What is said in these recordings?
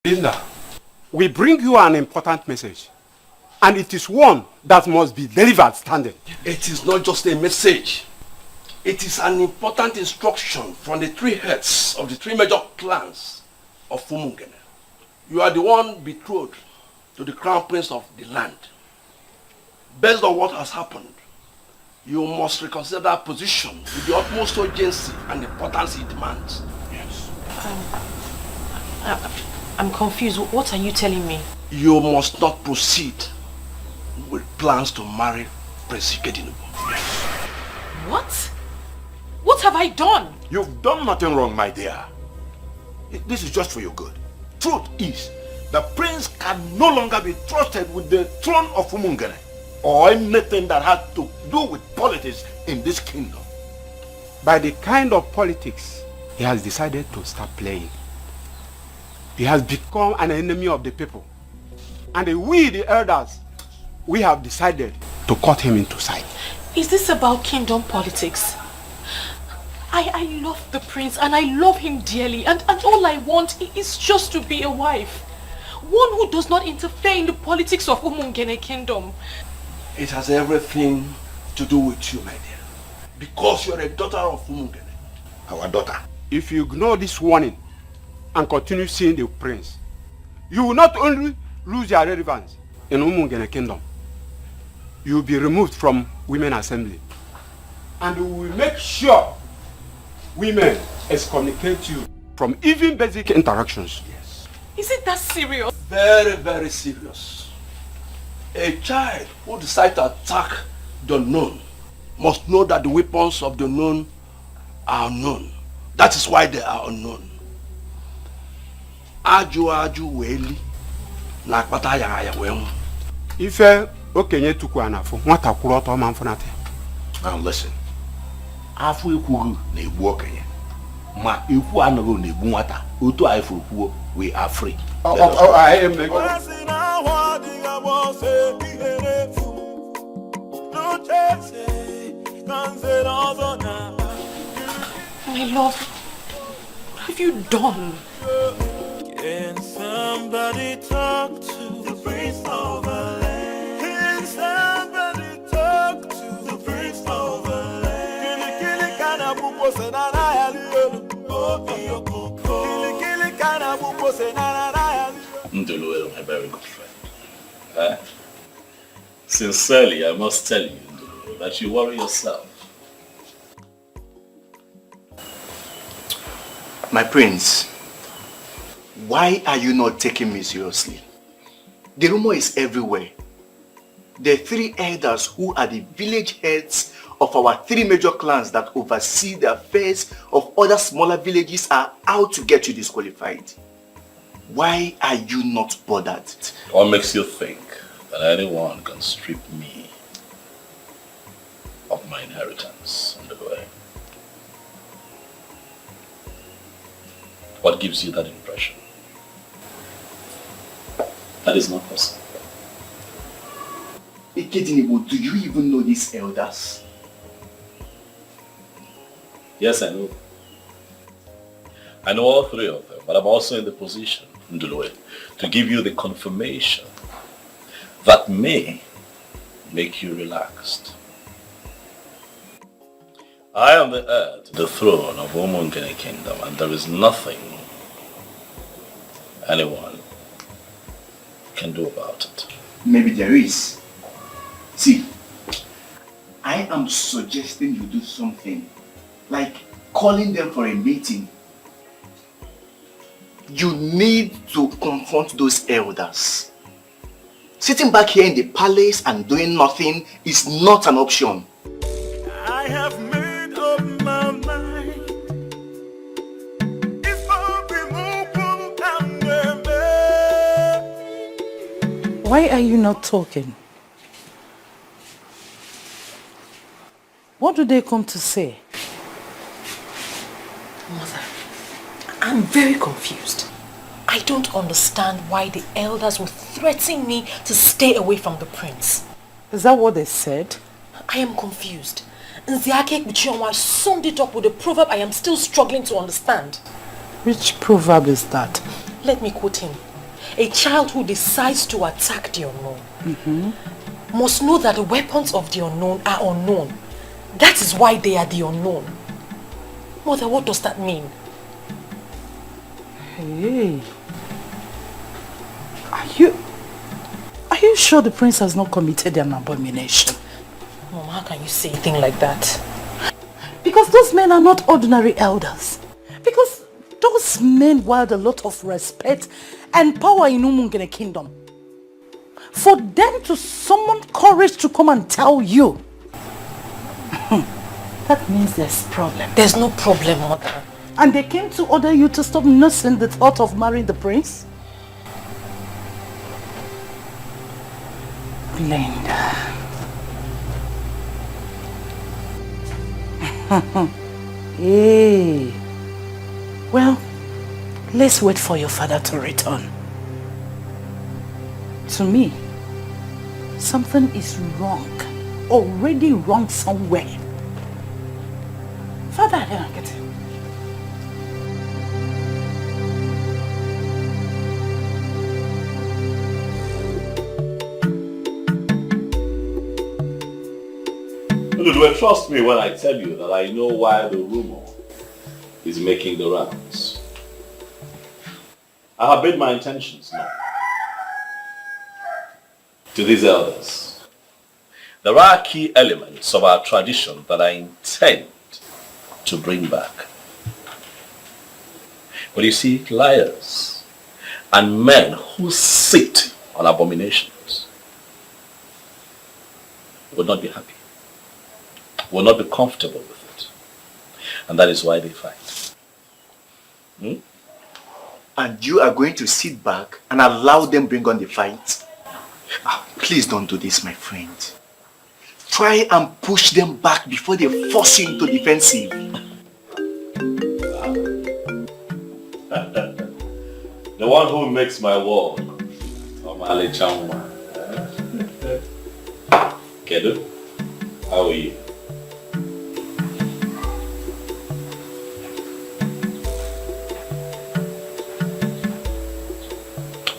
Linda, we bring you an important message. And it is one that must be delivered standing. It is not just a message. It is an important instruction from the three heads of the three major clans of Umungene. You are the one betrothed to the crown prince of the land. Based on what has happened, you must reconsider that position with the utmost urgency and importance it demands. Yes. I'm confused. What are you telling me? You must not proceed with plans to marry Prince Ikedinubu. Yes. What? What have I done? You've done nothing wrong, my dear. This is just for your good. Truth is, the prince can no longer be trusted with the throne of Umungene or anything that has to do with politics in this kingdom. By the kind of politics he has decided to start playing, he has become an enemy of the people. And we, the elders, we have decided to cut him into sight. Is this about kingdom politics? I love the prince and I love him dearly, and all I want is just to be a wife. One who does not interfere in the politics of Umungene kingdom. It has everything to do with you, my dear. Because you are a daughter of Umungene. Our daughter. If you ignore this warning and continue seeing the prince, you will not only lose your relevance in Umungene kingdom, you will be removed from women assembly. And we will make sure women excommunicate you from even basic interactions. Yes. Is it that serious? Very, very serious. A child who decides to attack the known must know that the weapons of the known are unknown. That is why they are unknown. Aju weli na akpata ya wemu. Ife okenye tuku anafu, nwata kwuru ọtọ ma mfunate. Now listen. Afu ekwuru na egbu okenye. Ma ekwu anaghị na egbu nwata. Otu anyị furu kwuo, we are free. I am My love, what have you done? Can somebody talk to the prince of the land? Can somebody talk to the prince of the land? Kili kana bupo senana ya liyo. Kili kana bupo senana ya liyo. Ndulu, my very good friend. Sincerely, I must tell you, Ndulu, that you worry yourself. My prince, why are you not taking me seriously? The rumor is everywhere. The three elders who are the village heads of our three major clans that oversee the affairs of other smaller villages are out to get you disqualified. Why are you not bothered? What makes you think that anyone can strip me of my inheritance on the way? What gives you that impression? That is not possible. Ikedinubu, do you even know these elders? Yes, I know. I know all three of them, but I'm also in the position, Ndulwe, to give you the confirmation that may make you relaxed. I am the heir to the throne of Umungene Kingdom, and there is nothing anyone can do about it. Maybe there is. See, I am suggesting you do something, like calling them for a meeting. You need to confront those elders. Sitting back here in the palace and doing nothing is not an option. I have made up my mind. It's for removal and Why are you not talking? What do they come to say? Mother, I'm very confused. I don't understand why the elders were threatening me to stay away from the prince. Is that what they said? I am confused. Nziake Kuchionwa summed it up with a proverb I am still struggling to understand. Which proverb is that? Let me quote him. A child who decides to attack the unknown must know that the weapons of the unknown are unknown. That is why they are the unknown. Mother, what does that mean? Hey. Are you sure the prince has not committed an abomination? Mom, how can you say a thing like that? Because those men are not ordinary elders. Because those men wield a lot of respect and power in Umungene kingdom. For them to summon courage to come and tell you, that means there's problem. There's no problem, Mother. And they came to order you to stop nursing the thought of marrying the prince? Linda. Hey. Well, let's wait for your father to return. To me, something is wrong. Already wrong somewhere. Father, I don't get it. Well, trust me when I tell you that I know why the rumor is making the rounds. I have made my intentions known to these elders. There are key elements of our tradition that I intend to bring back. But you see, liars and men who sit on abominations will not be happy, will not be comfortable with it. And that is why they fight. And you are going to sit back and allow them bring on the fight? Please don't do this, my friend. Try and push them back before they force you into defensive. The one who makes my world, Omale Changma. Kedu, how are you?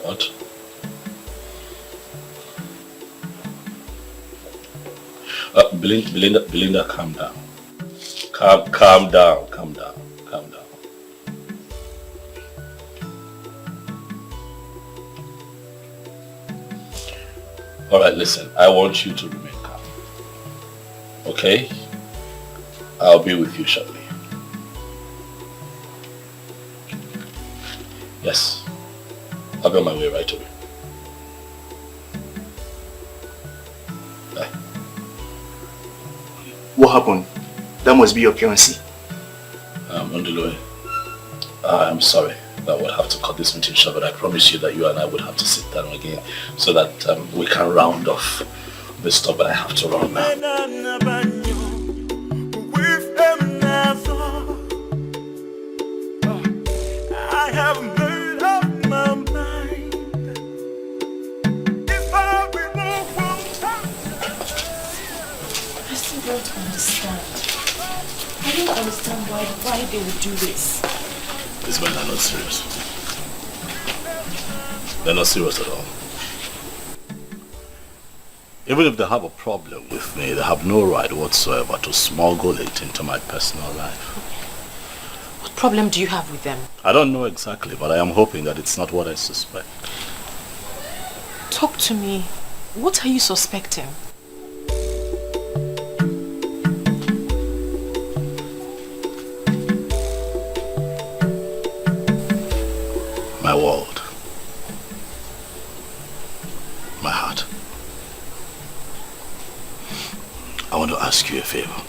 What? Belinda, calm down. Calm down. All right, listen, I want you to remain calm. Okay? I'll be with you shortly. Yes. I'll be on my way right away. Bye. What happened? That must be your fiancé. Undulue, I'm sorry that we'll have to cut this meeting short, but I promise you that you and I would have to sit down again so that we can round off this stuff, but I have to run now. I have made up my mind. If I remove I still don't understand. I don't understand why they would do this. These men are not serious. They're not serious at all. Even if they have a problem with me, they have no right whatsoever to smuggle it into my personal life. What problem do you have with them? I don't know exactly, but I am hoping that it's not what I suspect. Talk to me. What are you suspecting? My world. My heart. I want to ask you a favor.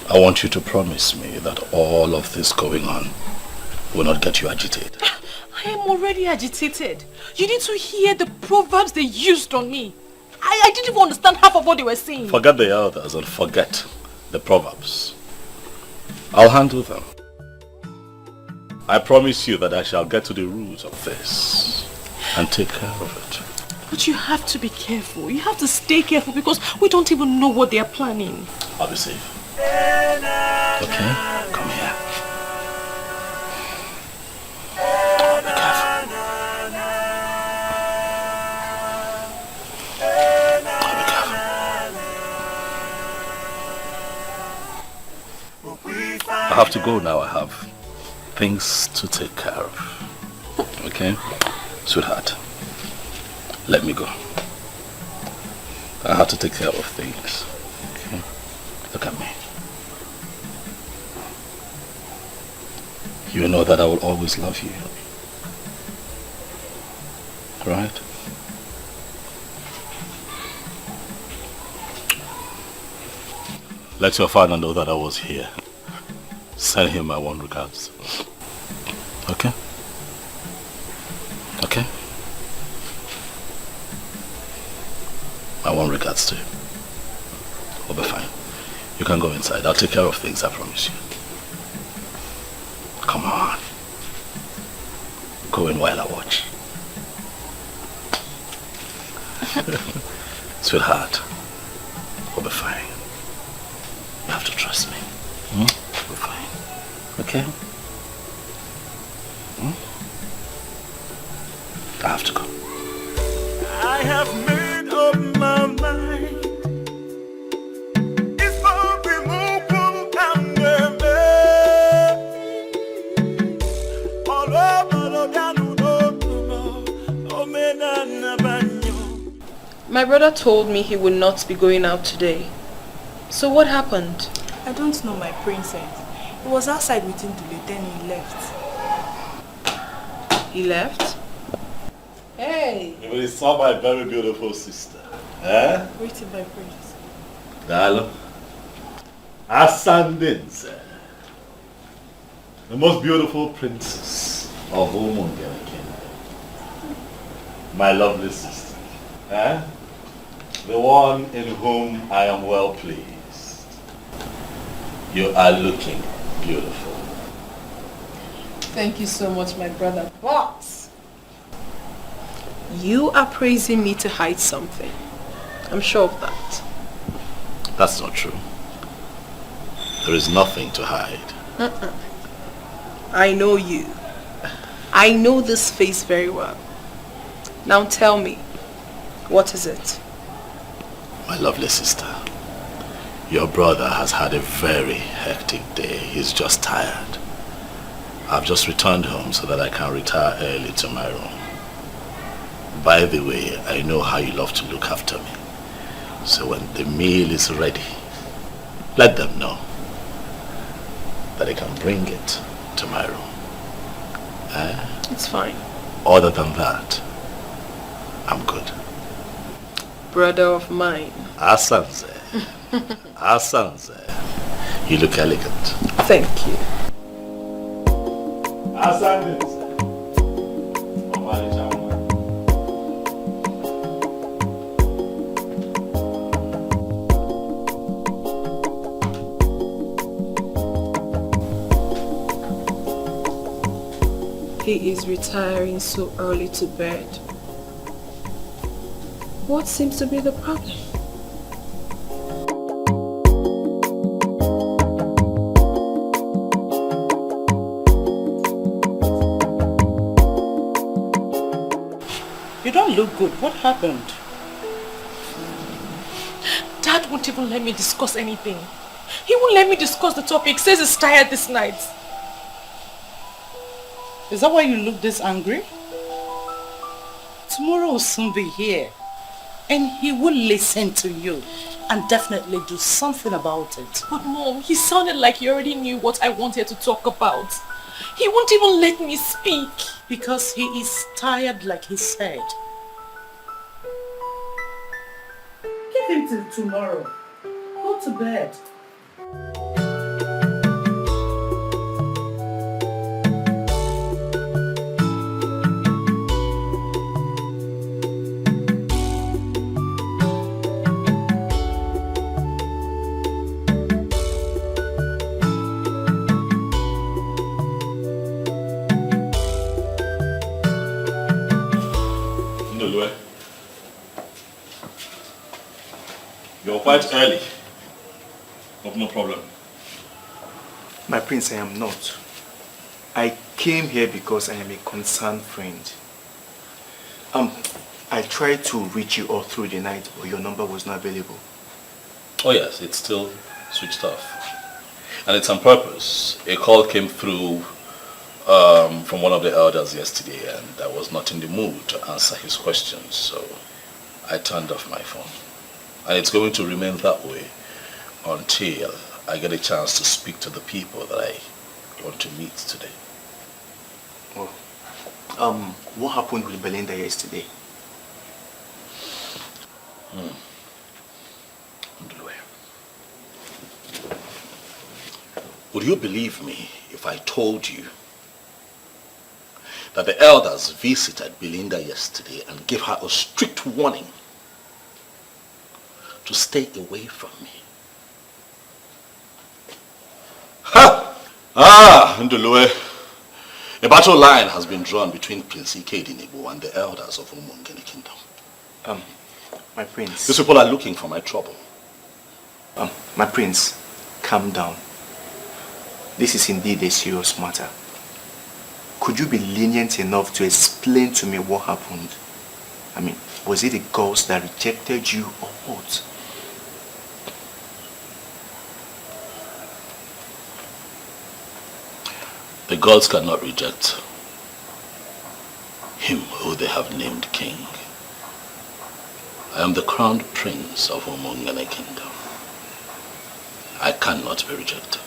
I want you to promise me that all of this going on will not get you agitated. I am already agitated. You need to hear the proverbs they used on me. I didn't even understand half of what they were saying. Forget the elders and forget the proverbs. I'll handle them. I promise you that I shall get to the root of this and take care of it. But you have to be careful. You have to stay careful because we don't even know what they are planning. I'll be safe. Okay? Come here. Oh, be careful. Oh, be careful. I have to go now. I have things to take care of. Okay? Sweetheart, let me go. I have to take care of things. Okay? Look at me. You know that I will always love you. Right? Let your father know that I was here. Send him my warm regards. Okay? Okay? My warm regards to him. We'll be fine. You can go inside. I'll take care of things, I promise you. Come on. Go in while I watch. Sweetheart, we'll be fine. You have to trust me. We'll be fine. Okay? I have to go. I have made up my mind. It's for removal and My brother told me he would not be going out today. So what happened? I don't know, my princess. He was outside waiting to leave, then he left. He left? Hey! You saw my very beautiful sister. Eh? Waiting, my prince. Dalo. Ascendance. The most beautiful princess of Umungene Kingdom. My lovely sister. Eh? The one in whom I am well pleased. You are looking beautiful. Thank you so much, my brother. But you are praising me to hide something. I'm sure of that. That's not true. There is nothing to hide. I know you. I know this face very well. Now tell me, what is it? My lovely sister, your brother has had a very hectic day. He's just tired. I've just returned home so that I can retire early to my room. By the way, I know how you love to look after me. So when the meal is ready, let them know that I can bring it to my room. It's fine. Other than that, I'm good. Brother of mine. Asanze. Asanze. You look elegant. Thank you. Asanze. He is retiring so early to bed. What seems to be the problem? You don't look good. What happened? Dad won't even let me discuss anything. He won't let me discuss the topic. Says he's tired this night. Is that why you look this angry? Tomorrow will soon be here. And he will listen to you and definitely do something about it. But Mom, he sounded like he already knew what I wanted to talk about. He won't even let me speak. Because he is tired, like he said. Give him till tomorrow. Go to bed. You're quite early. No problem. My prince, I am not. I came here because I am a concerned friend. I tried to reach you all through the night, but your number was not available. Oh yes, it's still switched off. And it's on purpose. A call came through from one of the elders yesterday, and I was not in the mood to answer his questions, so I turned off my phone. And it's going to remain that way until I get a chance to speak to the people that I want to meet today. Oh. What happened with Belinda yesterday? Would you believe me if I told you that the elders visited Belinda yesterday and gave her a strict warning to stay away from me? Ha! Ndulue. A battle line has been drawn between Prince Ikedinigbo and the elders of Umungene Kingdom. My prince. These people are looking for my trouble. My prince, calm down. This is indeed a serious matter. Could you be lenient enough to explain to me what happened? I mean, was it the ghost that rejected you or what? The gods cannot reject him who they have named king. I am the crowned prince of Umungene Kingdom. I cannot be rejected.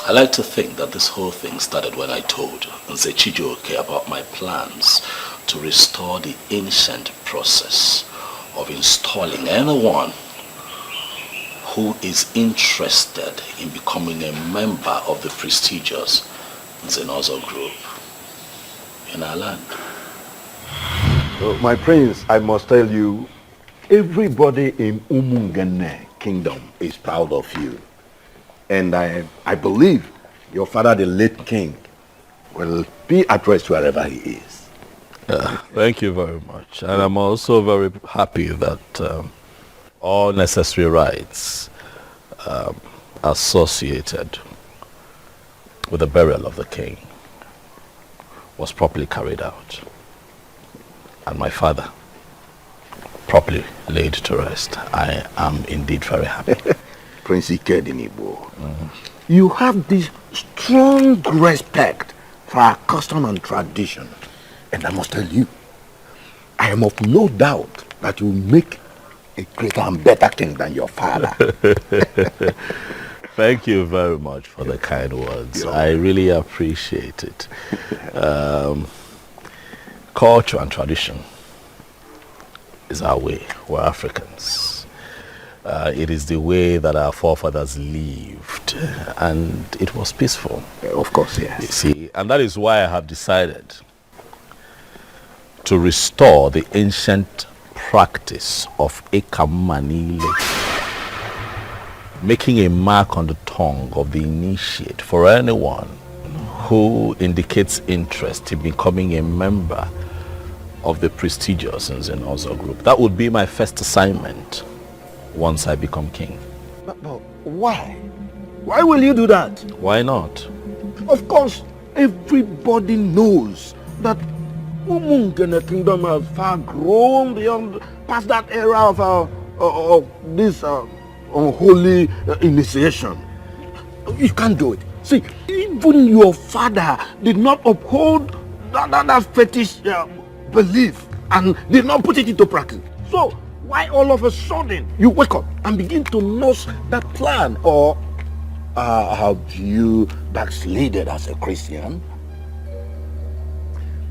I like to think that this whole thing started when I told Nze Chijioke about my plans to restore the ancient process of installing anyone who is interested in becoming a member of the prestigious Nzenozo group in our land. My prince, I must tell you, everybody in Umungene Kingdom is proud of you. And I believe your father, the late king, will be at rest wherever he is. Thank you very much. And I'm also very happy that all necessary rites associated with the burial of the king was properly carried out. And my father properly laid to rest. I am indeed very happy. Prince Ikedinigbo, you have this strong respect for our custom and tradition. And I must tell you, I am of no doubt that you will make a greater and better king than your father. Thank you very much for the kind words. I really appreciate it. Culture and tradition is our way. We're Africans. It is the way that our forefathers lived, and it was peaceful. Of course, yes. You see, and that is why I have decided to restore the ancient practice of Ekamanile, making a mark on the tongue of the initiate for anyone who indicates interest in becoming a member of the prestigious Nzenozo group. That would be my first assignment once I become king. But why? Why will you do that? Why not? Of course, everybody knows that Umungene Kingdom has far grown beyond past that era of this unholy initiation. You can't do it. See, even your father did not uphold that fetish belief and did not put it into practice. So, why all of a sudden you wake up and begin to nurse that plan? Or have you backslided as a Christian?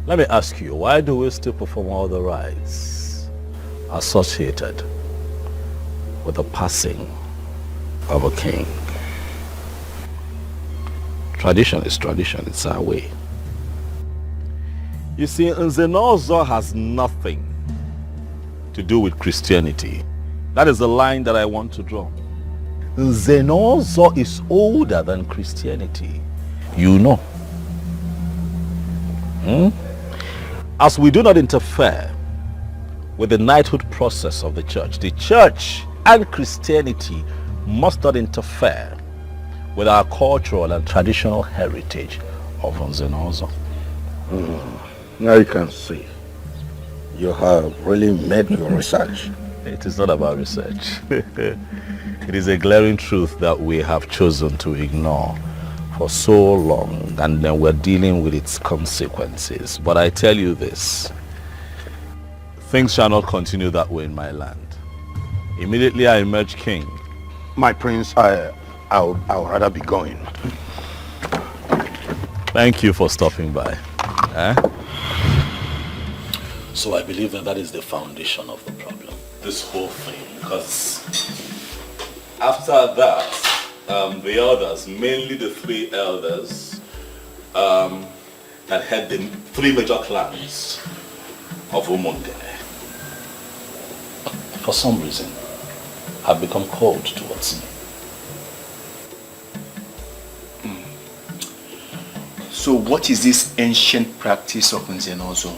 Let me ask you, why do we still perform all the rites associated with the passing of a king? Tradition is tradition, it's our way. You see, Nzenozo has nothing to do with Christianity. That is the line that I want to draw. Nzenozo is older than Christianity. You know. As we do not interfere with the knighthood process of the church and Christianity must not interfere with our cultural and traditional heritage of Nzenozo. Now you can see. You have really made your research. It is not about research. It is a glaring truth that we have chosen to ignore for so long, and then we're dealing with its consequences. But I tell you this, things shall not continue that way in my land. Immediately I emerge king. My prince, I'll rather be going. Thank you for stopping by. So I believe that is the foundation of the problem. This whole thing, because after that, the elders, mainly the 3 elders that had the 3 major clans of Umungene, for some reason, have become cold towards me. So what is this ancient practice of Nzenozo?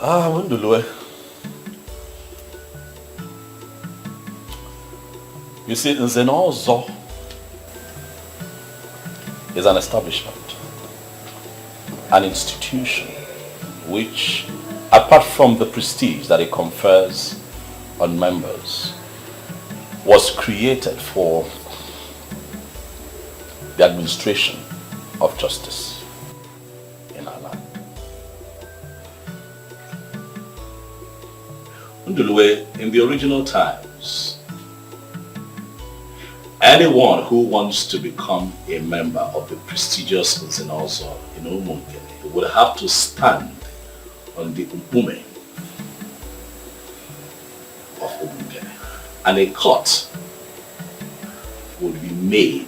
Wundulwe. You see, Nzenozo is an establishment, an institution which, apart from the prestige that it confers on members, was created for the administration of justice in our land. Ndulwe, in the original times, anyone who wants to become a member of the prestigious Nzenozo in Umungene would have to stand on the Umpume of Umungene, and a cut would be made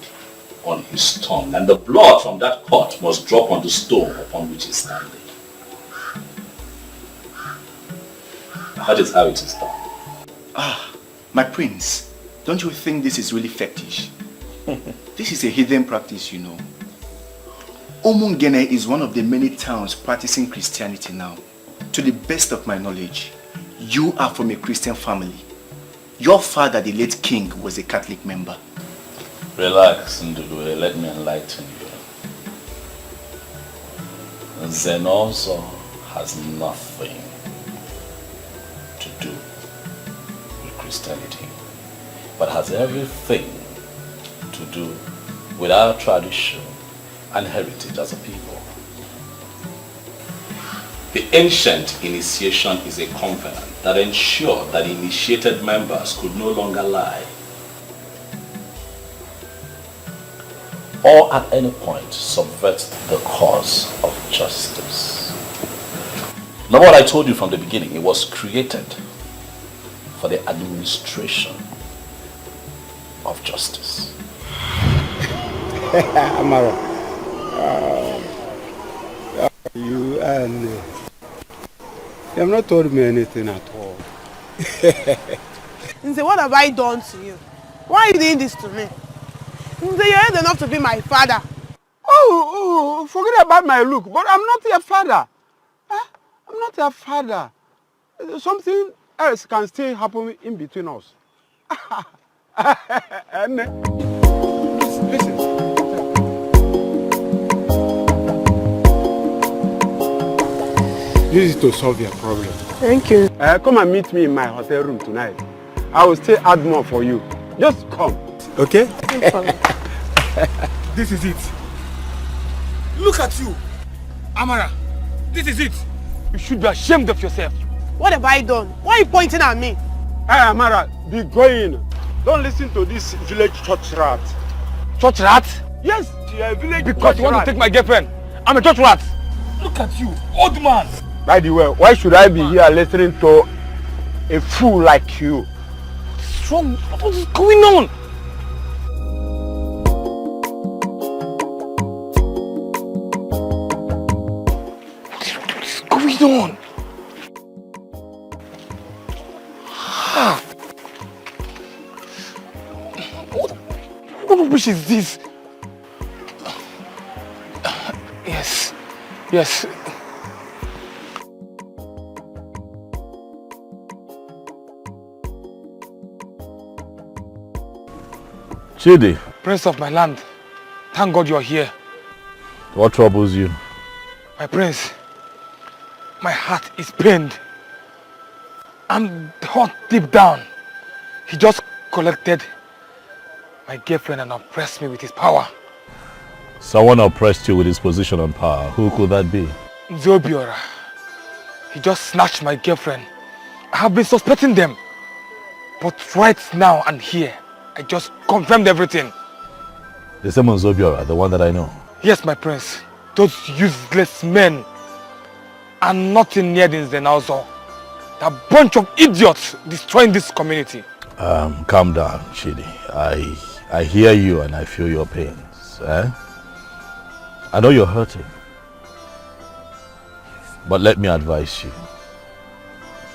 on his tongue, and the blood from that cut must drop on the stone upon which he is standing. That is how it is done. My prince, don't you think this is really fetish? This is a hidden practice, you know. Umungene is one of the many towns practicing Christianity now. To the best of my knowledge, you are from a Christian family. Your father, the late king, was a Catholic member. Relax, Ndulwe, let me enlighten you. Nzenozo has nothing to do with Christianity, but has everything to do with our tradition and heritage as a people. The ancient initiation is a covenant that ensured that initiated members could no longer lie or at any point subvert the cause of justice. Now, what I told you from the beginning, it was created for the administration of justice. Amara, you have not told me anything at all. Nze, what have I done to you? Why are you doing this to me? Nze, you're old enough to be my father. Oh, forget about my look, but I'm not your father. I'm not your father. Something else can still happen in between us. Listen. This is to solve your problem. Thank you. Come and meet me in my hotel room tonight. I will still add more for you. Just come. Okay? No problem. This is it. Look at you. Amara, this is it. You should be ashamed of yourself. What have I done? Why are you pointing at me? Hey, Amara, be going. Don't listen to this village church rat. Church rat? Yes, you're a village because you want rat. to take my girlfriend. I'm a church rat. Look at you, old man. By the way, why should I be here listening to a fool like you? What's wrong? What is going on? What's going on? What rubbish is this? Yes. Chidi. Prince of my land, thank God you're here. What troubles you? My prince, my heart is pained. I'm hot deep down. He just collected my girlfriend and oppressed me with his power. Someone oppressed you with his position and power. Who could that be? Zobiora. He just snatched my girlfriend. I have been suspecting them. But right now and here, I just confirmed everything. The same Zobiora, the one that I know. Yes, my prince. Those useless men are nothing near the Zenauzo. They're a bunch of idiots destroying this community. Calm down, Chidi. I hear you and I feel your pains. I know you're hurting. But let me advise you.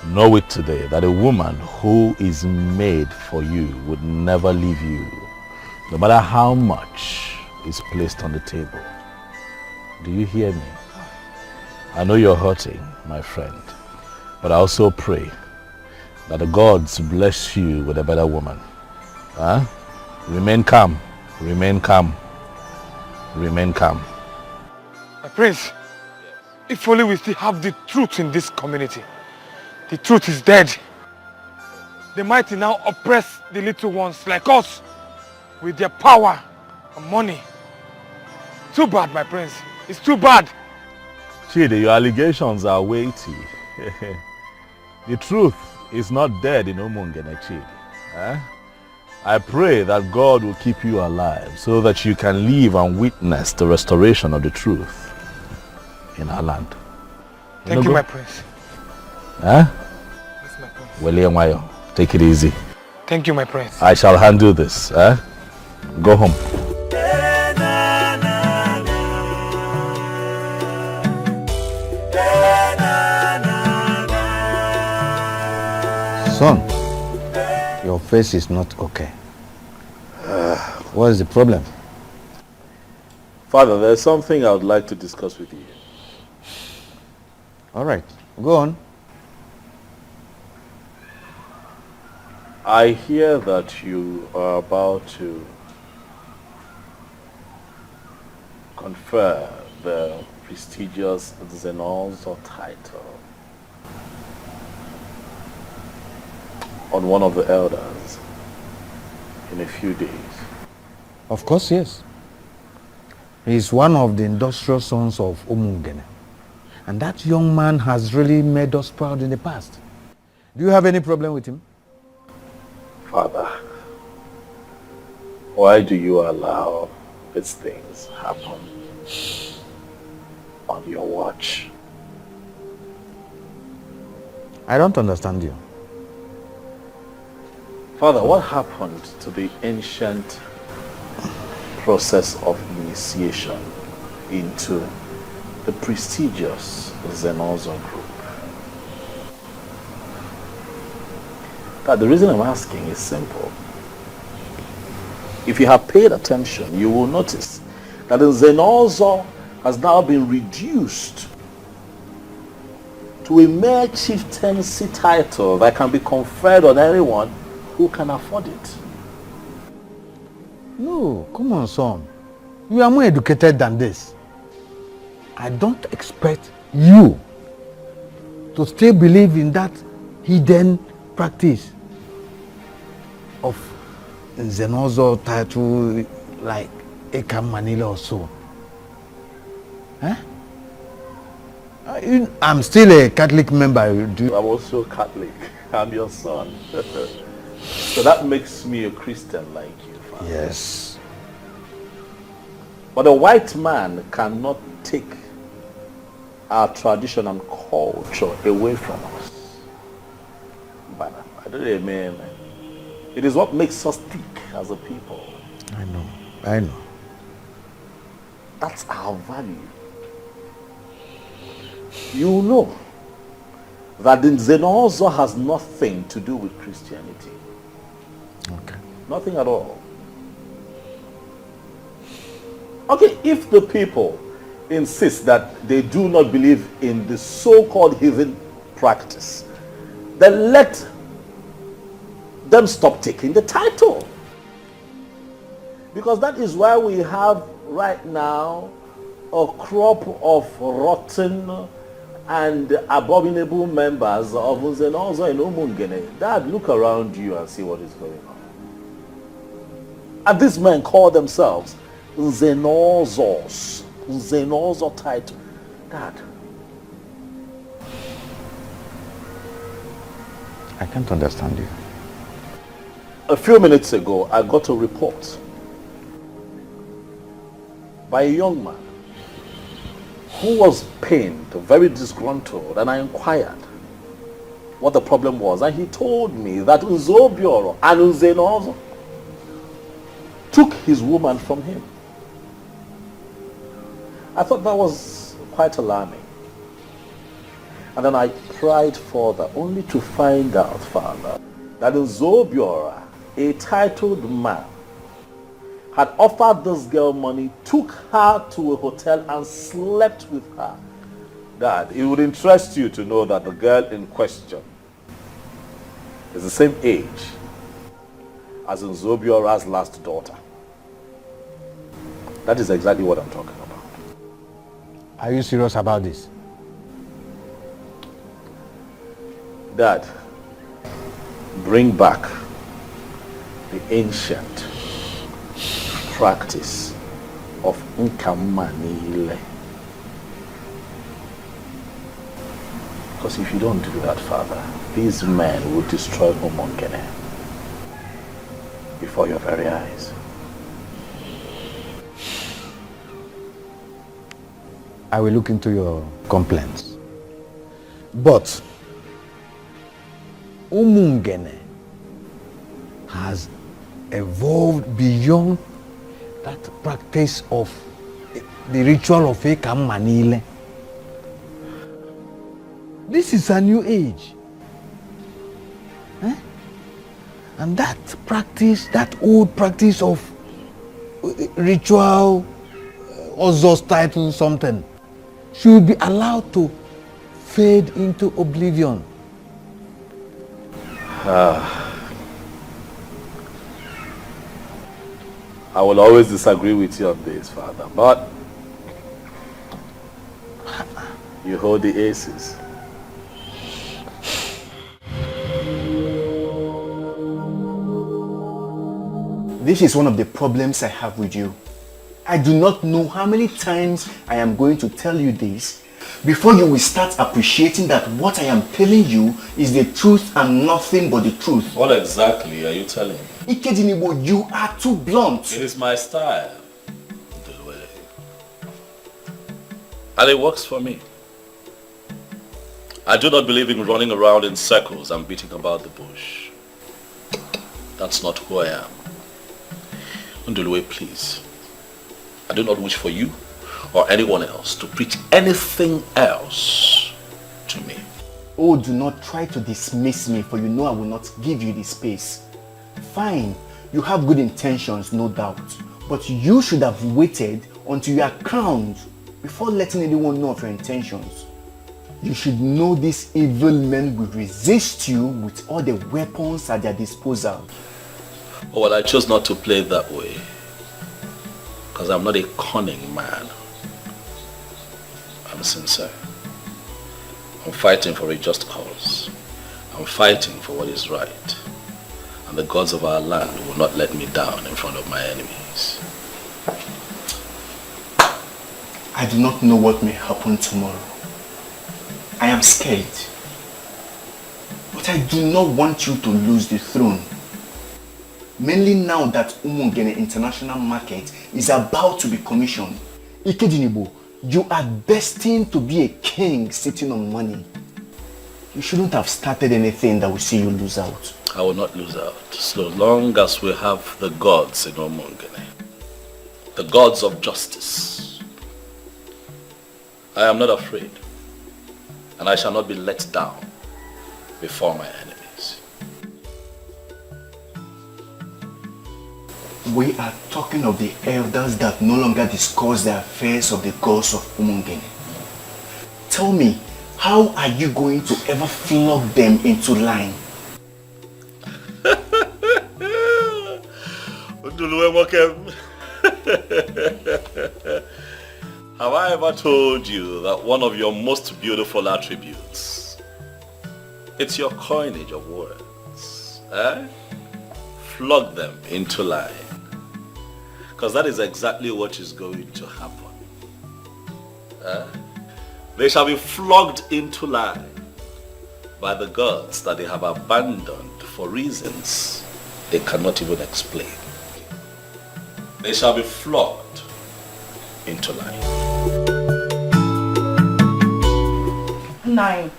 Know it today that a woman who is made for you would never leave you, no matter how much is placed on the table. Do you hear me? I know you're hurting, my friend, but I also pray that the gods bless you with a better woman. Remain calm, remain calm, remain calm. My prince, if only we still have the truth in this community. The truth is dead. The mighty now oppress the little ones like us with their power and money. Too bad, my prince. It's too bad. Chidi, your allegations are weighty. The truth is not dead in Umungene, Chidi. I pray that God will keep you alive so that you can live and witness the restoration of the truth in our land. Thank you, my prince. Huh? Yes, my prince. Take it easy. Thank you, my prince. I shall handle this. Go home. Son, your face is not okay. What is the problem? Father, there's something I would like to discuss with you. All right, go on. I hear that you are about to confer the prestigious Zenolzo title on one of the elders in a few days. Of course, yes. He is one of the industrial sons of Umungene. And that young man has really made us proud in the past. Do you have any problem with him? Father, why do you allow these things happen on your watch? I don't understand you. Father, what happened to the ancient process of initiation into the prestigious Zenozo group? The reason I'm asking is simple. If you have paid attention, you will notice that the Zenozo has now been reduced to a mere chieftaincy title that can be conferred on anyone who can afford it. No, come on, son. You are more educated than this. I don't expect you to still believe in that hidden practice of Zenozo title like Eka Manila or so. I'm still a Catholic member. I'm also Catholic. I'm your son. So that makes me a Christian like you, Father. Yes. But a white man cannot take our tradition and culture away from us. But I don't mean it is what makes us tick as a people. I know. That's our value. You know that the Zenozo has nothing to do with Christianity. Okay. Nothing at all. Okay, if the people insist that they do not believe in the so-called heathen practice, then let them stop taking the title. Because that is why we have right now a crop of rotten and abominable members of Nzenozo and Umungene. Dad, look around you and see what is going on. And these men call themselves Nzenozos. Nzenozo title. Dad. I can't understand you. A few minutes ago, I got a report by a young man who was pained, very disgruntled, and I inquired what the problem was, and he told me that Nzobioro and Nzenozo took his woman from him. I thought that was quite alarming. And then I pried further, only to find out, Father, that Nzobiora, a titled man, had offered this girl money, took her to a hotel and slept with her. Dad, it would interest you to know that the girl in question is the same age as Nzobiora's last daughter. That is exactly what I'm talking about. Are you serious about this? Dad, bring back the ancient practice of Nkamanile. Because if you don't do that, Father, these men will destroy Umongene before your very eyes. I will look into your complaints. But Umungene has evolved beyond that practice of the ritual of Ekam Manile. This is a new age. And that practice, that old practice of ritual, Ozos title something, should be allowed to fade into oblivion. I will always disagree with you on this, Father, but you hold the aces. This is one of the problems I have with you. I do not know how many times I am going to tell you this before you will start appreciating that what I am telling you is the truth and nothing but the truth. What exactly are you telling me? Ikedinibo, you are too blunt. It is my style. And it works for me. I do not believe in running around in circles and beating about the bush. That's not who I am. Ndulwe, please. I do not wish for you or anyone else to preach anything else to me. Oh, do not try to dismiss me, for you know I will not give you the space. Fine, you have good intentions, no doubt. But you should have waited until you are crowned before letting anyone know of your intentions. You should know these evil men will resist you with all the weapons at their disposal. Oh, well, I chose not to play that way. Because I'm not a cunning man. I'm sincere. I'm fighting for a just cause. I'm fighting for what is right. And the gods of our land will not let me down in front of my enemies. I do not know what may happen tomorrow. I am scared. But I do not want you to lose the throne. Mainly now that Umungene International Market is about to be commissioned. Ikedinibo, you are destined to be a king sitting on money. You shouldn't have started anything that will see you lose out. I will not lose out, so long as we have the gods in Umungene. The gods of justice. I am not afraid, and I shall not be let down before my enemies. We are talking of the elders that no longer discuss the affairs of the gods of Umungene. Tell me, how are you going to ever flog them into line? Have I ever told you that one of your most beautiful attributes, it's your coinage of words, eh? Flog them into line. Because that is exactly what is going to happen. They shall be flogged into line by the gods that they have abandoned for reasons they cannot even explain. They shall be flogged into line. 9.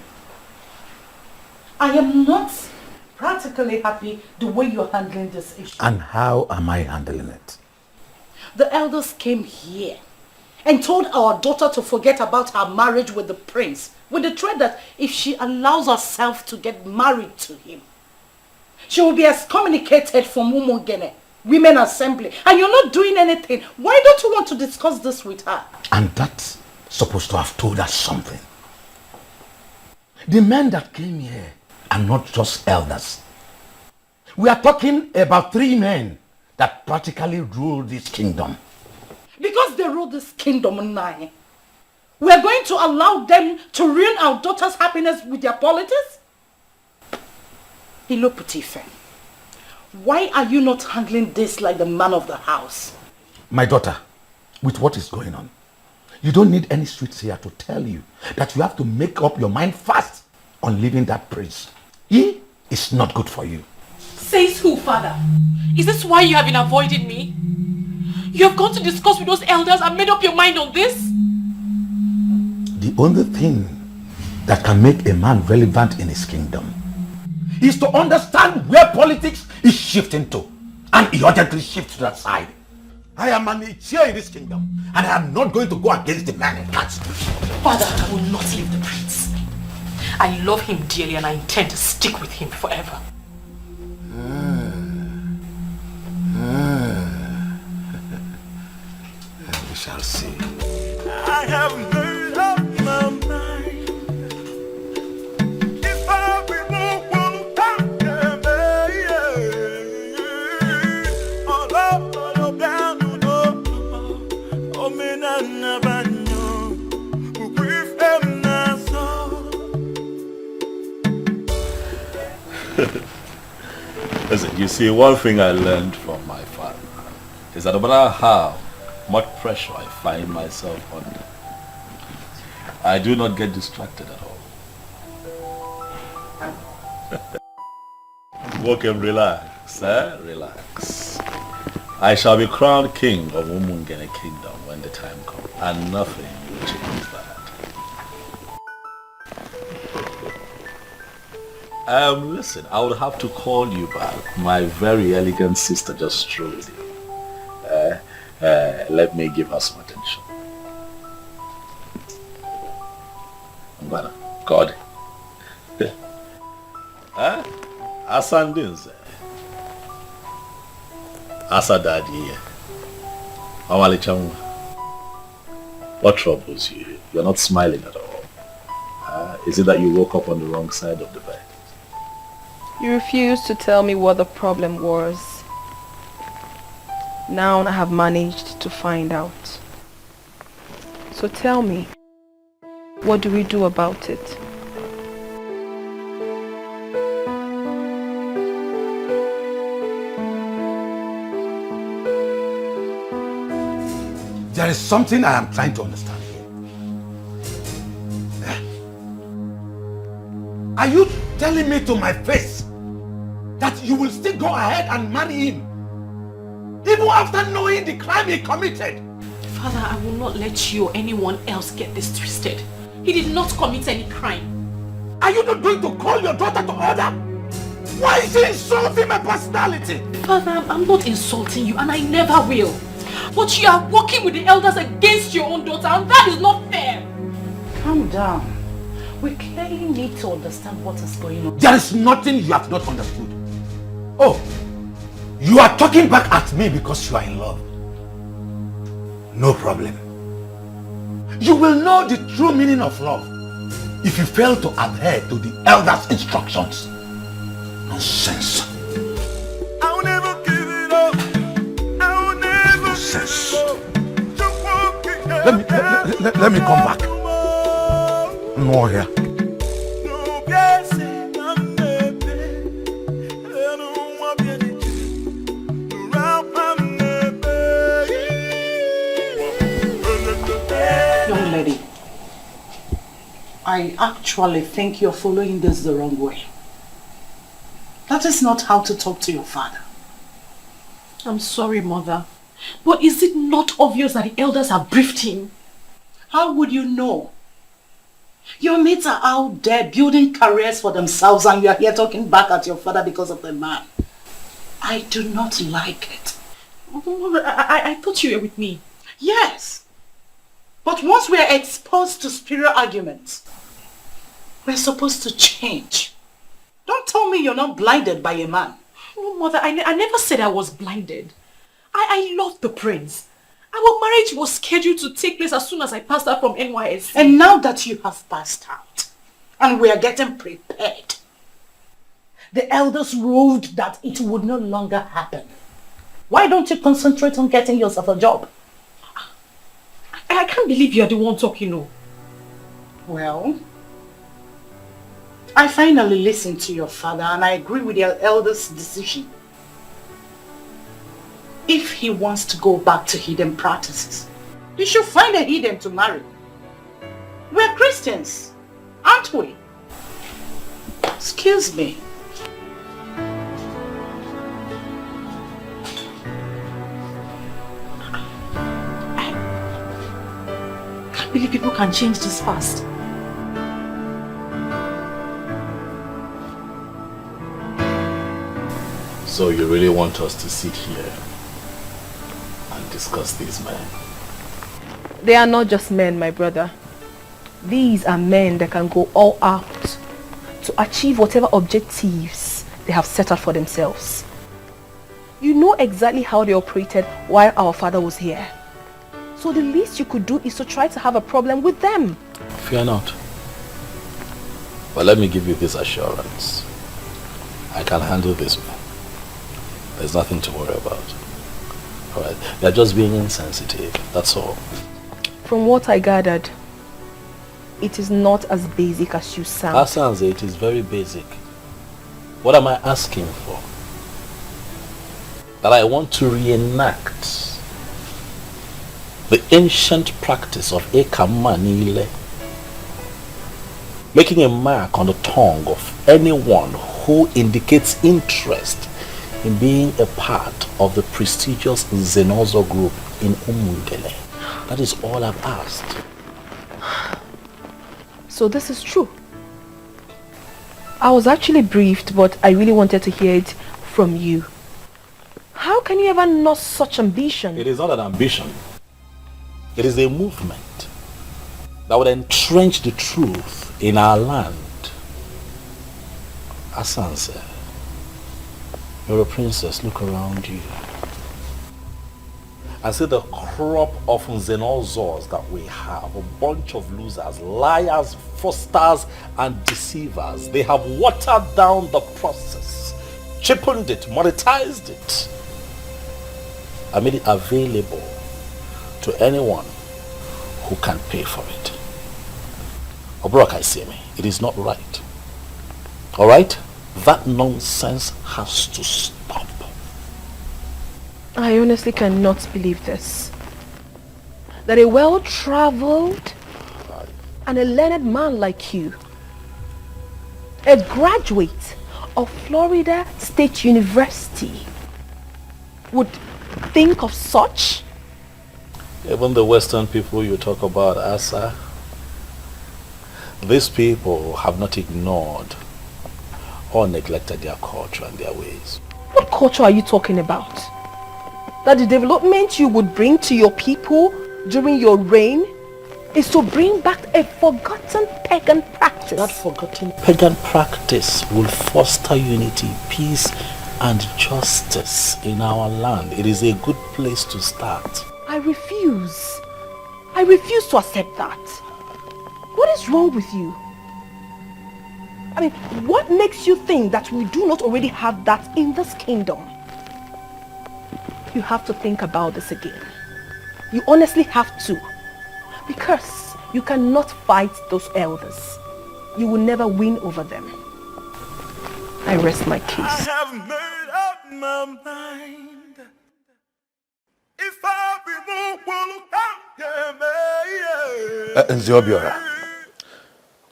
I am not practically happy the way you're handling this issue. And how am I handling it? The elders came here and told our daughter to forget about her marriage with the prince, with the threat that if she allows herself to get married to him, she will be excommunicated from Umungene, Women Assembly. And you're not doing anything. Why don't you want to discuss this with her? And that's supposed to have told us something. The men that came here are not just elders. We are talking about 3 men that practically rule this kingdom. Because they rule this kingdom, 9. We are going to allow them to ruin our daughter's happiness with their politics? Hello, Putife. Why are you not handling this like the man of the house? My daughter, with what is going on, you don't need any streets here to tell you that you have to make up your mind fast on leaving that prince. He is not good for you. Says who, father? Is this why you have been avoiding me? You have gone to discuss with those elders and made up your mind on this? The only thing that can make a man relevant in his kingdom is to understand where politics is shifting to, and he urgently shifts to that side. I am an chair in this kingdom, and I am not going to go against the man in that. Father, I will not leave the prince. I love him dearly and I intend to stick with him forever. We shall see. I have made up my mind. If I be more Listen, you see, one thing I learned from my father is that no matter how much pressure I find myself under, I do not get distracted at all. Walk and relax, eh? Relax. I shall be crowned king of Umungene Kingdom when the time comes, and nothing will change that. Listen, I would have to call you back. My very elegant sister just strolled in. Let me give her some attention. Mbana, God. Asandinze. Asadadi. Awali Chamwa. What troubles you? You're not smiling at all. Is it that you woke up on the wrong side of the bed? You refused to tell me what the problem was. Now I have managed to find out. So tell me, what do we do about it? There is something I am trying to understand here. Are you telling me to my face that you will still go ahead and marry him even after knowing the crime he committed? Father, I will not let you or anyone else get this twisted. He did not commit any crime. Are you not going to call your daughter to order? Why is she insulting my personality? Father, I'm not insulting you and I never will. But you are working with the elders against your own daughter and that is not fair. Calm down. We clearly need to understand what is going on. There is nothing you have not understood. Oh, you are talking back at me because you are in love. No problem. You will know the true meaning of love if you fail to adhere to the elders' instructions. Nonsense. I'll never give it up. Let me come back. No here. Young lady, I actually think you're following this the wrong way. That is not how to talk to your father. I'm sorry, Mother. But is it not obvious that the elders have briefed him? How would you know? Your mates are out there building careers for themselves and you are here talking back at your father because of the man. I do not like it. Mother, I thought you were with me. Yes. But once we are exposed to spiritual arguments, we're supposed to change. Don't tell me you're not blinded by a man. No, Mother, I never said I was blinded. I love the prince. Our marriage was scheduled to take place as soon as I passed out from NYSC. And now that you have passed out, and we are getting prepared, the elders ruled that it would no longer happen. Why don't you concentrate on getting yourself a job? I can't believe you're the one talking, no. Well, I finally listened to your father and I agree with your elder's decision. If he wants to go back to hidden practices, he should find a heathen to marry. We're Christians, aren't we? Excuse me. I can't believe people can change this fast. So you really want us to sit here and discuss these men? They are not just men, my brother. These are men that can go all out to achieve whatever objectives they have set out for themselves. You know exactly how they operated while our father was here. So the least you could do is to try to have a problem with them. Fear not. But let me give you this assurance. I can handle this one. There's nothing to worry about. Alright, they're just being insensitive, that's all. From what I gathered, it is not as basic as you sound. Asanze, it is very basic. What am I asking for? That I want to reenact the ancient practice of Ekamanile, making a mark on the tongue of anyone who indicates interest in being a part of the prestigious Zenozo group in Umungele. That is all I've asked. So this is true. I was actually briefed, but I really wanted to hear it from you. How can you ever know such ambition? It is not an ambition. It is a movement that would entrench the truth in our land. Asanse, you're a princess, look around you. And see the crop of Zenozors that we have. A bunch of losers, liars, fraudsters, and deceivers. They have watered down the process, cheapened it, monetized it, and made it available to anyone who can pay for it. Obroka Iseme, it is not right. Alright? That nonsense has to stop. I honestly cannot believe this. That a well-traveled and a learned man like you, a graduate of Florida State University, would think of such? Even the Western people you talk about, Asa, these people have not ignored or neglected their culture and their ways. What culture are you talking about? That the development you would bring to your people during your reign is to bring back a forgotten pagan practice. That forgotten pagan practice will foster unity, peace, and justice in our land. It is a good place to start. I refuse. I refuse to accept that. What is wrong with you? I mean, what makes you think that we do not already have that in this kingdom? You have to think about this again. You honestly have to. Because you cannot fight those elders. You will never win over them. I rest my case. I have made up my mind. If I be Nziobiora,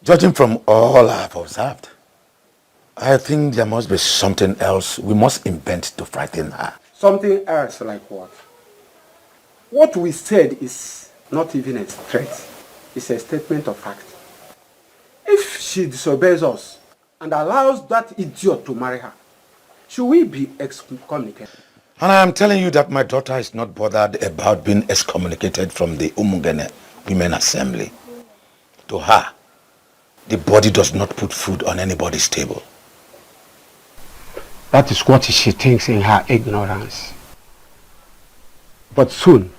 judging from all I have observed, I think there must be something else we must invent to frighten her. Something else like what? What we said is not even a threat. It's a statement of fact. If she disobeys us and allows that idiot to marry her, should we be excommunicated? And I am telling you that my daughter is not bothered about being excommunicated from the Umungene Women Assembly. To her, the body does not put food on anybody's table. That is what she thinks in her ignorance. But soon,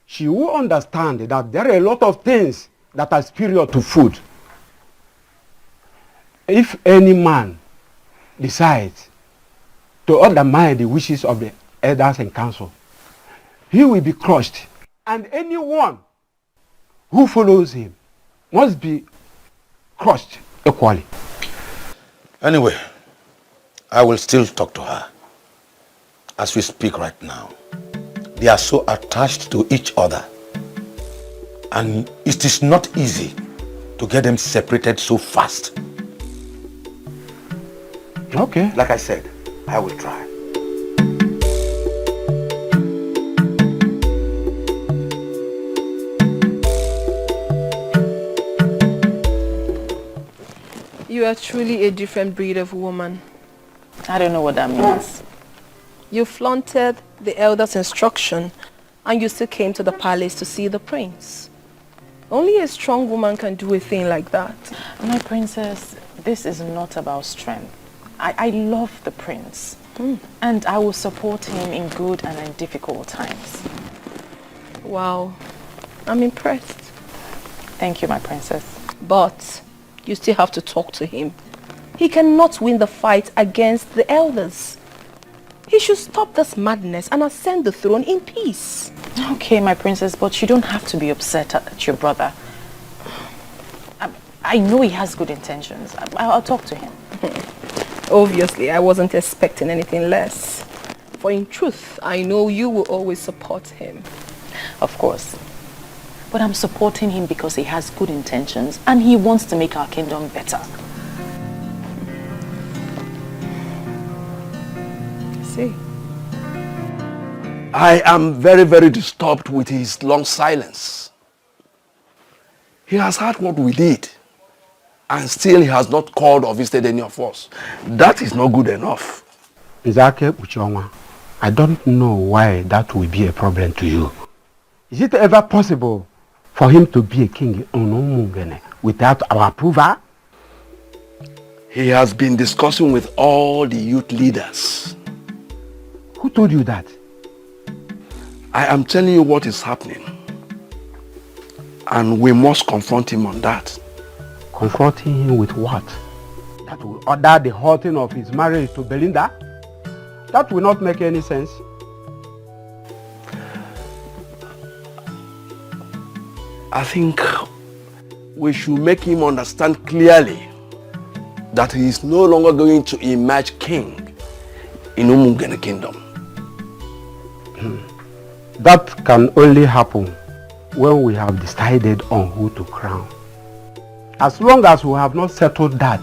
she will understand that there are a lot of things that are superior to food. If any man decides to undermine the wishes of the elders and council, he will be crushed, and anyone who follows him must be crushed equally. Anyway, I will still talk to her. As we speak right now, they are so attached to each other, and it is not easy to get them separated so fast. Okay. Like I said, I will try. You are truly a different breed of woman. I don't know what that means. You flaunted the elder's instruction and you still came to the palace to see the prince. Only a strong woman can do a thing like that. My princess, this is not about strength. I love the prince. And I will support him in good and in difficult times. Wow, I'm impressed. Thank you, my princess. But you still have to talk to him. He cannot win the fight against the elders. He should stop this madness and ascend the throne in peace. Okay, my princess, but you don't have to be upset at your brother. I know he has good intentions. I'll talk to him. Obviously, I wasn't expecting anything less. For in truth, I know you will always support him. Of course. But I'm supporting him because he has good intentions and he wants to make our kingdom better. See? I am very, very disturbed with his long silence. He has heard what we did, and still he has not called or visited any of us. That is not good enough. Nzake Uchonwa, I don't know why that will be a problem to you. Is it ever possible for him to be a king in Umungene without our approval? He has been discussing with all the youth leaders. Who told you that? I am telling you what is happening. And we must confront him on that. Confronting him with what? That will order the halting of his marriage to Belinda? That will not make any sense. I think we should make him understand clearly that he is no longer going to emerge king in Umungene kingdom. That can only happen when we have decided on who to crown. As long as we have not settled that,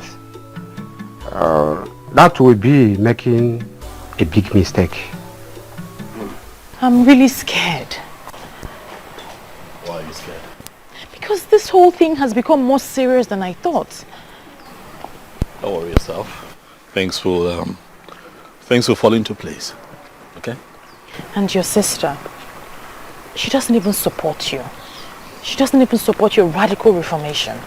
that will be making a big mistake. I'm really scared. Why are you scared? Because this whole thing has become more serious than I thought. Don't worry yourself. Things will fall into place. Okay? And your sister, she doesn't even support you. She doesn't even support your radical reformation.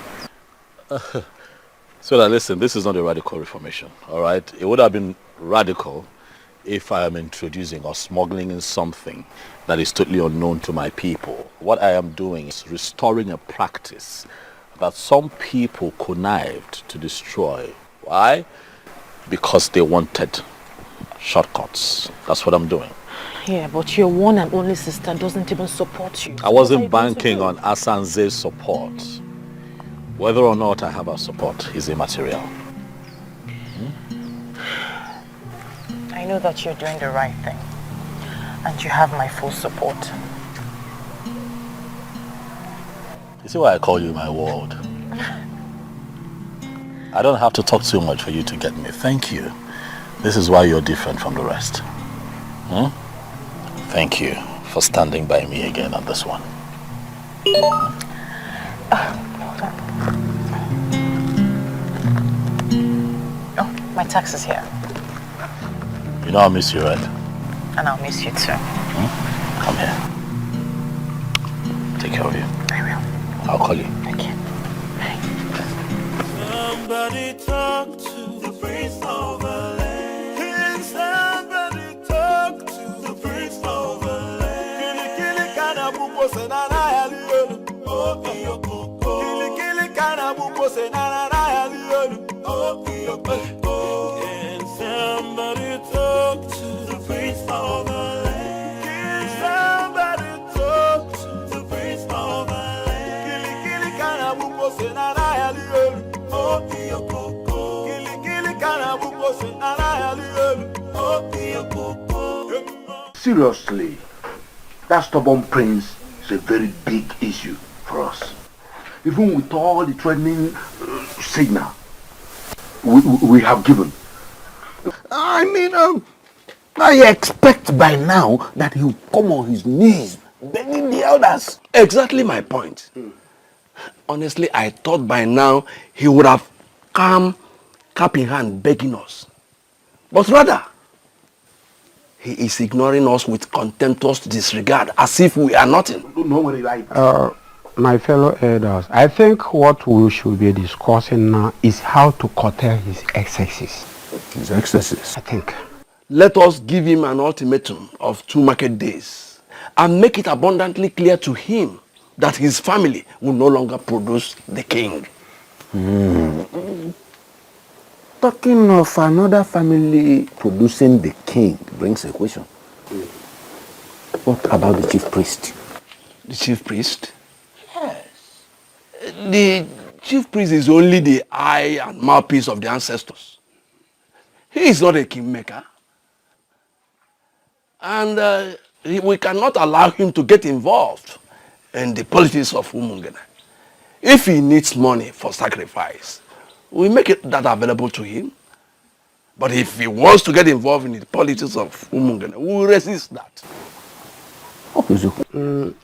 So that listen, this is not a radical reformation, all right? It would have been radical if I am introducing or smuggling in something that is totally unknown to my people. What I am doing is restoring a practice that some people connived to destroy. Why? Because they wanted shortcuts. That's what I'm doing. Yeah, but your one and only sister doesn't even support you. I wasn't banking on Asanze's support. Whether or not I have her support is immaterial. I know that you're doing the right thing. And you have my full support. You see why I call you my world? I don't have to talk too much for you to get me. Thank you. This is why you're different from the rest. Thank you for standing by me again on this one. Oh, my tax is here. You know I'll miss you, right? And I'll miss you too. Come here. Take care of you. I will. I'll call you. Okay. Bye. Somebody talk to the prince of the land. Can somebody talk to the prince of the land? Kili kana bubo senana yaliyo. Oh iyo koko. Kili kana bubo senana yaliyo. Oh iyo koko. Can somebody talk to the prince of the land? Can somebody talk to the prince of the land? Kili kana bubo senana yaliyo. Oh iyo koko. Kili kana bubo senana yaliyo. Oh iyo koko. Seriously, that stubborn prince is a very big issue for us. Even with all the threatening signal we have given. I mean, I expect by now that he will come on his knees begging the elders. Exactly my point. Honestly, I thought by now he would have come cap in hand begging us. But rather, he is ignoring us with contemptuous disregard as if we are nothing. No worry, right? My fellow elders, I think what we should be discussing now is how to curtail his excesses. His excesses? I think. Let us give him an ultimatum of 2 market days and make it abundantly clear to him that his family will no longer produce the king. Talking of another family producing the king brings a question. What about the chief priest? The chief priest? Yes. The chief priest is only the eye and mouthpiece of the ancestors. He is not a kingmaker. And we cannot allow him to get involved in the politics of Umungene. If he needs money for sacrifice, we make that available to him. But if he wants to get involved in the politics of Umungene, we will resist that.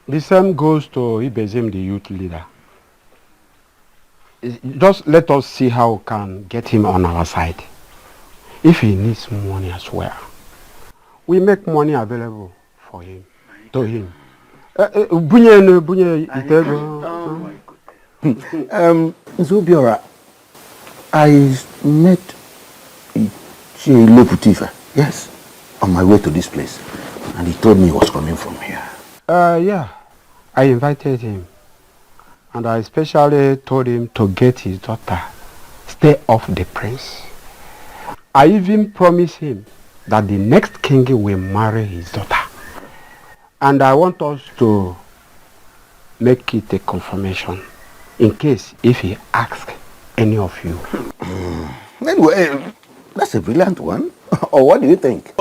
The same goes to Ibezim, the youth leader. Just let us see how we can get him on our side. If he needs money as well, we make money available for him, to him. Zubiora, I met Loputifa, yes, on my way to this place, and he told me he was coming from here. Yeah, I invited him, and I especially told him to get his daughter, stay off the prince. I even promised him that the next king will marry his daughter. And I want us to make it a confirmation in case if he asks any of you. Anyway, that's a brilliant one. Or what do you think?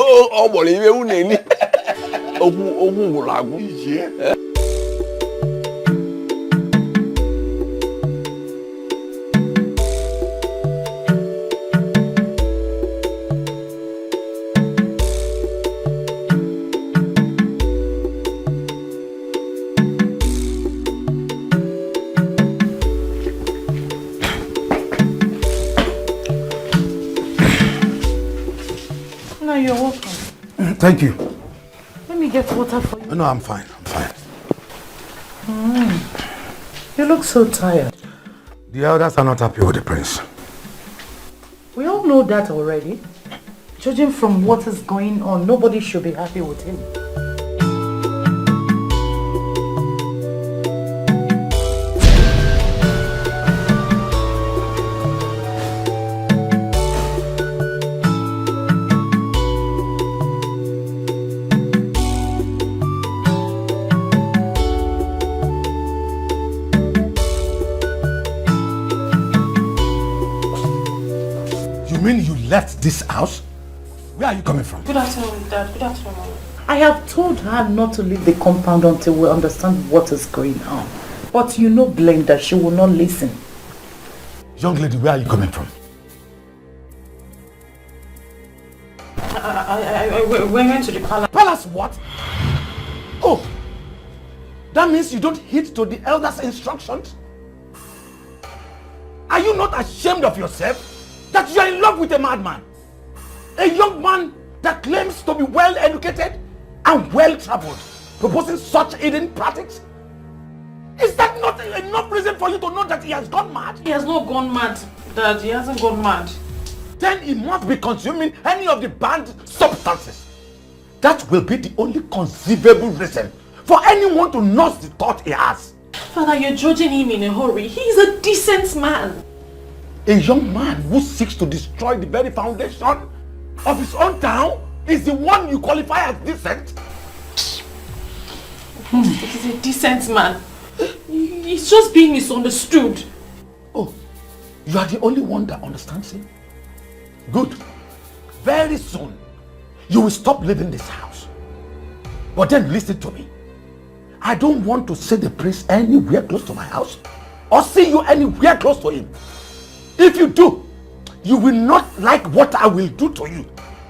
No, you're welcome. Thank you. Let me get water for you. No, I'm fine. I'm fine. You look so tired. The elders are not happy with the prince. We all know that already. Judging from what is going on, nobody should be happy with him. left this house? Where are you coming from? Good afternoon, Dad. Good afternoon, Mom. I have told her not to leave the compound until we understand what is going on. But you know, Glenda, she will not listen. Young lady, where are you coming from? We went to the palace. Palace what? Oh, that means you don't heed to the elders' instructions? Are you not ashamed of yourself that you are in love with a madman? A young man that claims to be well educated and well traveled, proposing such hidden practices? Is that not enough reason for you to know that he has gone mad? He has not gone mad, Dad. He hasn't gone mad. Then he must be consuming any of the banned substances. That will be the only conceivable reason for anyone to nurse the thought he has. Father, you're judging him in a hurry. He's a decent man. A young man who seeks to destroy the very foundation of his own town is the one you qualify as decent? He's a decent man. He's just being misunderstood. Oh, you are the only one that understands him? Good. Very soon, you will stop leaving this house. But then listen to me. I don't want to see the prince anywhere close to my house or see you anywhere close to him. If you do, you will not like what I will do to you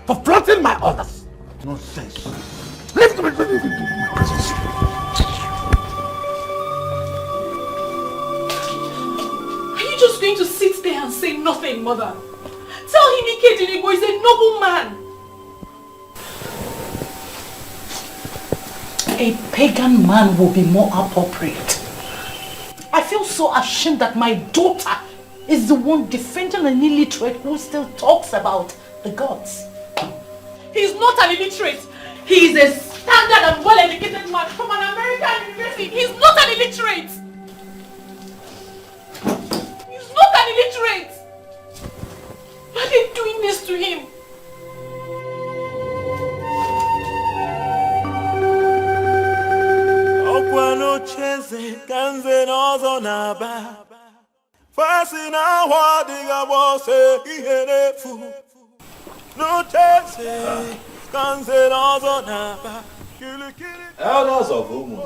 for flaunting my orders. Nonsense. Leave me. Are you just going to sit there and say nothing, Mother? Tell him Ikedinibo is a noble man. A pagan man will be more appropriate. I feel so ashamed that my daughter is the one defending an illiterate who still talks about the gods. He's not an illiterate. He is a standard and well-educated man from an American university. He's not an illiterate. He's not an illiterate. Why are they doing this to him? Okwano cheze kanze nozo naba. Fasi na wadiga bose ihenefu. No cheze kanze nozo naba. Elders of Umu.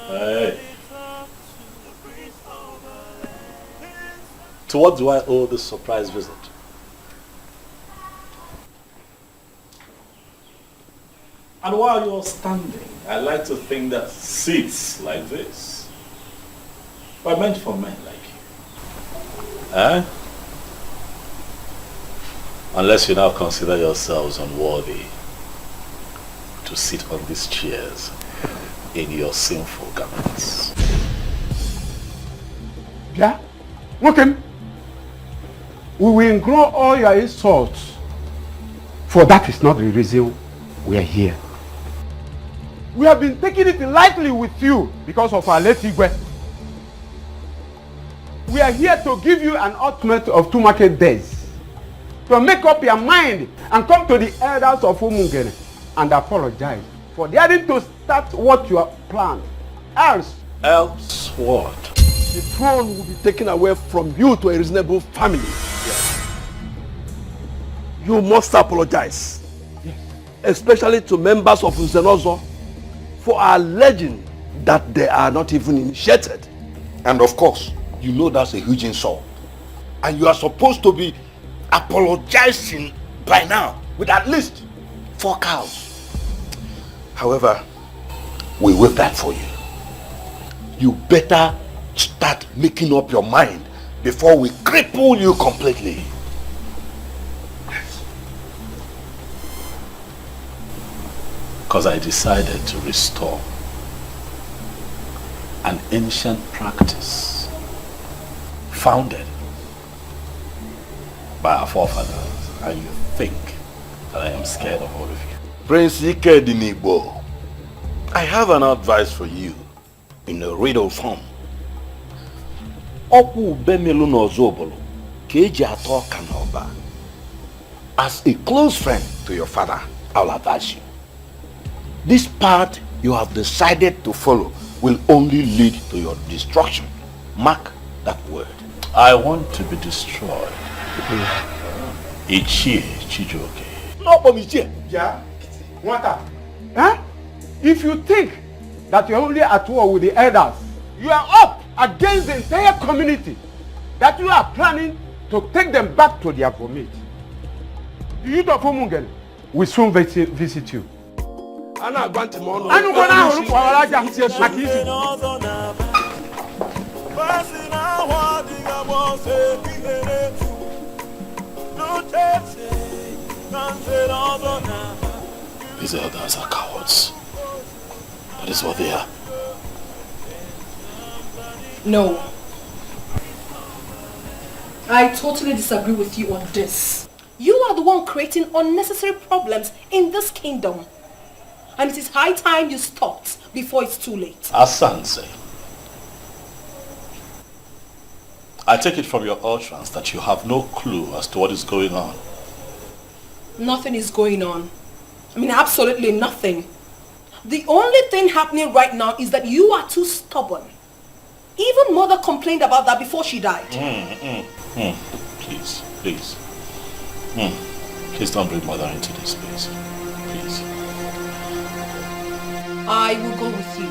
Hey. To what do I owe this surprise visit? And while you're standing, I like to think that seats like this were meant for men like you. Eh? Unless you now consider yourselves unworthy to sit on these chairs in your sinful garments. Yeah? Okay. We will ignore all your insults, for that is not the reason we are here. We have been taking it lightly with you because of our late Igwe. We are here to give you an ultimate of 2 market days, to make up your mind and come to the elders of Umungene and apologize for daring to start what you have planned. Else what? The throne will be taken away from you to a reasonable family. Yes. You must apologize. Yes. Especially to members of Uzenozo for alleging that they are not even initiated. And of course, you know that's a huge insult. And you are supposed to be apologizing by now with at least 4 cows. However, we wait that for you. You better start making up your mind before we cripple you completely. Because I decided to restore an ancient practice founded by our forefathers, and you think that I am scared of all of you. Prince Ikedinibo, I have an advice for you in a riddle form. As a close friend to your father, I'll advise you. This path you have decided to follow will only lead to your destruction. Mark that word. I want to be destroyed. Ichie Chijoke. No, Ichie. Yeah. What? Huh? If you think that you're only at war with the elders, you are up against the entire community, that you are planning to take them back to their vomit. The youth of Umungene will soon visit you. Ana gbanti mo no. Anu ko na horu ko alaja akisi. These elders are cowards. That is what they are. No. I totally disagree with you on this. You are the one creating unnecessary problems in this kingdom. And it is high time you stopped before it's too late. Asanse, I take it from your utterance that you have no clue as to what is going on. Nothing is going on. I mean, absolutely nothing. The only thing happening right now is that you are too stubborn. Even Mother complained about that before she died. Please, please. Please don't bring Mother into this, please. Please. I will go with you.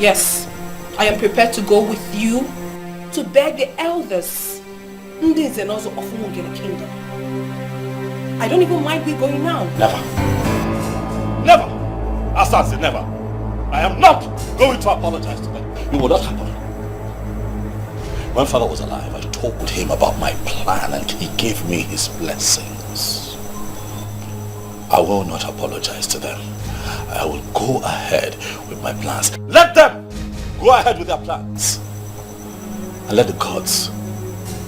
Yes, I am prepared to go with you to beg the elders of Umungene Kingdom. I don't even mind we going now. Never. Never. Asanse, never. I am not going to apologize to them. It will not happen. When Father was alive, I told him about my plan and he gave me his blessings. I will not apologize to them. I will go ahead with my plans. Let them go ahead with their plans. And let the gods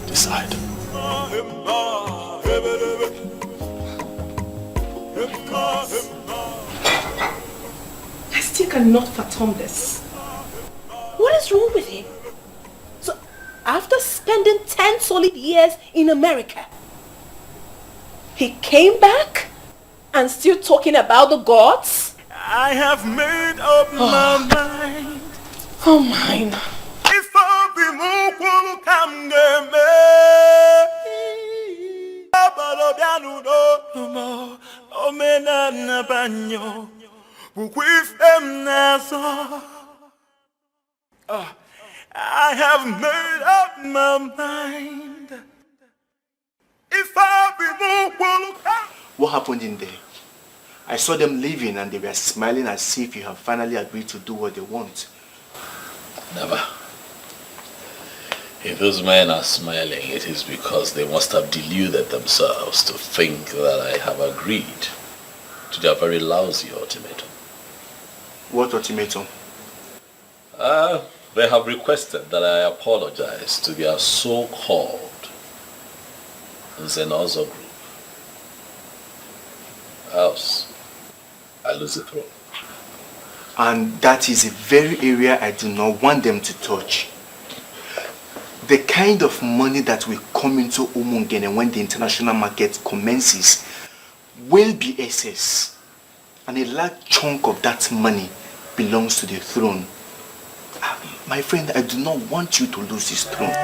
decide. I still cannot fathom this. What is wrong with him? So, after spending 10 solid years in America, he came back and still talking about the gods? I have made up my mind. Oh, mine. If I be more come I have made up my mind. If I be more What happened in there? I saw them leaving and they were smiling as if you have finally agreed to do what they want. Never. If those men are smiling, it is because they must have deluded themselves to think that I have agreed to their very lousy ultimatum. What ultimatum? They have requested that I apologize to their so-called Zenozo group. Else, I lose the throne. And that is a very area I do not want them to touch. The kind of money that will come into Umungene when the international market commences will be excess. And a large chunk of that money belongs to the throne. My friend, I do not want you to lose this throne.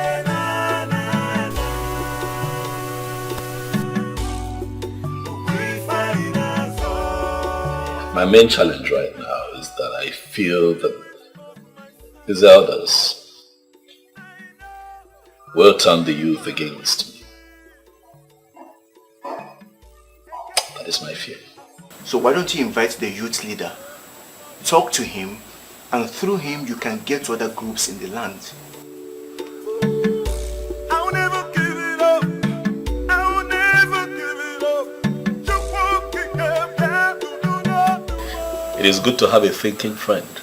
My main challenge right now is that I feel that these elders will turn the youth against me. That is my fear. So why don't you invite the youth leader, talk to him, and through him you can get to other groups in the land. I'll never give it up. I'll never give it up. It is good to have a thinking friend.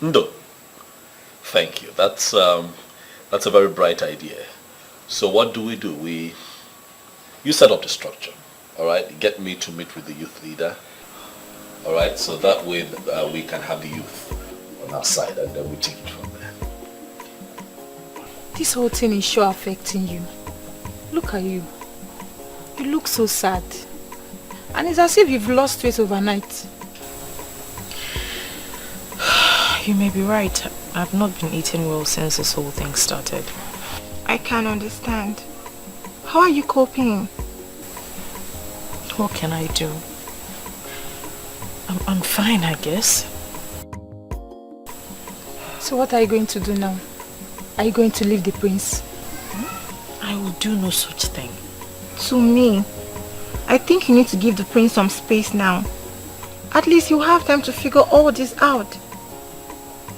Ndo. Thank you. That's a very bright idea. So what do? You set up the structure, all right? Get me to meet with the youth leader, all right? So that way we can have the youth on our side and then we take it from there. This whole thing is sure affecting you. Look at you. You look so sad. And it's as if you've lost weight overnight. You may be right. I've not been eating well since this whole thing started. I can understand. How are you coping? What can I do? I'm fine, I guess. So what are you going to do now? Are you going to leave the prince? I will do no such thing. To me, I think you need to give the prince some space now. At least you have time to figure all this out.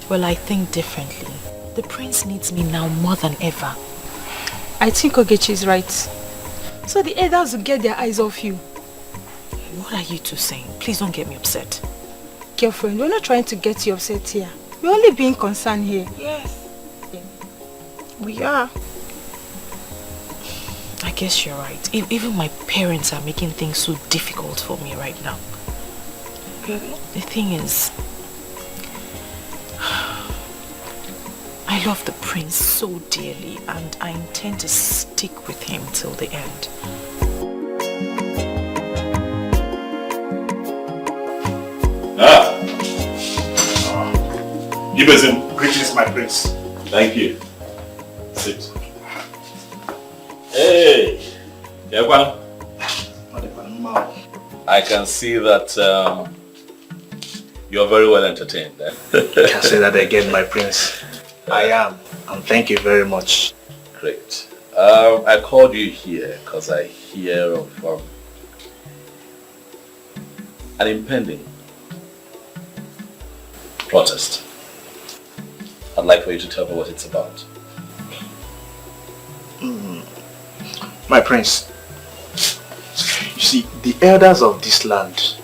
Well, I think differently. The prince needs me now more than ever. I think Ogechi is right. So the elders will get their eyes off you. What are you two saying? Please don't get me upset. Girlfriend, we're not trying to get you upset here. We're only being concerned here. Yes. We are. I guess you're right. Even my parents are making things so difficult for me right now. Really? The thing is, I love the prince so dearly and I intend to stick with him till the end. Greetings, my prince. Thank you. Sit. Hey, Yagwan. I can see that you're very well entertained. Eh? You can say that again, my prince. I am, and thank you very much. Great. I called you here because I hear of an impending protest. I'd like for you to tell me what it's about. My prince, you see, the elders of this land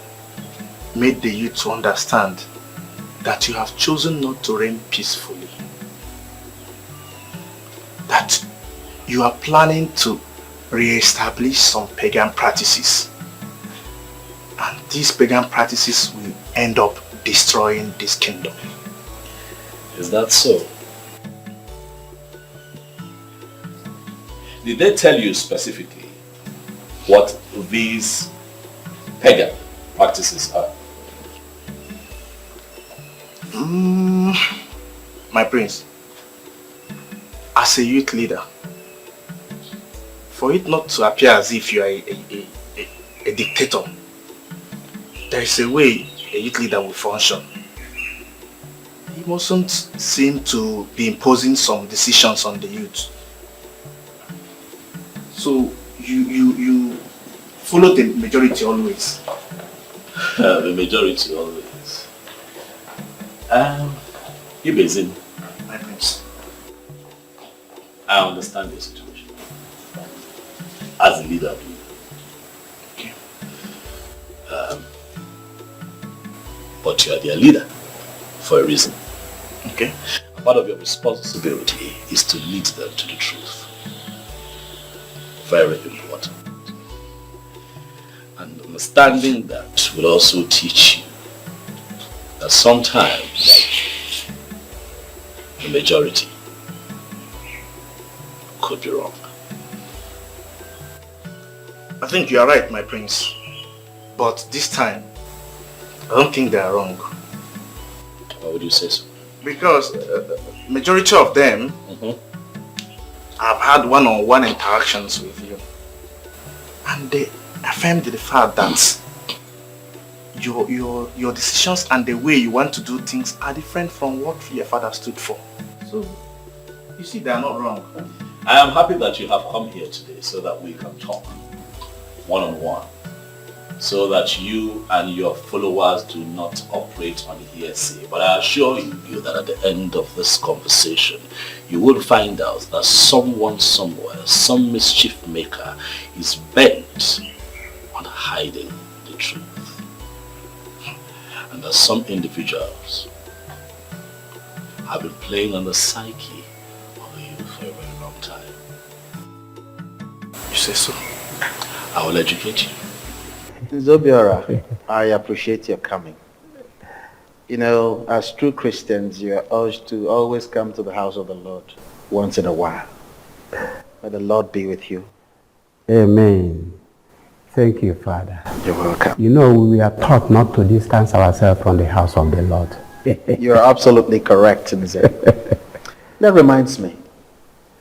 made the youth to understand that you have chosen not to reign peacefully. That you are planning to re-establish some pagan practices. And these pagan practices will end up destroying this kingdom. Is that so? Did they tell you specifically what these pagan practices are? My prince, as a youth leader, for it not to appear as if you are a dictator, there is a way a youth leader will function. He mustn't seem to be imposing some decisions on the youth. So you follow the majority always. The majority always. Ibezin, my prince, I understand your situation. As a leader, okay. But you are their leader for a reason. Okay. Part of your responsibility is to lead them to the truth. Very important. And understanding that will also teach you that sometimes the majority could be wrong. I think you are right, my prince. But this time, I don't think they are wrong. Why would you say so? Because majority of them have had one-on-one interactions with you. And they affirmed the fact that your decisions and the way you want to do things are different from what your father stood for. So, you see, they are not wrong. I am happy that you have come here today so that we can talk one-on-one, so that you and your followers do not operate on hearsay. But I assure you that at the end of this conversation, you will find out that someone somewhere, some mischief maker, is bent on hiding the truth. And that some individuals have been playing on the psyche of the youth for a very long time. You say so? I will educate you. Zobiora, I appreciate your coming. You know, as true Christians, you are urged to always come to the house of the Lord once in a while. May the Lord be with you. Amen. Thank you, Father. You're welcome. You know, we are taught not to distance ourselves from the house of the Lord. You're absolutely correct, Nze. That reminds me,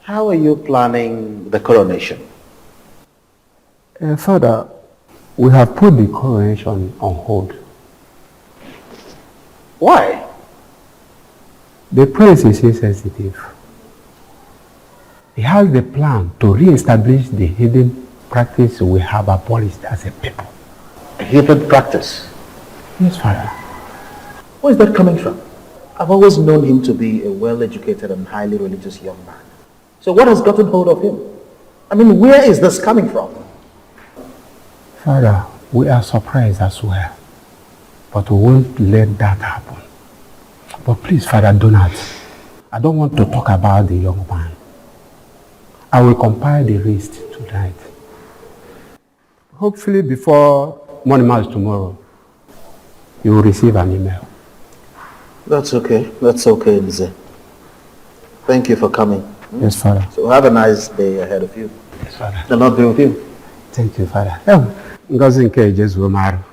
how are you planning the coronation? Father, we have put the coronation on hold. Why? The prince is insensitive. He has the plan to re-establish the hidden practice we have abolished as a people. A hidden practice? Yes, Father. Where is that coming from? I've always known him to be a well-educated and highly religious young man. So what has gotten hold of him? I mean, where is this coming from? Father, we are surprised as well. But we won't let that happen. But please, Father, do not. I don't want to talk about the young man. I will compile the list tonight. Hopefully before morning mass tomorrow, you will receive an email. That's okay, Nze. Thank you for coming. Yes, Father. So have a nice day ahead of you. Yes, Father. The Lord be with you. Thank you, Father. Ngozi nke Jesu Omaru.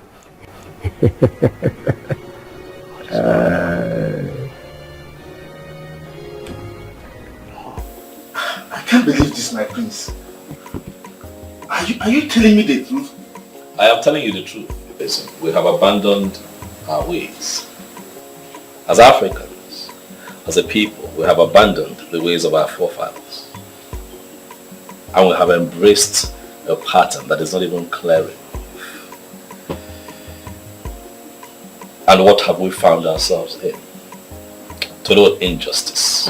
I can't believe this, my prince. Are you telling me the truth? I am telling you the truth. Listen, we have abandoned our ways. As Africans, as a people, we have abandoned the ways of our forefathers. And we have embraced a pattern that is not even clear enough. And what have we found ourselves in? Total injustice,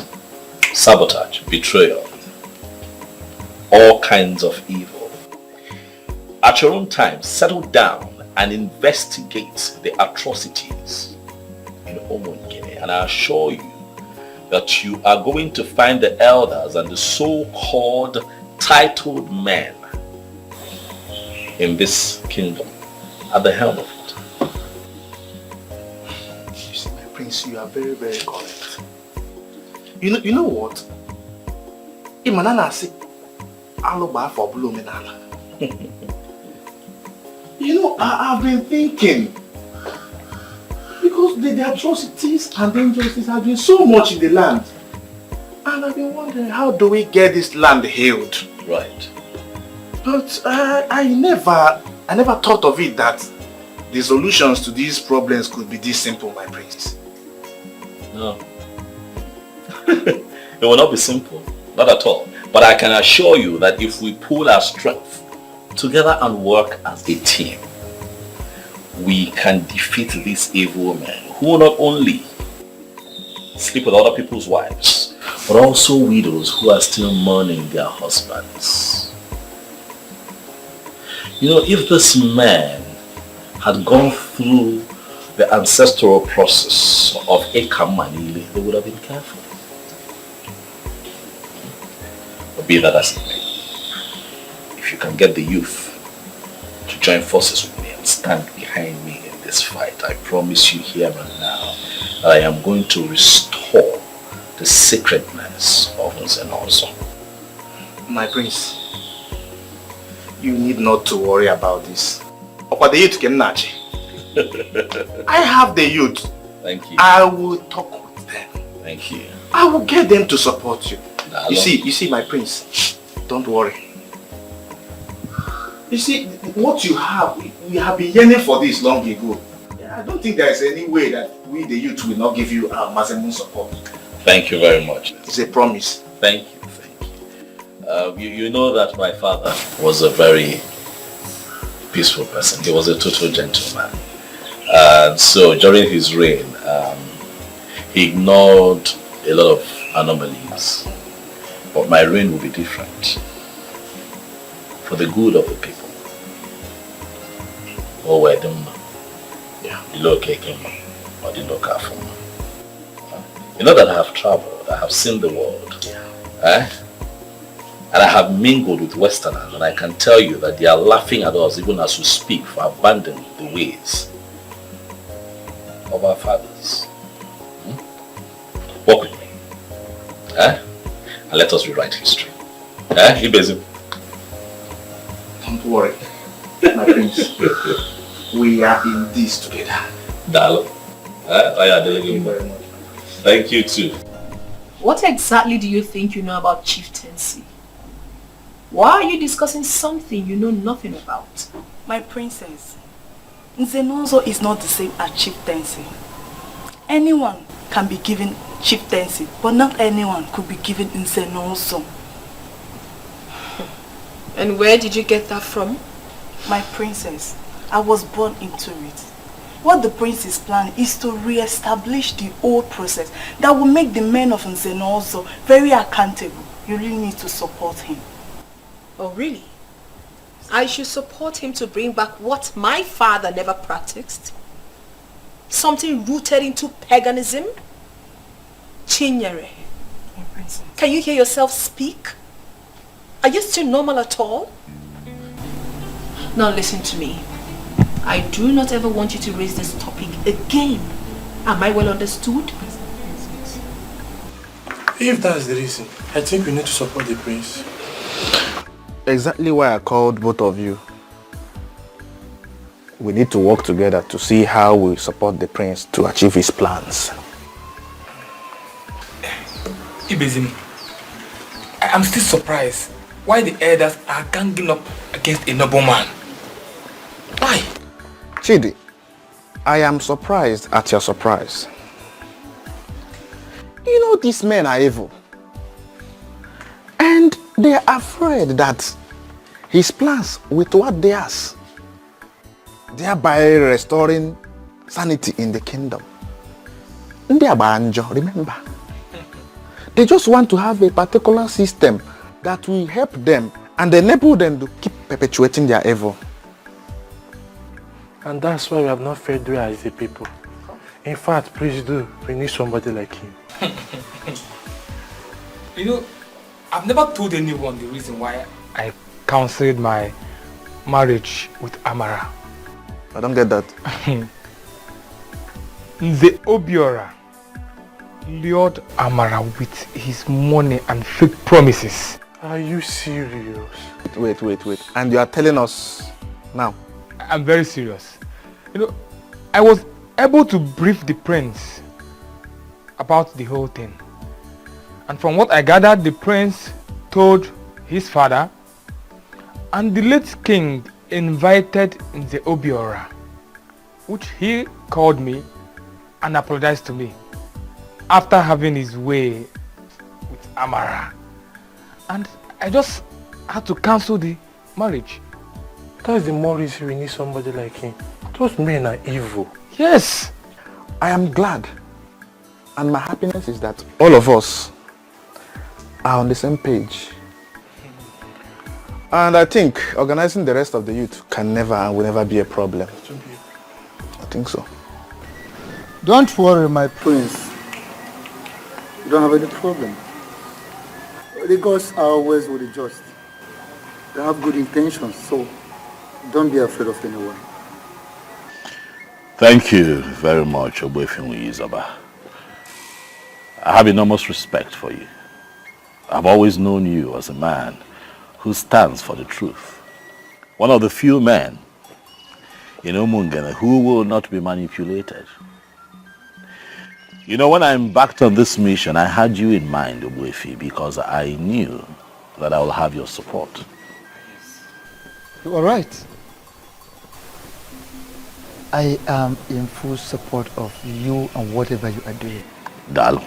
sabotage, betrayal, all kinds of evil. At your own time, settle down and investigate the atrocities in Guinea, and I assure you that you are going to find the elders and the so-called titled men in this kingdom at the helm of it. You see, my prince, you are very, very correct. You know what? Imanana say, "Aloba for blumenala." You know, I've been thinking, because the atrocities and the injustice have been so much in the land, and I've been wondering, how do we get this land healed? Right. But I never thought of it that the solutions to these problems could be this simple, my prince. No. It will not be simple, not at all. But I can assure you that if we pool our strength together and work as a team, we can defeat these evil men who not only sleep with other people's wives, but also widows who are still mourning their husbands. You know, if this man had gone through the ancestral process of Ekamanili, they would have been careful. But be that as it may, if you can get the youth to join forces with me and stand behind me in this fight, I promise you here and now that I am going to restore the sacredness of Nze. My prince, you need not to worry about this. The youth can natch. I have the youth. Thank you. I will talk with them. Thank you. I will get them to support you. You see, my prince, don't worry. You see, what you have, we have been yearning for this long ago. I don't think there is any way that we, the youth, will not give you our maximum support. Thank you very much. It's a promise. Thank you. You know that my father was a very peaceful person. He was a total gentleman. And so during his reign, he ignored a lot of anomalies. But my reign will be different. For the good of the people. Oh, where them? Yeah. You know that I have traveled, I have seen the world. Yeah. And I have mingled with Westerners, and I can tell you that they are laughing at us even as we speak for abandoning the ways of our fathers. Walk with me. And let us rewrite history. Don't worry, my prince. We are in this together. Dalo. Oh yeah, thank you very much. Thank you too. What exactly do you think you know about chieftaincy? Why are you discussing something you know nothing about? My princess, Nzenozo is not the same as chieftaincy. Anyone can be given chieftaincy, but not anyone could be given Nzenozo. And where did you get that from? My princess, I was born into it. What the prince is planning is to re-establish the old process that will make the men of Nzenozo very accountable. You really need to support him. Oh really? I should support him to bring back what my father never practiced? Something rooted into paganism? Chinyere, can you hear yourself speak? Are you still normal at all? Now listen to me. I do not ever want you to raise this topic again. Am I well understood? If that's the reason, I think we need to support the prince. Exactly why I called both of you. We need to work together to see how we support the prince to achieve his plans. Ibezim, I am still surprised why the elders are ganging up against a noble man. Why? Chidi, I am surprised at your surprise. You know these men are evil. And they are afraid that his plans will thwart theirs, thereby restoring sanity in the kingdom. Remember, they just want to have a particular system that will help them and enable them to keep perpetuating their evil. And that's why we have not Frederick as the people. In fact, please do. We need somebody like him. You know, I've never told anyone the reason why I cancelled my marriage with Amara. I don't get that. The Obiora lured Amara with his money and fake promises. Are you serious? Wait. And you are telling us now? I'm very serious. You know, I was able to brief the prince about the whole thing. And from what I gathered, the prince told his father, and the late king invited the Obiora, which he called me and apologized to me after having his way with Amara. And I just had to cancel the marriage. That's the more reason we need somebody like him. Those men are evil. Yes, I am glad. And my happiness is that all of us are on the same page. And I think organizing the rest of the youth can never and will never be a problem. I think so. Don't worry, my prince. You don't have any problem. The gods are always with the just. They have good intentions, so don't be afraid of anyone. Thank you very much, Oboefinwi Izaba. I have enormous respect for you. I've always known you as a man who stands for the truth. One of the few men in Umungene who will not be manipulated. You know, when I embarked on this mission, I had you in mind, Oboefi, because I knew that I will have your support. You are right. I am in full support of you and whatever you are doing. Dal.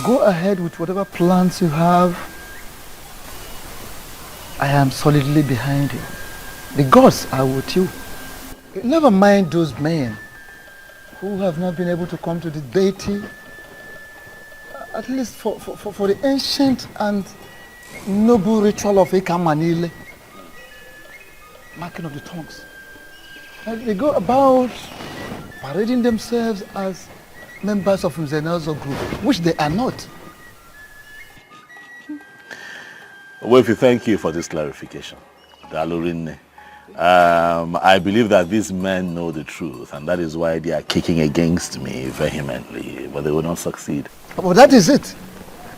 Go ahead with whatever plans you have. I am solidly behind you. The gods are with you. Never mind those men who have not been able to come to the deity, at least for the ancient and noble ritual of Ekamanile, marking of the tongues. And they go about parading themselves as members of Nzenozo group, which they are not. Oboefi, thank you for this clarification. Dalurinne. I believe that these men know the truth, and that is why they are kicking against me vehemently, but they will not succeed. Well, that is it.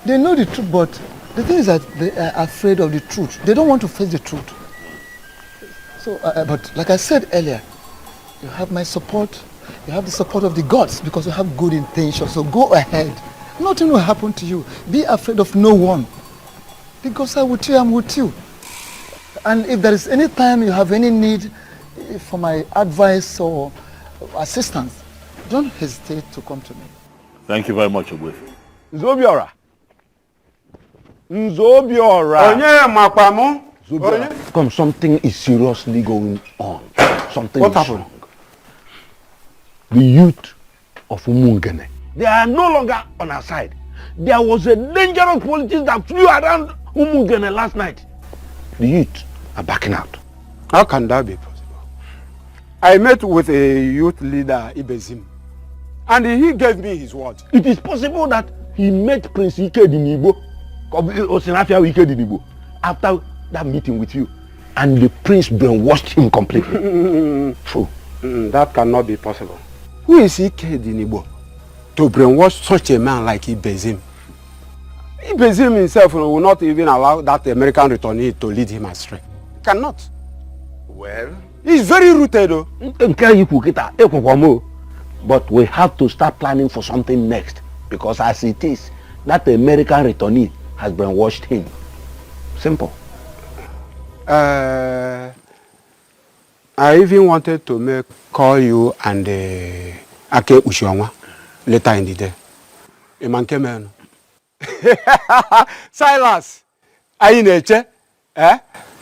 They know the truth, but the thing is that they are afraid of the truth. They don't want to face the truth. So, but like I said earlier, you have my support. You have the support of the gods because you have good intentions. So go ahead. Nothing will happen to you. Be afraid of no one. Because I'm with you, I'm with you. And if there is any time you have any need for my advice or assistance, don't hesitate to come to me. Thank you very much, Ogwe. Nzobiora. Nzobiora. Come, something is seriously going on. Something What is happened? wrong. The youth of Umungene, They are no longer on our side. There was a dangerous politics that flew around Umungene last night. the youth are backing out. How can that be possible? I met with a youth leader, Ibezim, and he gave me his word. It is possible that he met Prince Ike Dinibo, Osinafia Ike Dinibo, after that meeting with you. And the prince brainwashed him completely. True. That cannot be possible. Who is Ike Dinibo to brainwash such a man like Ibezim? Ibezim himself will not even allow that American returnee to lead him astray. Cannot. Well, he's very rooted though. But we have to start planning for something next. Because as it is, that American returnee has brainwashed him. Simple. I even wanted to call you and Ake Ushionwa later in the day. A man came in. Silas, are you in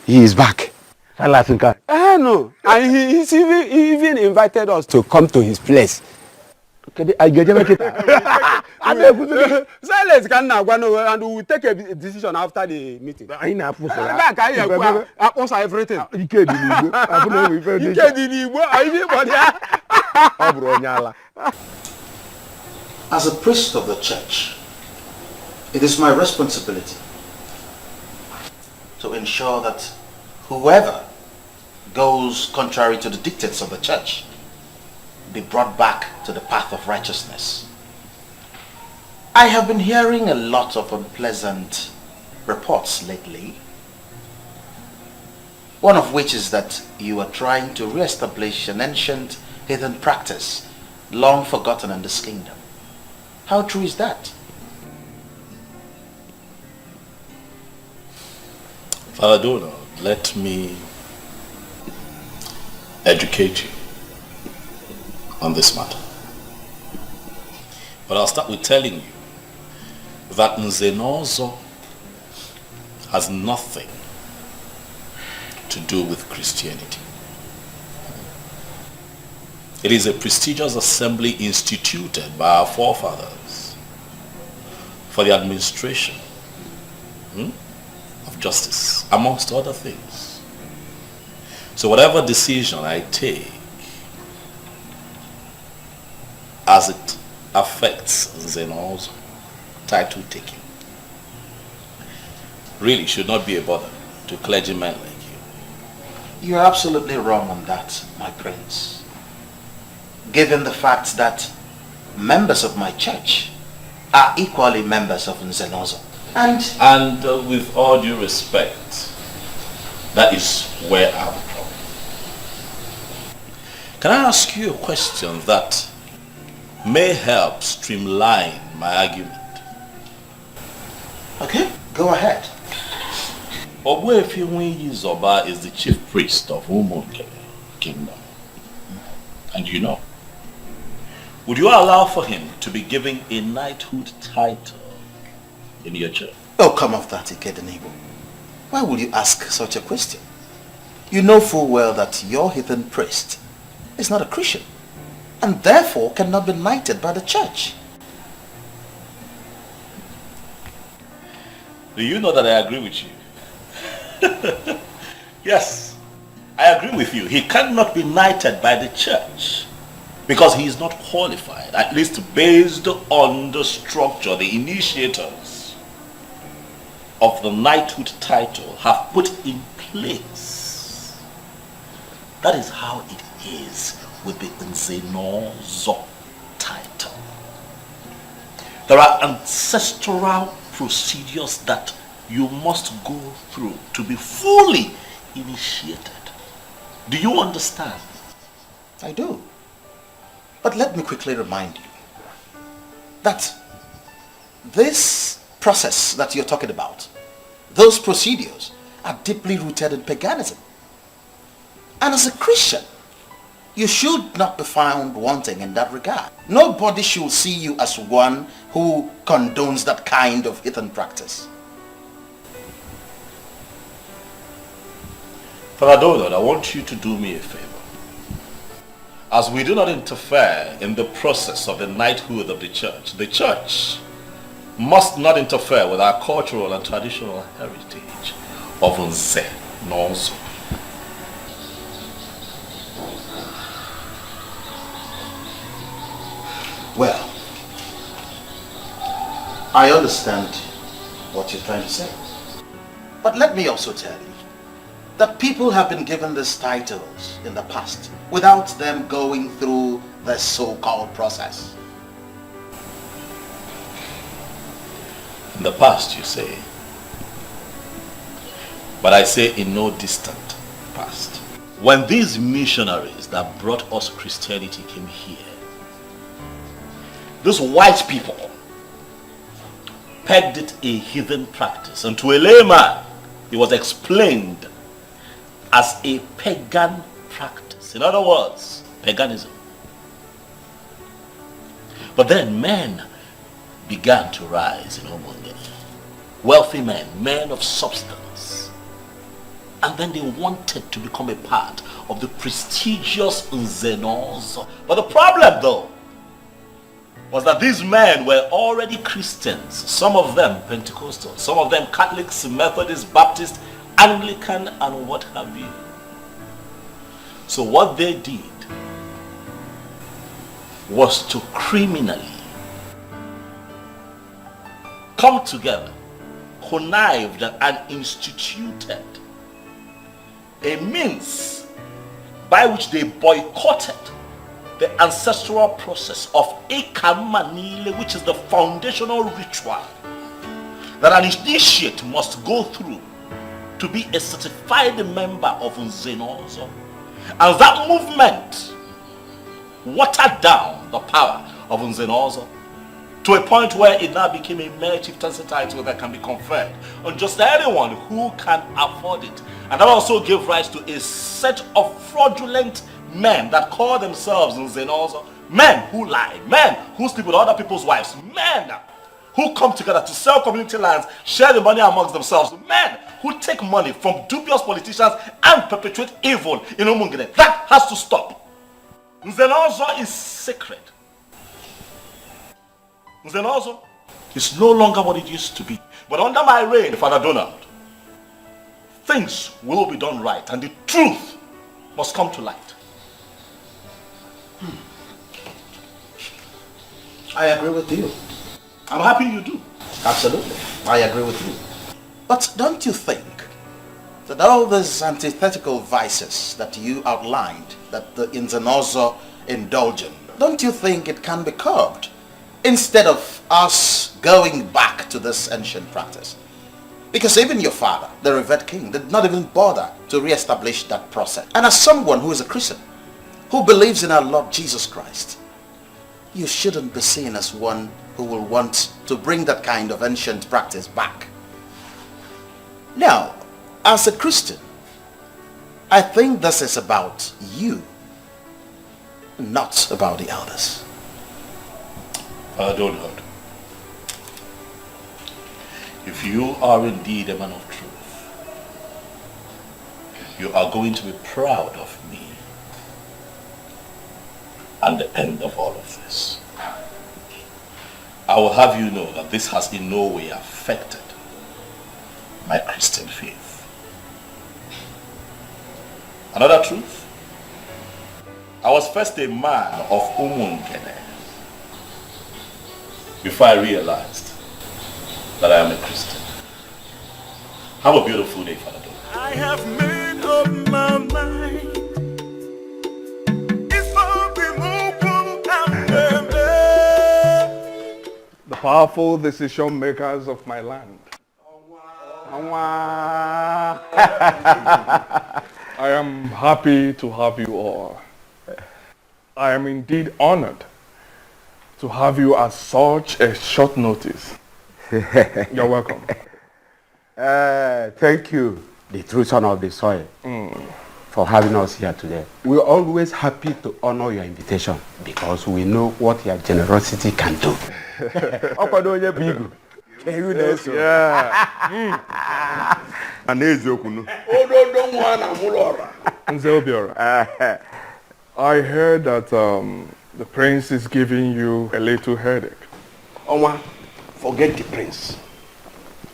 He is back. Silas in car? No. And he even invited us to come to his place. Okay, I get Silence can now go and we will take a decision after the meeting. I know everything. As a priest of the church, it is my responsibility to ensure that whoever goes contrary to the dictates of the church be brought back to the path of righteousness. I have been hearing a lot of unpleasant reports lately, one of which is that you are trying to re-establish an ancient heathen practice long forgotten in this kingdom. How true is that? Father Donald, let me educate you on this matter. But I'll start with telling you that Nzenozo has nothing to do with Christianity. It is a prestigious assembly instituted by our forefathers for the administration of justice, amongst other things. So whatever decision I take as it affects Nzenozo title taking really should not be a bother to clergymen like you. You are absolutely wrong on that, my prince. Given the fact that members of my church are equally members of Nzenozo. And with all due respect, that is where I'm from. Can I ask you a question that may help streamline my argument? Okay, go ahead. Ogbuefi Zoba is the chief priest of Umungene Kingdom. And you know, would you allow for him to be given a knighthood title in your church? Oh, come off that, Ikedenibo. Why would you ask such a question? You know full well that your heathen priest is not a Christian and therefore cannot be knighted by the church. Do you know that I agree with you? Yes, I agree with you. He cannot be knighted by the church because he is not qualified, at least based on the structure the initiators of the knighthood title have put in place. That is how it is with the Nzenozo title. There are ancestral procedures that you must go through to be fully initiated. Do you understand? I do. But let me quickly remind you that this process that you're talking about, those procedures are deeply rooted in paganism. And as a Christian, you should not be found wanting in that regard. Nobody should see you as one who condones that kind of heathen practice. Father Donald, I want you to do me a favor. As we do not interfere in the process of the knighthood of the church must not interfere with our cultural and traditional heritage of Nze Nonso. Well, I understand what you're trying to say. But let me also tell you that people have been given these titles in the past without them going through the so-called process. In the past, you say. But I say in no distant past. When these missionaries that brought us Christianity came here, those white people pegged it a heathen practice, and to a layman it was explained as a pagan practice. In other words, paganism. But then men began to rise in Omongene. Wealthy men, men of substance. And then they wanted to become a part of the prestigious Nze Nonso. But the problem though was that these men were already Christians, some of them Pentecostal, some of them Catholics, Methodists, Baptists, Anglican, and what have you. So what they did was to criminally come together, connived and instituted a means by which they boycotted the ancestral process of Ekamanile, which is the foundational ritual that an initiate must go through to be a certified member of Nze Nonso. And that movement watered down the power of Nze Nonso to a point where it now became a mere chieftaincy title that can be conferred on just anyone who can afford it. And that also gave rise to a set of fraudulent men that call themselves Nze Nonso, men who lie, men who sleep with other people's wives, men who come together to sell community lands, share the money amongst themselves, men who take money from dubious politicians and perpetuate evil in Omongene. That has to stop. Nze Nonso is sacred. Nze Nonso is no longer what it used to be. But under my reign, Father Donald, things will be done right and the truth must come to light. I agree with you. I'm happy you do. Absolutely. I agree with you. But don't you think that all these antithetical vices that you outlined, that the Nze Nonso indulge in, don't you think it can be curbed instead of us going back to this ancient practice? Because even your father, the revered king, did not even bother to re-establish that process. And as someone who is a Christian, who believes in our Lord Jesus Christ, you shouldn't be seen as one who will want to bring that kind of ancient practice back. Now, as a Christian, I think this is about you, not about the elders. Donald, if you are indeed a man of truth, you are going to be proud of me and the end of all of this. I will have you know that this has in no way affected my Christian faith. Another truth, I was first a man of Omongene before I realized that I am a Christian. Have a beautiful day, Father Donald. I have made up my mind. The powerful decision makers of my land. I am happy to have you all. I am indeed honored to have you at such a short notice. You're welcome. Thank you, the true son of the soil, for having us here today. We're always happy to honor your invitation because we know what your generosity can do. I heard that the prince is giving you a little headache. Oma, forget the prince.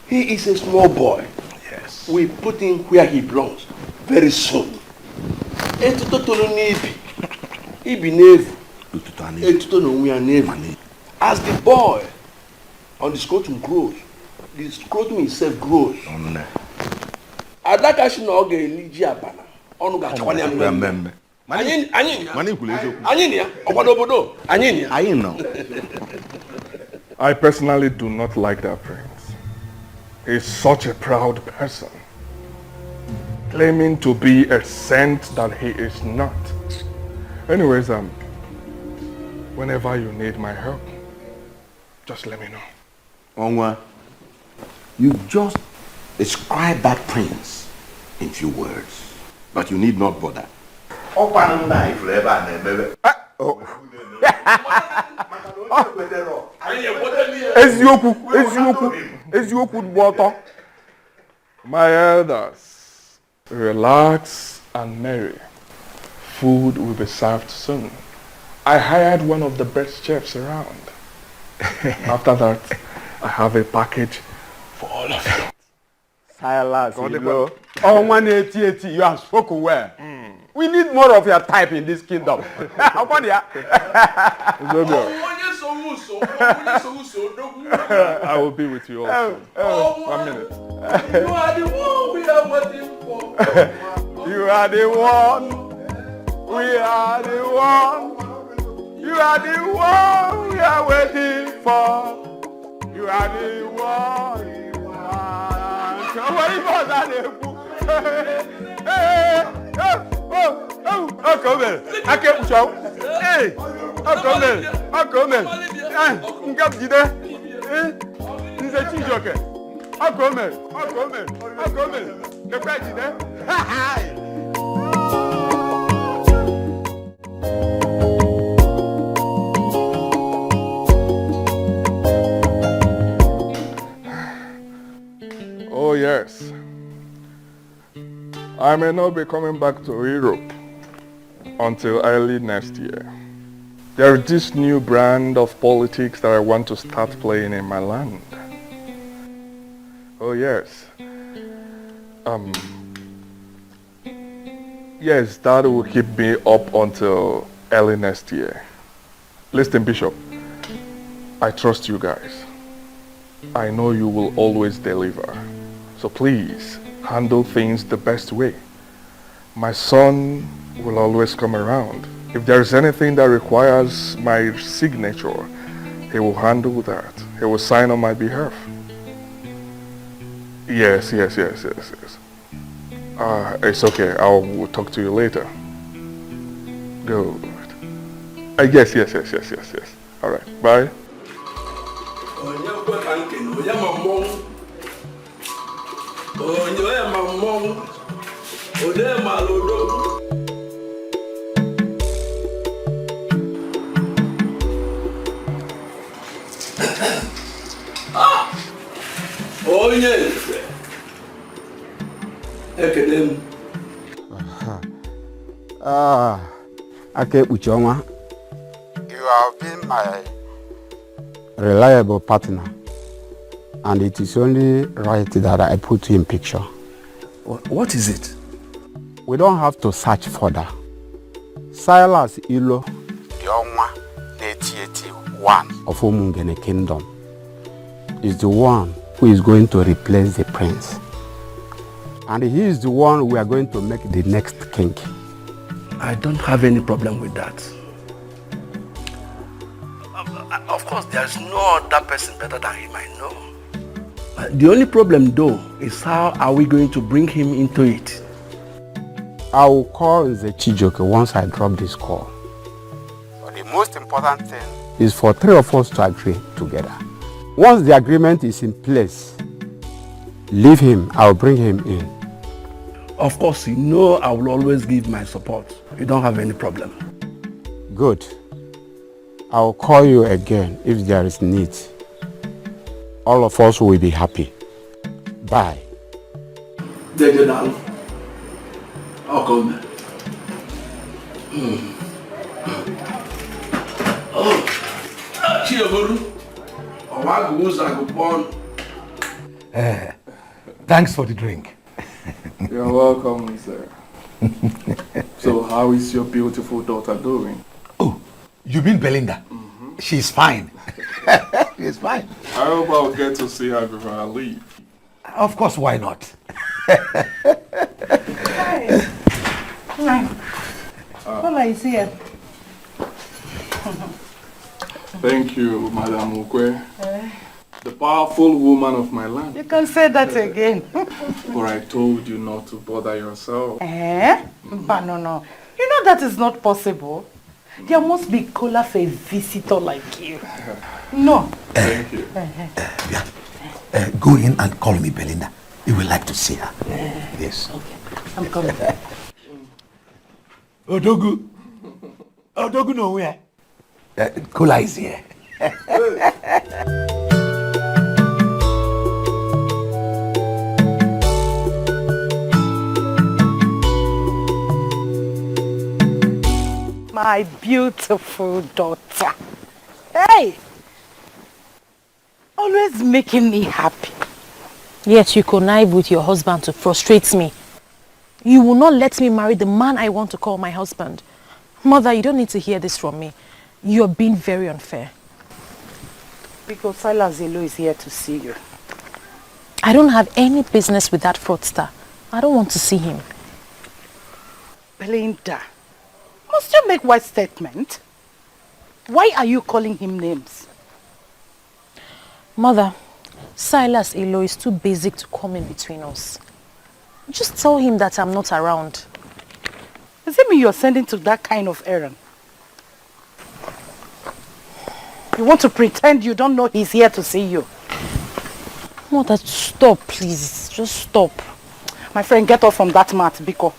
He is a small boy. Yes. We put him where he belongs very soon. Etito tolo n'ibi. Ibi n'evu. Etito no we are n'evu. As the boy on the scrotum grows, the scrotum itself grows. Adaka shi na oge eliji abana. Onu ga chawani ameme. I personally do not like that prince. He's such a proud person, claiming to be a saint that he is not. Anyways, whenever you need my help, just let me know. Onwa, you just describe that prince in few words, but you need not bother. My elders, relax and merry. Food will be served soon. I hired one of the best chefs around. After that, I have a package for all of you. Silas, you have spoken well. We need more of your type in this kingdom. I will be with you also. 1 minute. You are the one we are waiting for. You are the one. We are the one. You are the one we are waiting for. You are the one. Come here. I can't show. Hey, come here. Come here. Come here. This is a joke. Come here. Come here. The president. Oh yes. I may not be coming back to Europe until early next year. There is this new brand of politics that I want to start playing in my land. Oh yes. Yes, that will keep me up until early next year. Listen, Bishop, I trust you guys. I know you will always deliver. So please, handle things the best way. My son will always come around. If there's anything that requires my signature, he will handle that. He will sign on my behalf. Yes. It's okay. I will talk to you later. Good. Yes. All right. Bye. Akekpuchioma, you have been my reliable partner, and it is only right that I put you in picture. What is it? We don't have to search further. Silas Ilo, the Onwa 8081 of Umungene Kingdom, is the one who is going to replace the prince. And he is the one we are going to make the next king. I don't have any problem with that. Of course, there's no other person better than him, I know. The only problem though is how are we going to bring him into it? I will call the Chijoke once I drop this call. But the most important thing is for 3 of us to agree together. Once the agreement is in place, leave him, I'll bring him in. Of course, you know I will always give my support. You don't have any problem. Good. I'll call you again if there is need. All of us will be happy. Bye. I'll come. Oh, thanks for the drink. You're welcome, sir. So how is your beautiful daughter doing? Oh, you mean Belinda? She's fine. She's fine. I hope I'll get to see her before I leave. Of course, why not? Hi. Paula is here. Thank you, Madam Ukwe. The powerful woman of my land. You can say that again. But I told you not to bother yourself. But no. You know that is not possible. There must be cola for a visitor like you. No. Thank you. Go in and call me Belinda. You will like to see her. Yes. Okay. I'm coming. Odogu. Odogu nowhere. Cola is here. My beautiful daughter. Hey! Always making me happy. Yet you connive with your husband to frustrate me. You will not let me marry the man I want to call my husband. Mother, you don't need to hear this from me. You're being very unfair. Because Silas Zelo is here to see you. I don't have any business with that fraudster. I don't want to see him. Belinda, must you make what statement? Why are you calling him names? Mother, Silas Elo is too basic to come in between us. Just tell him that I'm not around. Does it mean you're sending to that kind of errand? You want to pretend you don't know he's here to see you? Mother, stop, please. Just stop. My friend, get off from that mat, Biko.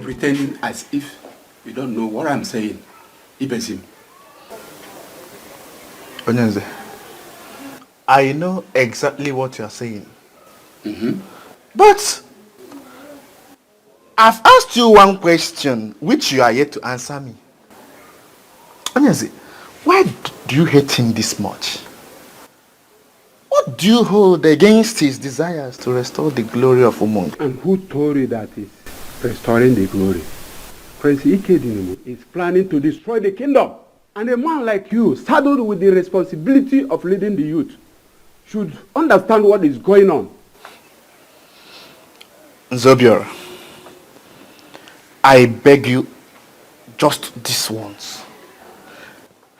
Pretending as if you don't know what I'm saying. Ibesim. Onyenze, I know exactly what you're saying. But I've asked you one question which you are yet to answer me. Onyenze, why do you hate him this much? What do you hold against his desires to restore the glory of Umung? And who told you that is restoring the glory? Prince Ikedinimo is planning to destroy the kingdom. And a man like you, saddled with the responsibility of leading the youth, should understand what is going on. Zobior, I beg you, just this once.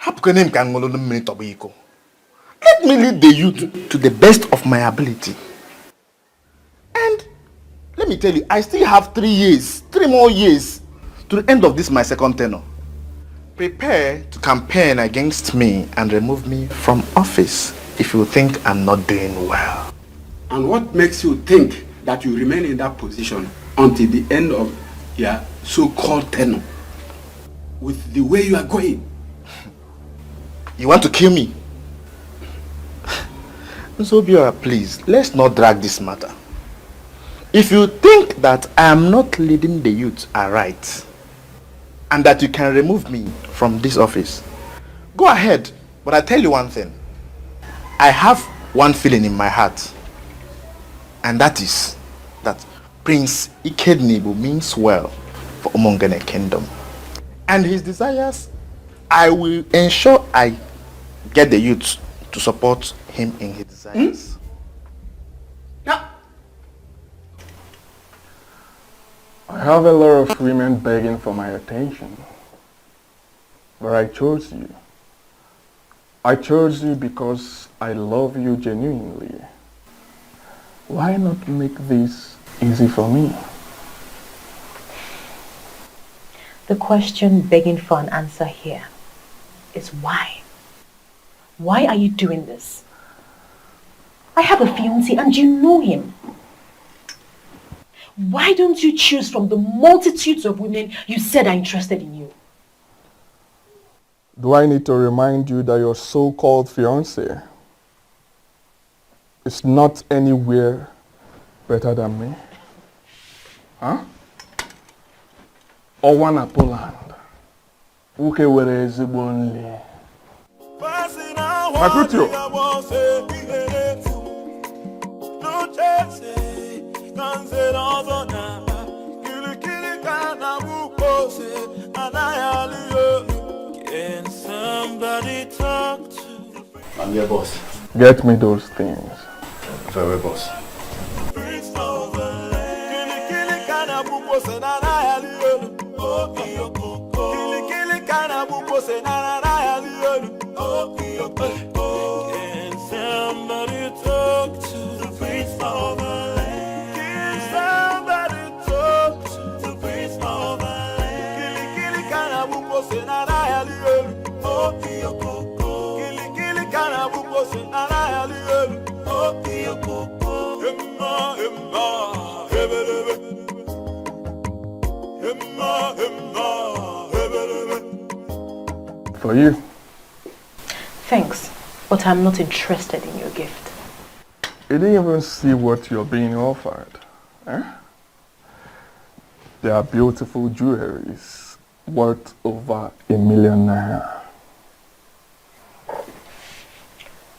Let me lead the youth to the best of my ability. And let me tell you, I still have 3 more years to the end of this my second tenure. Prepare to campaign against me and remove me from office if you think I'm not doing well. And what makes you think that you remain in that position until the end of your so-called tenure? With the way you are going. You want to kill me? Zobia, please, let's not drag this matter. If you think that I am not leading the youth aright, and that you can remove me from this office, go ahead. But I tell you one thing. I have one feeling in my heart. And that is that Prince Ikednibu means well for Umongene Kingdom. And his desires I will ensure I get the youth to support him in his desires. I have a lot of women begging for my attention, but I chose you. I chose you because I love you genuinely. Why not make this easy for me? The question begging for an answer here is why? Why are you doing this? I have a fiancé and you know him. Why don't you choose from the multitudes of women you said are interested in you? Do I need to remind you that your so-called fiancé is not anywhere better than me? Huh? Owana Poland. Uke were ezigbo nli. Makutio. Can somebody talk to? I'm your boss. Get me those things. Very boss. Can somebody talk to the prince of the land? Can somebody talk to the prince of the land? Kili kana buko senara yaliyo. Oh kiyoko. Kili kana buko senara yaliyo. Oh kiyoko. Emma hebelebe. Emma hebelebe. For you. Thanks, but I'm not interested in your gift. You didn't even see what you're being offered. Eh? They are beautiful jewelries worth over ₦1 million.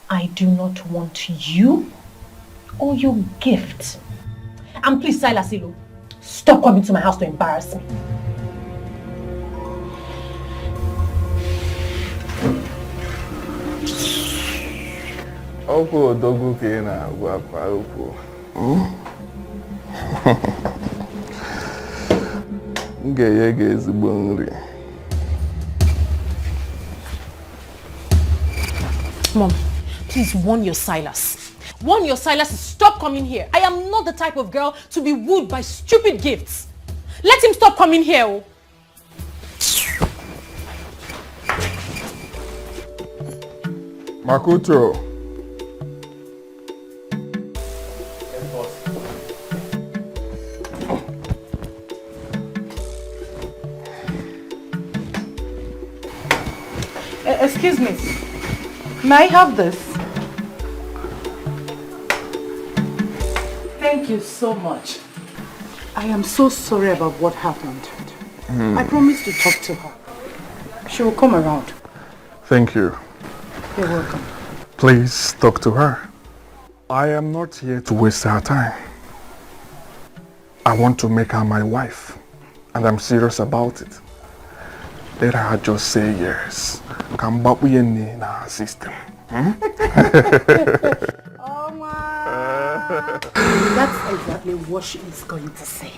I do not want you or your gift. And please, Silas Ilo, stop coming to my house to embarrass me. Okwu odogwu ka ị na-agwa kwa okwu. M ga-enye gị ezigbo nri. Mom, please warn your Silas. Warn your Silas to stop coming here. I am not the type of girl to be wooed by stupid gifts. Let him stop coming here. Oh. Makuto. Excuse me. May I have this? Thank you so much. I am so sorry about what happened. I promised to talk to her. She will come around. Thank you. You're welcome. Please talk to her. I am not here to waste her time. I want to make her my wife, and I'm serious about it. Let her just say yes. Come back with in our system. Oh my! That's exactly what she is going to say.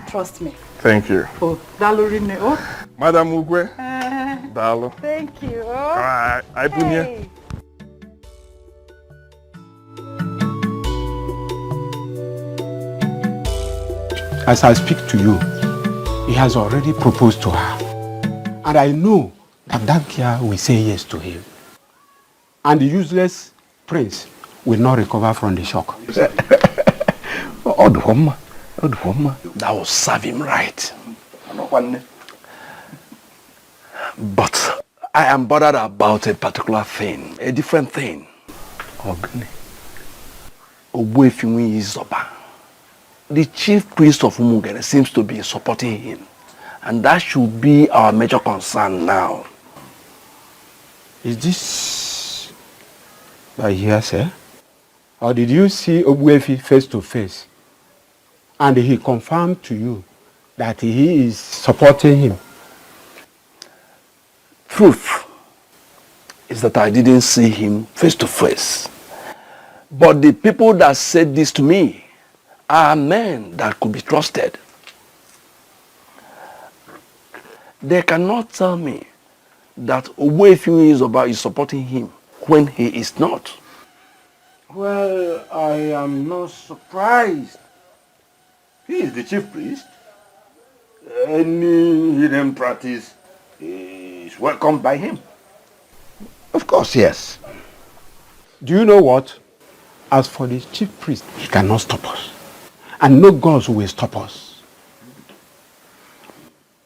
Trust me. Thank you. Oh, Dalorine. Oh. Madam Ugwe. Dalo. Thank you. Oh. All right. I put here. As I speak to you, he has already proposed to her. And I know that that girl will say yes to him. And the useless prince will not recover from the shock. That will serve him right. But I am bothered about a particular thing, a different thing. Ogbuefinwi Izoba. The chief priest of Umungene seems to be supporting him. And that should be our major concern now. Is this by hearsay? Or did you see Ogbuefi face to face? And he confirmed to you that he is supporting him? truth is that I didn't see him face to face. But the people that said this to me are men that could be trusted. They cannot tell me that Owefiu is supporting him when he is not. Well, I am not surprised. He is the chief priest. Any hidden practice is welcomed by him. Of course, yes. Do you know what? As for the chief priest, he cannot stop us. And no gods will stop us.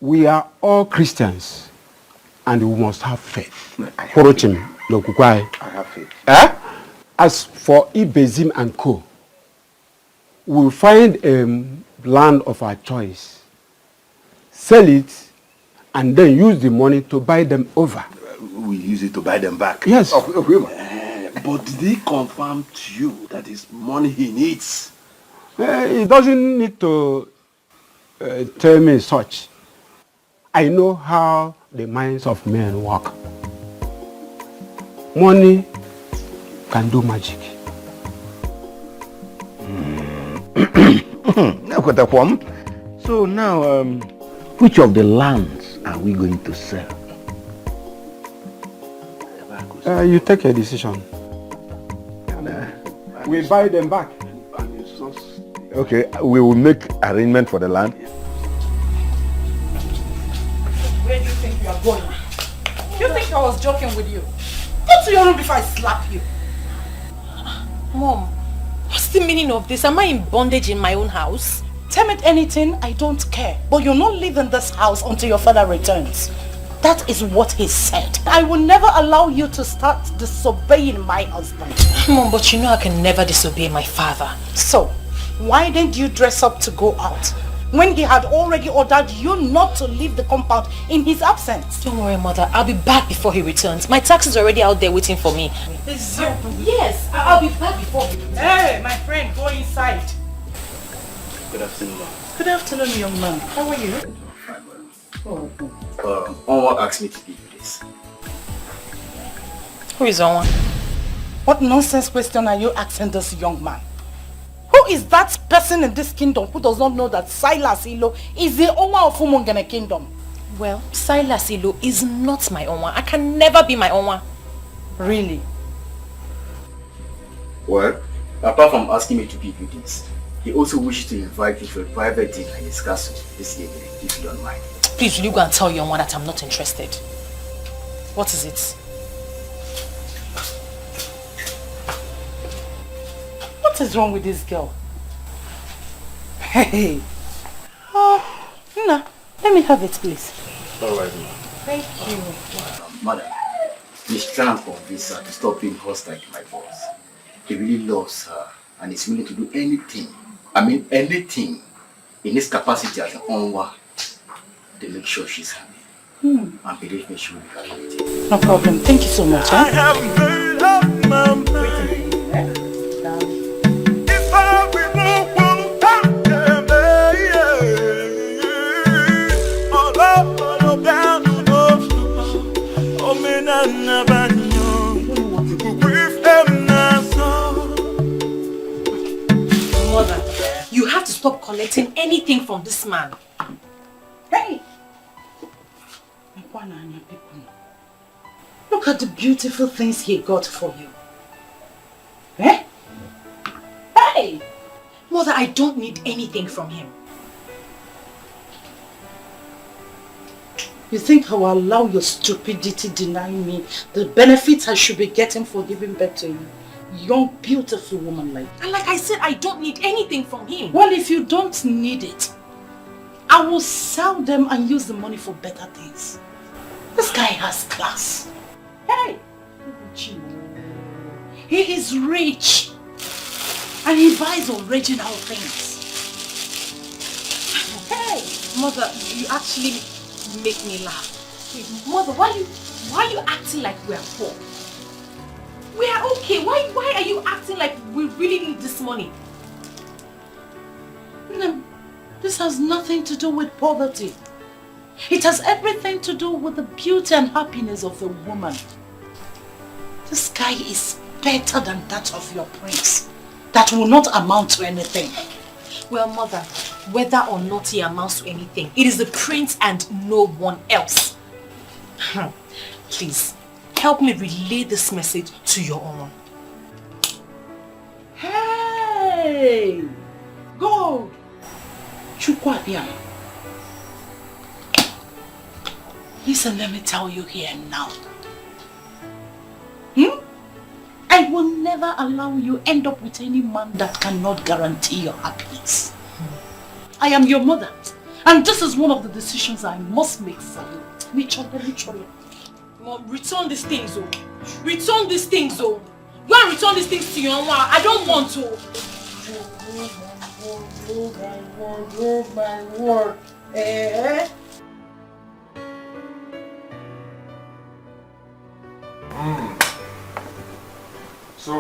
We are all Christians. And we must have faith. I have faith. As for Ibezim and Co., we'll find a land of our choice, sell it, and then use the money to buy them over. We use it to buy them back. Yes. But did he confirm to you that it's money he needs? He doesn't need to tell me such. I know how the minds of men work. Money can do magic. So now, which of the lands are we going to sell? You take a decision. We buy them back. Okay, we will make arrangement for the land. Where do you think you are going? You think I was joking with you? Go to your room before I slap you. Mom, what's the meaning of this? Am I in bondage in my own house? Tell me anything, I don't care. But you're not leaving this house until your father returns. That is what he said. I will never allow you to start disobeying my husband. Mom, but you know I can never disobey my father. So, why didn't you dress up to go out when he had already ordered you not to leave the compound in his absence? Don't worry, Mother. I'll be back before he returns. My taxi's already out there waiting for me. Yes, I'll be back before he returns. Hey, my friend, go inside. Good afternoon, ma'am. Good afternoon, young man. How are you? Onwa asked me to give you this. Who is Onwa? What nonsense question are you asking this young man? Who is that person in this kingdom who does not know that Silas Ilo is the Onwa of Umungene kingdom? Well, Silas Ilo is not my Onwa. I can never be my Onwa. Really? Well, apart from asking me to give you this, he also wishes to invite you for a private dinner in his castle this evening, if you don't mind. Please, will you go and tell your Onwa that I'm not interested? What is it? What is wrong with this girl? Hey. Oh, Nna, let me have it, please. Alright, ma'am. Thank you. Madam, he's trying to convince her to stop being hostile to my boss. He really loves her and is willing to do anything, anything in his capacity as an Onwa to make sure she's happy. And believe me, she will be happy with you. No problem. Thank you so much. I have made up my mind. If I remove one time, all down to those oh, me na banyo, with them na so. Mother, you have to stop collecting anything from this man. Hey! Look at the beautiful things he got for you. Eh? Hey! Mother, I don't need anything from him. You think I will allow your stupidity deny me the benefits I should be getting for giving birth to you? Young, beautiful woman like you. And like I said, I don't need anything from him. Well, if you don't need it, I will sell them and use the money for better things. This guy has class. Hey! He is rich. And he buys original things. Hey! Mother, you actually make me laugh. Wait, Mother, why are you acting like we are poor? We are okay. Why are you acting like we really need this money? No, this has nothing to do with poverty. It has everything to do with the beauty and happiness of the woman. This guy is better than that of your prince. That will not amount to anything. Well, mother, whether or not he amounts to anything, it is the prince and no one else. Please, help me relay this message to your own. Hey! Go! Chukwabiam. Listen, let me tell you here now. I will never allow you end up with any man that cannot guarantee your happiness. I am your mother, and this is one of the decisions I must make for you. Mom, return these things, oh. Return these things, oh. Go and return these things to your mom. I don't want to. Oh my word. Eh? So,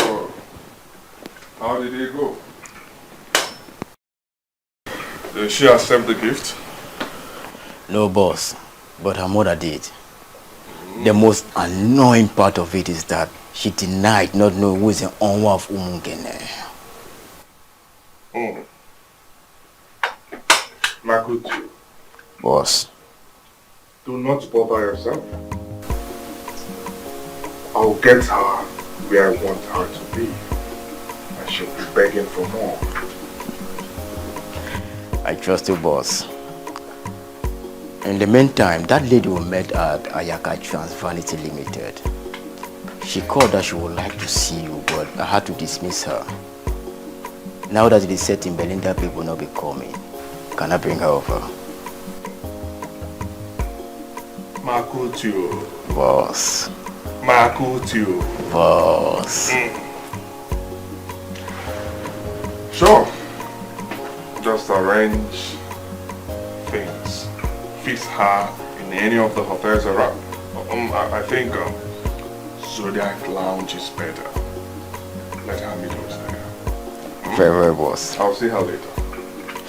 how did it go? Did she accept the gift? No, boss, but her mother did. The most annoying part of it is that she denied not knowing who is the owner of Umungene. Makutu. Boss. Do not bother yourself. I'll get her where I want her to be. And she'll be begging for more. I trust you, boss. In the meantime, that lady we met at Ayaka Trans Vanity Limited. She called that she would like to see you, but I had to dismiss her. Now that it is set in Berlin that people will not be coming, can I bring her over? Makutu. Boss. Makutu. Boss. Sure. Just arrange things. Fix her in any of the hotels around. I think Zodiac Lounge is better. Let her meet us there. Very well, boss. I'll see her later.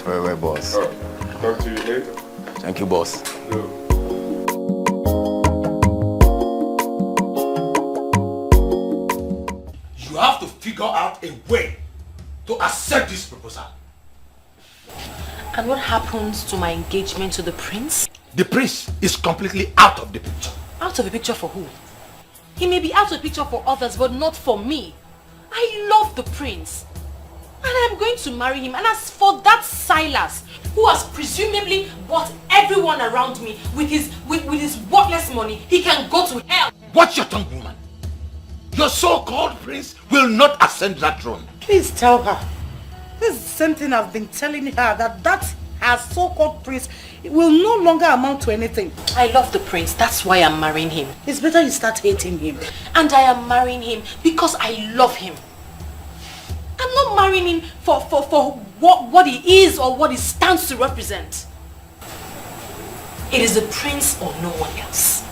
Very well, boss. Alright. Talk to you later. Thank you, boss. No. You have to figure out a way to accept this proposal. And what happens to my engagement to the prince? The prince is completely out of the picture. Out of the picture for who? He may be out of the picture for others, but not for me. I love the prince. And I'm going to marry him. And as for that Silas, who has presumably bought everyone around me with his worthless money, he can go to hell. Watch your tongue, woman. Your so-called prince will not ascend that throne. Please tell her. This is the same thing I've been telling her, that her so-called prince will no longer amount to anything. I love the prince. That's why I'm marrying him. It's better you start hating him. And I am marrying him because I love him. I'm not marrying him for what he is or what he stands to represent. It is the prince or no one else.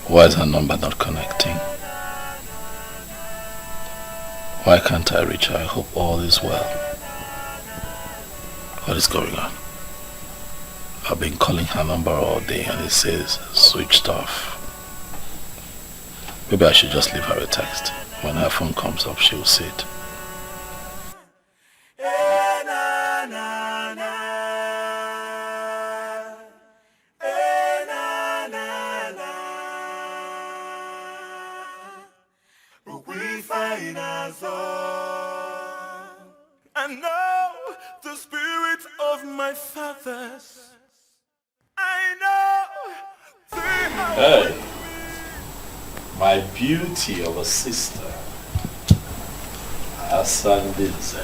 Why is her number not connecting? Why can't I reach her? I hope all is well. What is going on? I've been calling her number all day and it says switched off. Maybe I should just leave her a text. When her phone comes up, she will see it. I know the spirit of my fathers. I know they have... Hey, my beauty of a sister. Asandinze.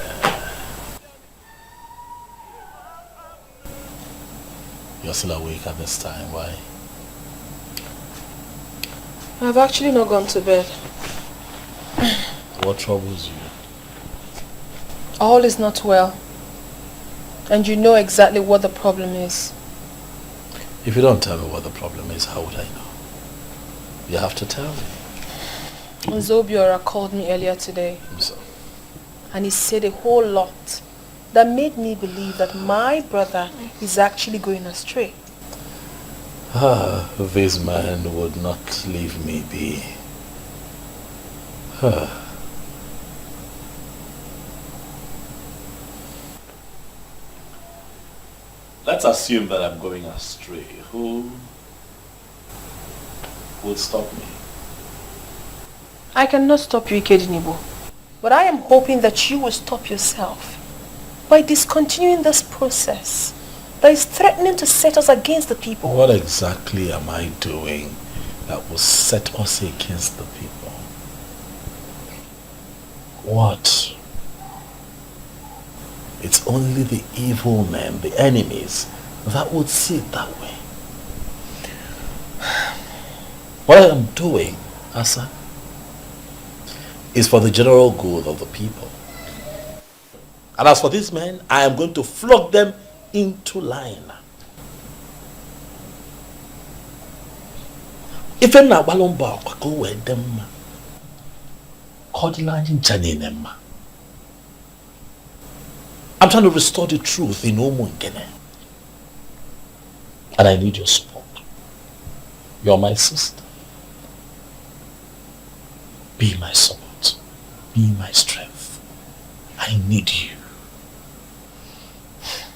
You're still awake at this time, why? I've actually not gone to bed. What troubles you? All is not well. And you know exactly what the problem is. If you don't tell me what the problem is, how would I know? You have to tell me. Zobiora called me earlier today. So? And he said a whole lot that made me believe that my brother is actually going astray. This man would not leave me be. Let's assume that I'm going astray. Who will stop me? I cannot stop you, Ikedinibo. But I am hoping that you will stop yourself by discontinuing this process that is threatening to set us against the people. What exactly am I doing that will set us against the people? What? It's only the evil men, the enemies, that would see it that way. What I am doing, Asa, is for the general good of the people. And as for these men, I am going to flog them into line. If I'm not balomba, I go with them. I'm trying to restore the truth in Omungene. And I need your support. You're my sister. Be my support. Be my strength. I need you.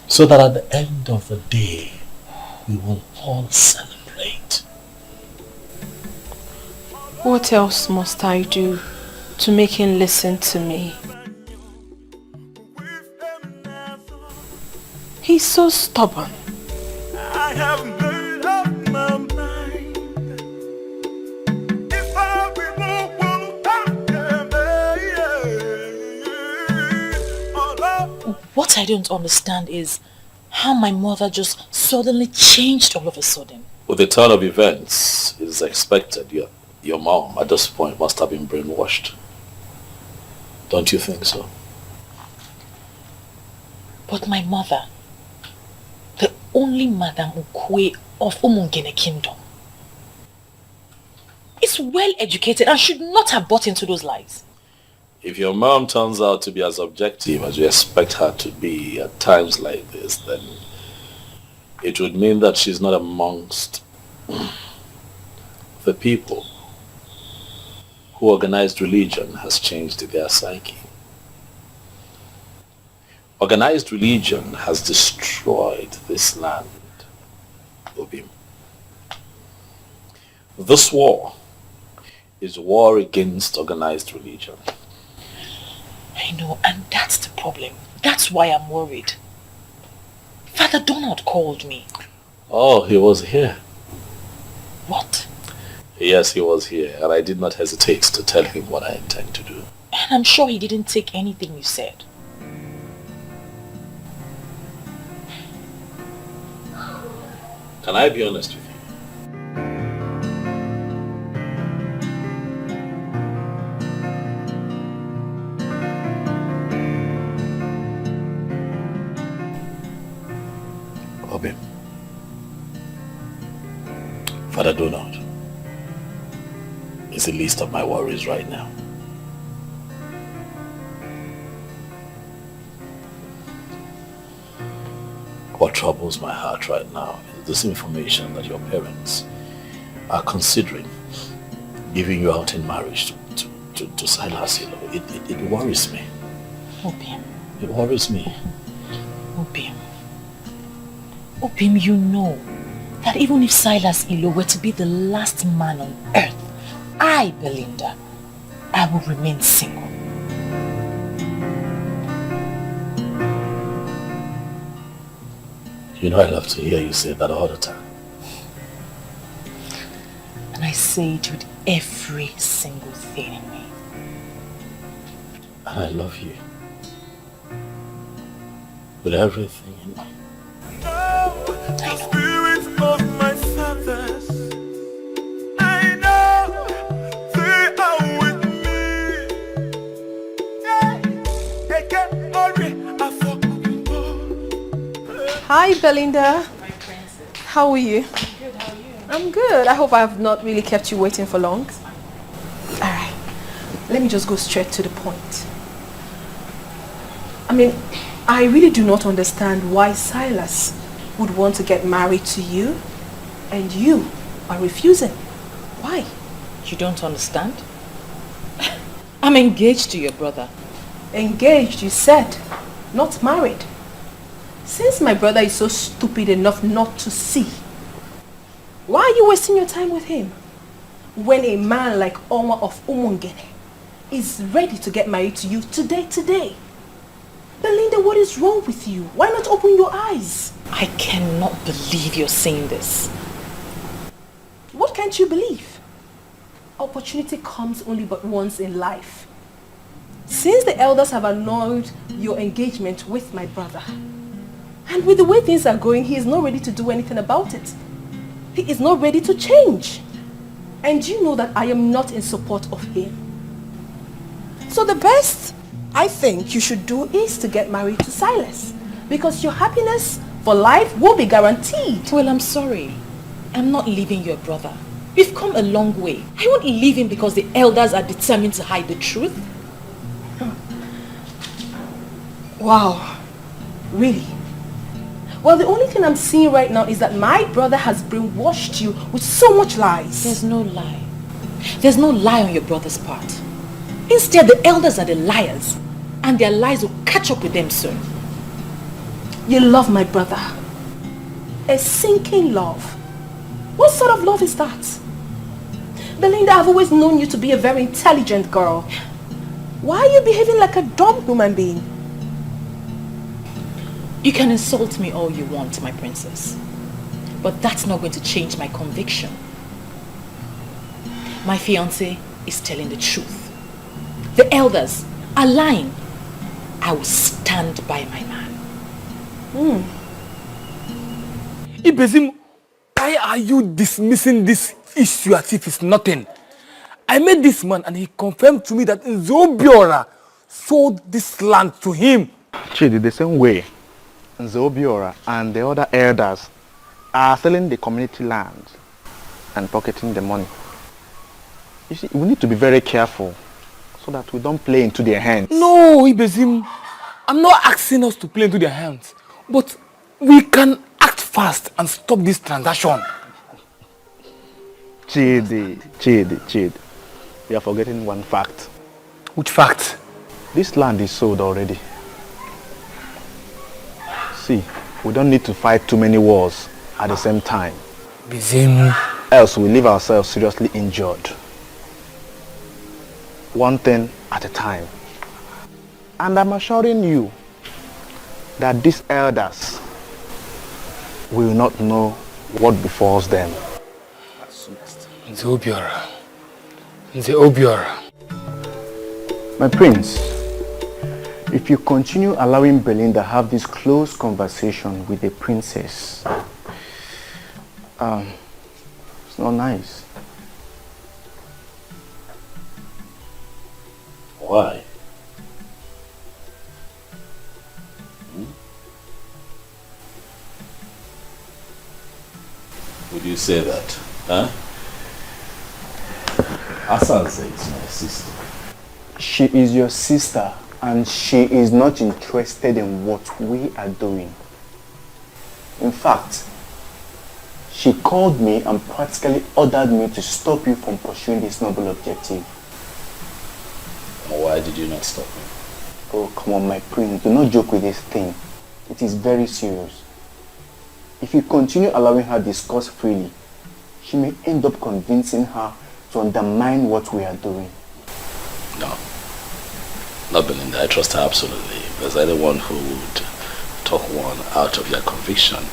So that at the end of the day, we will all celebrate. What else must I do to make him listen to me? He's so stubborn. I have made up my mind. If I What I don't understand is how my mother just suddenly changed all of a sudden. With the turn of events, it is expected your mom at this point must have been brainwashed. Don't you think so? But my mother, the only Madam Ukwe of Umungene Kingdom, is well educated and should not have bought into those lies. If your mom turns out to be as objective as you expect her to be at times like this, then it would mean that she's not amongst the people who organized religion has changed their psyche. Organized religion has destroyed this land, Obim. This war is war against organized religion. I know, and that's the problem. That's why I'm worried. Father Donald called me. Oh, he was here. What? Yes, he was here, and I did not hesitate to tell him what I intend to do. And I'm sure he didn't take anything you said. Can I be honest with you? Obim, Father Donald is the least of my worries right now. What troubles my heart right now is this information that your parents are considering giving you out in marriage to Silas. You know, it worries me. Obim. It worries me. Obim. Obim, you know that even if Silas Ilo were to be the last man on earth, I, Belinda, I will remain single. You know I love to hear you say that all the time. And I say it with every single thing in me. And I love you. With everything in me. The spirits of my fathers, I know they are with me. They can all Belinda. My princess. How are you? I'm good, how are you? I'm good. I hope I have not really kept you waiting for long. Alright, let me just go straight to the point. I mean, I really do not understand why Silas would want to get married to you and you are refusing. Why? You don't understand? I'm engaged to your brother. Engaged, you said, not married. Since my brother is so stupid enough not to see, why are you wasting your time with him? When a man like Onwa of Umungene is ready to get married to you today. Belinda, what is wrong with you? Why not open your eyes? I cannot believe you're saying this. What can't you believe? Opportunity comes only but once in life. Since the elders have annulled your engagement with my brother, and with the way things are going, he is not ready to do anything about it. He is not ready to change. And you know that I am not in support of him. So the best I think you should do is to get married to Silas, because your happiness for life will be guaranteed. Well, I'm sorry. I'm not leaving your brother. We've come a long way. I won't leave him because the elders are determined to hide the truth. Wow. Really? Well, the only thing I'm seeing right now is that my brother has brainwashed you with so much lies. There's no lie. There's no lie on your brother's part. Instead, the elders are the liars, and their lies will catch up with them soon. You love my brother. A sinking love. What sort of love is that? Belinda, I've always known you to be a very intelligent girl. Why are you behaving like a dumb human being? You can insult me all you want, my princess. But that's not going to change my conviction. My fiancé is telling the truth. The elders are lying. I will stand by my man. Ibezim, why are you dismissing this issue as if it's nothing? I met this man and he confirmed to me that Nzobiora sold this land to him. Chidi, the same way Nzobiora and the other elders are selling the community land and pocketing the money. You see, we need to be very careful so that we don't play into their hands. No, Ibezim, I'm not asking us to play into their hands, but we can act fast and stop this transaction. Chidi, you are forgetting one fact. Which fact? This land is sold already. See, we don't need to fight too many wars at the same time. Bizim. Else we leave ourselves seriously injured. One thing at a time. And I'm assuring you that these elders will not know what befalls them. Nzobiora. My prince, if you continue allowing Belinda have this close conversation with the princess, it's not nice. Why? Would you say that? Huh? Asanse is my sister. She is your sister and she is not interested in what we are doing. In fact, she called me and practically ordered me to stop you from pursuing this noble objective. Why did you not stop me? Oh, come on, my prince. Do not joke with this thing. It is very serious. If you continue allowing her discuss freely, she may end up convincing her to undermine what we are doing. No. Not Belinda. I trust her absolutely. If there's anyone who would talk one out of their conviction,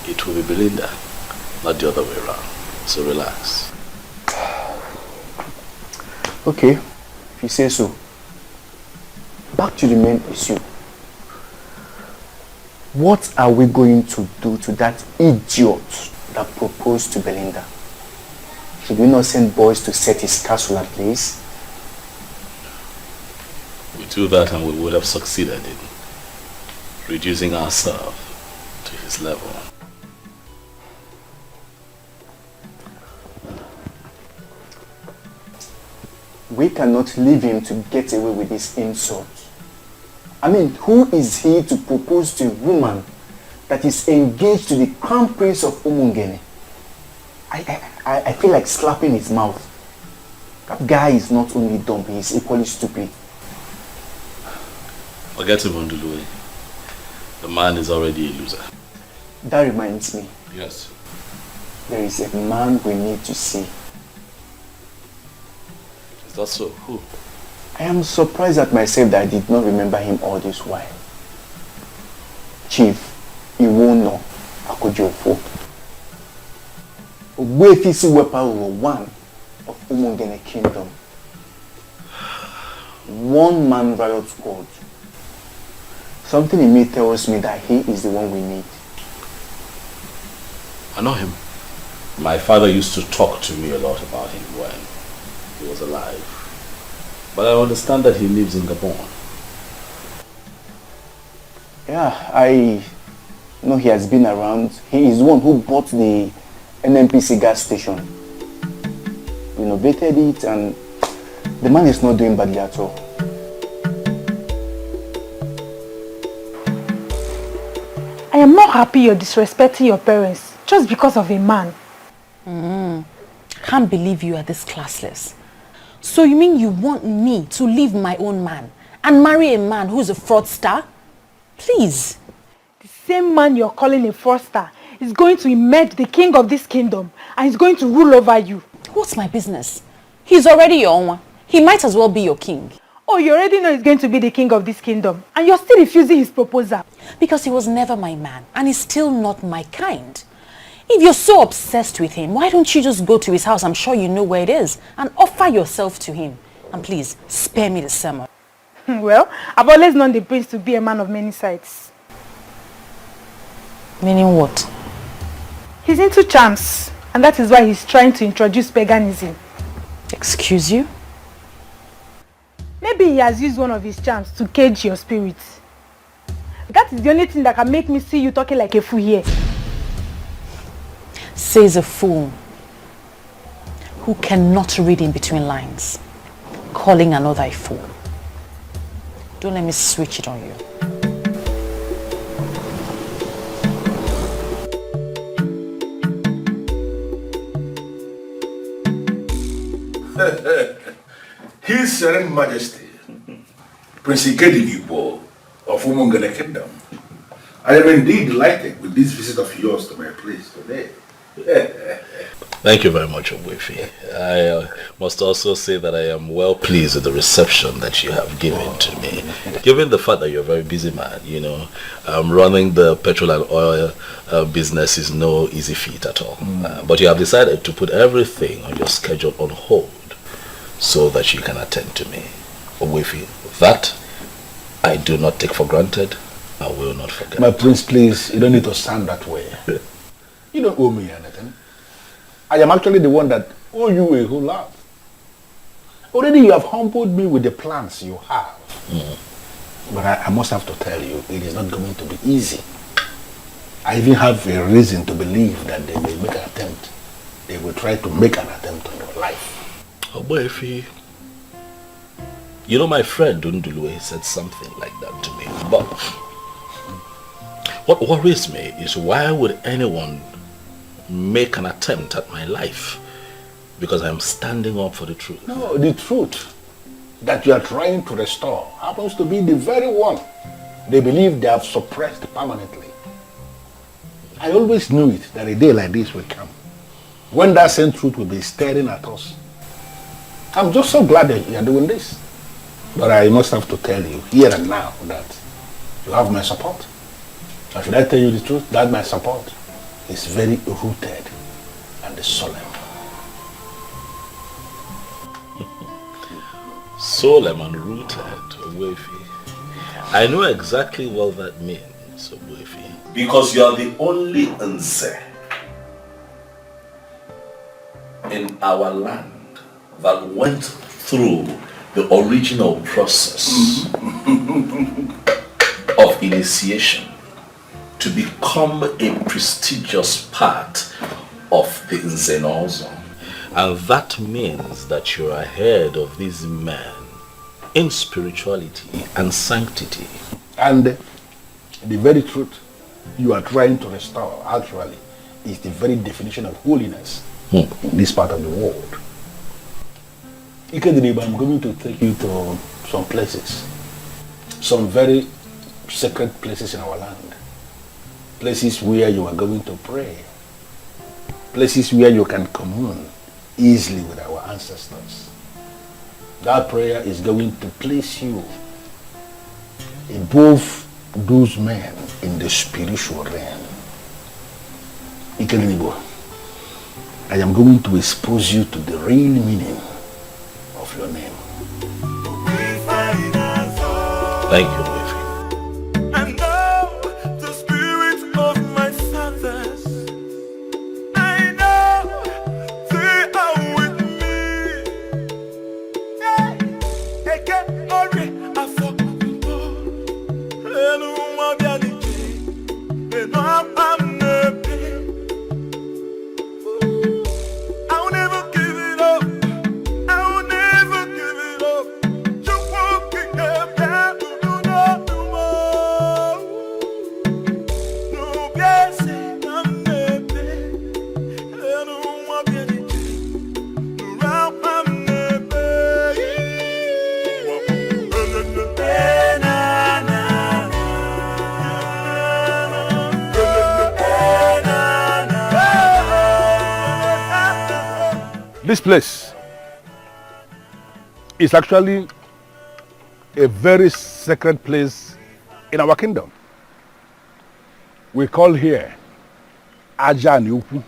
it will be Belinda, not the other way around. So relax. Okay, if you say so. Back to the main issue. What are we going to do to that idiot that proposed to Belinda? Should we not send boys to set his castle ablaze? We do that and we would have succeeded in reducing ourselves to his level. We cannot leave him to get away with this insult. I mean, who is he to propose to a woman that is engaged to the crown prince of Umungene? I feel like slapping his mouth. That guy is not only dumb, he is equally stupid. Forget him, Onduluwe. The man is already a loser. That reminds me. Yes. There is a man we need to see. Is that so? Who? I am surprised at myself that I did not remember him all this while. Chief Iwono Akojofo. Ogwefisi Weparu, one of Umungene Kingdom. One man riot squad. Something in me tells me that he is the one we need. I know him. My father used to talk to me a lot about him when he was alive. But I understand that he lives in Gabon. Yeah, I know he has been around. He is the one who bought the NNPC gas station. Renovated it, and the man is not doing badly at all. I am not happy you're disrespecting your parents just because of a man. Can't believe you are this classless. So you mean you want me to leave my own man and marry a man who's a fraudster? Please. The same man you're calling a fraudster is going to emerge the king of this kingdom and is going to rule over you. What's my business? He's already your own. He might as well be your king. Oh, you already know he's going to be the king of this kingdom and you're still refusing his proposal. Because he was never my man and he's still not my kind. If you're so obsessed with him, why don't you just go to his house, I'm sure you know where it is, and offer yourself to him. And please, spare me the sermon. Well, I've always known the prince to be a man of many sides. Meaning what? He's into charms, and that is why he's trying to introduce paganism. Excuse you? Maybe he has used one of his charms to cage your spirit. That is the only thing that can make me see you talking like a fool here. Says a fool who cannot read in between lines, calling another a fool. Don't let me switch it on you. His Serene Majesty, Prince Ikedivipo of Umungene Kingdom, I am indeed delighted with this visit of yours to my place today. Thank you very much, Ogwefi. I must also say that I am well pleased with the reception that you have given to me. Given the fact that you're a very busy man, running the petrol and oil business is no easy feat at all. But you have decided to put everything on your schedule on hold so that you can attend to me. Ogwefi, that I do not take for granted. I will not forget. My prince, please, you don't need to sound that way. You don't owe me anything. I am actually the one that owe you a whole lot. Already you have humbled me with the plans you have. But I must have to tell you, it is not going to be easy. I even have a reason to believe that they may make an attempt. They will try to make an attempt on your life. Oh boy, my friend Nduluwe said something like that to me. But what worries me is, why would anyone make an attempt at my life? Because I'm standing up for the truth. No, the truth that you are trying to restore happens to be the very one they believe they have suppressed permanently. I always knew it, that a day like this will come, when that same truth will be staring at us. I'm just so glad that you are doing this. But I must have to tell you here and now that you have my support. Or should I tell you the truth? That my support is very rooted and solemn. Solemn and rooted, Ogwefi. I know exactly what that means, Ogwefi. Because you are the only Nze in our land that went through the original process of initiation to become a prestigious part of the Nzenozo. And that means that you're ahead of these men in spirituality and sanctity. And the very truth you are trying to restore, actually, is the very definition of holiness in this part of the world. Ikediniba, I'm going to take you to some places, some very sacred places in our land, places where you are going to pray, places where you can commune easily with our ancestors. That prayer is going to place you above those men in the spiritual realm. Ikedinibo, I am going to expose you to the real meaning of your name. Thank you, Wefi. And now the spirit of my fathers, I know they are with me. Eke ore afọ mpo, enu mabia nije, enu amnepe. I will never give it up. I will never give it up. Just walking up down to do not do more. No, yes, I'm never. I don't want to be around. I'm never. This place is actually a very sacred place in our kingdom. We call here Aja Niupu.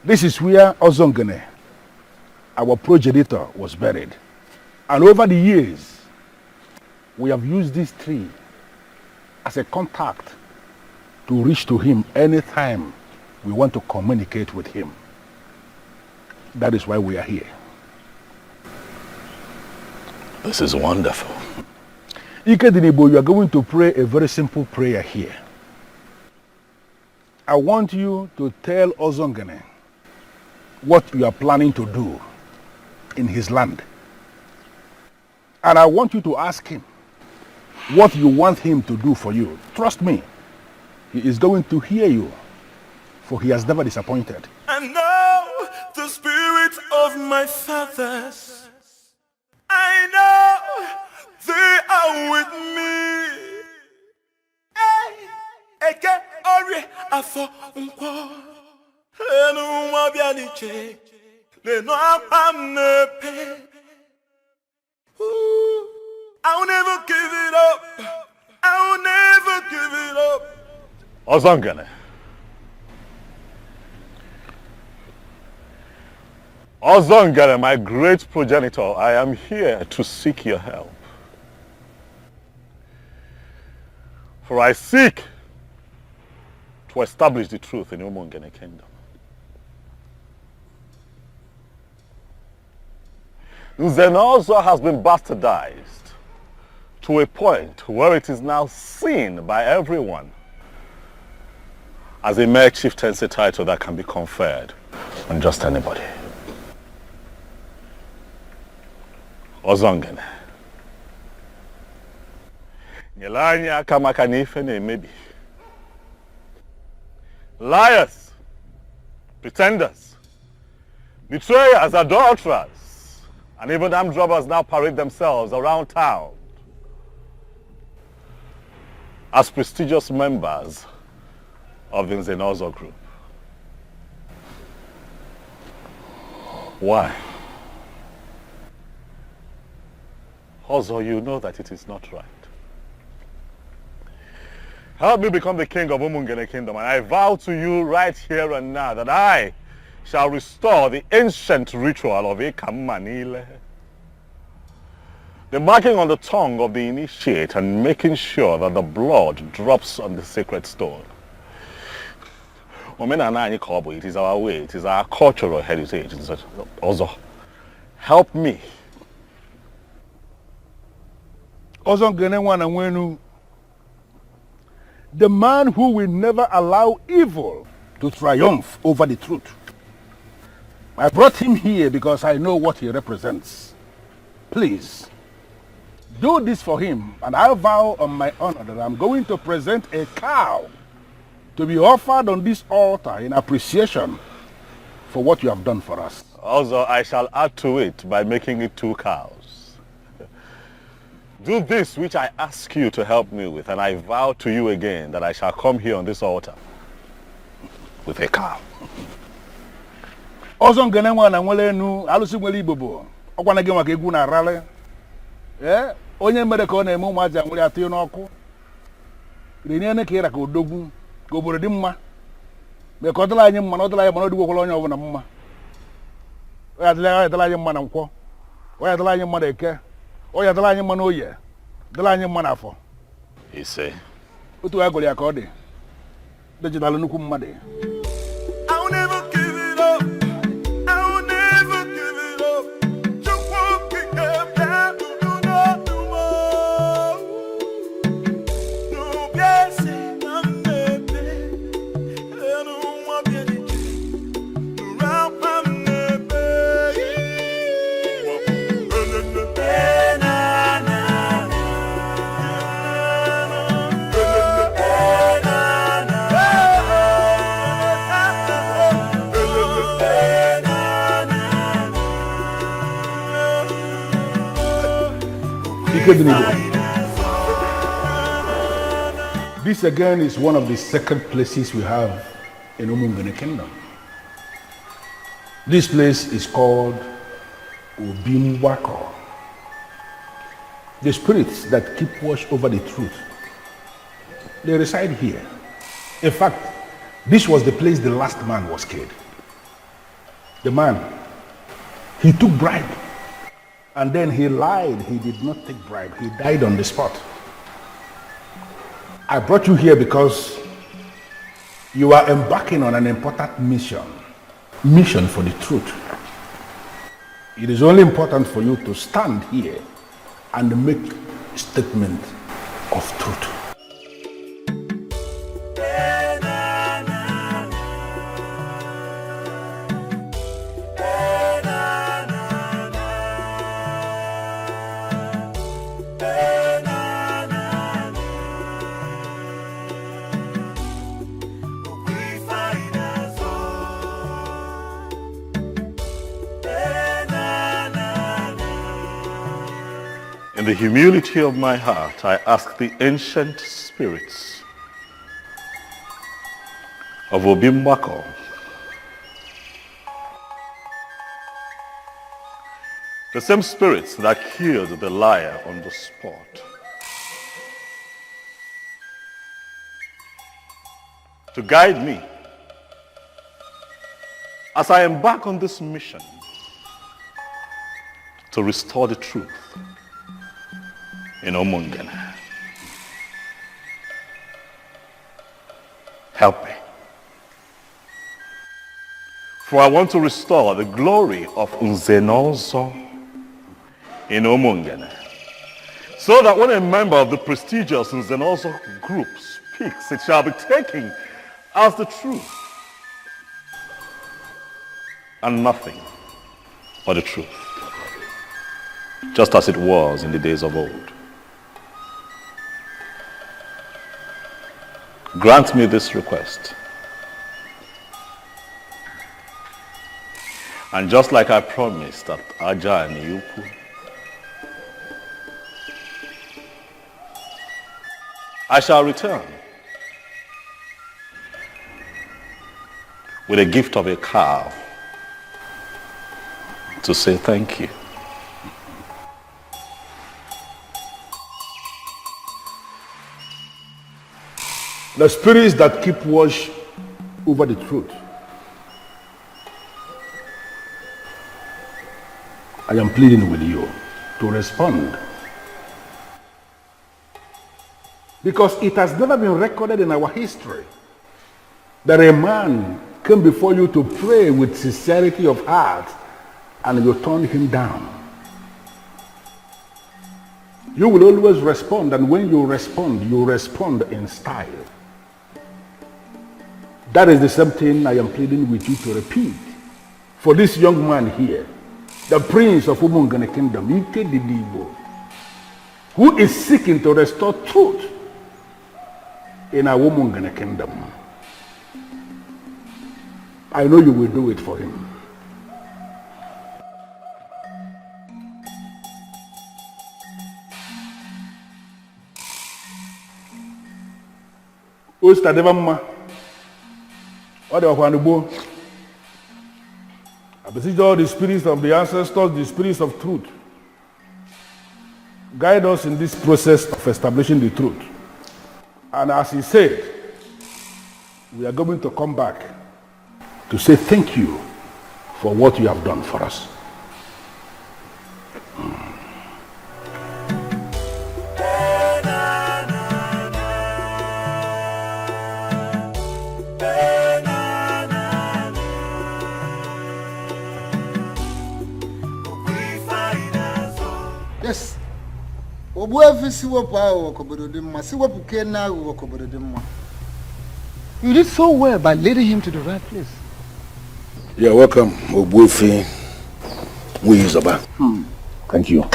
This is where Ozongene, our progenitor, was buried. And over the years, we have used this tree as a contact to reach to him anytime we want to communicate with him. That is why we are here. This is wonderful. Ikedinibo, you are going to pray a very simple prayer here. I want you to tell Ozongene what you are planning to do in his land. And I want you to ask him what you want him to do for you. Trust me, he is going to hear you, for he has never disappointed. And now the spirit of my fathers, I know they are with me. Eke ore afọ mpo, enu mabia nije, leno amnepe. I will never give it up. I will never give it up. Ozongene. Ozongene, my great progenitor, I am here to seek your help. For I seek to establish the truth in Umungene kingdom. Nzenozo has been bastardized to a point where it is now seen by everyone as a mere chieftaincy title that can be conferred on just anybody. Ozongene. Nyelanya kamaka nife ne maybe. Liars, pretenders, betrayers, adulterers, and even armed robbers now parade themselves around town as prestigious members of the Nzenozo group. Why? Also, you know that it is not right. Help me become the king of Umungene kingdom, and I vow to you right here and now that I shall restore the ancient ritual of Ekamanile. The marking on the tongue of the initiate and making sure that the blood drops on the sacred stone. It is our way, it is our cultural heritage. Also, help me. Ozongene wana wenu The man who will never allow evil to triumph over the truth. I brought him here because I know what he represents. Please, do this for him, and I vow on my honor that I'm going to present a cow to be offered on this altar in appreciation for what you have done for us. Also, I shall add to it by making it 2 cows. Do this which I ask you to help me with, and I vow to you again that I shall come here on this altar with a cow. Ọzọ ngene nwa na nwele enu alụsị nwele Igbo bụ ọkwana gị maka egwu na arale. Onye mere ka ọ na-eme ụmụaja nwere atụ n'ọkụ. Reniene ka ịra ka odogwu ka obodo dị mma. Me ka ọ dịla anyị mma na ọ dịla anyị ma na ọdịgwokwala onye ọbụla mma. Ọ ya dịla anyị mma na Nkwọ. Ọ ya dịla anyị mma na Eke. Ọ ya dịla anyị mma na Oye. Dịla anyị mma na Afọ. Ise. Otu ya gụrụ ya ka ọ dị. Digital nnukwu mmadụ. This again is one of the sacred places we have in Umungene Kingdom. This place is called Obimwako. The spirits that keep watch over the truth, they reside here. In fact, this was the place the last man was killed. The man, he took bribe. And then he lied. He did not take bribe. He died on the spot. I brought you here because you are embarking on an important mission. Mission for the truth. It is only important for you to stand here and make a statement of truth. In the humility of my heart, I ask the ancient spirits of Obimwako the same spirits that killed the liar on the spot, to guide me as I embark on this mission to restore the truth in Umungene. Help me. For I want to restore the glory of Nzenozo in Umungene, so that when a member of the prestigious Nzenozo group speaks, it shall be taken as the truth and nothing but the truth, just as it was in the days of old. Grant me this request. And just like I promised at Aja and Yuku, I shall return with a gift of a cow to say thank you. The spirits that keep watch over the truth, I am pleading with you to respond. Because it has never been recorded in our history that a man came before you to pray with sincerity of heart and you turned him down. You will always respond, and when you respond in style. That is the same thing I am pleading with you to repeat. For this young man here, the prince of Umungene Kingdom, Ike Didibo, who is seeking to restore truth in our Umungene Kingdom. I know you will do it for him. Osta Devamma, what do you want? I beseech all the spirits of the ancestors, the spirits of truth. Guide us in this process of establishing the truth. And as he said, we are going to come back to say thank you for what you have done for us. Yes. You did so well by leading him to the right place. You're welcome, Obuefi Muyizoba. Thank you.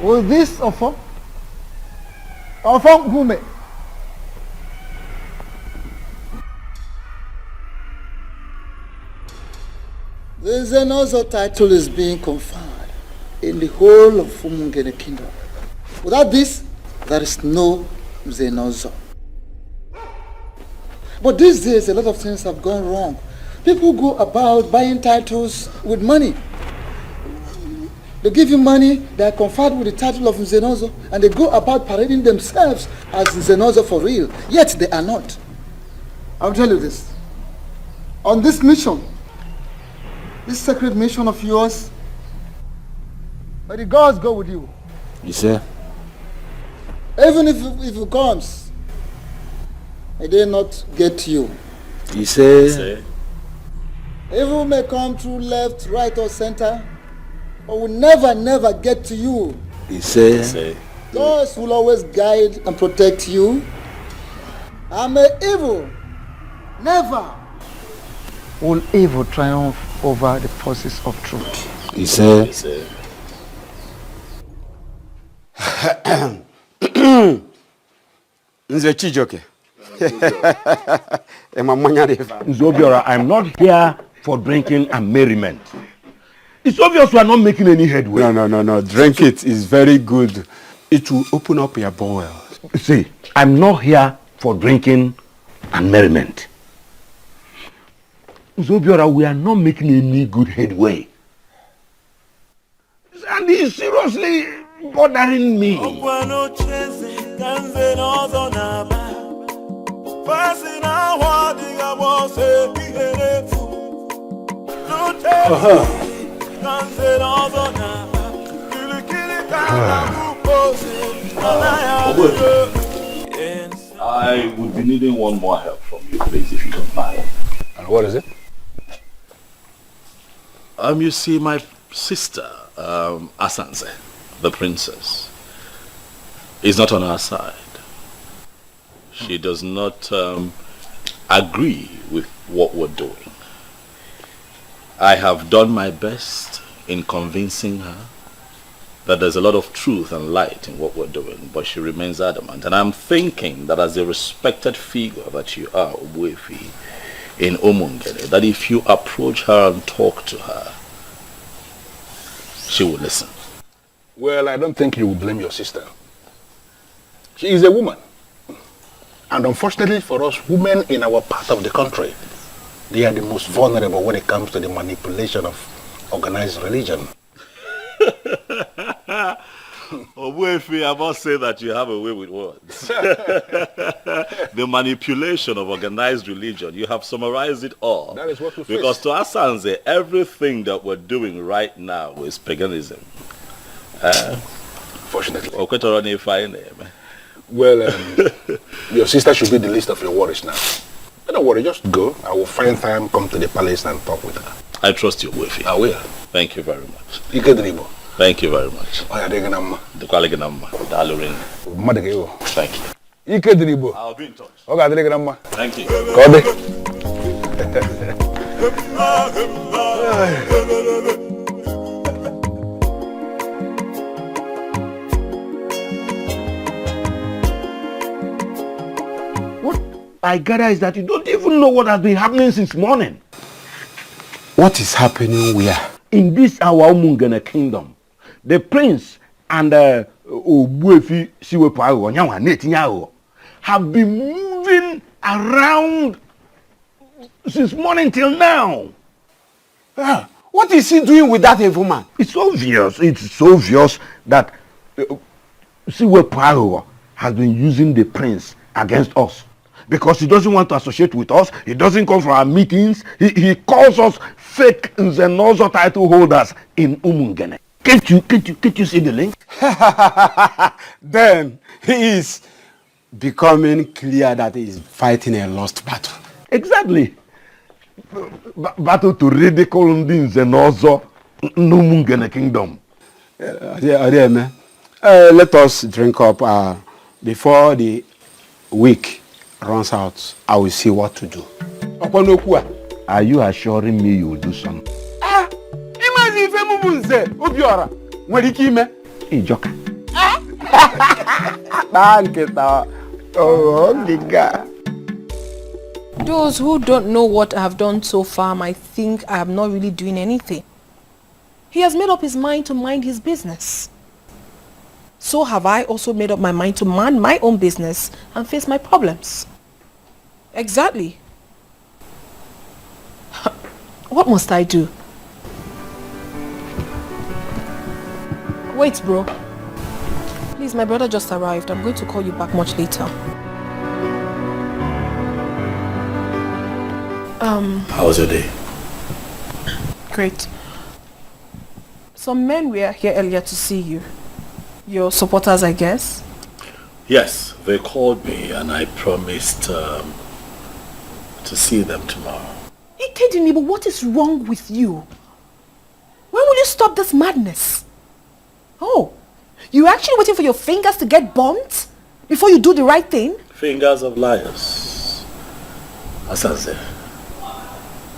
Was this Ofo? Ofo Gume? The Zenozo title is being conferred in the whole of Umungene Kingdom. Without this, there is no Zenozo. But these days, a lot of things have gone wrong. People go about buying titles with money. They give you money, they are conferred with the title of Zenozo, and they go about parading themselves as Zenozo for real. Yet they are not. I'll tell you this. On this mission, this sacred mission of yours, may the gods go with you. You say? Even if it comes, may they not get you. You say? Evil may come through left, right, or center, but will never get to you. You say? Those will always guide and protect you. And may evil never will evil triumph over the forces of truth. You say? Nzobiora, I'm not here for drinking and merriment. It's obvious we are not making any headway. No. Drink it. It's very good. It will open up your bowels. See, I'm not here for drinking and merriment. Nzobiora, we are not making any good headway. And it's seriously bothering me. I would be needing one more help from you, please, if you don't mind. And what is it? You see, my sister, Asanze, the princess, is not on our side. She does not agree with what we're doing. I have done my best in convincing her that there's a lot of truth and light in what we're doing, but she remains adamant. And I'm thinking that as a respected figure that you are, Obuefi, in Umungene, that if you approach her and talk to her, she will listen. Well, I don't think you will blame your sister. She is a woman. And unfortunately for us, women in our part of the country, they are the most vulnerable when it comes to the manipulation of organized religion. Obuefi, I must say that you have a way with words. The manipulation of organized religion, you have summarized it all. That is what we face. Because to Asanze, everything that we're doing right now is paganism. Fortunately. Well, your sister should be the least of your worries now. But don't worry, just go. I will find time, come to the palace and talk with her. I trust you, Obuefi. I will. Thank you very much. Thank you very much. Thank you. Ike Diribo. I'll be in touch. Okay, Grandma. Thank you. Kode. What I gather is that you don't even know what has been happening since morning. What is happening where? In this our Umungene kingdom, the prince and Obuefi Siwepo Nyawa Netinyaho have been moving around since morning till now. What is he doing with that evil man? It's obvious that Siwepo has been using the prince against us. Because he doesn't want to associate with us. He doesn't come for our meetings. He calls us fake Nzenozo title holders in Umungene. Can't you see the link? Then he is becoming clear that he is fighting a lost battle. Exactly. Battle to ridicule Nzenozo Umungene kingdom. Let us drink up before the week runs out. I will see what to do. Are you assuring me you will do something? Ijoka. Those who don't know what I have done so far might think I am not really doing anything. He has made up his mind to mind his business. So have I also made up my mind to mind my own business and face my problems. Exactly. What must I do? Wait, bro. Please, my brother just arrived. I'm going to call you back much later. How was your day? Great. Some men were here earlier to see you. Your supporters, I guess? Yes, they called me and I promised to see them tomorrow. Ikedini, but what is wrong with you? When will you stop this madness? Oh, you're actually waiting for your fingers to get burnt before you do the right thing? Fingers of liars. Asanze.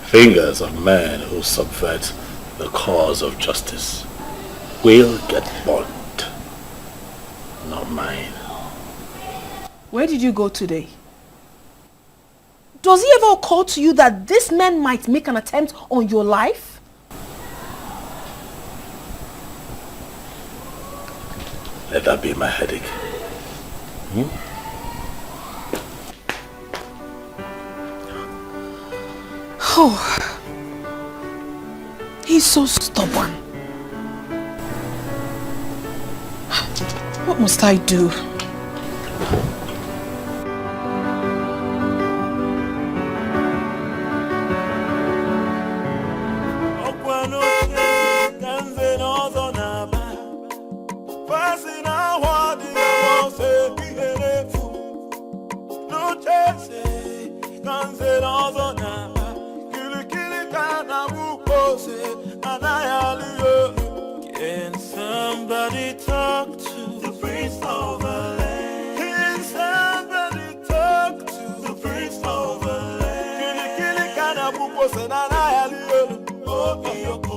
Fingers of men who subvert the cause of justice will get burnt. Not mine. Where did you go today? Does it ever occur to you that this man might make an attempt on your life? Let that be my headache. Oh, he's so stubborn. What must I do? Can somebody talk to the prince of the land? Can somebody talk to the prince of the land? Kili kana buko senana ya lielu. Oh iyoko.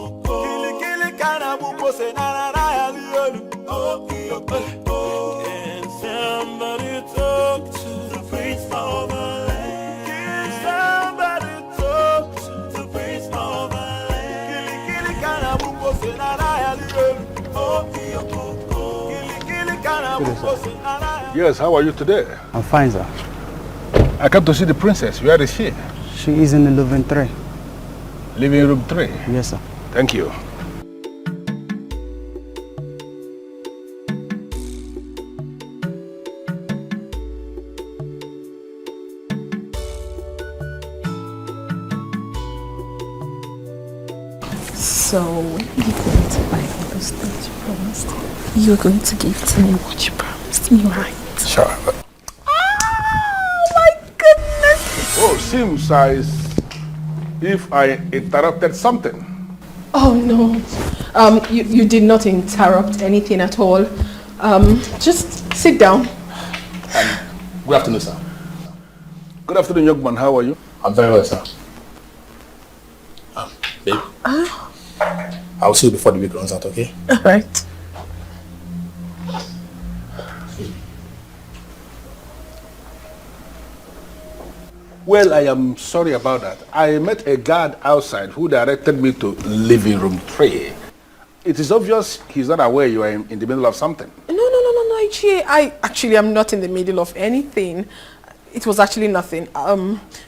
Kili kana buko senana ya lielu. Oh iyoko. Can somebody talk to the prince of the land? Can somebody talk to the prince of the land? Kili kana buko senana ya lielu. Yes, how are you today? I'm fine, sir. I come to see the princess. Where is she? She is in the living 3. Living room 3? Yes, sir. Thank you. So, when are you going to buy all those things you promised? You're going to give to me what you promised me, right? Sure. Oh my goodness! Oh, seems as if I interrupted something. Oh no, you did not interrupt anything at all. Just sit down. Good afternoon, sir. Good afternoon, young man. How are you? I'm very well, sir. Babe. I'll see you before the week runs out, okay? All right. Well, I am sorry about that. I met a guard outside who directed me to living room 3. It is obvious he's not aware you are in the middle of something. No, Ichie. I actually am not in the middle of anything. It was actually nothing.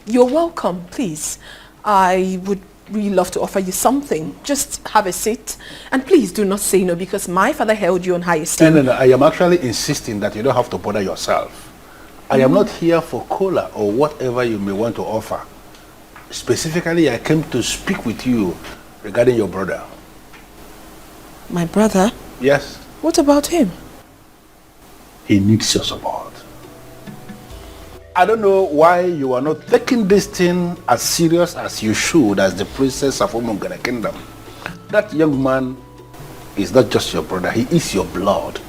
You're welcome, please. I would really love to offer you something. Just have a seat. And please do not say no, because my father held you on high esteem. No. I am actually insisting that you don't have to bother yourself. I am not here for cola or whatever you may want to offer. Specifically, I came to speak with you regarding your brother. My brother? Yes. What about him? He needs your support. I don't know why you are not taking this thing as serious as you should as the princess of Umungana Kingdom. That young man is not just your brother, he is your blood.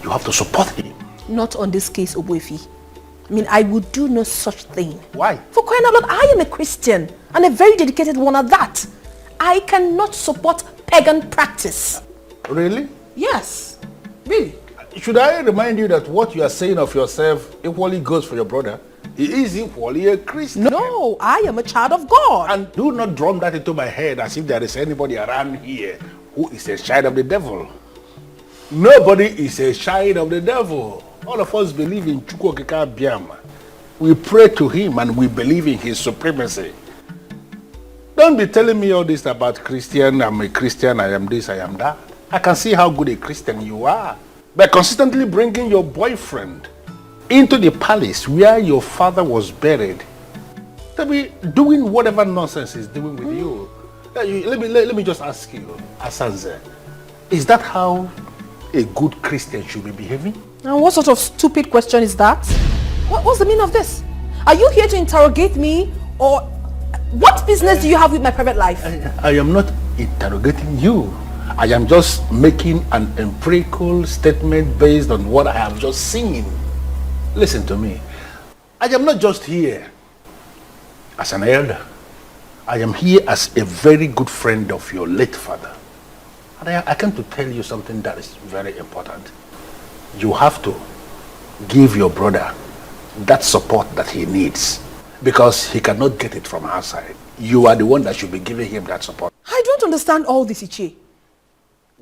You have to support him. Not on this case, Obuefi. I mean, I would do no such thing. Why? For crying out loud, I am a Christian, and a very dedicated one at that. I cannot support pagan practice. Really? Yes. Really? Should I remind you that what you are saying of yourself equally goes for your brother? He is equally a Christian. No, I am a child of God. And do not drum that into my head as if there is anybody around here who is a child of the devil. Nobody is a child of the devil. All of us believe in Chukwokeka Biama. We pray to him and we believe in his supremacy. Don't be telling me all this about Christian, I'm a Christian, I am this, I am that. I can see how good a Christian you are. By consistently bringing your boyfriend into the palace where your father was buried, to be doing whatever nonsense he's doing with you. Let me just ask you, Asanze, is that how a good Christian should be behaving? Now, what sort of stupid question is that? What's the meaning of this? Are you here to interrogate me, or what business do you have with my private life? I am not interrogating you. I am just making an empirical statement based on what I have just seen. Listen to me. I am not just here as an elder. I am here as a very good friend of your late father. And I came to tell you something that is very important. You have to give your brother that support that he needs, because he cannot get it from outside. You are the one that should be giving him that support. I don't understand all this, Ichie.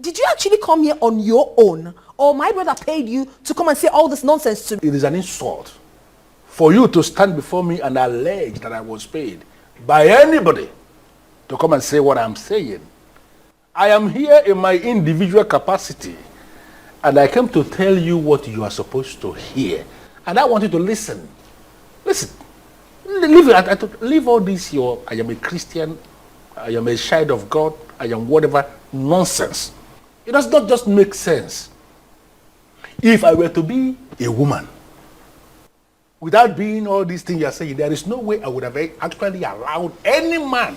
Did you actually come here on your own, or my brother paid you to come and say all this nonsense to me? It is an insult for you to stand before me and allege that I was paid by anybody to come and say what I'm saying. I am here in my individual capacity, and I came to tell you what you are supposed to hear. And I want you to listen. Listen. Leave all this, I am a Christian, I am a child of God, I am whatever nonsense. It does not just make sense. If I were to be a woman, without being all these things you are saying, there is no way I would have actually allowed any man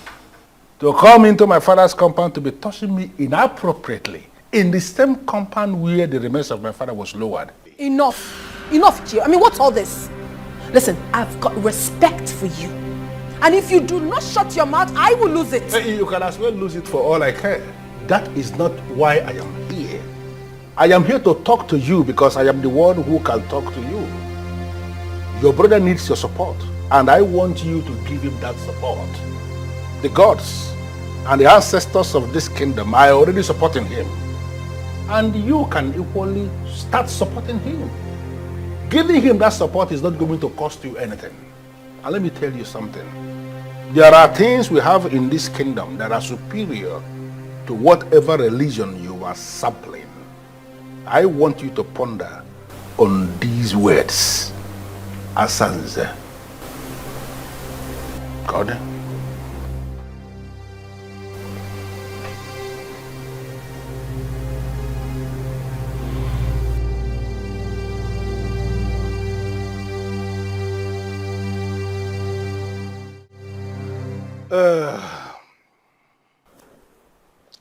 to come into my father's compound to be touching me inappropriately in the same compound where the remains of my father was lowered. Enough, Ichie. I mean, what's all this? Listen, I've got respect for you. And if you do not shut your mouth, I will lose it. You can as well lose it for all I care. That is not why I am here. I am here to talk to you because I am the one who can talk to you. Your brother needs your support, and I want you to give him that support. The gods and the ancestors of this kingdom are already supporting him. And you can equally start supporting him. Giving him that support is not going to cost you anything. And let me tell you something. There are things we have in this kingdom that are superior to whatever religion you are sampling. I want you to ponder on these words. Asanze. God.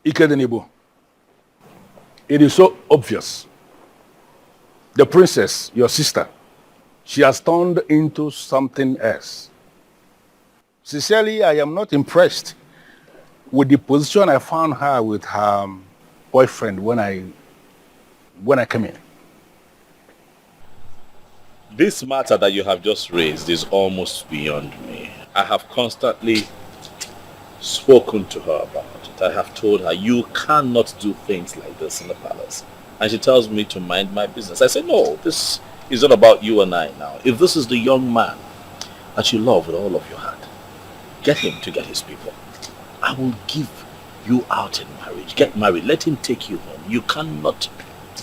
Ikedenibo, it is so obvious. The princess, your sister, she has turned into something else. Sincerely, I am not impressed with the position I found her with her boyfriend when I came in. This matter that you have just raised is almost beyond me. I have constantly spoken to her about it. I have told her, you cannot do things like this in the palace. And she tells me to mind my business. I say, no, this is not about you and I now. If this is the young man that you love with all of your heart, get him to get his people. I will give you out in marriage. Get married. Let him take you home. You cannot.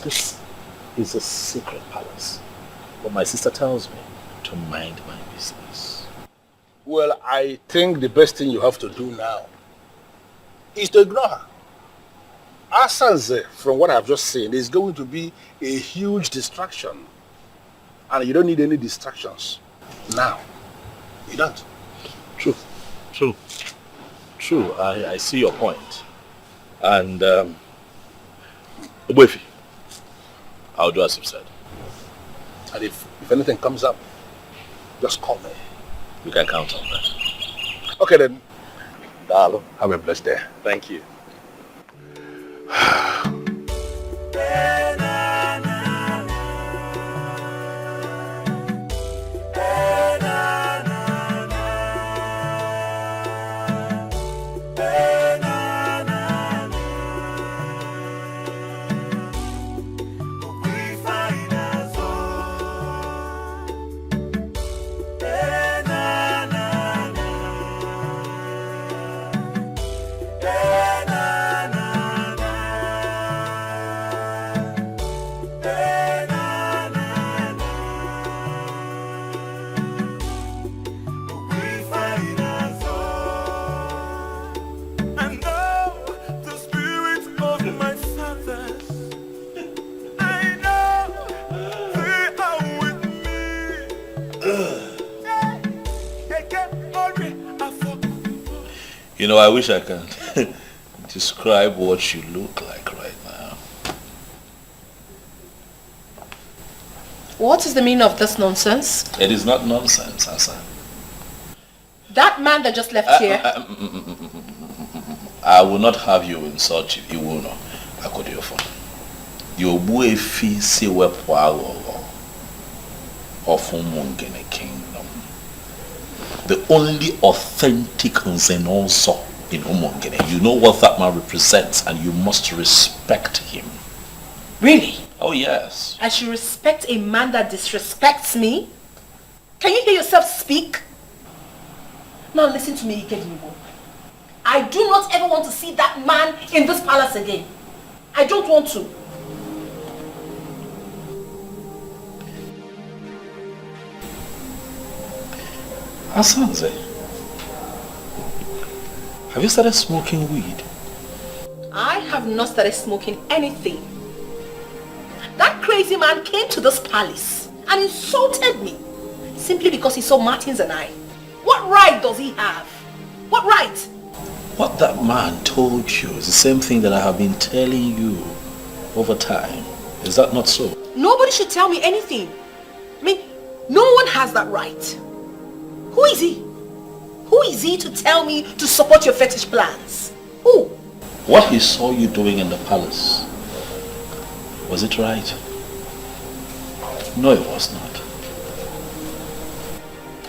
This is a sacred palace. But my sister tells me to mind my business. Well, I think the best thing you have to do now is to ignore her. Asanze, from what I've just seen, is going to be a huge distraction. And you don't need any distractions now. You don't. True. I see your point. And, Obuefi, I'll do as you've said. And if anything comes up, just call me. You can count on that. Okay then. Dalo, have a blessed day. Thank you. You know, I wish I can describe what you look like right now. What is the meaning of this nonsense? It is not nonsense, Asa. That man that just left here. I will not have you insult you. You will not. I could do for you. Obuefi si wepo of Umungene Kingdom. The only authentic Nzenozo in Umungene. You know what that man represents, and you must respect him. Really? Oh yes. I should respect a man that disrespects me? Can you hear yourself speak? Now listen to me, Ikedibo. I do not ever want to see that man in this palace again. I don't want to. Asanze, have you started smoking weed? I have not started smoking anything. That crazy man came to this palace and insulted me simply because he saw Martins and I. What right does he have? What right? What that man told you is the same thing that I have been telling you over time. Is that not so? Nobody should tell me anything. I mean, no one has that right. Who is he? Who is he to tell me to support your fetish plans? Who? What he saw you doing in the palace, was it right? No, it was not.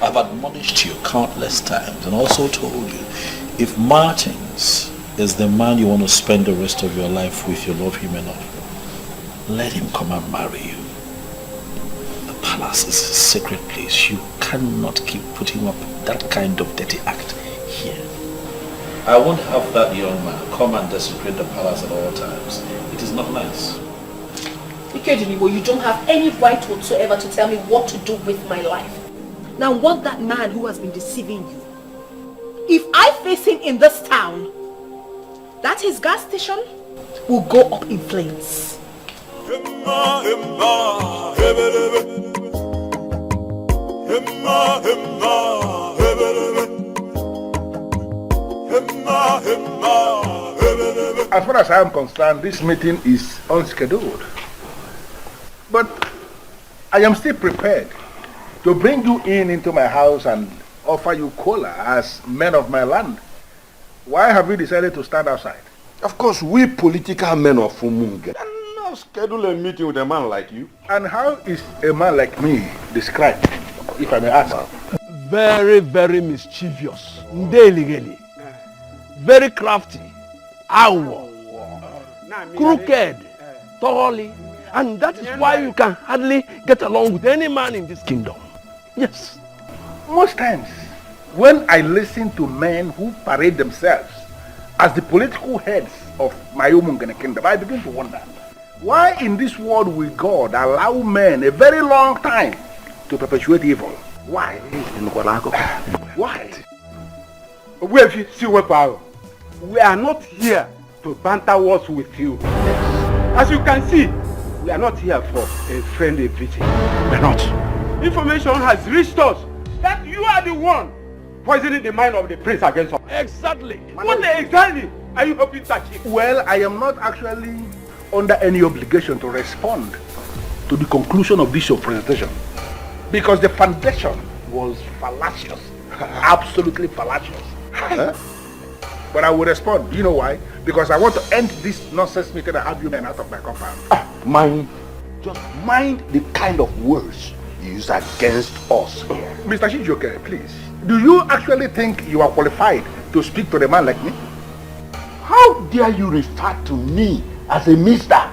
I've admonished you countless times and also told you, if Martins is the man you want to spend the rest of your life with, you love him enough, let him come and marry you. The palace is a sacred place. You cannot keep putting up that kind of dirty act here. I won't have that young man come and desecrate the palace at all times. It is not nice. Ikedinibo, you don't have any right whatsoever to tell me what to do with my life. Now what that man who has been deceiving you, if I face him in this town, that his gas station will go up in flames. As far as I am concerned, this meeting is unscheduled. But I am still prepared to bring you into my house and offer you cola as men of my land. Why have you decided to stand outside? Of course, we political men of Umungene cannot schedule a meeting with a man like you. And how is a man like me described, if I may ask? Very, very mischievous. Ndeligeli. Very crafty. Awo. Crooked. Thoroughly. And that is why you can hardly get along with any man in this kingdom. Yes. Most times, when I listen to men who parade themselves as the political heads of my Umungene kingdom, I begin to wonder, why in this world will God allow men a very long time to perpetuate evil? Why? Why? We are not here to banter words with you. As you can see, we are not here for a friendly visit. We're not. Information has reached us that you are the one poisoning the mind of the prince against us. Exactly. What exactly are you hoping to achieve? Well, I am not actually under any obligation to respond to the conclusion of this your presentation, because the foundation was fallacious. Absolutely fallacious. But I will respond. You know why? Because I want to end this nonsense meeting and have you men out of my compound. Just mind the kind of words you use against us here. Mr. Shijoke, please. Do you actually think you are qualified to speak to a man like me? How dare you refer to me as a mister?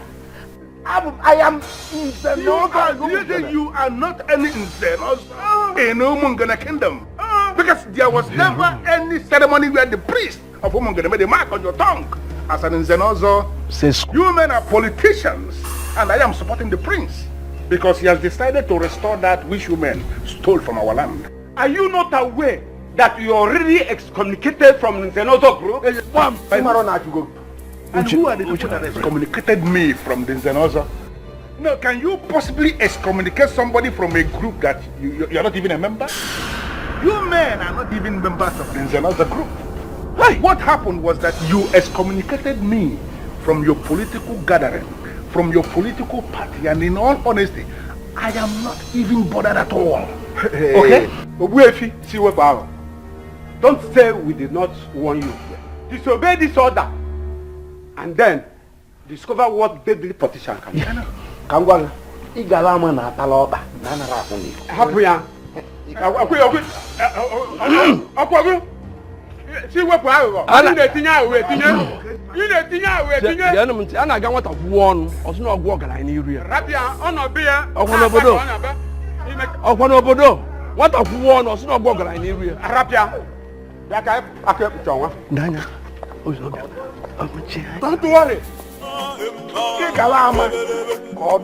I am Nzenozo. You think you are not any Nzenozo in Umungene kingdom? Because there was never any ceremony where the priest of Umungene made a mark on your tongue as an Nzenozo. You men are politicians, and I am supporting the prince because he has decided to restore that which you men stole from our land. Are you not aware that you are already excommunicated from the Nzenozo group? And who are the people that excommunicated me from the Nzenozo? No, can you possibly excommunicate somebody from a group that you are not even a member? You men are not even members of the Nzenozo group. Hey. What happened was that you excommunicated me from your political gathering, from your political party, and in all honesty, I am not even bothered at all. Okay? Don't say we did not warn you. Disobey this order, and then discover what deadly politician can do. Kangwala, igalama na taloba, nana rafuni. Happy ya. See what power. I'm the thing I will tinye. You the thing I will tinye. The enemy, and I got what of one. Also no walk like in area. Rapia, on a beer. Obodo. What of one? Also no walk like in area. Rapia. I kept John. Nanya. Don't worry. Igalama. God.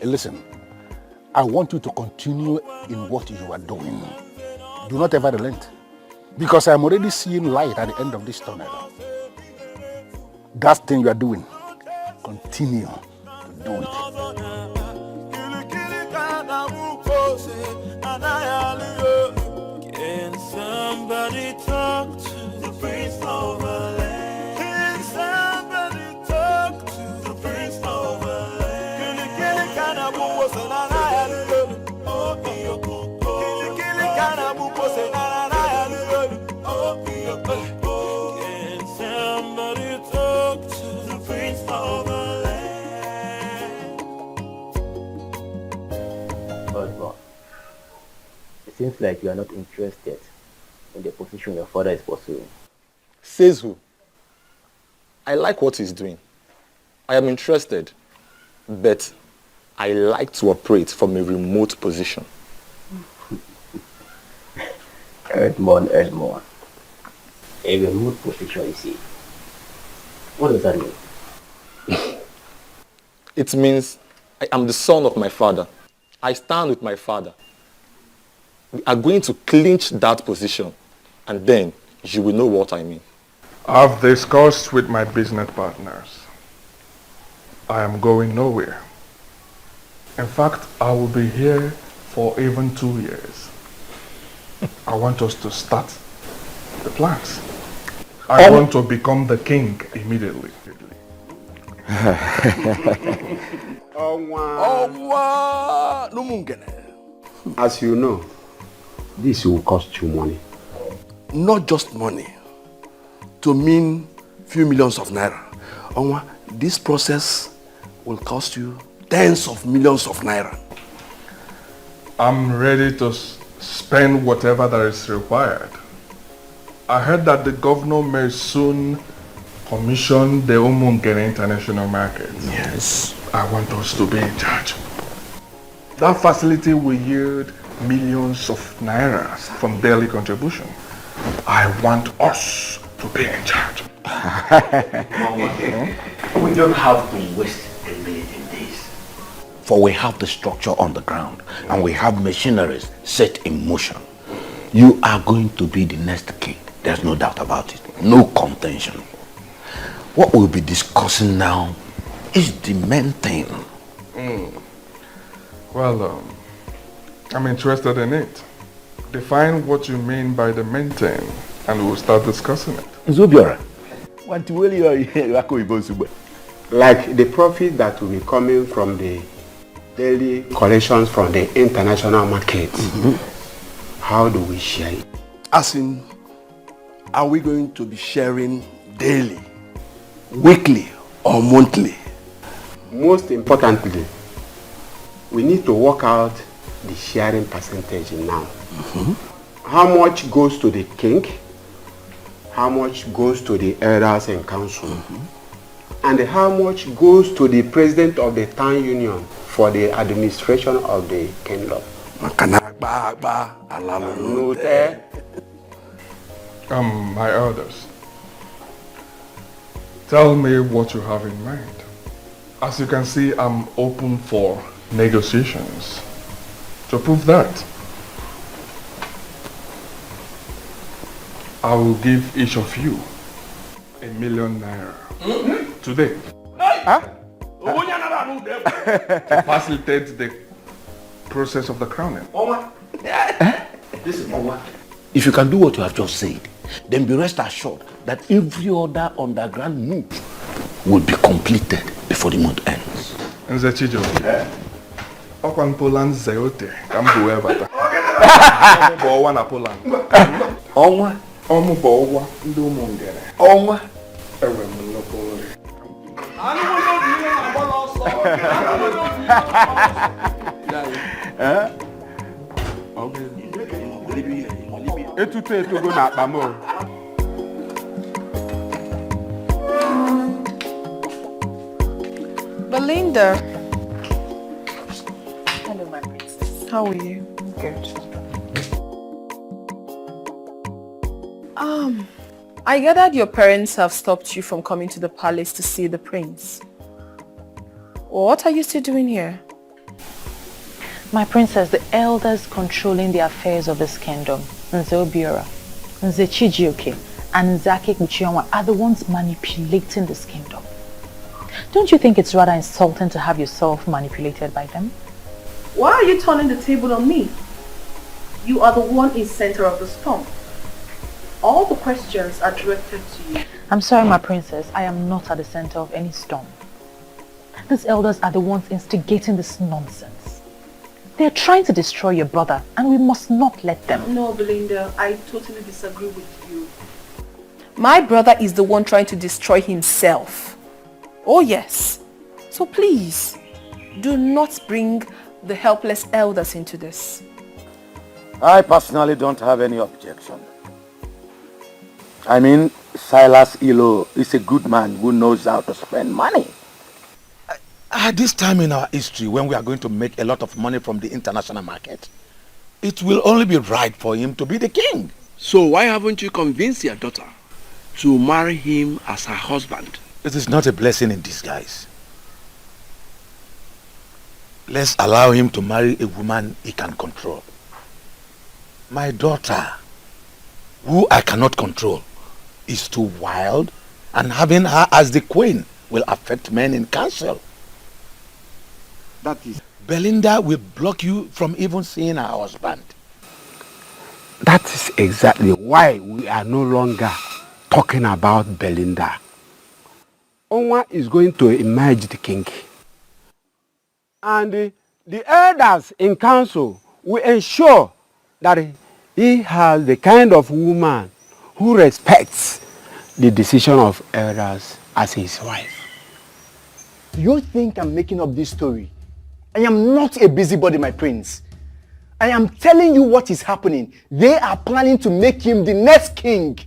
Listen, I want you to continue in what you are doing. Do not ever relent, because I am already seeing light at the end of this tunnel. That thing you are doing, continue to do it. Can somebody talk to the prince of the land? Can somebody talk to the prince of the land? Can somebody talk to the prince of the land? But it seems like you are not interested in the position your father is pursuing. Says who? I like what he's doing. I am interested, but I like to operate from a remote position. Edmond. A remote position, you see. What does that mean? It means I am the son of my father. I stand with my father. We are going to clinch that position, and then you will know what I mean. I've discussed with my business partners. I am going nowhere. In fact, I will be here for even 2 years. I want us to start the plans. I want to become the king immediately. As you know, this will cost you money. Not just money. To mean few millions of naira. Onwa, this process will cost you tens of millions of naira. I'm ready to spend whatever that is required. I heard that the governor may soon commission the Umungene International Market. Yes. I want us to be in charge. That facility will yield millions of naira from daily contribution. I want us to be in charge. We don't have to waste a minute in this. For we have the structure on the ground and we have machineries set in motion. You are going to be the next king. There's no doubt about it. No contention. What we'll be discussing now is the main thing. Well, I'm interested in it. Define what you mean by the main thing and we'll start discussing it. Zubiora. Like the profit that will be coming from the daily collections from the international market. How do we share it? As in, are we going to be sharing daily, weekly, or monthly? Most importantly, we need to work out the sharing percentage now. How much goes to the king? How much goes to the elders and council? And how much goes to the president of the town union for the administration of the kingdom? My elders, tell me what you have in mind. As you can see, I'm open for negotiations. To prove that, I will give each of you $1 million naira today. To facilitate the process of the crowning. If you can do what you have just said, then be rest assured that every other underground move will be completed before the month ends. Nze Chijo, Okwan Poland Zeote, Kambu Ebata. Omu na Poland. Onwa? Omu Bowa, Ndu Mungere. Onwa? Ewe Mulo Polo. Etute go na akpamo. Belinda. Hello, my princess. How are you? Good. I gathered your parents have stopped you from coming to the palace to see the prince. What are you still doing here? My princess, the elders controlling the affairs of this kingdom, Nze Obiora, Nze Chijioke, and Nzake Kuchionwa, are the ones manipulating this kingdom. Don't you think it's rather insulting to have yourself manipulated by them? Why are you turning the table on me? You are the one in center of the storm. All the questions are directed to you. I'm sorry, my princess. I am not at the center of any storm. These elders are the ones instigating this nonsense. They're trying to destroy your brother, and we must not let them. No, Belinda, I totally disagree with you. My brother is the one trying to destroy himself. Oh yes. So please, do not bring the helpless elders into this. I personally don't have any objection. I mean, Silas Ilo is a good man who knows how to spend money. At this time in our history, when we are going to make a lot of money from the international market, it will only be right for him to be the king. So why haven't you convinced your daughter to marry him as her husband? It is not a blessing in disguise. Let's allow him to marry a woman he can control. My daughter, who I cannot control, is too wild, and having her as the queen will affect men in council. That is... Belinda will block you from even seeing her husband. That is exactly why we are no longer talking about Belinda. Onwa is going to emerge the king. And the elders in council will ensure that he has the kind of woman who respects the decision of elders as his wife. You think I'm making up this story? I am not a busybody, my prince. I am telling you what is happening. They are planning to make him the next king.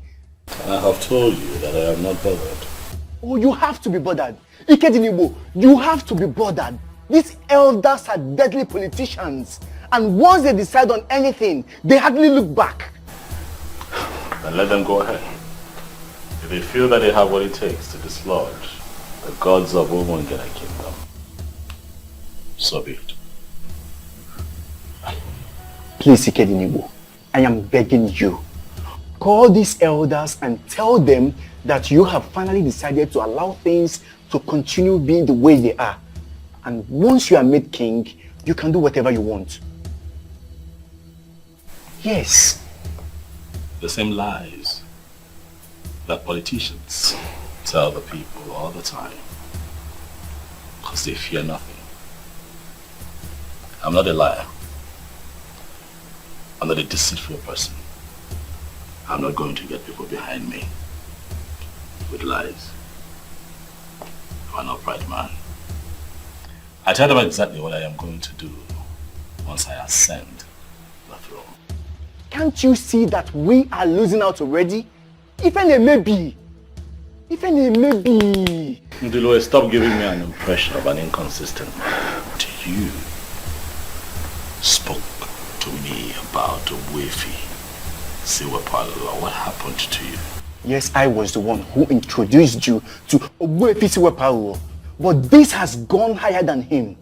I have told you that I am not bothered. Oh, you have to be bothered. Ikedinibo, you have to be bothered. These elders are deadly politicians. And once they decide on anything, they hardly look back. Then let them go ahead. If they feel that they have what it takes to dislodge the gods of Umungene Kingdom, so be it. Please, Ikedinibo, I am begging you. Call these elders and tell them that you have finally decided to allow things to continue being the way they are. And once you are made king, you can do whatever you want. Yes. The same lies that politicians tell the people all the time, because they fear nothing. I'm not a liar. I'm not a deceitful person. I'm not going to get people behind me with lies. I'm an upright man. I tell them exactly what I am going to do once I ascend the throne. Can't you see that we are losing out already? Even a maybe. Ndilo, stop giving me an impression of an inconsistent man. You spoke to me about Wefi Siwapalo. What happened to you? Yes, I was the one who introduced you to Wefi Siwapalo. But this has gone higher than him.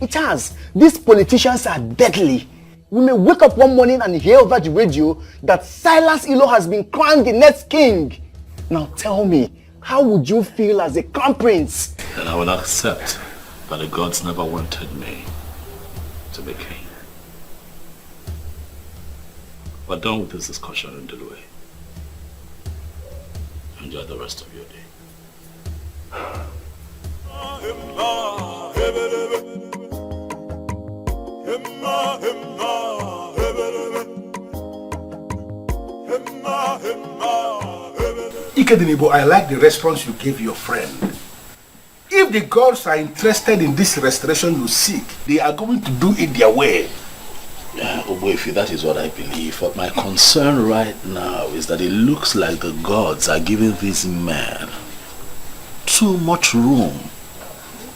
It has. These politicians are deadly. We may wake up one morning and hear over the radio that Silas Ilo has been crowned the next king. Now tell me, how would you feel as a crown prince? Then I will accept that the gods never wanted me to be king. We're done with this discussion in Delaware. Enjoy the rest of your day. Ikedinibo, I like the response you gave your friend. If the gods are interested in this restoration you seek, they are going to do it their way. Oboifi, that is what I believe. But my concern right now is that it looks like the gods are giving these men too much room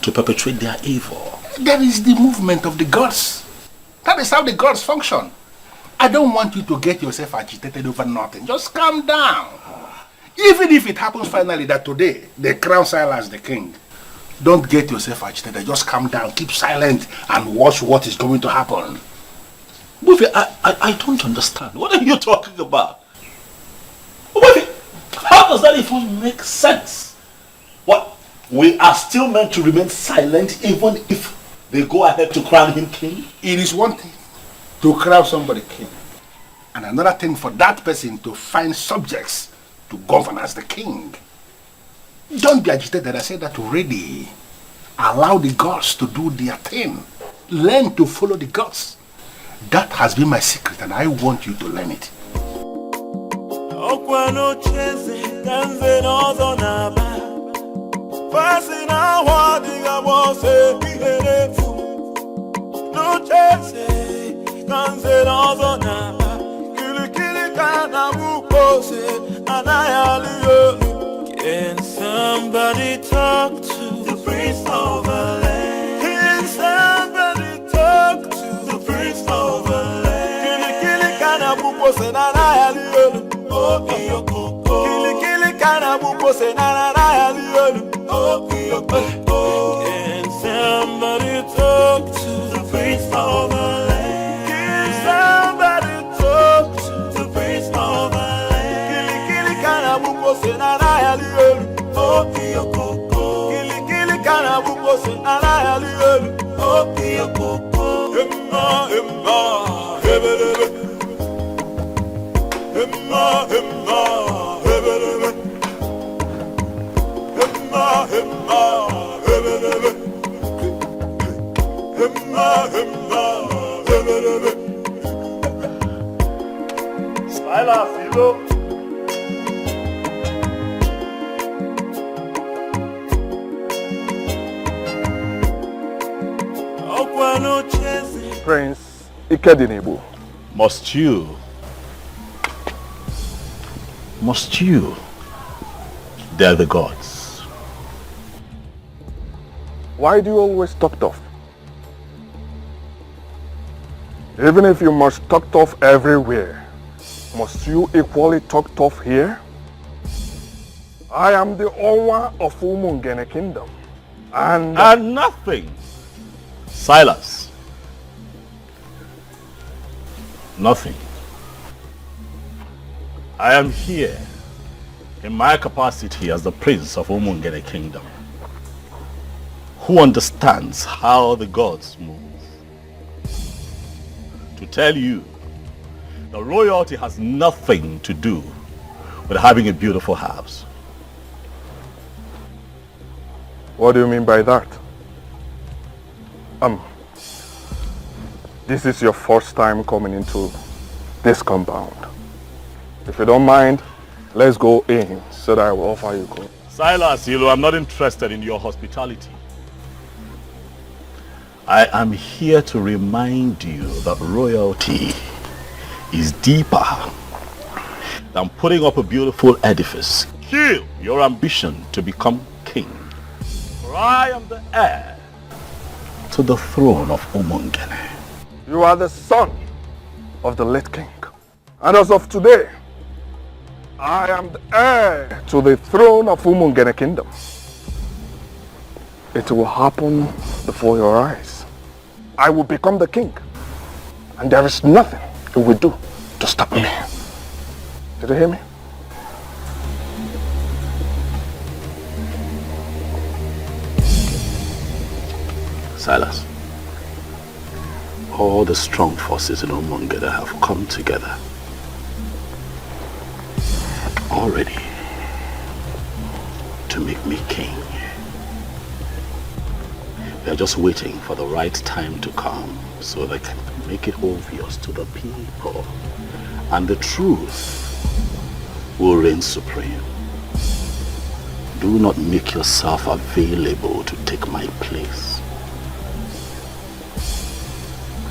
to perpetrate their evil. That is the movement of the gods. That is how the gods function. I don't want you to get yourself agitated over nothing. Just calm down. Even if it happens finally that today they crown Silas the king, don't get yourself agitated. Just calm down, keep silent, and watch what is going to happen. Buffy, I don't understand. What are you talking about? Buffy, how does that even make sense? What? We are still meant to remain silent even if they go ahead to crown him king? It is one thing to crown somebody king, and another thing for that person to find subjects to govern as the king. Don't be agitated. I said that already. Allow the gods to do their thing. Learn to follow the gods. That has been my secret, and I want you to learn it. Can somebody talk to the prince of the land? Can somebody talk to the prince of the land? Kili kana bupo se na na ya liyo. Oh kiyoko. Kili kana bupo se na na ya liyo. Oh kiyoko. Can somebody talk to the prince of the land? Can somebody Prince Ikedinebo. Must you? They're the gods. Why do you always talk tough? Even if you must talk tough everywhere, must you equally talk tough here? I am the owner of Umungene Kingdom. And nothing. Silas. Nothing. I am here in my capacity as the prince of Umungene Kingdom, who understands how the gods move. To tell you, the royalty has nothing to do with having a beautiful house. What do you mean by that? This is your first time coming into this compound. If you don't mind, let's go in so that I will offer you gold. Silas, I'm not interested in your hospitality. I am here to remind you that royalty is deeper than putting up a beautiful edifice. Kill your ambition to become king. For I am the heir to the throne of Umungene. You are the son of the late king. And as of today, I am the heir to the throne of Umungene Kingdom. It will happen before your eyes. I will become the king. And there is nothing you will do to stop me. Did you hear me? Silas, all the strong forces in Umungene have come together already to make me king. They're just waiting for the right time to come so they can make it obvious to the people, and the truth will reign supreme. Do not make yourself available to take my place,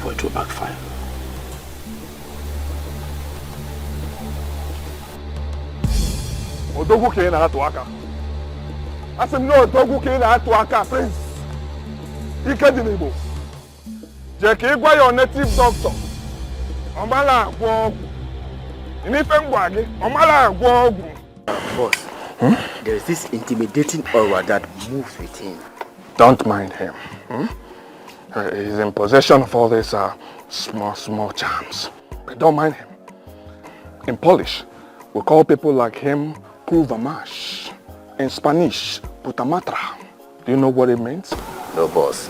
for it will backfire. Odogu ke na atu aka. Asim no odogu ke na atu aka, Prince Ikedinebo. Je ke gwa your native doctor. Omala agwo ogu. Inife ngwa gi, omala agwo ogu. Boss, there is this intimidating aura that moves with him. Don't mind him. He's in possession of all these small charms. But don't mind him. In Polish, we call people like him Kuvamash. In Spanish, Putamatra. Do you know what it means? No, boss.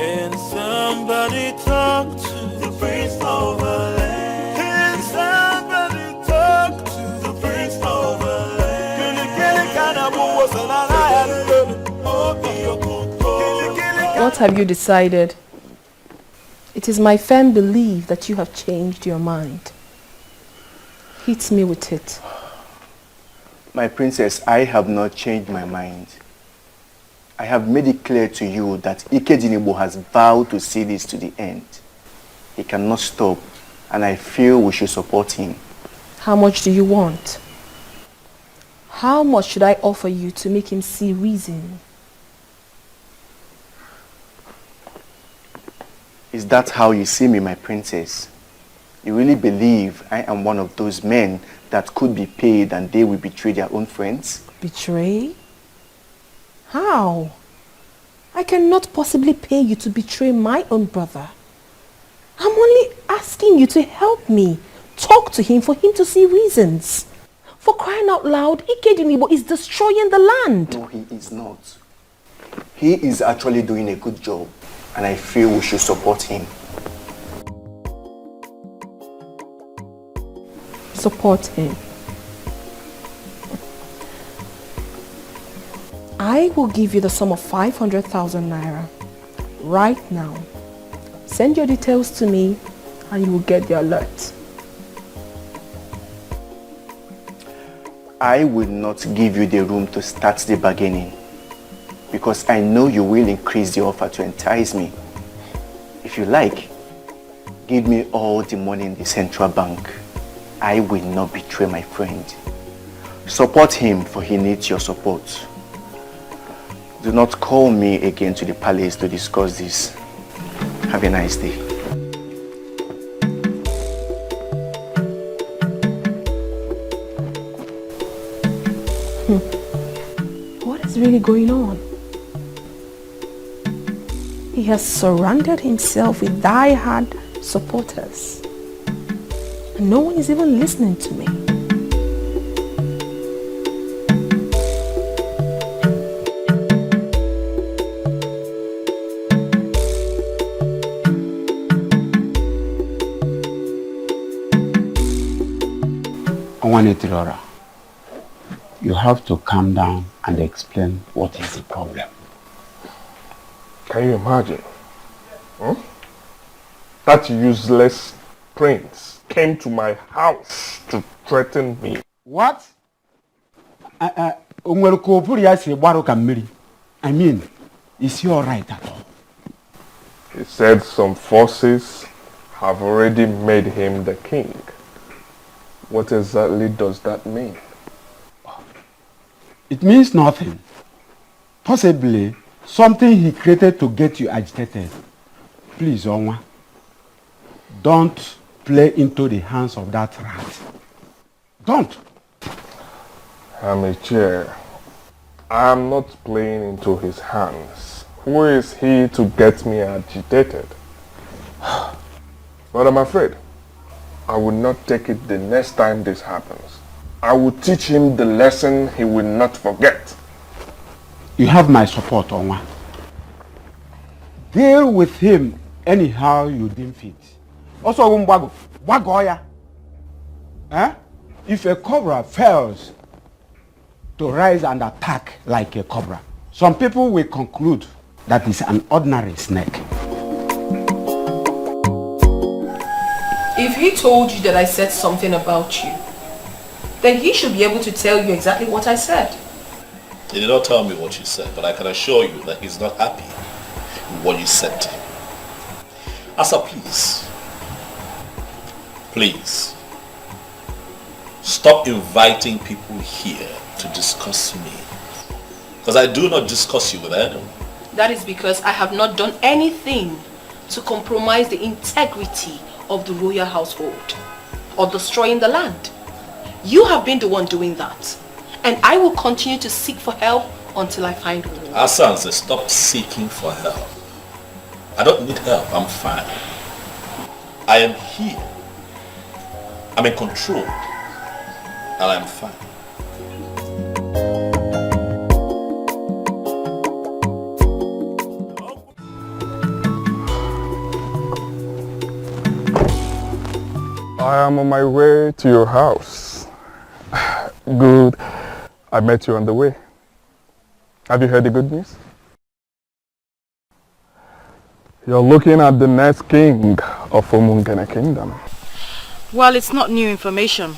Can somebody talk to the prince of the land? Can somebody talk to the prince of the land? What have you decided? It is my firm belief that you have changed your mind. Hit me with it. My princess, I have not changed my mind. I have made it clear to you that Ikedinebo has vowed to see this to the end. He cannot stop, and I feel we should support him. How much do you want? How much should I offer you to make him see reason? Is that how you see me, my princess? You really believe I am one of those men that could be paid and they will betray their own friends? Betray? How? I cannot possibly pay you to betray my own brother. I'm only asking you to help me. Talk to him for him to see reasons. For crying out loud, Ikedinibo is destroying the land. No, he is not. He is actually doing a good job, and I feel we should support him. Support him. I will give you the sum of 500,000 naira right now. Send your details to me and you will get the alert. I will not give you the room to start the bargaining because I know you will increase the offer to entice me. If you like, give me all the money in the central bank. I will not betray my friend. Support him, for he needs your support. Do not call me again to the palace to discuss this. Have a nice day. What is really going on? He has surrounded himself with die-hard supporters. And no one is even listening to me. Wanetrirora, you have to calm down and explain what is the problem. Can you imagine? That useless prince came to my house to threaten me. What? I mean, is he alright at all? He said some forces have already made him the king. What exactly does that mean? It means nothing. Possibly something he created to get you agitated. Please, Onwa, don't play into the hands of that rat. Don't. Amateur, I am not playing into his hands. Who is he to get me agitated? But I'm afraid I will not take it the next time this happens. I will teach him the lesson he will not forget. You have my support, Onwa. Deal with him anyhow you deem fit. Also, Wagoya. If a cobra fails to rise and attack like a cobra, some people will conclude that it's an ordinary snake. If he told you that I said something about you, then he should be able to tell you exactly what I said. He did not tell me what you said, but I can assure you that he's not happy with what you said to him. Asa, please, stop inviting people here to discuss me. Because I do not discuss you with anyone. That is because I have not done anything to compromise the integrity of the royal household or destroying the land. You have been the one doing that. And I will continue to seek for help until I find one. Asanse, stop seeking for help. I don't need help, I'm fine. I am here. I'm in control. And I'm fine. I am on my way to your house. Good. I met you on the way. Have you heard the good news? You're looking at the next king of Umungene Kingdom. Well, it's not new information.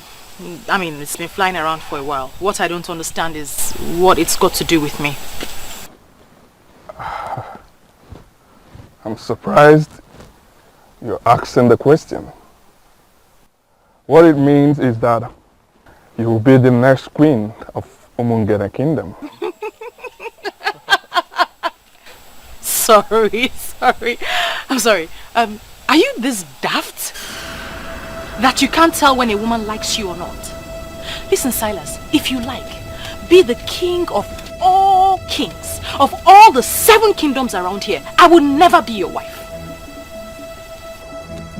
I mean, it's been flying around for a while. What I don't understand is what it's got to do with me. I'm surprised you're asking the question. What it means is that you will be the next queen of Umungene Kingdom. Sorry. I'm sorry. Are you this daft? That you can't tell when a woman likes you or not? Listen, Silas, if you like, be the king of all kings of all the 7 kingdoms around here, I will never be your wife.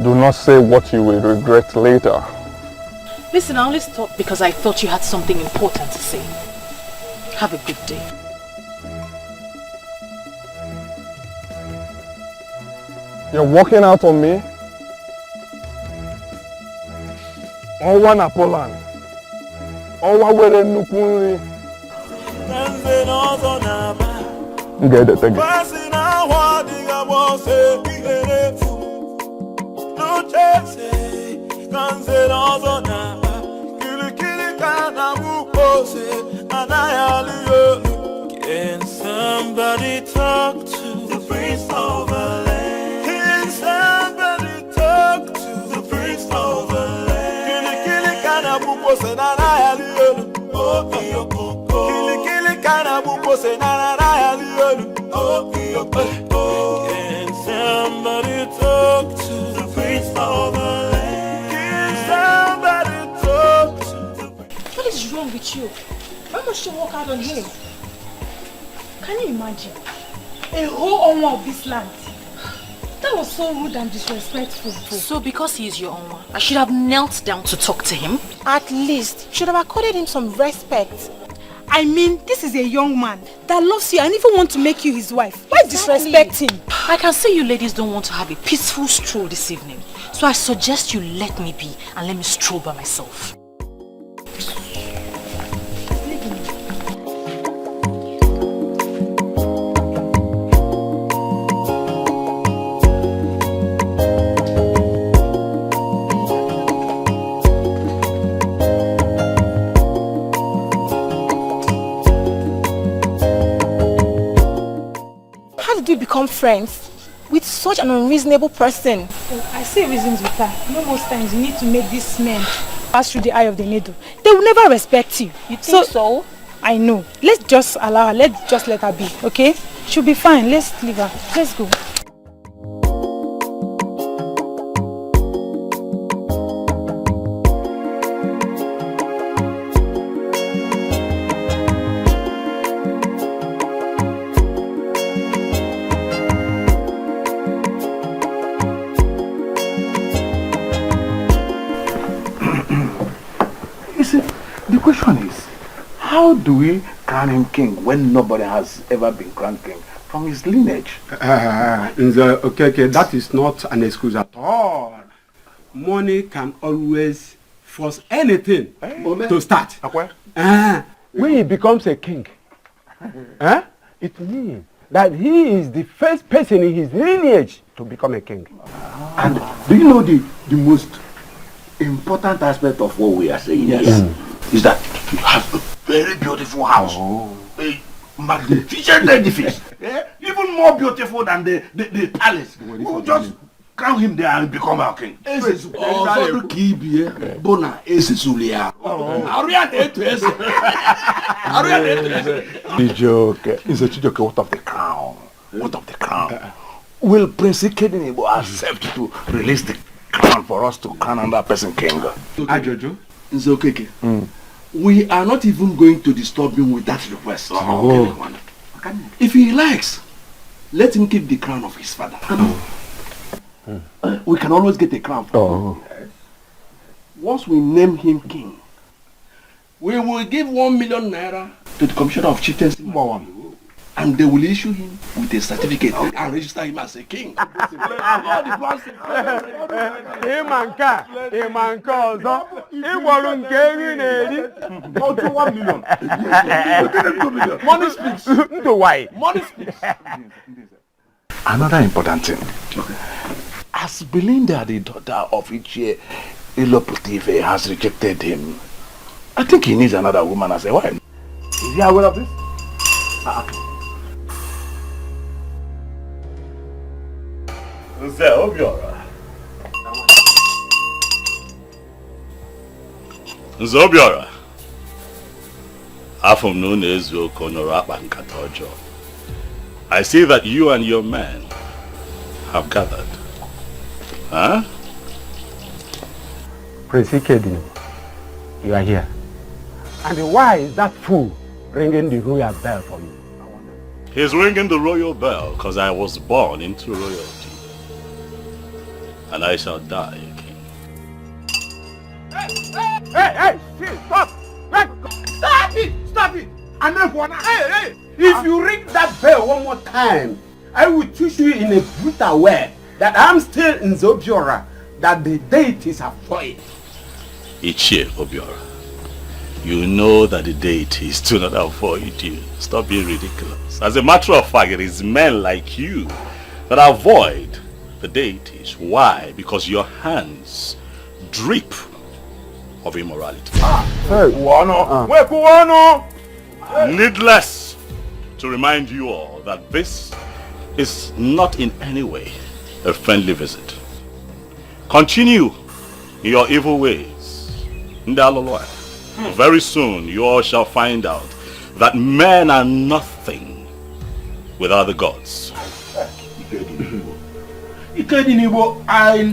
Do not say what you will regret later. Listen, I only stopped because I thought you had something important to say. Have a good day. You're walking out on me? Ọnwa na Poland. Ọnwa were nnukwu nri. Ngedete gị. Can somebody talk to the prince of the land? Can somebody talk to the prince of the land? Kili kana bupo se na na ya liolu. Oh kiyoko. Kili kana bupo se na na ya liolu. Oh kiyoko. Can somebody talk to the prince of the land? Can somebody talk to the... What is wrong with you? Why must you walk out on him? Can you imagine? A whole owner of this land. That was so rude and disrespectful. So because he is your owner, I should have knelt down to talk to him? At least, should have accorded him some respect. I mean, this is a young man that loves you and even wants to make you his wife. Why disrespect him? I can see you ladies don't want to have a peaceful stroll this evening. So I suggest you let me be and let me stroll by myself. Become friends with such an unreasonable person. Oh, I see reasons with her. Most times you need to make these men pass through the eye of the needle. They will never respect you. You think so? I know. Let's just allow her. Let's just let her be, okay? She'll be fine. Let's leave her. Let's go. How do we crown him king when nobody has ever been crowned king from his lineage? Okay, that is not an excuse at all. Money can always force anything to start. When he becomes a king, it means that he is the first person in his lineage to become a king. And do you know the most important aspect of what we are saying here is that you have a very beautiful house, a magnificent edifice, even more beautiful than the palace. We will just crown him there and become our king. Chijoke, what of the crown? What of the crown? Will Prince Ikedinebo accept to release the crown for us to crown another person king? Ajojo, it's okay. We are not even going to disturb him with that request. If he likes, let him keep the crown of his father. We can always get a crown for him. Once we name him king, we will give 1 million naira to the commissioner of chieftaincy, and they will issue him with a certificate and register him as a king. Money speaks. Money speaks. Another important thing. As Belinda, the daughter of Ichie Iloputive, has rejected him, I think he needs another woman as a wife. Is he aware of this? Nze Obiora. Nze Obiora. Afum no nezu konoro akpa nkata ojo. I see that you and your men have gathered. Huh? Prince Ikedin, you are here. And why is that fool ringing the royal bell for you? He's ringing the royal bell because I was born into royalty. And I shall die a king. Hey, stop! Stop it! Stop it! Hey, if you ring that bell one more time, I will teach you in a brutal way that I'm still in Zobiora, that the deities are for it. Ichie Obiora, you know that the deities do not avoid you. Stop being ridiculous. As a matter of fact, it is men like you that avoid the deities. Why? Because your hands drip of immorality. Needless to remind you all that this is not in any way a friendly visit. Continue in your evil ways. Very soon you all shall find out that men are nothing without the gods. Ikedinibo, I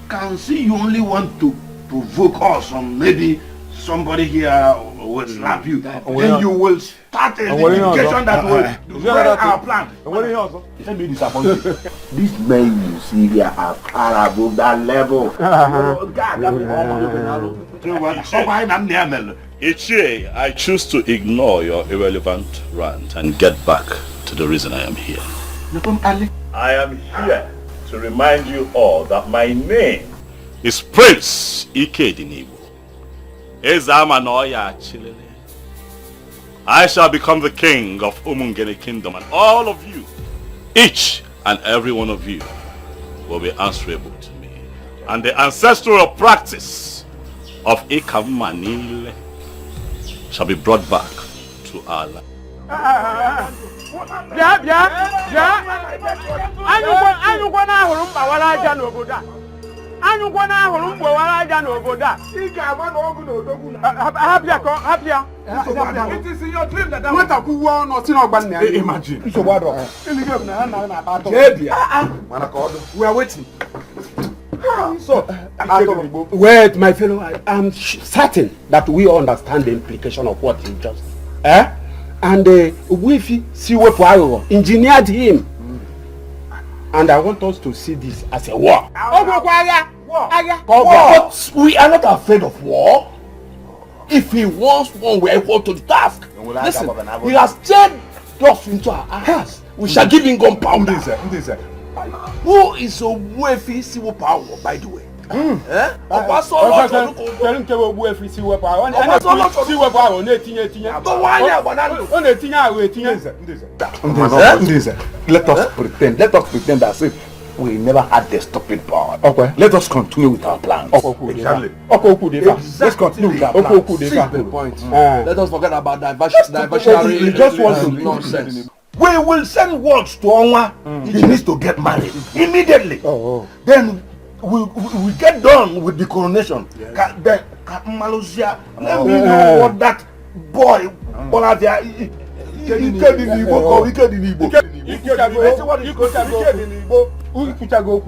can see you only want to provoke us, or maybe somebody here will slap you. Then you will start a litigation that will destroy our plan. Let me disappoint you. These men you see here are far above that level. Ichie, I choose to ignore your irrelevant rant and get back to the reason I am here. I am here to remind you all that my name is Prince Ikedinibo. I shall become the king of Umungene Kingdom, and all of you, each and every one of you, will be answerable to me. And the ancestral practice of Ikamanile shall be brought back to our land. It is in your dream that imagine. We are waiting. So, wait, my fellow, I'm certain that we understand the implication of what you just said. And we engineered him. And I want us to see this as a war. But we are not afraid of war. If he wants one, we are equal to the task. Listen, he has turned us into our house. We shall give him gunpowder. Who is a wealthy civil power, by the way? Let us pretend as if we never had the stopping power. Okay. Let us continue with our plans. Exactly. Let's continue with our plans. Simple point. Let us forget about diversionary. We just want to nonsense. We will send words to Onwa. He needs to get married immediately. Then we get done with the coronation. Then Malaysia, let me know what that boy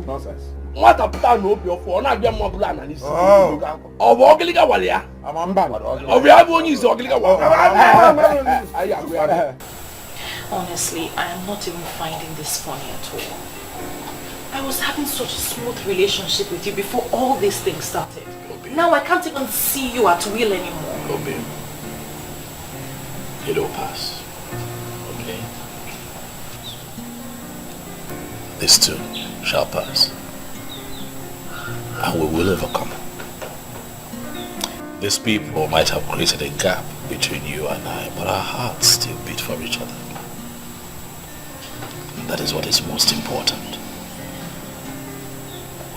nonsense. What a plan of your phone, I get more plan and it's of Ogiliga Walia. Of Yaboni Ogiliga. Honestly, I am not even finding this funny at all. I was having such a smooth relationship with you before all these things started. Now I can't even see you at will anymore. Obi, it'll pass. Okay? This too shall pass. And we will overcome. These people might have created a gap between you and I, but our hearts still beat for each other. And that is what is most important.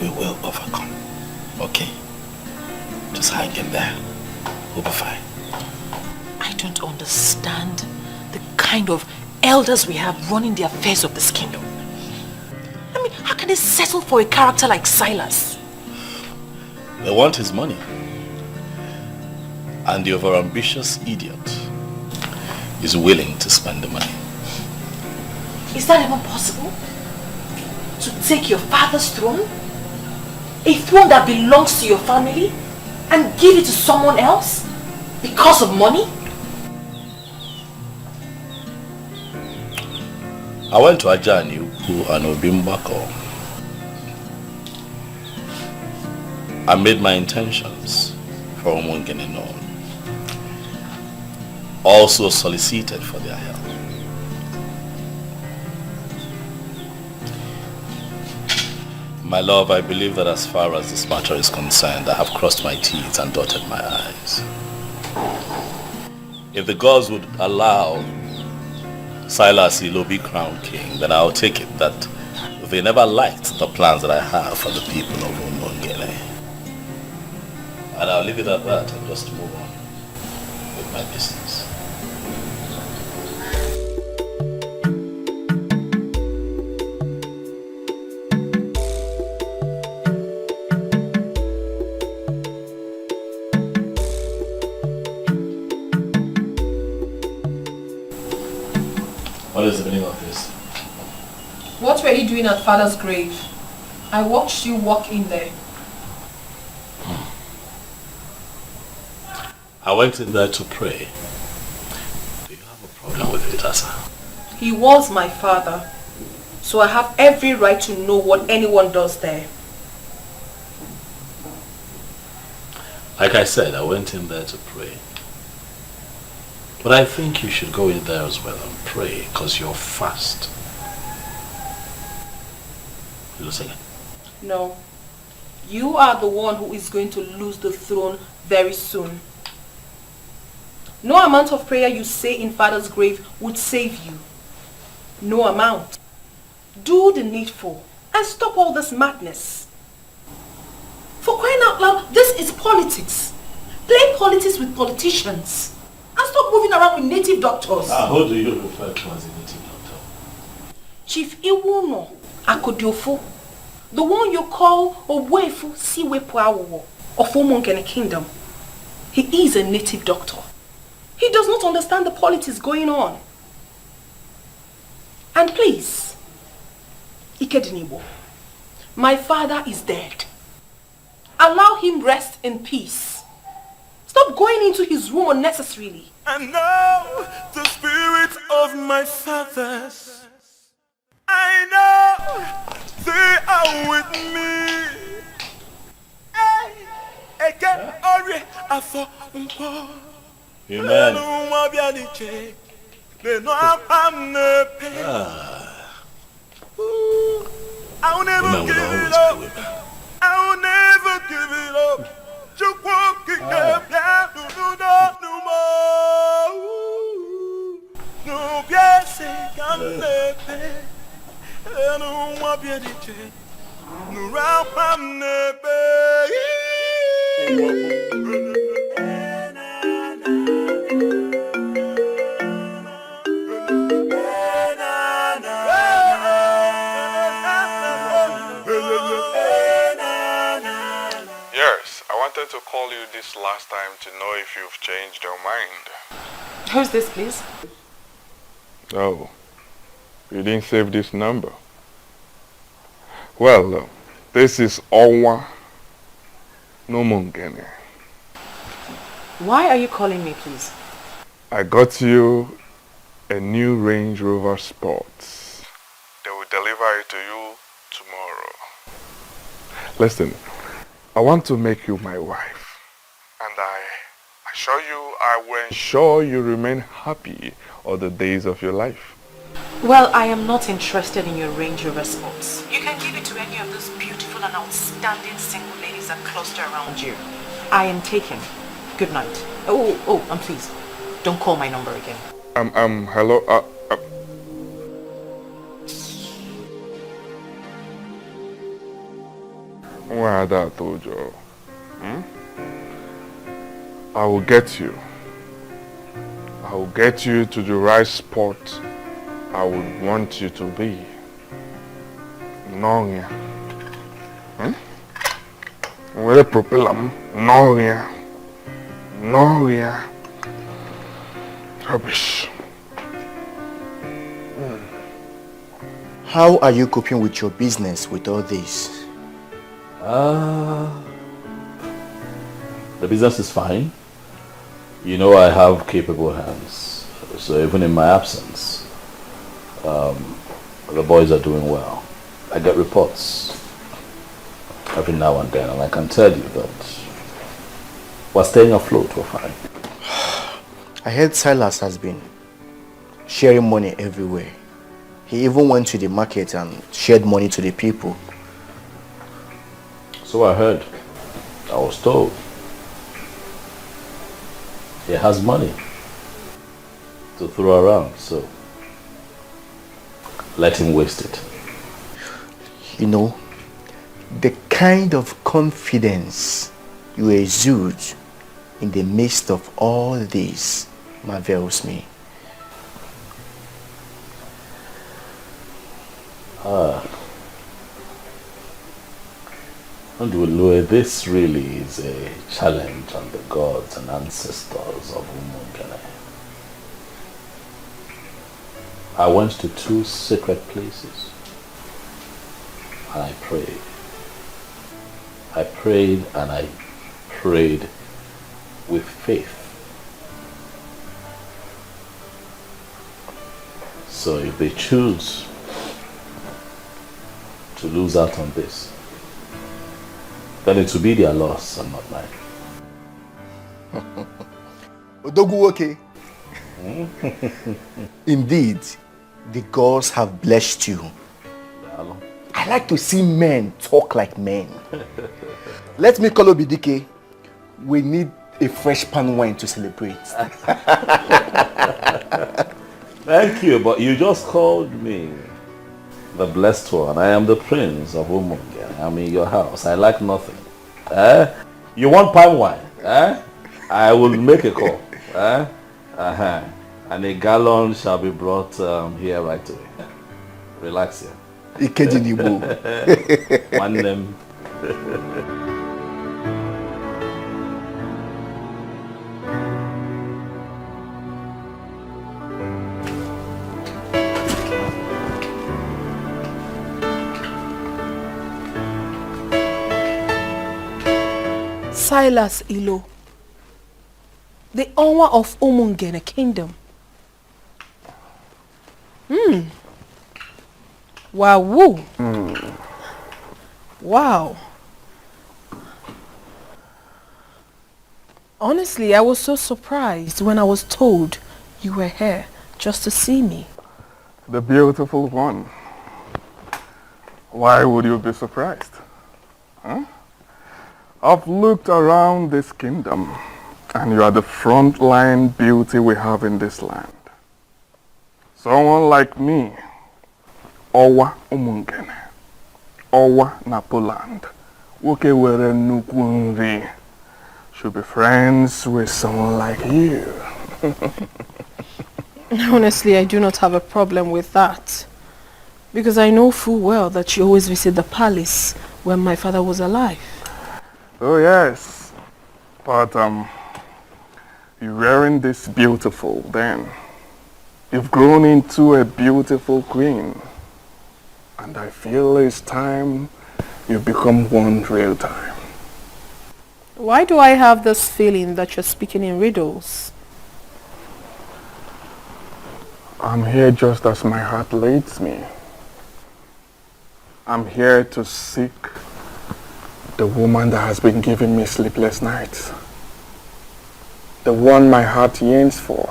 We will overcome. Okay? Just hang in there. We'll be fine. I don't understand the kind of elders we have running the affairs of this kingdom. I mean, how can they settle for a character like Silas? They want his money. And the overambitious idiot is willing to spend the money. Is that even possible? To take your father's throne? A throne that belongs to your family? And give it to someone else? Because of money? I went to Ajani Ukwu and Obimbako. I made my intentions for Umungene known. Also solicited for their help. My love, I believe that as far as this matter is concerned, I have crossed my T's and dotted my I's. If the gods would allow Silas Ilobi crown king, then I'll take it that they never liked the plans that I have for the people of Umungene. And I'll leave it at that and just move on with my business. What is the meaning of this? What were you doing at Father's grave? I watched you walk in there. I went in there to pray. Do you have a problem with it, Asa? He was my father, so I have every right to know what anyone does there. Like I said, I went in there to pray. But I think you should go in there as well and pray, because you're fast. You listen? No. You are the one who is going to lose the throne very soon. No amount of prayer you say in Father's grave would save you. No amount. Do the needful and stop all this madness. For crying out loud, this is politics. Play politics with politicians. And stop moving around with native doctors. Who do you refer to as a native doctor? Chief Iwuno Akodiofo, the one you call Owefu Siwepuawo of Umungene Kingdom. He is a native doctor. He does not understand the politics going on. And please, Ikedinibo, my father is dead. Allow him rest in peace. Stop going into his room unnecessarily. I know the spirit of my fathers. I know they are with me. I'll never give it up. I'll never give it up. Just walking up, no more. No, yes, I'm never. No, I'm bien dit. No, I'm never. Yes, I wanted to call you this last time to know if you've changed your mind. Who's this, please? Oh, you didn't save this number. Well, this is Owa Nomungene. Why are you calling me, please? I got you a new Range Rover Sports. They will deliver it to you tomorrow. Listen, I want to make you my wife. And I assure you I will ensure you remain happy all the days of your life. Well, I am not interested in your Range Rover Sports. You can give it to any of those beautiful and outstanding single ladies that cluster around you. I am taken. Good night. Oh, and please, don't call my number again. Hello, Why that told you? I will get you. I will get you to the right spot I would want you to be. No, yeah. Where the propeller? No, yeah. No, yeah. Rubbish. How are you coping with your business with all this? The business is fine. You know I have capable hands. So even in my absence, The boys are doing well. I get reports every now and then, and I can tell you that we're staying afloat, we're fine. I heard Silas has been sharing money everywhere. He even went to the market and shared money to the people. So I heard. I was told. He has money to throw around, so let him waste it. You know, the kind of confidence you exude in the midst of all this marvels me. And Louis, this really is a challenge on the gods and ancestors of Umungene. I went to 2 sacred places and I prayed. I prayed and I prayed with faith. So if they choose to lose out on this, then it will be their loss and not mine. Odogu, okay. Indeed, the gods have blessed you. I like to see men talk like men. Let me call Obidike. We need a fresh pan wine to celebrate. Thank you, but you just called me the blessed one. I am the prince of Umungene. I'm in your house. I like nothing. You want palm wine? I will make a call. And a gallon shall be brought here right away. Relax here. One name. Silas Ilo, the owner of Umungene Kingdom. Wow. Wow. Honestly, I was so surprised when I was told you were here just to see me. The beautiful one. Why would you be surprised? Huh? I've looked around this kingdom and you are the frontline beauty we have in this land. Someone like me, Owa Umungene, Owa Napoland, Woke were Nukunri, should be friends with someone like you. Honestly, I do not have a problem with that. Because I know full well that you always visit the palace when my father was alive. Oh yes, but you weren't this beautiful then. You've grown into a beautiful queen. And I feel it's time you become one real time. Why do I have this feeling that you're speaking in riddles? I'm here just as my heart leads me. I'm here to seek the woman that has been giving me sleepless nights. The one my heart yearns for.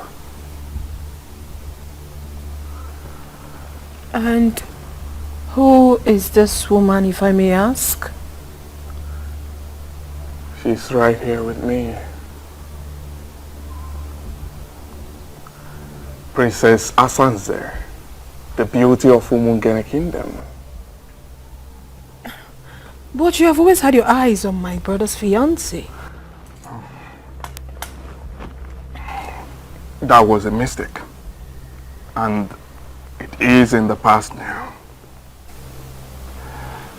And who is this woman, if I may ask? She's right here with me. Princess Asanze, the beauty of Umungene Kingdom. But you have always had your eyes on my brother's fiancé. That was a mistake. And it is in the past now.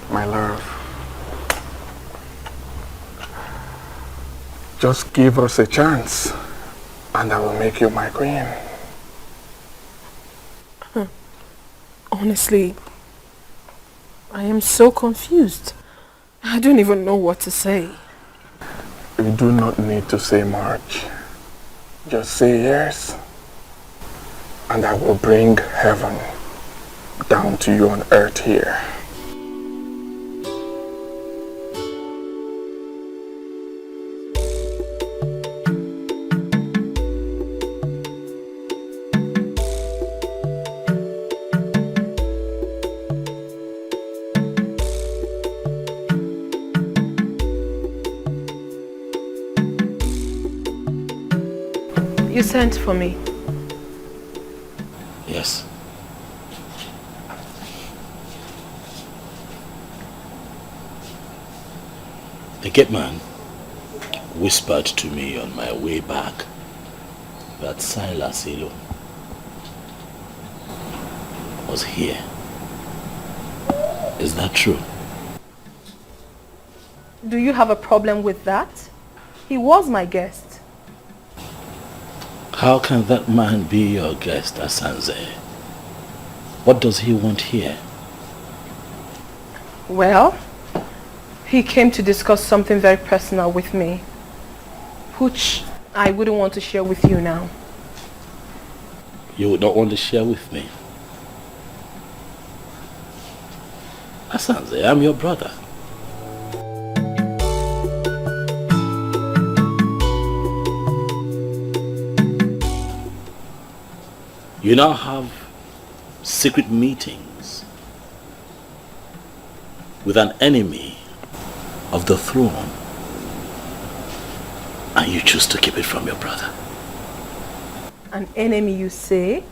My love, just give us a chance and I will make you my queen. Honestly, I am so confused. I don't even know what to say. You do not need to say much. Just say yes, and I will bring heaven down to you on earth here. You sent for me. Yes. The gate man whispered to me on my way back that Silas Elo was here. Is that true? Do you have a problem with that? He was my guest. How can that man be your guest, Asanze? What does he want here? Well, he came to discuss something very personal with me, which I wouldn't want to share with you now. You would not want to share with me? Asanze, I'm your brother. You now have secret meetings with an enemy of the throne, and you choose to keep it from your brother. An enemy, you say?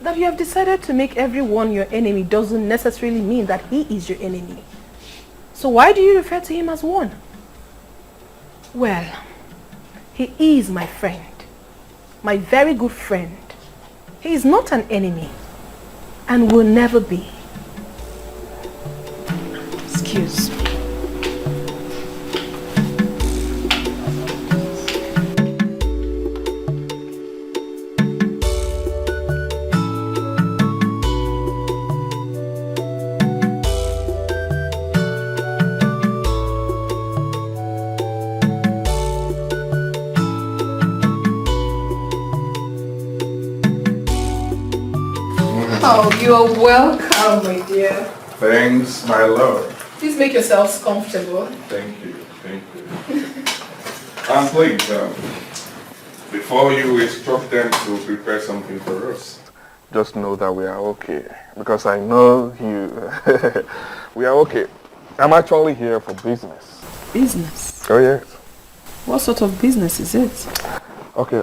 That you have decided to make everyone your enemy doesn't necessarily mean that he is your enemy. So why do you refer to him as one? Well, he is my friend. My very good friend. He is not an enemy and will never be. Excuse me. Oh, you are welcome, my dear. Thanks, my lord. Please make yourselves comfortable. Thank you, thank you. And please, before you instruct them to prepare something for us, just know that we are okay. Because I know you... we are okay. I'm actually here for business. Business? Oh, yes. What sort of business is it? Okay,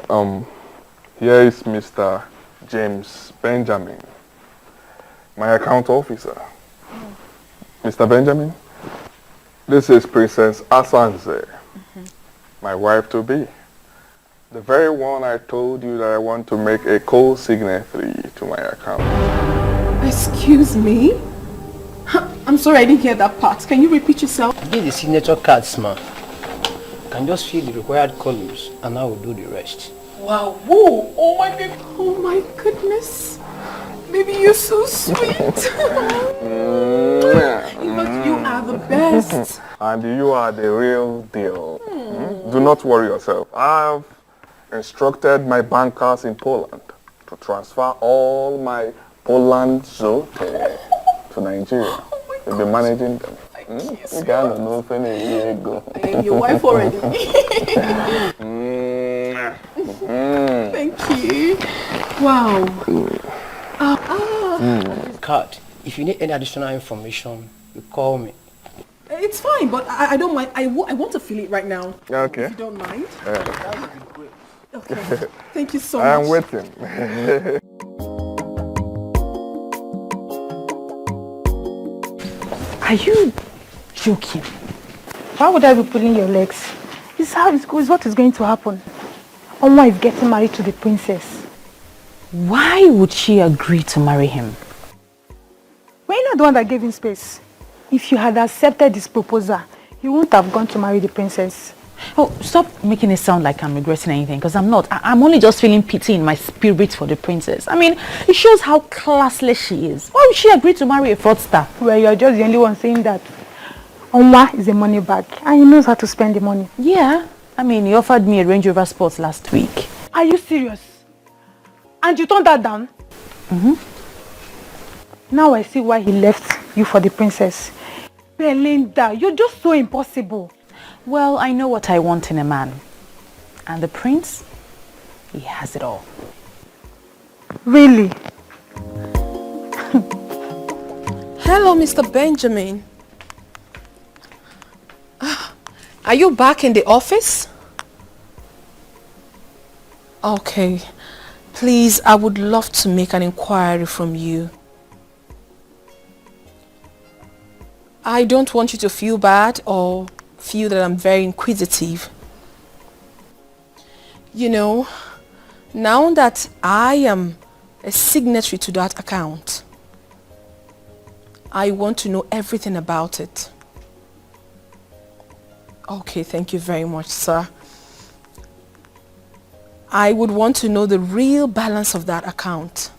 here is Mr. James Benjamin, my account officer. Mr. Benjamin, this is Princess Asanze, my wife-to-be. The very one I told you that I want to make a co-signatory to my account. Excuse me? I'm sorry, I didn't hear that part. Can you repeat yourself? Give the signature cards, ma. You can just fill the required columns and I will do the rest. Wow, whoa, oh my goodness. Baby, you're so sweet. You are the best. And you are the real deal. Do not worry yourself. I have instructed my bankers in Poland to transfer all my Poland zote to Nigeria. They'll be managing them. You gotta know if any go. I am your wife already. Thank you. Wow. Card. If you need any additional information, you call me. It's fine, but I don't mind. I want to feel it right now. Okay. If you don't mind. That would be great. Okay. Thank you so I am much. waiting. Are you joking? Why would I be pulling your legs? This is how it goes. What is going to happen? Oma is getting married to the princess. Why would she agree to marry him? Were you not the one that gave him space? If you had accepted this proposal, you wouldn't have gone to marry the princess. Oh, stop making it sound like I'm regretting anything, because I'm not. I'm only just feeling pity in my spirit for the princess. I mean, it shows how classless she is. Why would she agree to marry a fraudster? Well, you're just the only one saying that. Oma is a money bag and he knows how to spend the money. Yeah. I mean, he offered me a Range Rover Sport last week. Are you serious? And you turned that down? Now I see why he left you for the princess. Belinda, you're just so impossible. Well, I know what I want in a man. And the prince, he has it all. Really? Hello, Mr. Benjamin. Are you back in the office? Okay. Please, I would love to make an inquiry from you. I don't want you to feel bad or feel that I'm very inquisitive. You know, now that I am a signatory to that account, I want to know everything about it. Okay, thank you very much, sir. I would want to know the real balance of that account.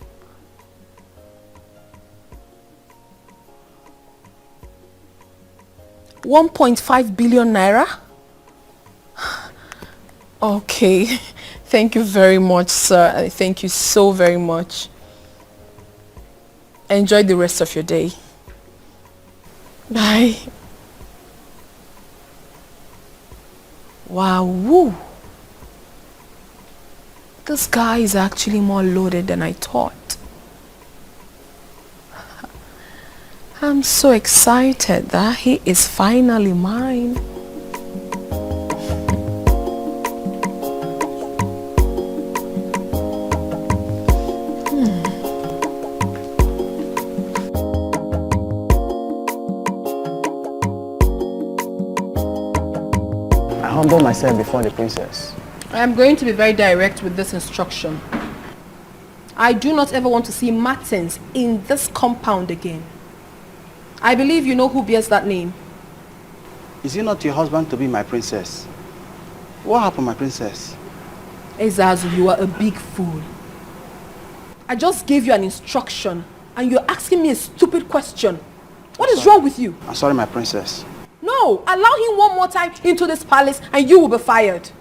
$1.5 billion naira? Okay, thank you very much, sir. Thank you so very much. Enjoy the rest of your day. Bye. Wow, woo. This guy is actually more loaded than I thought. I'm so excited that he is finally mine. I humble myself before the princess. I am going to be very direct with this instruction. I do not ever want to see Martins in this compound again. I believe you know who bears that name. Is it not your husband to be my princess? What happened, my princess? Ezazu, you are a big fool. I just gave you an instruction and you're asking me a stupid question. What is wrong with you? I'm sorry, my princess. No, allow him one more time into this palace and you will be fired.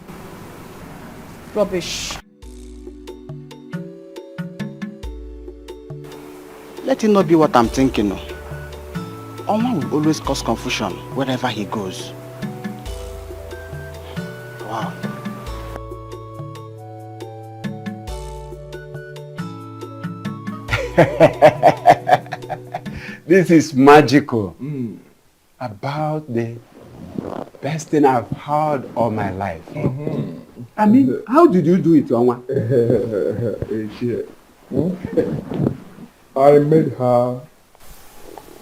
Rubbish. Let it not be what I'm thinking. Oma will always cause confusion wherever he goes. Wow. This is magical. About the best thing I've heard all my life. I mean, how did you do it, Onwa? I made her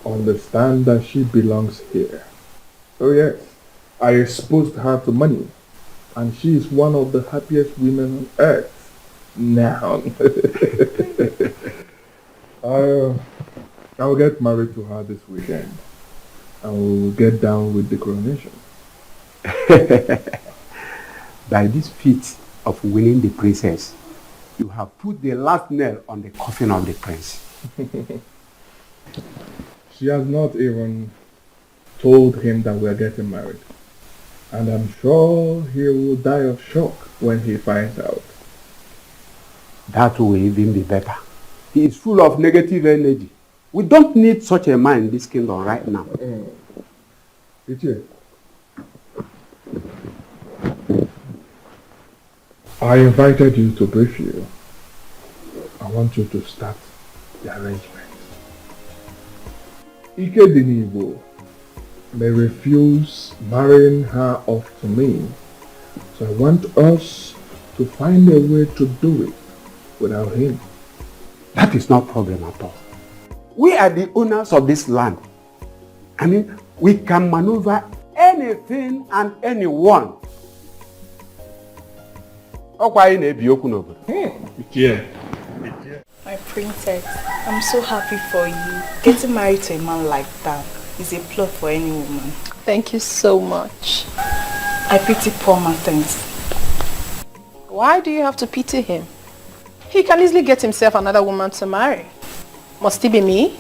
understand that she belongs here. Oh yes, I exposed her to money, and she is one of the happiest women on earth now. I'll get married to her this weekend, and we'll get down with the coronation. By this feat of winning the princess, you have put the last nail on the coffin of the prince. She has not even told him that we're getting married. And I'm sure he will die of shock when he finds out. That will even be better. He is full of negative energy. We don't need such a man in this kingdom right now. I invited you to brief you. I want you to start the arrangement. Ike Dinibo may refuse marrying her off to me, so I want us to find a way to do it without him. That is no problem at all. We are the owners of this land. I mean, we can maneuver anything and anyone. My princess, I'm so happy for you. Getting married to a man like that is a plot for any woman. Thank you so much. I pity poor Martins. Why do you have to pity him? He can easily get himself another woman to marry. Must it be me?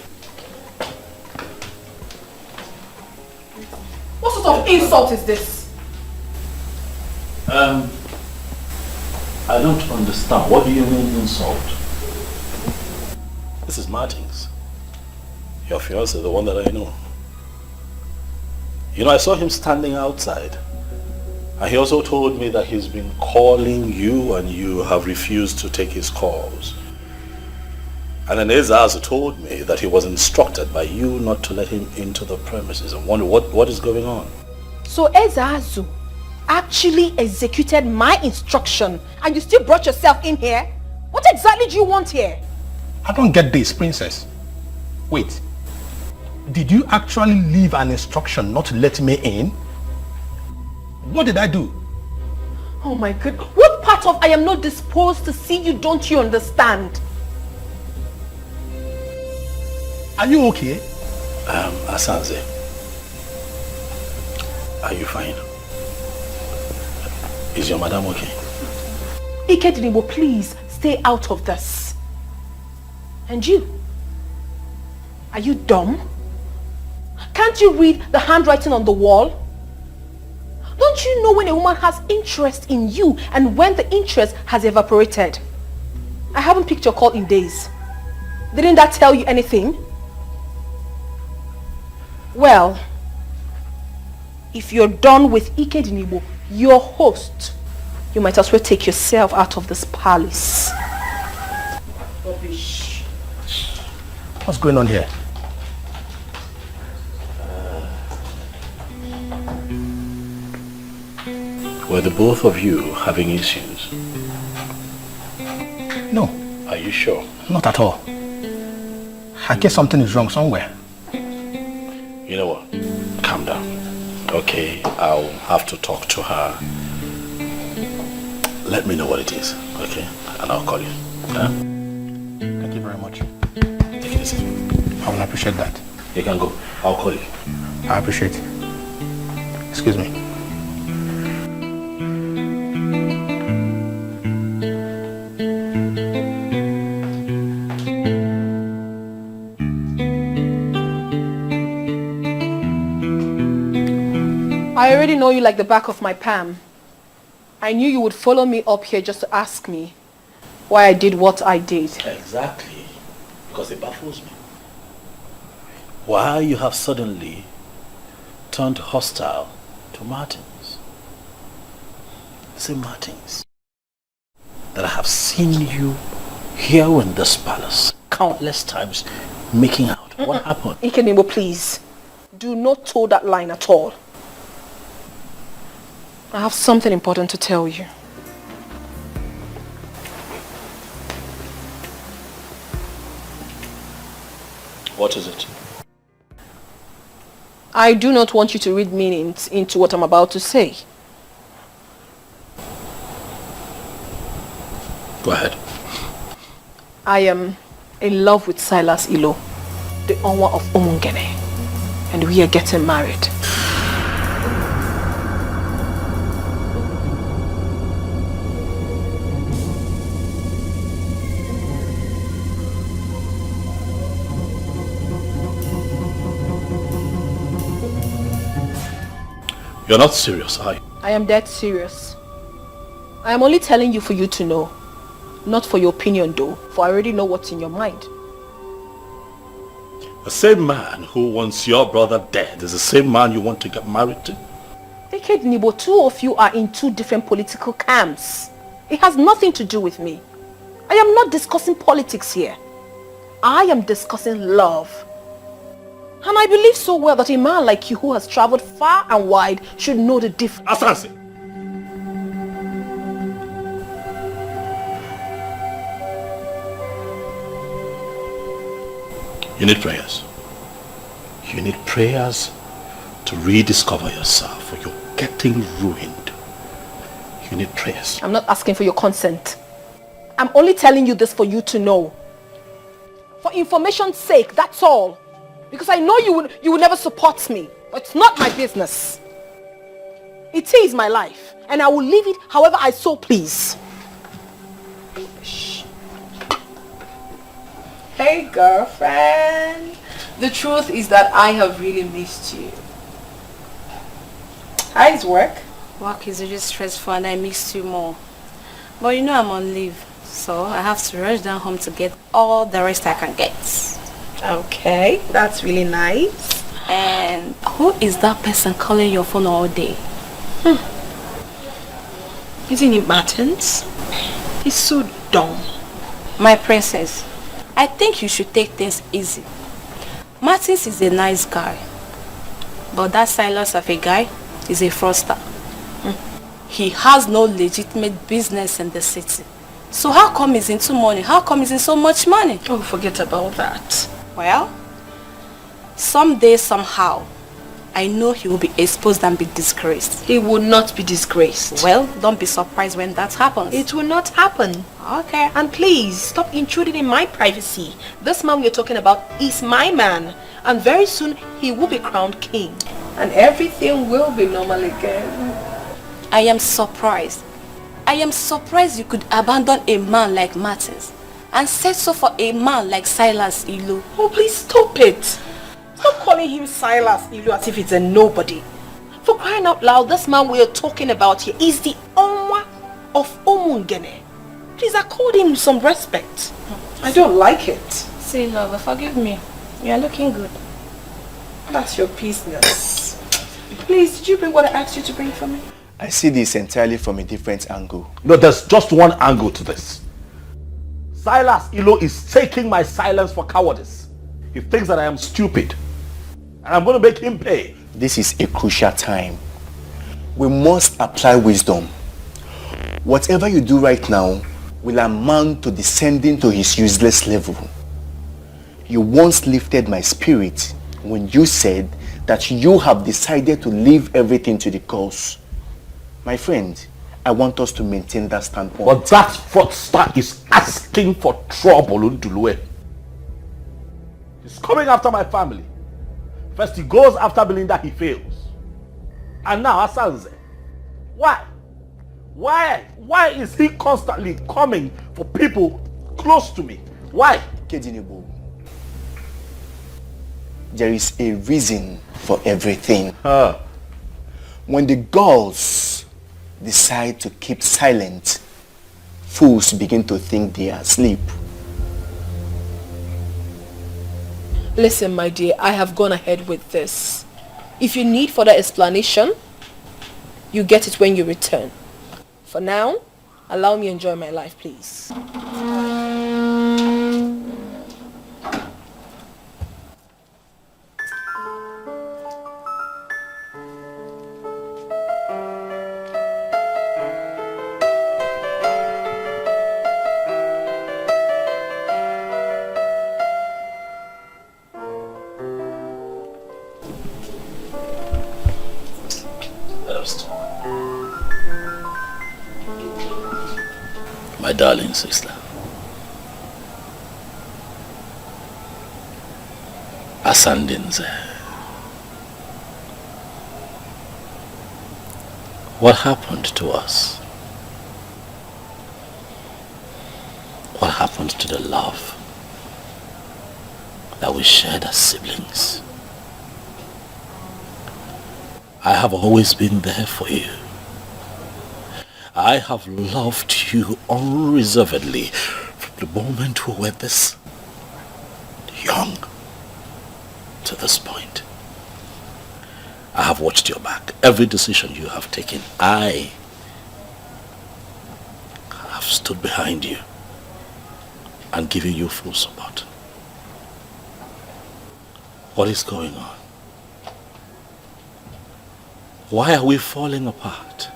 What sort of insult is this? I don't understand. What do you mean insult? This is Martins. Your fiancé, the one that I know. You know, I saw him standing outside. And he also told me that he's been calling you and you have refused to take his calls. And then Ezazu told me that he was instructed by you not to let him into the premises. I wonder what is going on. So Ezazu actually executed my instruction and you still brought yourself in here? What exactly do you want here? I don't get this, princess. Wait. Did you actually leave an instruction not to let me in? What did I do? Oh my God. What part of I am not disposed to see you don't you understand? Are you okay? Asanze, are you fine? Is your madam okay? Ikedinibo, please stay out of this. And you? Are you dumb? Can't you read the handwriting on the wall? Don't you know when a woman has interest in you and when the interest has evaporated? I haven't picked your call in days. Didn't that tell you anything? Well, if you're done with Ikedinibo, your host, you might as well take yourself out of this palace. Rubbish. What's going on here? Were the both of you having issues? No. Are you sure? Not at all. I guess something is wrong somewhere. You know what? Calm down. Okay, I'll have to talk to her. Let me know what it is, okay? And I'll call you. Huh? Thank you very much. Take it easy. I will appreciate that. You can go. I'll call you. I appreciate it. Excuse me. I already know you like the back of my palm. I knew you would follow me up here just to ask me why I did what I did. Exactly. Because it baffles me. Why you have suddenly turned hostile to Martins. The same Martins that I have seen you here in this palace countless times making out. What happened? Ikenimo, please. Do not toe that line at all. I have something important to tell you. What is it? I do not want you to read meanings into what I'm about to say. Go ahead. I am in love with Silas Ilo, the Onwa of Umungene, and we are getting married. You're not serious, are you? I am dead serious. I am only telling you for you to know. Not for your opinion though, for I already know what's in your mind. The same man who wants your brother dead is the same man you want to get married to? Decade Nibo, two of you are in two different political camps. It has nothing to do with me. I am not discussing politics here. I am discussing love. And I believe so well that a man like you who has traveled far and wide should know the difference. Asansi! You need prayers. You need prayers to rediscover yourself, or you're getting ruined. You need prayers. I'm not asking for your consent. I'm only telling you this for you to know. For information's sake, that's all. Because I know you will never support me. But it's not my business. It is my life. And I will live it however I so please. Hey girlfriend. The truth is that I have really missed you. How's work? Work is really stressful and I missed you more. But you know I'm on leave. So I have to rush down home to get all the rest I can get. Okay, that's really nice. And who is that person calling your phone all day? Isn't it Martins? He's so dumb. My princess, I think you should take things easy. Martins is a nice guy. But that Silas of a guy is a fraudster. He has no legitimate business in the city. So how come he's into money? How come he's in so much money? Oh, forget about that. Well, someday, somehow, I know he will be exposed and be disgraced. He will not be disgraced. Well, don't be surprised when that happens. It will not happen. Okay. And please, stop intruding in my privacy. This man we're talking about is my man. And very soon, he will be crowned king. And everything will be normal again. I am surprised. I am surprised you could abandon a man like Martins and settle for a man like Silas Ilu. Oh, please stop it. Stop calling him Silas Ilu as if it's a nobody. For crying out loud, this man we are talking about here is the Onwa of Omungene. Please accord him some respect. I don't like it. See, lover, forgive me. You are looking good. That's your business. Please, did you bring what I asked you to bring for me? I see this entirely from a different angle. No, there's just one angle to this. Silas Ilo is taking my silence for cowardice. He thinks that I am stupid. And I'm going to make him pay. This is a crucial time. We must apply wisdom. Whatever you do right now will amount to descending to his useless level. You once lifted my spirit when you said that you have decided to leave everything to the cause. My friend, I want us to maintain that standpoint. But that fraudster is asking for trouble, Undulue. He's coming after my family. First he goes after Belinda, he fails. And now Asanze. Why? Why is he constantly coming for people close to me? Why? Kedinibu, there is a reason for everything. When the gods decide to keep silent, fools begin to think they are asleep. Listen, my dear, I have gone ahead with this. If you need further explanation, you get it when you return. For now, allow me to enjoy my life, please. My darling sister. Asandinze. What happened to us? What happened to the love that we shared as siblings? I have always been there for you. I have loved you unreservedly from the moment we were this young to this point. I have watched your back. Every decision you have taken, I have stood behind you and given you full support. What is going on? Why are we falling apart?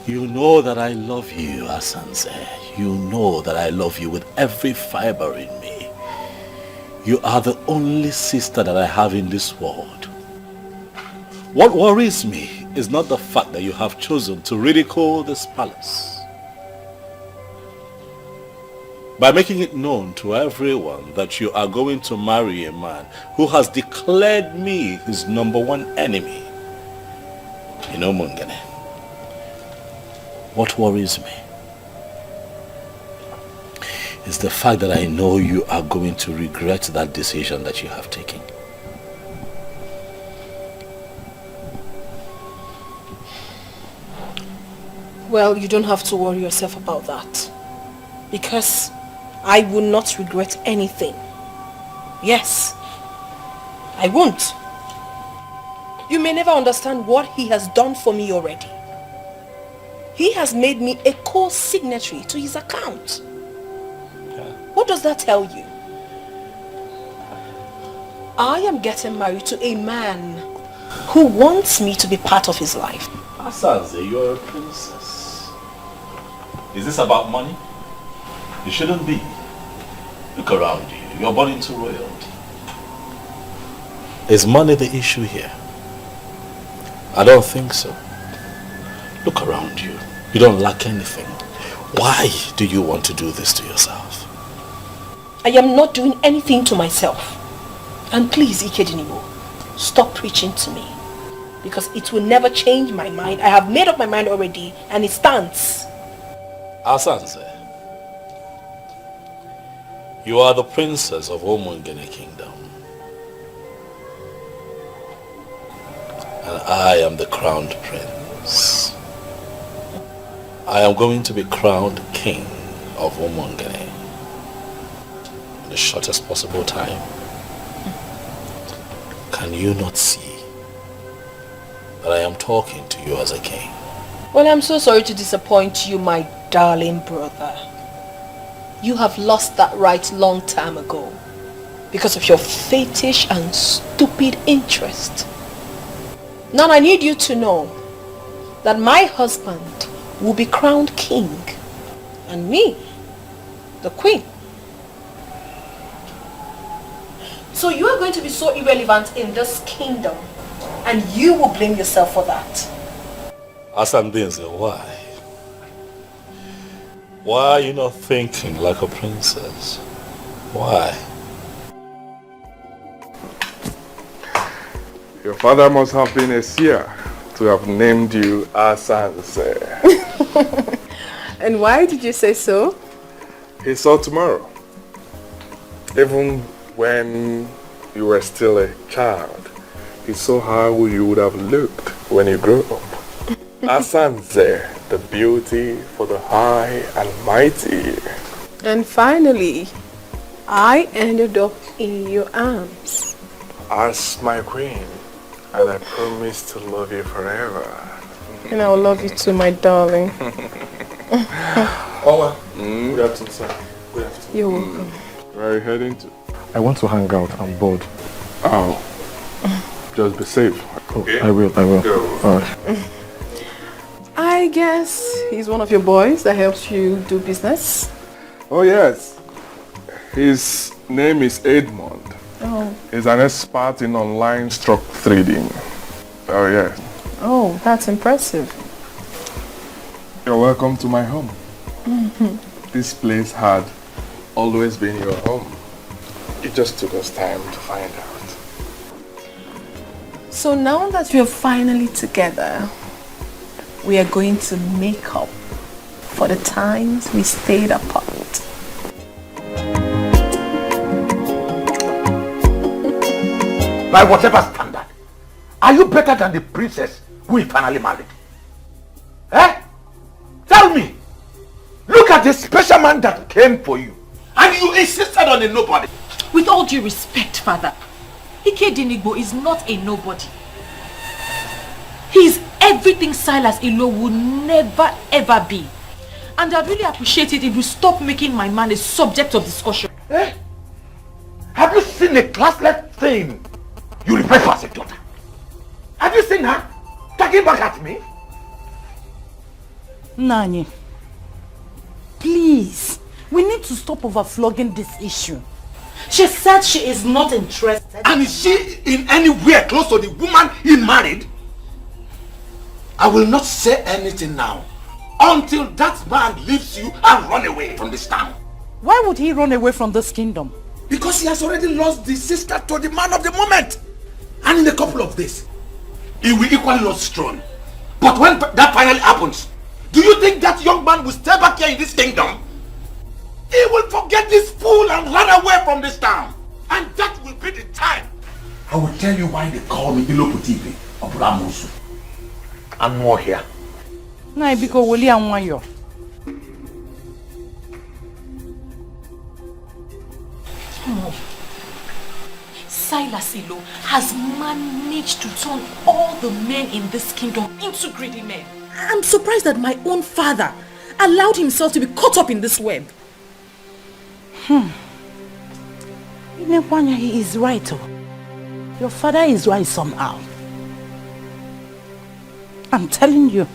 You know that I love you, Asanze. You know that I love you with every fiber in me. You are the only sister that I have in this world. What worries me is not the fact that you have chosen to ridicule this palace. By making it known to everyone that you are going to marry a man who has declared me his #1 enemy. You know, Mungene, what worries me is the fact that I know you are going to regret that decision that you have taken. Well, you don't have to worry yourself about that. Because I will not regret anything. Yes, I won't. You may never understand what he has done for me already. He has made me a co-signatory to his account. What does that tell you? I am getting married to a man who wants me to be part of his life. Asanze, you're a princess. Is this about money? You shouldn't be. Look around you. You're born into royalty. Is money the issue here? I don't think so. Look around you. You don't lack anything. Why do you want to do this to yourself? I am not doing anything to myself. And please, Ikedinimo, stop preaching to me. Because it will never change my mind. I have made up my mind already and it stands. Asanze, you are the princess of Omungene Kingdom. And I am the crowned prince. I am going to be crowned king of Omungene in the shortest possible time. Can you not see that I am talking to you as a king? Well, I'm so sorry to disappoint you, my darling brother. You have lost that right long time ago because of your fetish and stupid interest. Now I need you to know that my husband will be crowned king and me, the queen. So you are going to be so irrelevant in this kingdom and you will blame yourself for that. Asanze, why? Why are you not thinking like a princess? Why? Your father must have been a seer to have named you Asanze. And why did you say so? He saw tomorrow. Even when you were still a child, he saw how you would have looked when you grew up. Asanze, the beauty for the high and mighty. And finally, I ended up in your arms. As my queen, and I promise to love you forever. And I will love you too, my darling. Good afternoon, sir. Good afternoon. You're welcome. Where are you heading to? I want to hang out. I'm bored. Oh. Just be safe. Okay. I will. Go. All right. I guess he's one of your boys that helps you do business. Oh yes. His name is Edmund. Oh. He's an expert in online stock trading. Oh yes. Oh, that's impressive. You're welcome to my home. This place had always been your home. It just took us time to find out. So now that we're finally together, we are going to make up for the times we stayed apart. By whatever standard, are you better than the princess who we finally married? Eh? Tell me. Look at the special man that came for you. And you insisted on a nobody. With all due respect, father, Ikedinigbo is not a nobody. He is everything Silas Ilo would never ever be. And I'd really appreciate it if you stop making my man a subject of discussion. Eh? Have you seen a classless thing you refer to as a daughter? Have you seen her talking back at me? Nanny, please, we need to stop overflogging this issue. She said she is not interested. And is she in anywhere close to the woman he married? I will not say anything now until that man leaves you and run away from this town. Why would he run away from this kingdom? Because he has already lost the sister to the man of the moment. And in a couple of days, he will equally lose the throne. But when that finally happens, do you think that young man will stay back here in this kingdom? He will forget this fool and run away from this town. And that will be the time. I will tell you why they call me Iloputibi of Ramusu. I'm more here. Naibiko William Wayo. Mom, Silas Ilo has managed to turn all the men in this kingdom into greedy men. I'm surprised that my own father allowed himself to be caught up in this web. Inepanya, he is right. Oh. Your father is right somehow. I'm telling you.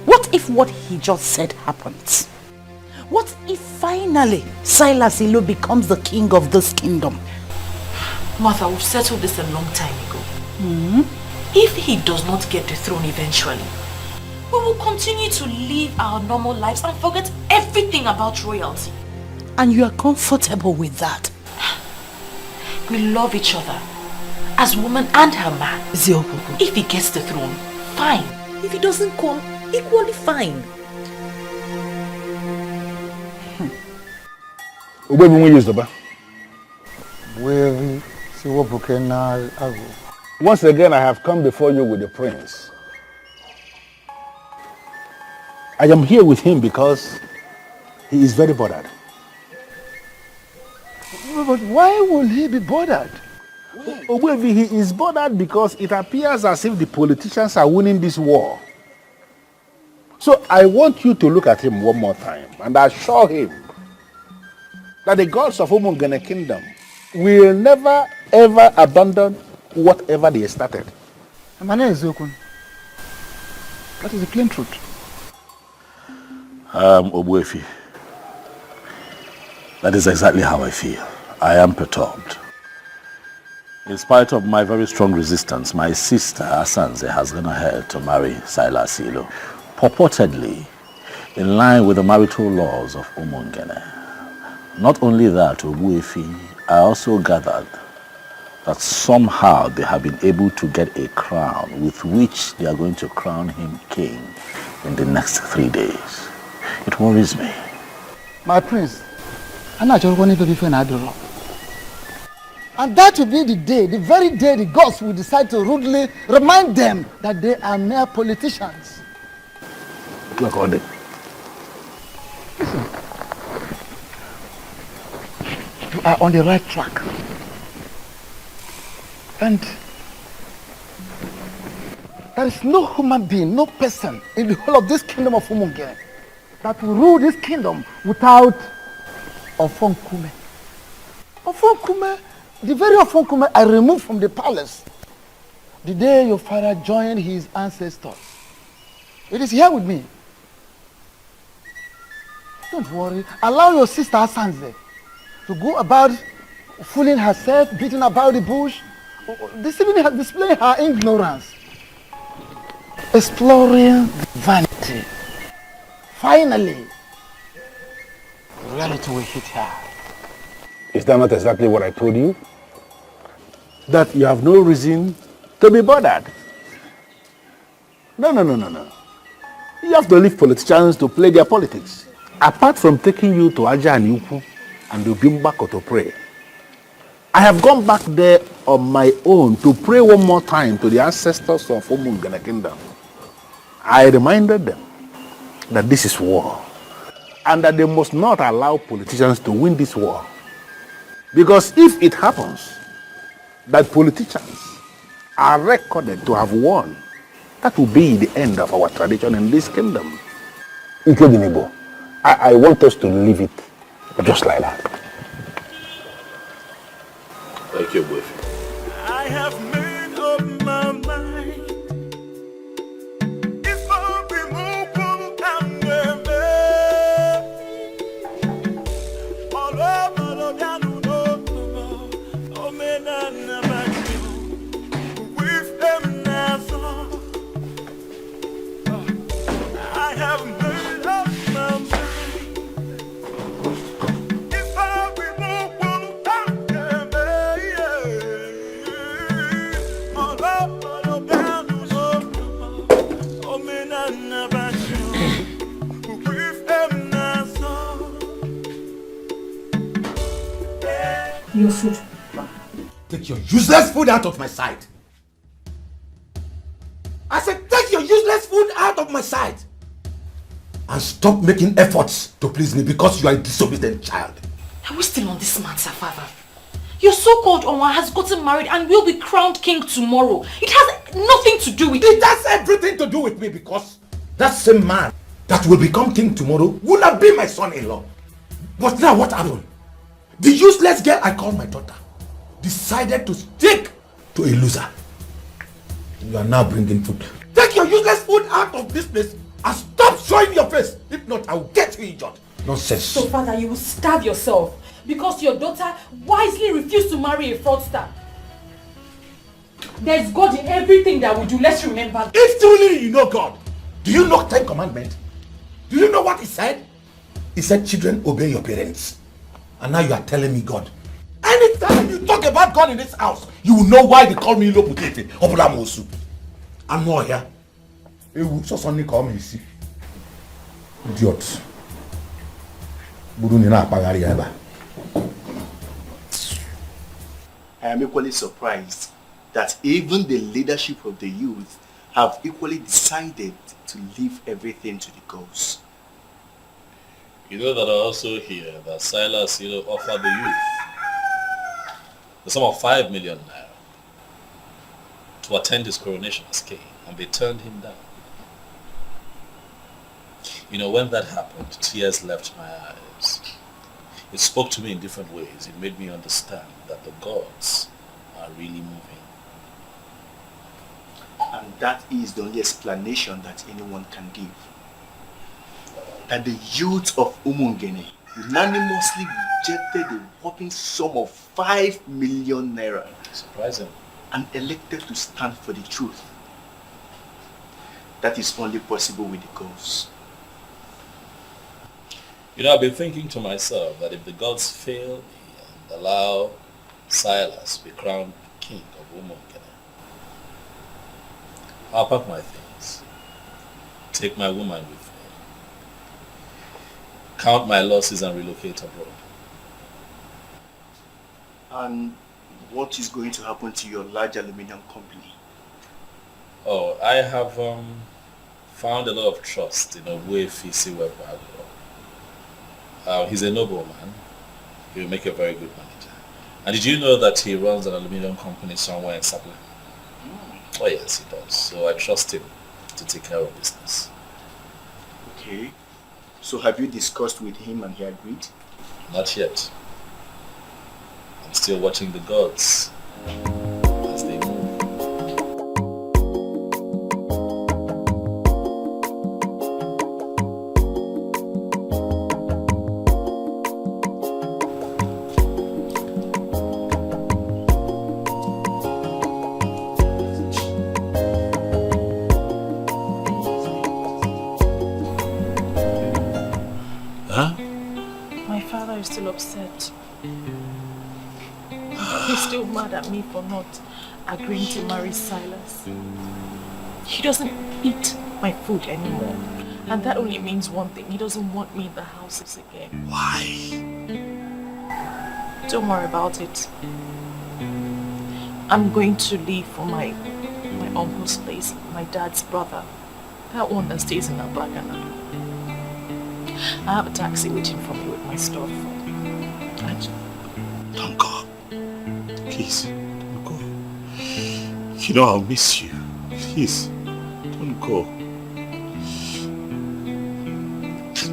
What if what he just said happens? What if finally Silas Ilo becomes the king of this kingdom? Martha, we've settled this a long time ago. If he does not get the throne eventually, we will continue to live our normal lives and forget everything about royalty. And you are comfortable with that? We love each other as woman and her man. If he gets the throne, fine. If he doesn't come, equally fine. Once again, I have come before you with the prince. I am here with him because he is very bothered. But why will he be bothered? Ogwevi, he is bothered because it appears as if the politicians are winning this war. So I want you to look at him one more time and assure him that the gods of Umungene Kingdom will never ever abandon whatever they started. That is the plain truth. Ogwefi, that is exactly how I feel. I am perturbed. In spite of my very strong resistance, my sister Asanze has gone ahead to marry Silas Ilo, purportedly in line with the marital laws of Umungene. Not only that, Ogwefi, I also gathered that somehow they have been able to get a crown with which they are going to crown him king in the next 3 days. It worries me. My prince, I'm not going to be Fenadoro. And that will be the day, the very day the gods will decide to rudely remind them that they are mere politicians. Listen, you are on the right track. And there is no human being, no person in the whole of this kingdom of Umungene that will rule this kingdom without Ofonkume. Ofonkume, the very Ofonkume I removed from the palace the day your father joined his ancestors. It is here with me. Don't worry. Allow your sister Asanze to go about fooling herself, beating about the bush, displaying her ignorance, exploring vanity. Finally, reality will hit her. is that not exactly what I told you? That you have no reason to be bothered. No. You have to leave politicians to play their politics. Apart from taking you to Aja and Yuku and Ubimbako to pray, I have gone back there on my own to pray one more time to the ancestors of Umungene Kingdom. I reminded them that this is war and that they must not allow politicians to win this war. Because if it happens that politicians are recorded to have won, that will be the end of our tradition in this kingdom. Including Igbo. I want us to leave it just like that. Thank you, boyfriend. I have made up my mind. If I remove one I have made up my mind. If I remove one Your food. Take your useless food out of my sight. I said, take your useless food out of my sight. And stop making efforts to please me because you are a disobedient child. Are we still on this matter, Father? Your so-called Onwa has gotten married and will be crowned king tomorrow. It has nothing to do with It has everything to do with me because that same man that will become king tomorrow will not be my son-in-law. But now what happened? The useless girl I call my daughter decided to stick to a loser. You are now bringing food. Take your useless food out of this place and stop showing your face. If not, I will get you injured. Nonsense. So, Father, you will starve yourself because your daughter wisely refused to marry a fraudster. There's God in everything that we do. Let's remember. If truly you know God, do you know 10 commandments? Do you know what he said? He said, children, obey your parents. And now you are telling me God. Anytime you talk about God in this house, you will know why they call me Loputete or Bulamosu. I'm not here. They will so suddenly call me, see. Idiots. I am equally surprised that even the leadership of the youth have equally decided to leave everything to the gods. You know that I also hear that Silas offered the youth the sum of 5 million naira to attend his coronation as king, and they turned him down. When that happened, tears left my eyes. It spoke to me in different ways. It made me understand that the gods are really moving. And that is the only explanation that anyone can give. That the youth of Umungene unanimously rejected a whopping sum of 5 million naira. Surprising. And elected to stand for the truth. That is only possible with the gods. I've been thinking to myself that if the gods fail me and allow Silas be crowned king of Umungene, I'll pack my things, take my woman with me, count my losses and relocate abroad. And what is going to happen to your large aluminium company? Oh, I have found a lot of trust in Fisi Webwago. He's a nobleman. He will make a very good manager. And did you know that he runs an aluminium company somewhere in Sapla? Oh yes, he does. So I trust him to take care of business. Okay. So have you discussed with him and he agreed? Not yet. I'm still watching the gods as they move. Upset. He's still mad at me for not agreeing to marry Silas. He doesn't eat my food anymore. And that only means one thing. He doesn't want me in the houses again. Why? Don't worry about it. I'm going to leave for my uncle's place, my dad's brother. That one that stays in Abagana. I have a taxi waiting for me with my stuff. Don't go. Please, don't go. I'll miss you. Please, don't go.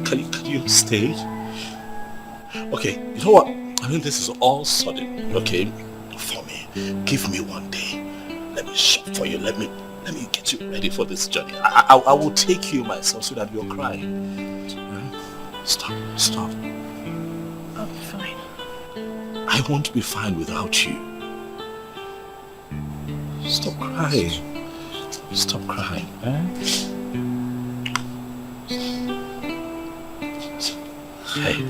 Can you stay? Okay, you know what? This is all sudden, okay? For me. Give me one day. Let me shop for you. Let me get you ready for this journey. I will take you myself so that you're crying. Stop. I'll be fine. I won't be fine without you. Stop crying. Stop crying, Hey.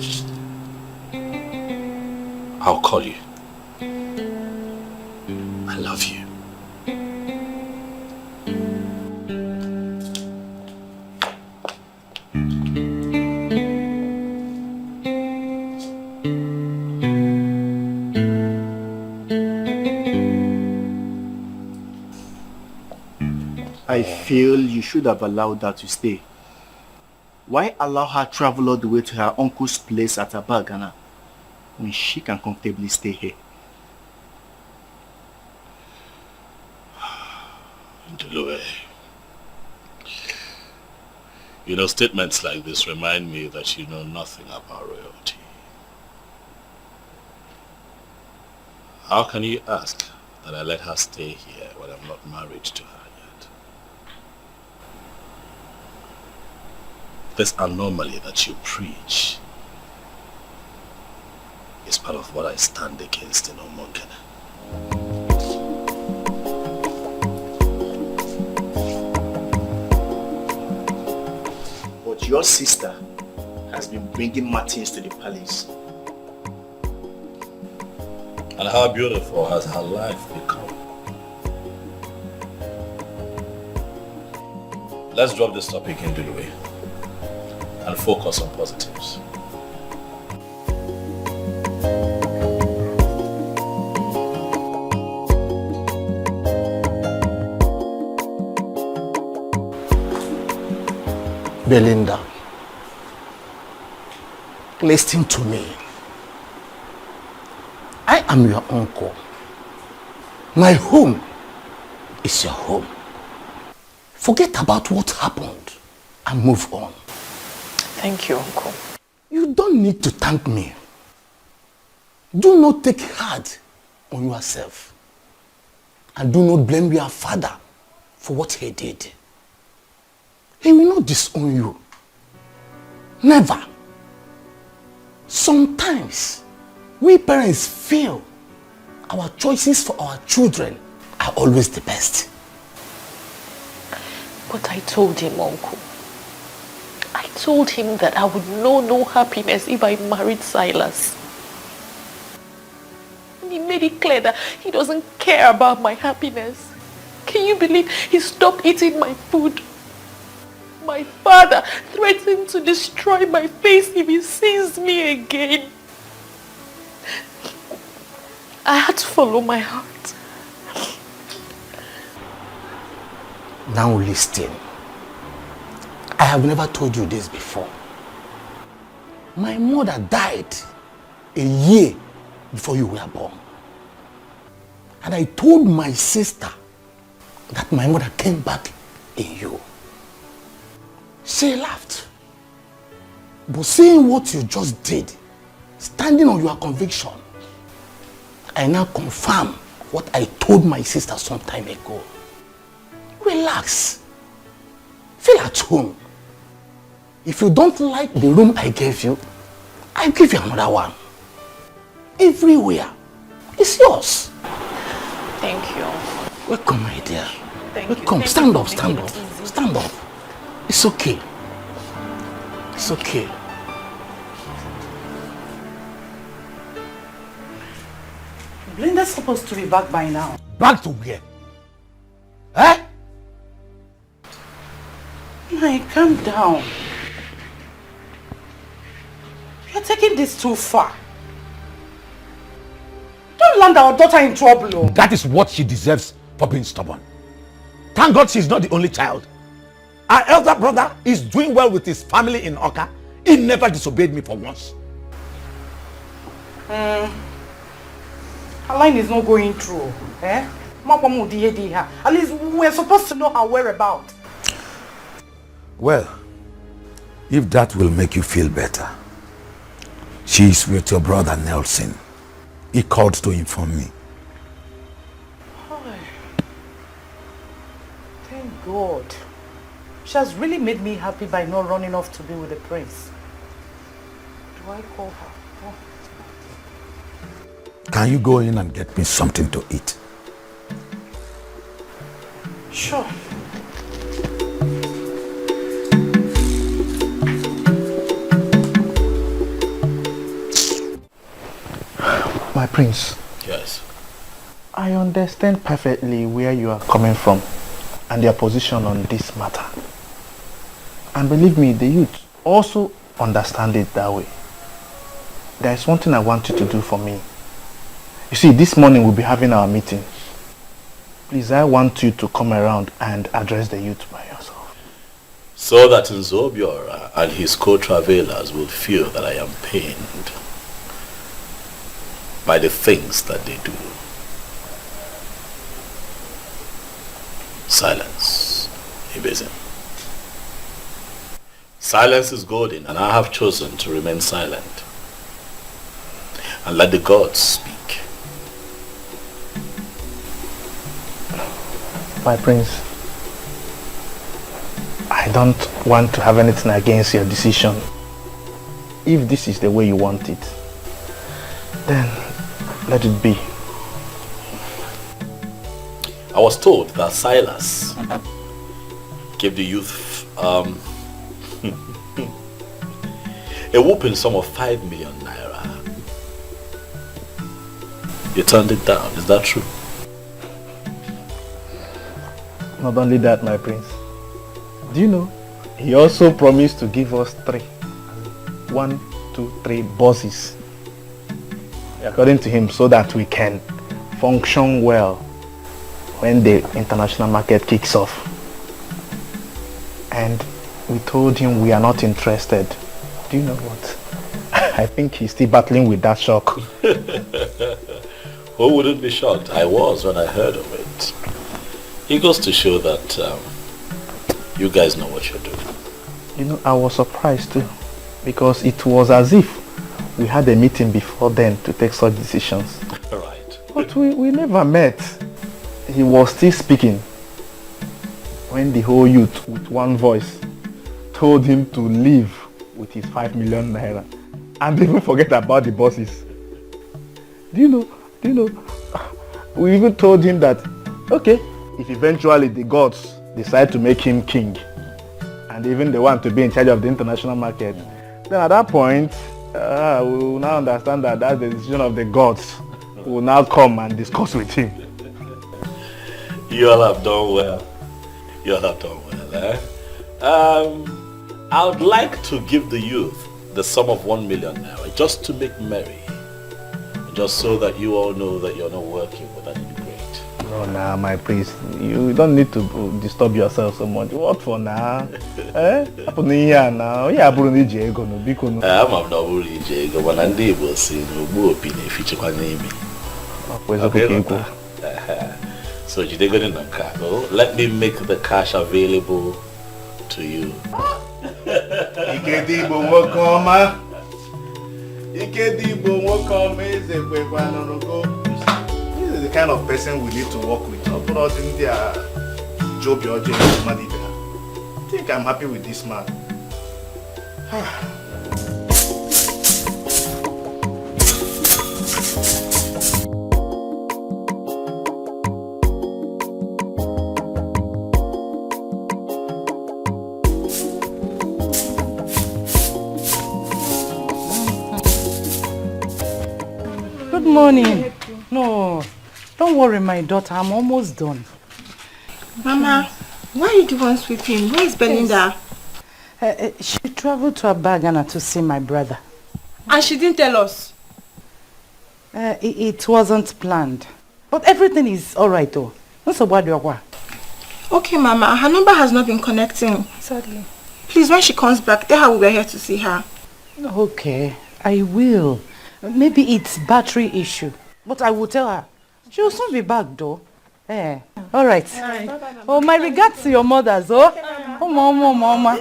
I'll call you. I love you. I feel you should have allowed her to stay. Why allow her travel all the way to her uncle's place at Abagana? when she can comfortably stay here? Ndulue, you know, statements like this remind me that you know nothing about royalty. How can you ask that I let her stay here when I'm not married to her yet? This anomaly that you preach is part of what I stand against in Umunkene. But your sister has been bringing Martins to the palace. And how beautiful has her life become? Let's drop this topic in Ndulue and focus on positives. Belinda, listen to me. I am your uncle. My home is your home. Forget about what happened and move on. Thank you, Uncle. You don't need to thank me. Do not take hard on yourself. And do not blame your father for what he did. He will not disown you. Never. Sometimes, we parents feel our choices for our children are always the best. But I told him, Uncle. I told him that I would know no happiness if I married Silas. And he made it clear that he doesn't care about my happiness. Can you believe he stopped eating my food? My father threatened to destroy my face if he sees me again. I had to follow my heart. Now listen. I have never told you this before. My mother died a year before you were born. And I told my sister that my mother came back in you. She laughed. But seeing what you just did, standing on your conviction, I now confirm what I told my sister some time ago. Relax. Feel at home. If you don't like the room I gave you, I'll give you another one. Everywhere. It's yours. Thank you. Welcome, my dear. Thank you. Welcome. Stand up, stand up. Stand up. It's okay. It's okay. Blinda's supposed to be back by now. Back to where? Eh? Mike, calm down. You're taking this too far. Don't land our daughter in trouble. Oh. That is what she deserves for being stubborn. Thank God she's not the only child. Our elder brother is doing well with his family in Oka. He never disobeyed me for once. Her line is not going through. Eh? At least we're supposed to know her whereabouts. Well, if that will make you feel better, she is with your brother Nelson. He called to inform me. Thank God. She has really made me happy by not running off to be with the prince. Do I call her? Oh. Can you go in and get me something to eat? Sure. My prince. Yes. I understand perfectly where you are coming from and their position on this matter. And believe me, the youth also understand it that way. There is one thing I want you to do for me. You see, this morning we'll be having our meeting. Please, I want you to come around and address the youth by yourself. So that Nzobiora and his co-travelers will feel that I am pained. by the things that they do. Silence, Ibezim. Silence is golden, and I have chosen to remain silent and let the gods speak. My prince, I don't want to have anything against your decision. If this is the way you want it, then let it be. I was told that Silas gave the youth a whooping sum of 5 million naira. You turned it down, is that true? Not only that, my prince. Do you know, he also promised to give us 3. 1, 2, 3 bosses. According to him, so that we can function well when the international market kicks off. And we told him we are not interested. Do you know what? I think he's still battling with that shock. Who wouldn't be shocked? I was when I heard of it. It goes to show that you guys know what you're doing. You know, I was surprised too, because it was as if we had a meeting before then to take such decisions. Right. But we never met. He was still speaking when the whole youth with one voice told him to leave with his 5 million naira and even forget about the bosses. Do you know, we even told him that, okay, if eventually the gods decide to make him king and even they want to be in charge of the international market, then at that point, we will now understand that that's the decision of the gods. We will now come and discuss with him. You all have done well. You all have done well, eh? I would like to give the youth the sum of 1 million naira just to make merry. Just so that you all know that you're not working with an immigrant. No, nah, my priest. You don't need to disturb yourself so much. What for now? Eh? I'm not So let me make the cash available to you. This is the kind of person we need to work with. I think I'm happy with this man. Good morning. No, don't worry, my daughter. I'm almost done. Mama, why are you the one sweeping? Where is Belinda? She traveled to Abagana to see my brother. And she didn't tell us? It wasn't planned. But everything is alright though. Okay, Mama. Her number has not been connecting. Sadly. Please, when she comes back, tell her we were here to see her. Okay, I will. Maybe it's battery issue. But I will tell her. She will soon be back though. Eh. Alright. Oh, my regards to your mothers, oh. Oh, mama.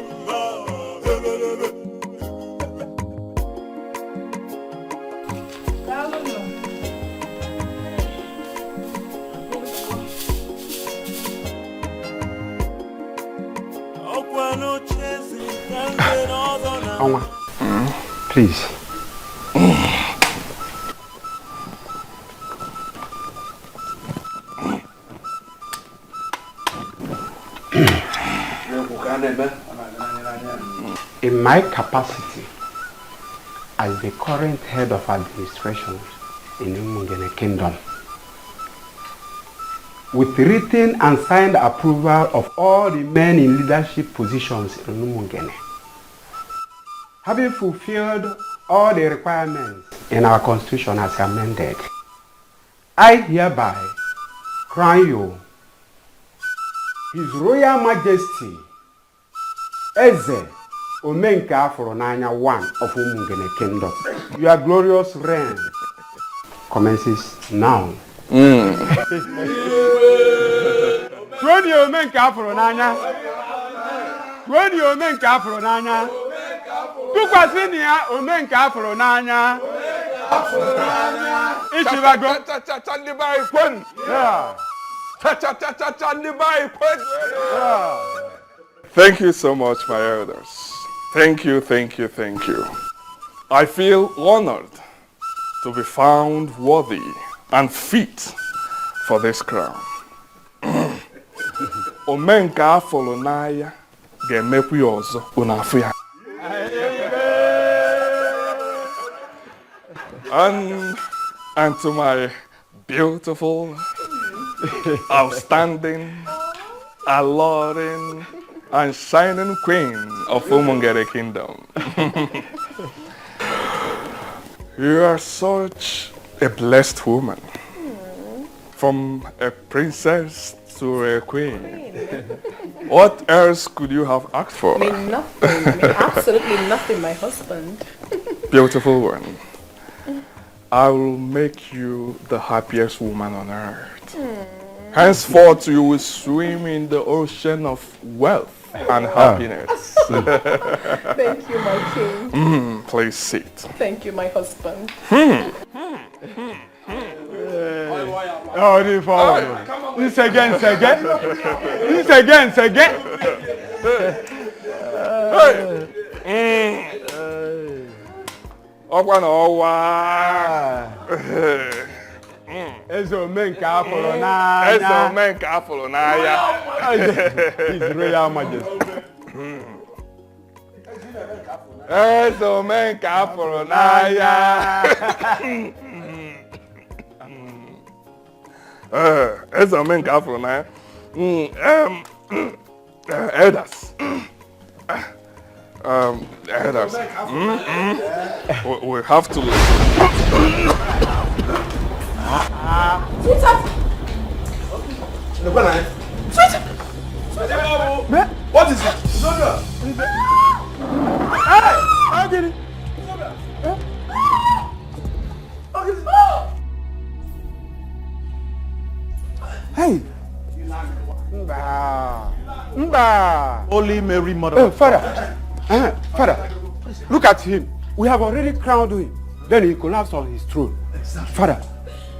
Please. In my capacity as the current head of administration in Umungene Kingdom, with written and signed approval of all the men in leadership positions in Umungene, having fulfilled all the requirements in our constitution as amended, I hereby crown you His Royal Majesty Eze Omenka Aforonanya I of Umungene Kingdom. Your glorious reign commences now. Mm. When you make Afro Nanya, when you make Afro Nanya, tu kwasinia omen Afro Nanya. Ichivago. Thank you so much, my elders. Thank you, thank you, thank you. I feel honored to be found worthy and fit for this crown. Omenka Folonaya ga-emekwu ya ọzọ unafu ya. And to my beautiful, outstanding, alluring, and shining queen of Umungere Kingdom. You are such a blessed woman. From a princess to a queen. What else could you have asked for? I mean, nothing. I mean, absolutely nothing, my husband. Beautiful one. I will make you the happiest woman on earth. Henceforth, you will swim in the ocean of wealth and happiness. Thank you, my king. Please sit. Thank you, my husband. Oh, this forward. This again. This again. Ezo menka afolo n'anya. His Royal Majesty. Ezo menka afolo n'anya. Ezo menka afolo n'anya. Elders. Elders. We have to Sweetheart! Sweetheart! What is it? Hey! How did it? Hey! Mba! Holy Mary, Mother of Father! Father, look at him. We have already crowned him. Then he collapsed on his throne. Father,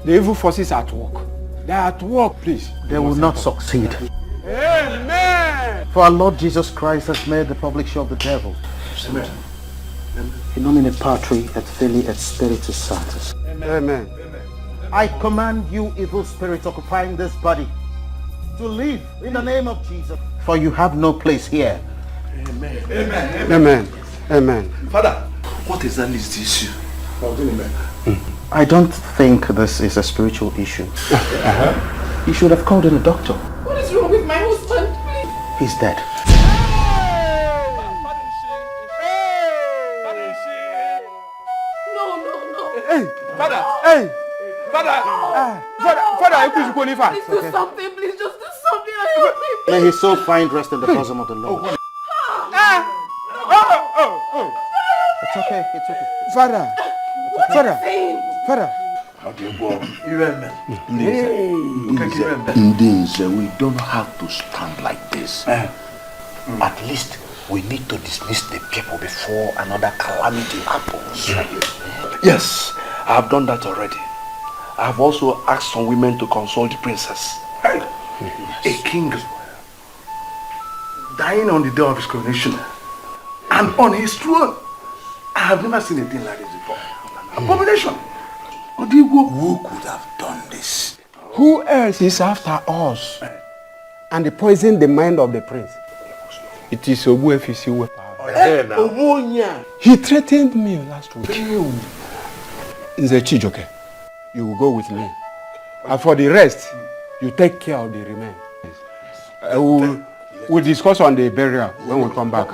the evil forces are at work. They are at work, please. They will not succeed. Amen! For our Lord Jesus Christ has made the public show of the devil. Amen. In nomine Patri et Filii et Spiritus Sanctus. Amen. I command you, evil spirits occupying this body, to leave in the name of Jesus. For you have no place here. Amen. Amen. Amen. Amen. Father, what exactly is the issue? I don't think this is a spiritual issue. You should have called in a doctor. What is wrong with my husband? Please. He's dead. No. Hey, Father. Hey, Father. Father, please do something. Please just do something. I help him. May his soul find rest in the bosom of the Lord. It's okay. Father. We don't have to stand like this. At least we need to dismiss the people before another calamity happens. Yes, I have done that already. I have also asked some women to console the princess. A king dying on the day of his coronation and on his throne. I have never seen a thing like this before. Abomination. Who could have done this? Who else is after us? And they poisoned the mind of the prince. It is Obuefisi. He threatened me last week. Nze Chijoke, you will go with me. And for the rest, you take care of the remains. We'll discuss on the burial when we come back.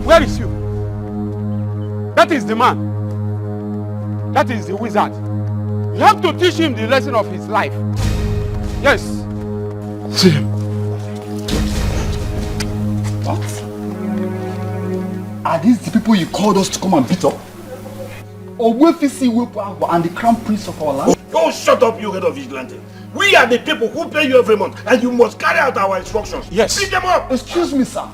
Where is you? That is the man. That is the wizard. You have to teach him the lesson of his life. Yes. See him. What? Are these the people you called us to come and beat up? Or Wefisi Wepo and the crown prince of our land? Oh, shut up, you head of vigilante. We are the people who pay you every month, and you must carry out our instructions. Yes. Beat them up. Excuse me, sir.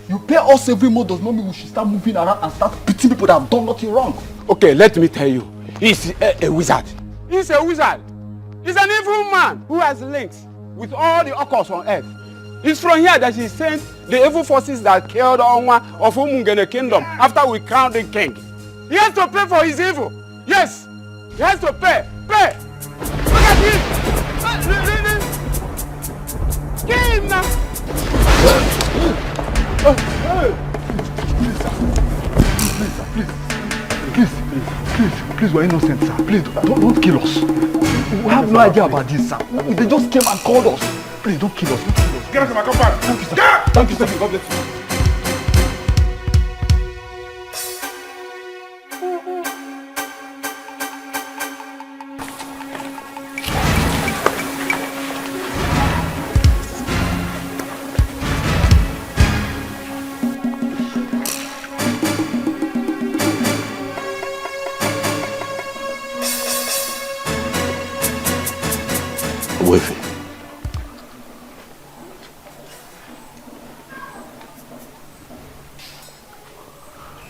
You pay us every month does not mean we should start moving around and start beating people that have done nothing wrong. Okay, let me tell you. He's a wizard. He's a wizard. He's an evil man who has links with all the occurs on earth. It's from here that he sent the evil forces that killed Onwa of Umungene kingdom after we crowned the king. He has to pay for his evil. Yes. He has to pay. Pay. Look at him. Kill him now. Please, we're innocent, sir. Please, don't kill us. We have no idea about this, sir. They just came and called us. Please, don't kill us. Get out of my compound. Thank you, sir. Get! Thank you, sir. God bless you.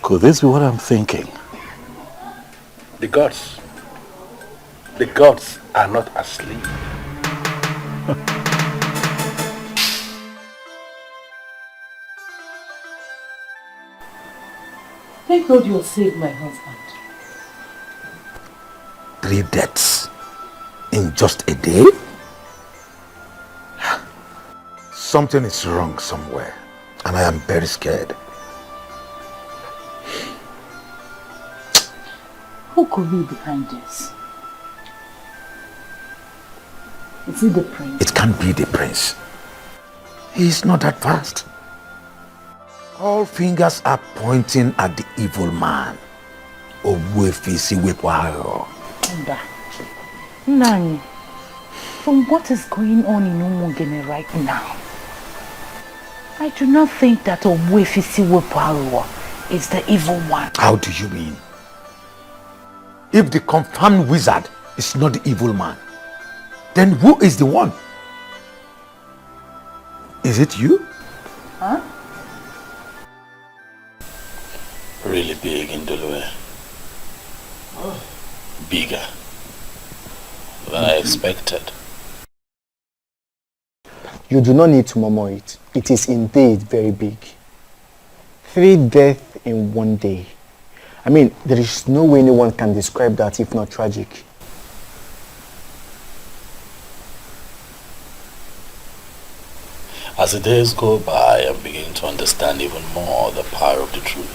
Could this be what I'm thinking? The gods are not asleep. Thank God you saved my husband. 3 deaths in just a day? Something is wrong somewhere, and I am very scared. Who could be behind this? Is it the prince? It can't be the prince. He is not that fast. All fingers are pointing at the evil man. Wefisi Wepo. Nanny, from what is going on in Umungene right now, I do not think that Wefisi Wepo is the evil one. How do you mean? If the confirmed wizard is not the evil man, then who is the one? Is it you? Huh? Really big in Dolue. Bigger than I expected. You do not need to murmur it. It is indeed very big. 3 deaths in 1 day. I mean, there is no way anyone can describe that if not tragic. As the days go by, I'm beginning to understand even more the power of the truth.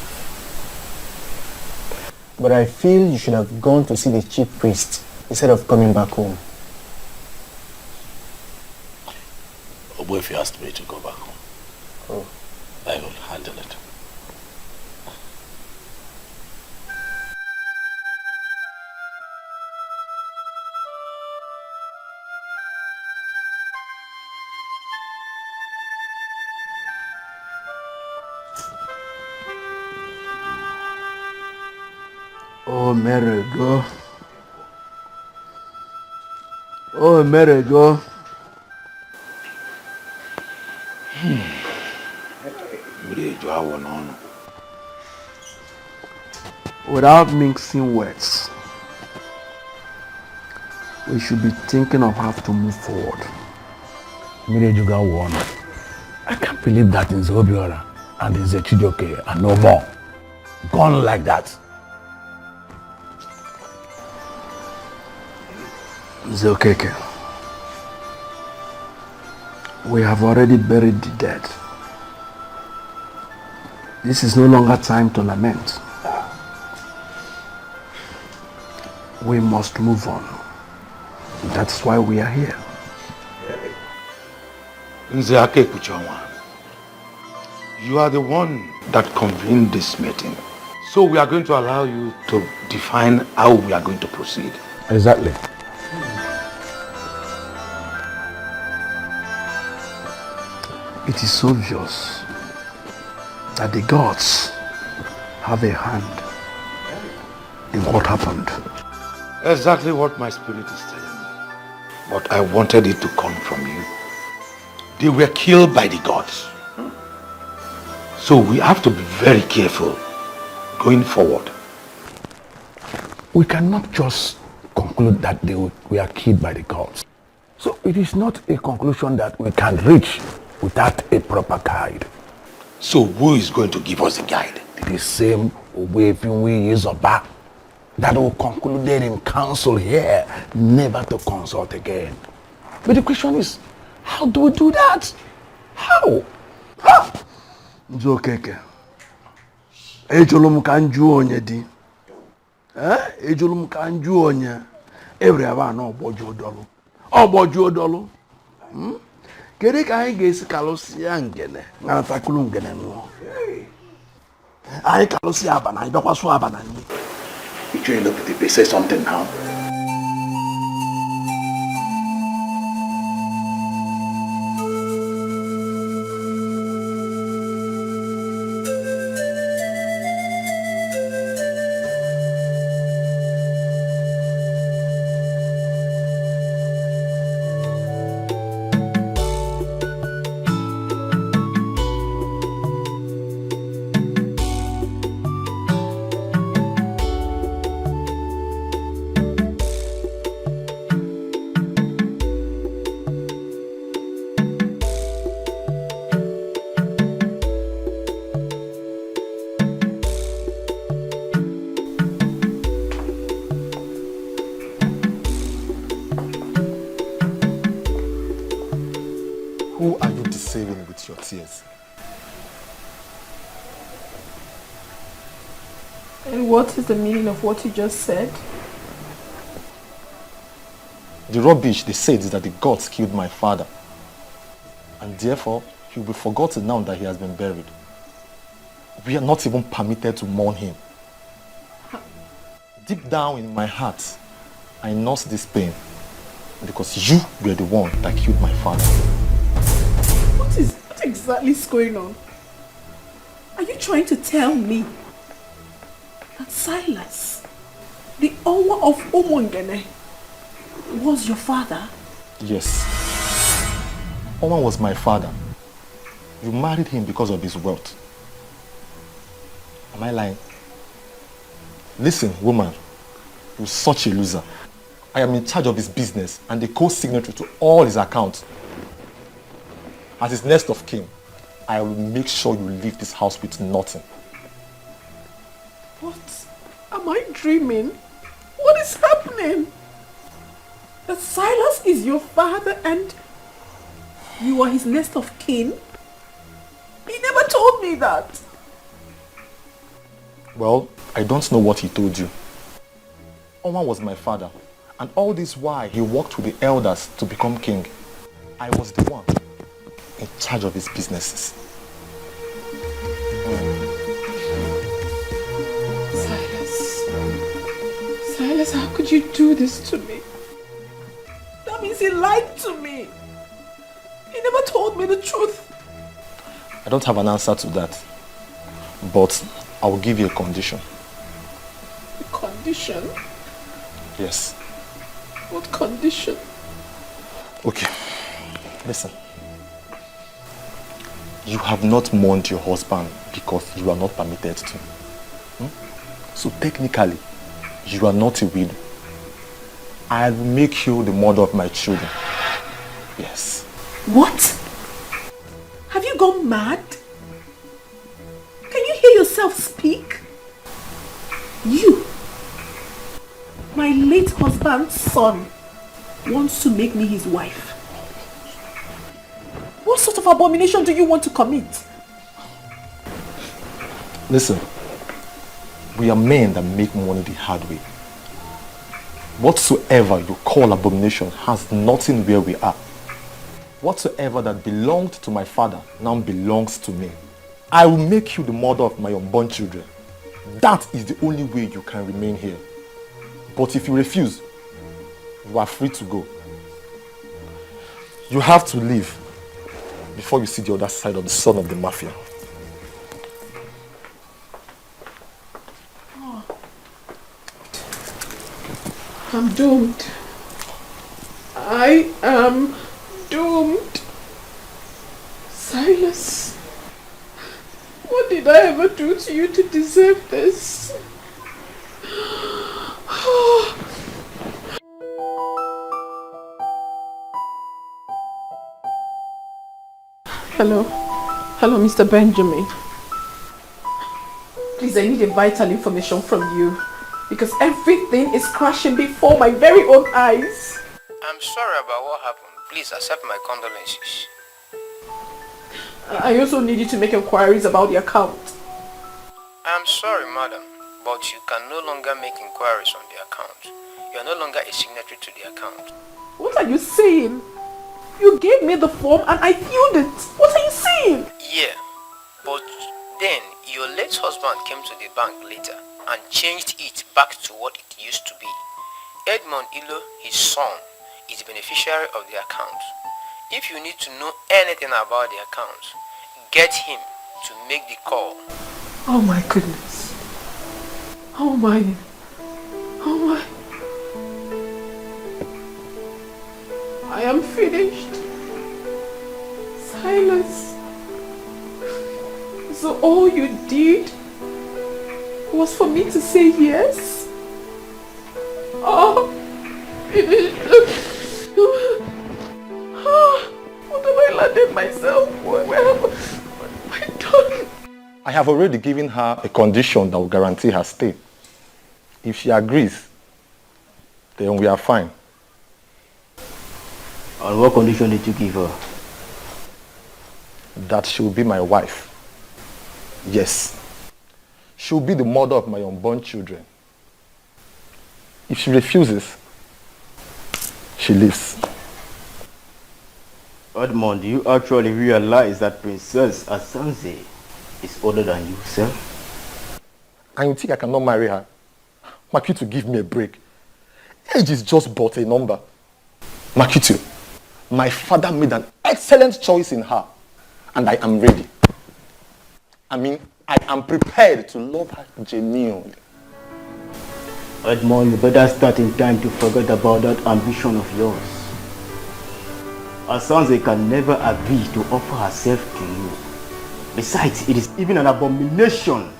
But I feel you should have gone to see the chief priest instead of coming back home. What if you asked me to go back home? Oh. I will handle it. Oh, Merego. Oh, Merego. Without mixing words, we should be thinking of how to move forward. I can't believe that in Zobiora and in Zechidoke and no more. Gone like that. Zokeke, we have already buried the dead. This is no longer time to lament. We must move on. That's why we are here. You are the one that convened this meeting. So we are going to allow you to define how we are going to proceed. Exactly. It is obvious that the gods have a hand in what happened. Exactly what my spirit is telling me. But I wanted it to come from you. They were killed by the gods. So we have to be very careful going forward. We cannot just conclude that they were killed by the gods. So it is not a conclusion that we can reach without a proper guide. So who is going to give us a guide? The same Owefinwe Izoba that will concluded in council here never to consult again. But the question is, how do we do that? How? Nzokeke. Ejolum kanju onye di. Ejolum kanju onye. Every aba no bojo dolu. Obojo dolu. Kere ka anyị ga-esi kalụsịa ngene na-atakulu ngene nụọ. Anyị kalụsịa abana, anyị bịakwasụ abana nyi. You trying to look at the say something now. Who are you deceiving with your tears? And what is the meaning of what you just said? The rubbish they said is that the gods killed my father. And therefore, he will be forgotten now that he has been buried. We are not even permitted to mourn him. Deep down in my heart, I nurse this pain because you were the one that killed my father. What exactly is going on? Are you trying to tell me that Silas, the owner of Umungene, was your father? Yes. Oman was my father. You married him because of his wealth. Am I lying? Listen, woman, you're such a loser. I am in charge of his business and the co-signatory to all his accounts. As his next of kin, I will make sure you leave this house with nothing. What? Am I dreaming? What is happening? That Silas is your father and you are his next of kin? He never told me that. Well, I don't know what he told you. Oman was my father, and all this while he worked with the elders to become king. I was the one in charge of his businesses. Silas, how could you do this to me? That means he lied to me. He never told me the truth. I don't have an answer to that, but I will give you a condition. A condition? Yes. What condition? Okay, listen. You have not mourned your husband because you are not permitted to. So technically, you are not a widow. I will make you the mother of my children. Yes. What? Have you gone mad? Can you hear yourself speak? You, my late husband's son, wants to make me his wife. What sort of abomination do you want to commit? Listen, we are men that make money the hard way. Whatsoever you call abomination has nothing where we are. Whatsoever that belonged to my father now belongs to me. I will make you the mother of my unborn children. That is the only way you can remain here. But if you refuse, you are free to go. You have to leave before you see the other side of the son of the mafia. I'm doomed. I am doomed. Silas, what did I ever do to you to deserve this? Hello. Hello, Mr. Benjamin. Please, I need a vital information from you because everything is crashing before my very own eyes. I'm sorry about what happened. Please accept my condolences. I also need you to make inquiries about the account. I'm sorry, madam, but you can no longer make inquiries on the account. You are no longer a signatory to the account. What are you saying? You gave me the form and I filled it. What are you saying? Yeah, but then your late husband came to the bank later and changed it back to what it used to be. Edmond Ilo, his son, is beneficiary of the account. If you need to know anything about the account, get him to make the call. Oh my goodness. Oh my. Oh my. I am finished. Silas. So all you did was for me to say yes? Oh. What have I landed myself? What have I done? I have already given her a condition that will guarantee her stay. If she agrees, then we are fine. On what condition did you give her? That she will be my wife. Yes. She will be the mother of my unborn children. If she refuses, she leaves. Edmond, do you actually realize that Princess Asanze is older than you, sir? And you think I cannot marry her? Makitu, give me a break. Age is just but a number. Makitu, my father made an excellent choice in her, and I am ready. I mean, I am prepared to love her genuinely. Edmond, you better start in time to forget about that ambition of yours. Asanze can never agree to offer herself to you. Besides, it is even an abomination.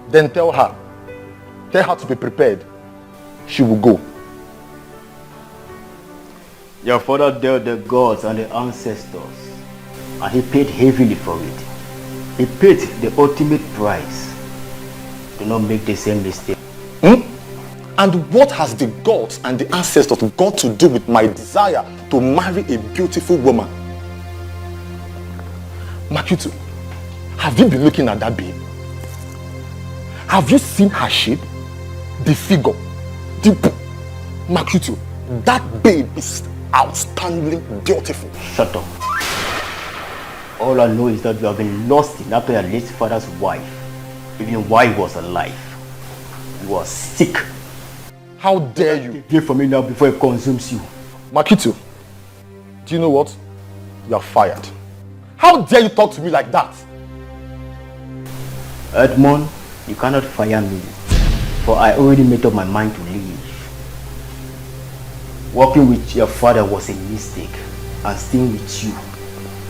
Then tell her to be prepared. She will go. Your father dealt the gods and the ancestors, and he paid heavily for it. He paid the ultimate price. Do not make the same mistake. And what has the gods and the ancestors got to do with my desire to marry a beautiful woman? Makitu, have you been looking at that babe? Have you seen her shape? The figure? Makitu, that babe is outstandingly beautiful. Shut up. All I know is that you have been lost in after your late father's wife, even while he was alive. You are sick. How dare you? Get from me now before it consumes you. Makitu, do you know what? You are fired. How dare you talk to me like that? Edmond, you cannot fire me, for I already made up my mind to leave. Working with your father was a mistake, and staying with you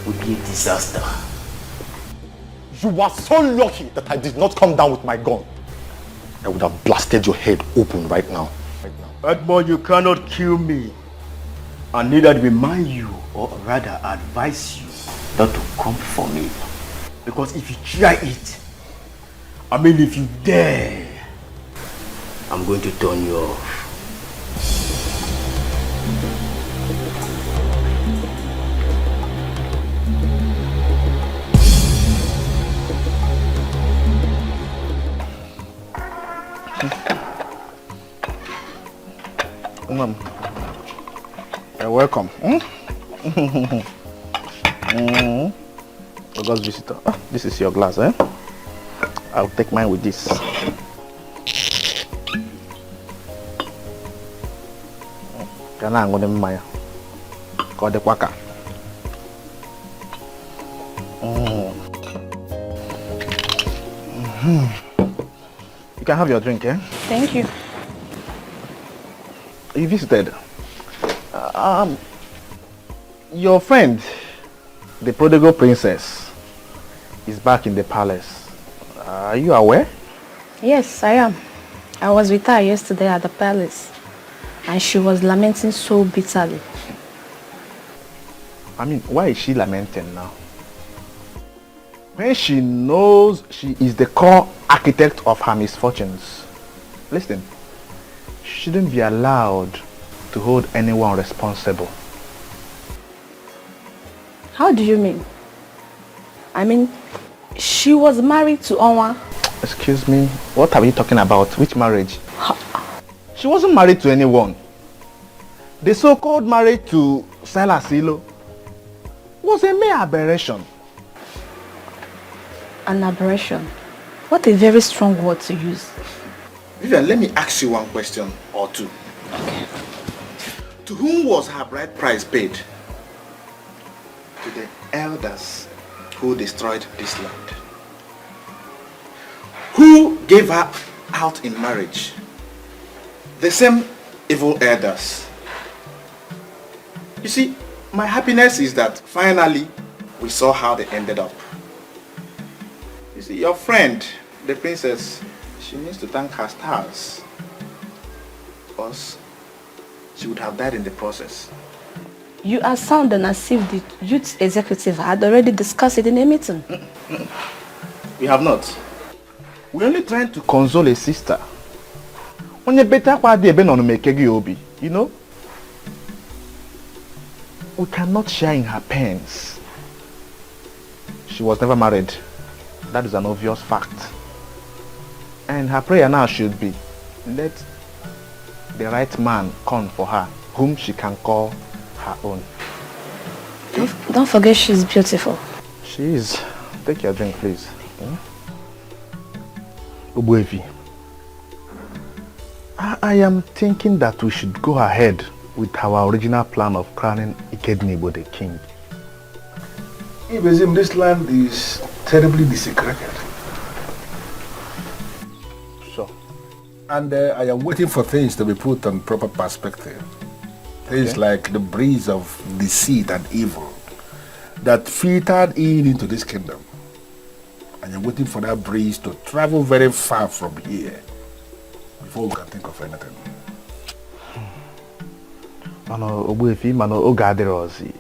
would be a disaster. You are so lucky that I did not come down with my gun. I would have blasted your head open right now. Edmond, you cannot kill me. I neither remind you, or rather advise you, not to come for me. Because if you try it, if you dare, I'm going to turn you off. Mom, you're welcome. August visitor. This is your glass, eh? I'll take mine with this. Can I go to Maya? Called the Kwaka. Oh. You can have your drink, eh? Thank you. You visited. Your friend, the prodigal princess, is back in the palace. Are you aware? Yes, I am. I was with her yesterday at the palace, and she was lamenting so bitterly. I mean, why is she lamenting now? When she knows she is the core architect of her misfortunes. Listen, she shouldn't be allowed to hold anyone responsible. How do you mean? I mean, she was married to Onwa. Excuse me, what are you talking about? Which marriage? She wasn't married to anyone. The so-called marriage to Salasilo was a mere aberration. An aberration? What a very strong word to use. Vivian, let me ask you one question or two. Okay. To whom was her bride price paid? To the elders who destroyed this land. Who gave her out in marriage? The same evil elders. You see, my happiness is that finally we saw how they ended up. You see, your friend, the princess, she needs to thank her stars. Because she would have died in the process. You are sounding as if the youth executive had already discussed it in a meeting. We have not. We're only trying to console a sister. You know? We cannot share in her pains. She was never married. That is an obvious fact. And her prayer now should be, let the right man come for her, whom she can call her own. Don't forget she's beautiful. She is. Take your drink, please. Ubuevi, I am thinking that we should go ahead with our original plan of crowning Ikednibo the king. Ibezim, this land is terribly desecrated. So? And I am waiting for things to be put on proper perspective. Things like the breeze of deceit and evil that filtered into this kingdom. And I'm waiting for that breeze to travel very far from here before we can think of anything.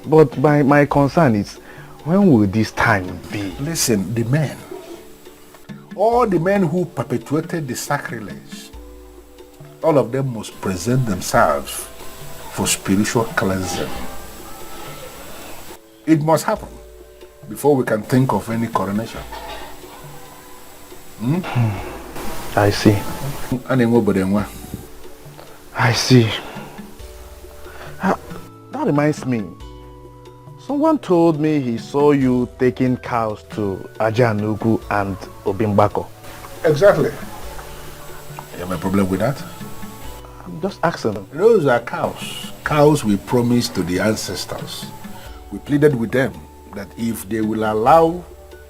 But my concern is, when will this time be? Listen, the men, all the men who perpetuated the sacrilege, all of them must present themselves for spiritual cleansing. It must happen before we can think of any coronation. I see. I see. That reminds me. Someone told me he saw you taking cows to Ajanugu and Obimbako. Exactly. You have a problem with that? I'm just asking them. Those are cows. Cows we promised to the ancestors. We pleaded with them that if they will allow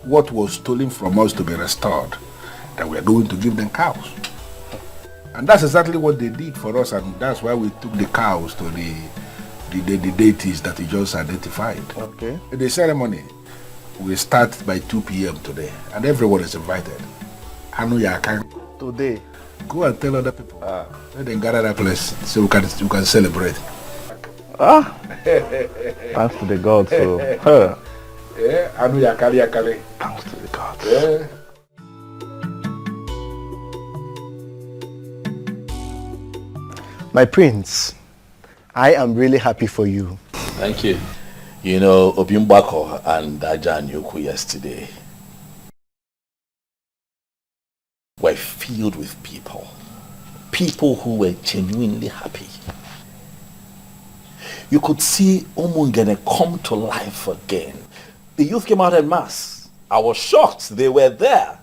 what was stolen from us to be restored, that we are going to give them cows. And that's exactly what they did for us, and that's why we took the cows to the deities that you just identified. Okay. The ceremony will start by 2 p.m. today, and everyone is invited. Today? Go and tell other people. Let them gather that place so we can celebrate. Thanks to the gods. So, thanks to the gods. Yeah. My prince, I am really happy for you. Thank you. You know, Obimbako and Ajanyuku yesterday were filled with people who were genuinely happy. You could see Umungene come to life again. The youth came out en masse. I was shocked. They were there,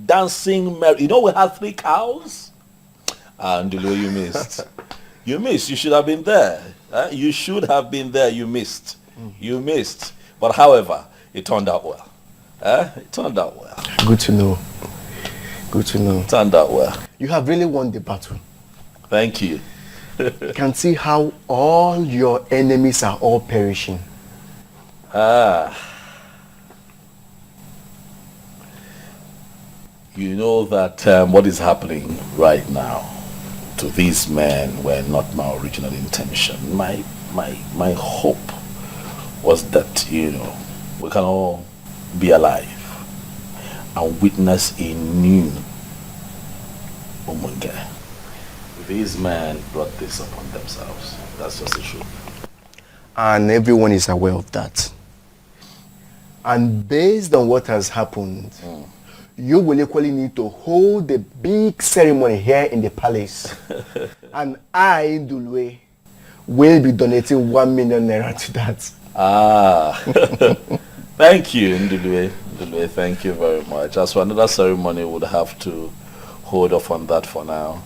dancing. You know, we had 3 cows. And you missed. You missed. You should have been there. You should have been there. You missed. You missed. But however, it turned out well. It turned out well. Good to know. Good to know. It turned out well. You have really won the battle. Thank you. You can see how all your enemies are all perishing. You know that what is happening right now to these men were not my original intention. My hope was that, we can all be alive and witness a new Umungene. These men brought this upon themselves. That's just the truth. And everyone is aware of that. And based on what has happened, you will equally need to hold a big ceremony here in the palace. And I, Ndulwe, will be donating 1 million naira to that. Thank you, Ndulwe. Ndulwe, thank you very much. As for another ceremony, we'll have to hold off on that for now.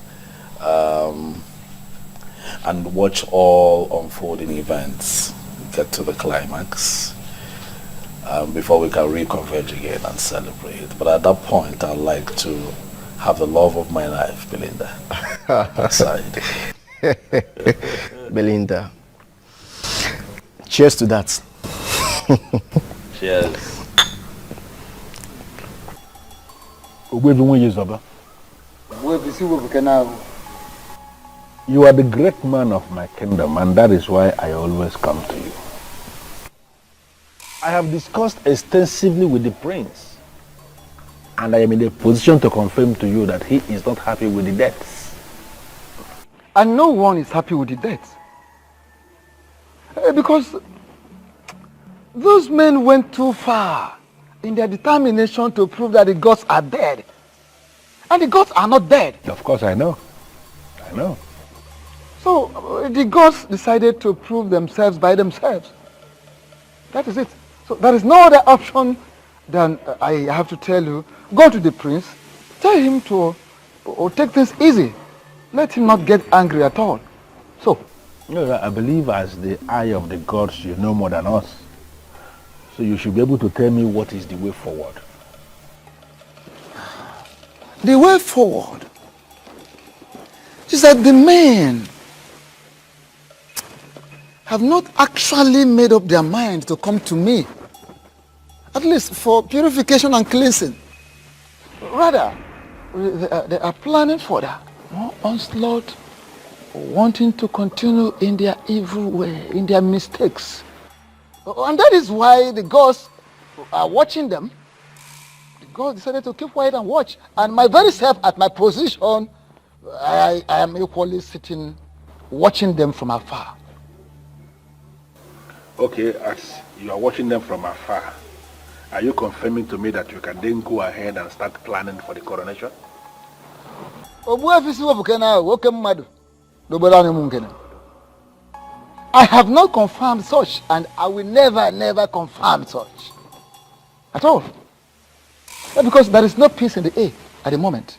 And watch all unfolding events get to the climax before we can reconverge again and celebrate. But at that point, I'd like to have the love of my life, Belinda, outside. Belinda. Cheers to that. Cheers. You are the great man of my kingdom, and that is why I always come to you. I have discussed extensively with the prince, and I am in a position to confirm to you that he is not happy with the deaths. And no one is happy with the deaths. Because those men went too far in their determination to prove that the gods are dead. And the gods are not dead. Of course, I know. I know. So the gods decided to prove themselves by themselves. That is it. So there is no other option than I have to tell you, go to the prince, tell him to take things easy. Let him not get angry at all. So. I believe as the eye of the gods, you know more than us. So you should be able to tell me what is the way forward. The way forward is that the men have not actually made up their mind to come to me, at least for purification and cleansing. Rather, they are planning for that more onslaught, wanting to continue in their evil way, in their mistakes. And that is why the gods are watching them. The gods decided to keep quiet and watch. And my very self, at my position, I am equally sitting, watching them from afar. Okay, as you are watching them from afar, are you confirming to me that you can then go ahead and start planning for the coronation? I have not confirmed such, and I will never confirm such. At all. Because there is no peace in the air at the moment.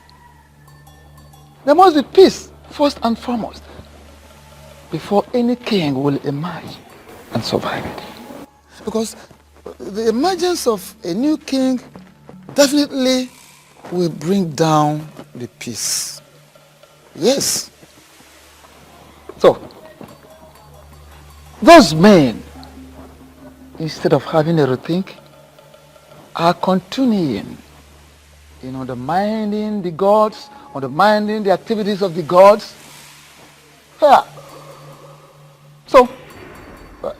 There must be peace, first and foremost, before any king will emerge and survive it. Because the emergence of a new king definitely will bring down the peace. Yes. So, those men, instead of having a rethink, are continuing in undermining the gods, undermining the activities of the gods. Yeah. So,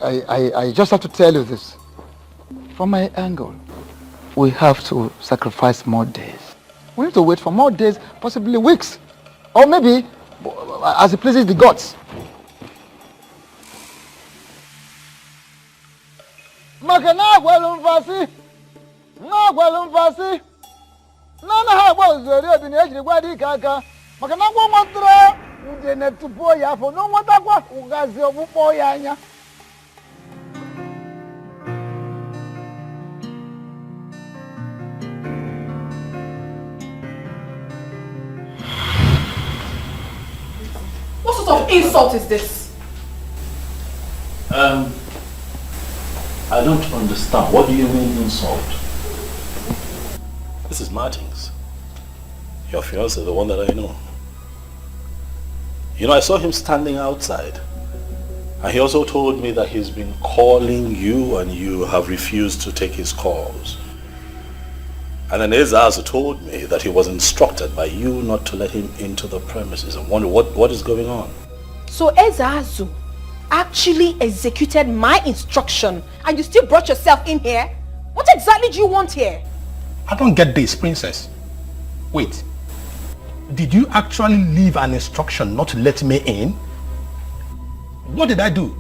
I just have to tell you this. From my angle, we have to sacrifice more days. We need to wait for more days, possibly weeks, or maybe as it pleases the gods. Makana gwalumfasi, na gwalumfasi, na ha gwa zori obi na ejiri gwa di kaka. Makana gwa motra ude na tupo ya fo no nwata kwa ugazi obupo ya anya. What sort of insult is this? I don't understand. What do you mean insult? This is Martins. Your fiancé, the one that I know. You know, I saw him standing outside. And he also told me that he's been calling you and you have refused to take his calls. And then Ezazu told me that he was instructed by you not to let him into the premises. I wonder what is going on. So Ezazu actually executed my instruction and you still brought yourself in here? What exactly do you want here? I don't get this, princess. Wait. Did you actually leave an instruction not to let me in? What did I do?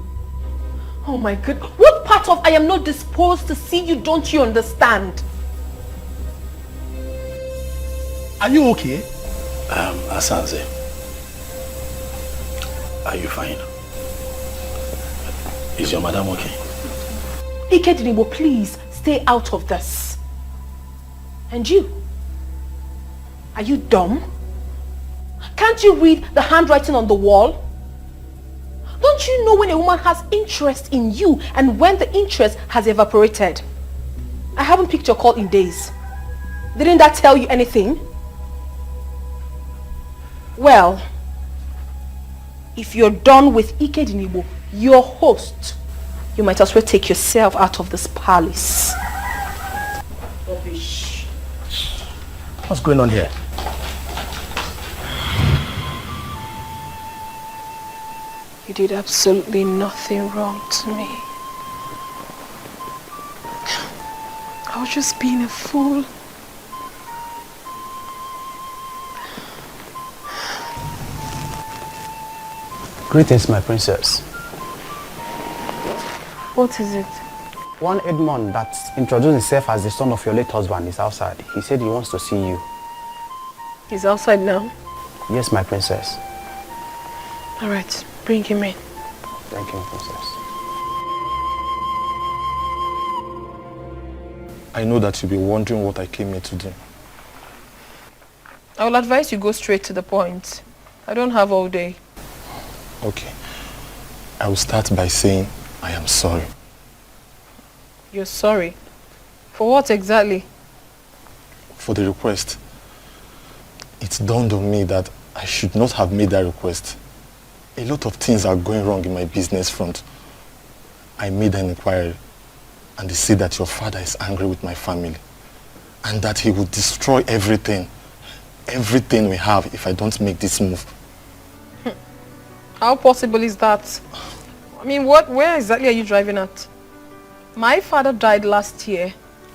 Oh my God. What part of I am not disposed to see you don't you understand? Are you okay? Asanze. Are you fine? Is your madam okay? Ikedinibo, please stay out of this. And you? Are you dumb? Can't you read the handwriting on the wall? Don't you know when a woman has interest in you and when the interest has evaporated? I haven't picked your call in days. Didn't that tell you anything? Well, if you're done with Ikedinibo, your host, you might as well take yourself out of this palace. Rubbish. What's going on here? You did absolutely nothing wrong to me. I was just being a fool. Greetings, my princess. What is it? One Edmond that introduced himself as the son of your late husband is outside. He said he wants to see you. He's outside now? Yes, my princess. All right, bring him in. Thank you, princess. I know that you'll be wondering what I came here to do. I will advise you go straight to the point. I don't have all day. Okay. I will start by saying I am sorry. You're sorry? For what exactly? For the request. It dawned on me that I should not have made that request. A lot of things are going wrong in my business front. I made an inquiry and they say that your father is angry with my family and that he will destroy everything we have if I don't make this move. How possible is that? I mean, where exactly are you driving at? My father died last year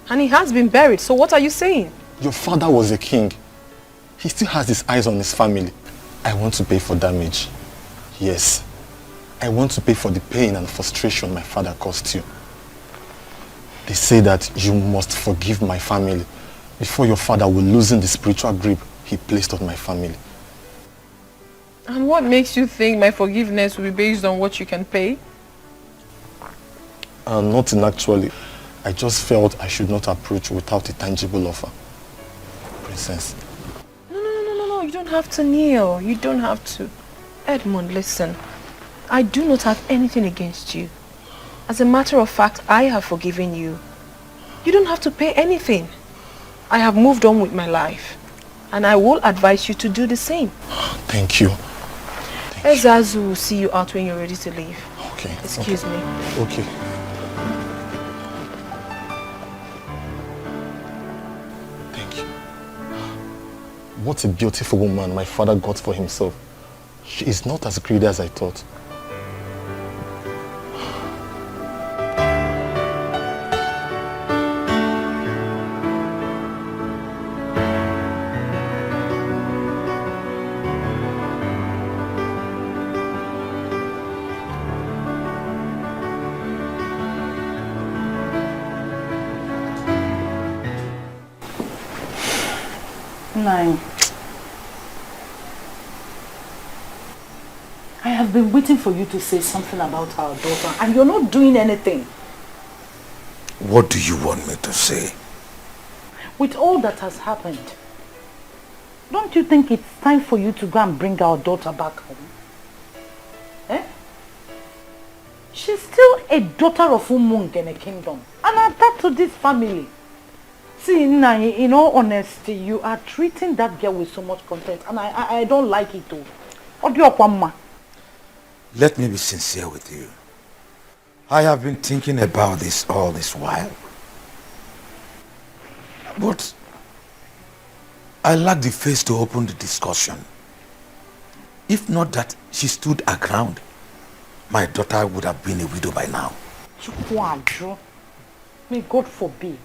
and he has been buried, so what are you saying? Your father was a king. He still has his eyes on his family. I want to pay for damage. Yes. I want to pay for the pain and frustration my father caused you. They say that you must forgive my family before your father will loosen the spiritual grip he placed on my family. And what makes you think my forgiveness will be based on what you can pay? Nothing actually. I just felt I should not approach without a tangible offer. Princess. No, you don't have to kneel. You don't have to. Edmund, listen. I do not have anything against you. As a matter of fact, I have forgiven you. You don't have to pay anything. I have moved on with my life. And I will advise you to do the same. Thank you. Ezazu will see you out when you're ready to leave. Okay. Excuse me. Okay. Thank you. What a beautiful woman my father got for himself. She is not as greedy as I thought. Nine. I have been waiting for you to say something about our daughter and you're not doing anything. What do you want me to say? With all that has happened, don't you think it's time for you to go and bring our daughter back home? Eh? She's still a daughter of Umungene Kingdom and attached to this family. See, Nanny, in all honesty, you are treating that girl with so much contempt and I don't like it too. Let me be sincere with you. I have been thinking about this all this while. But I lack the face to open the discussion. If not that she stood her ground, my daughter would have been a widow by now. May God forbid.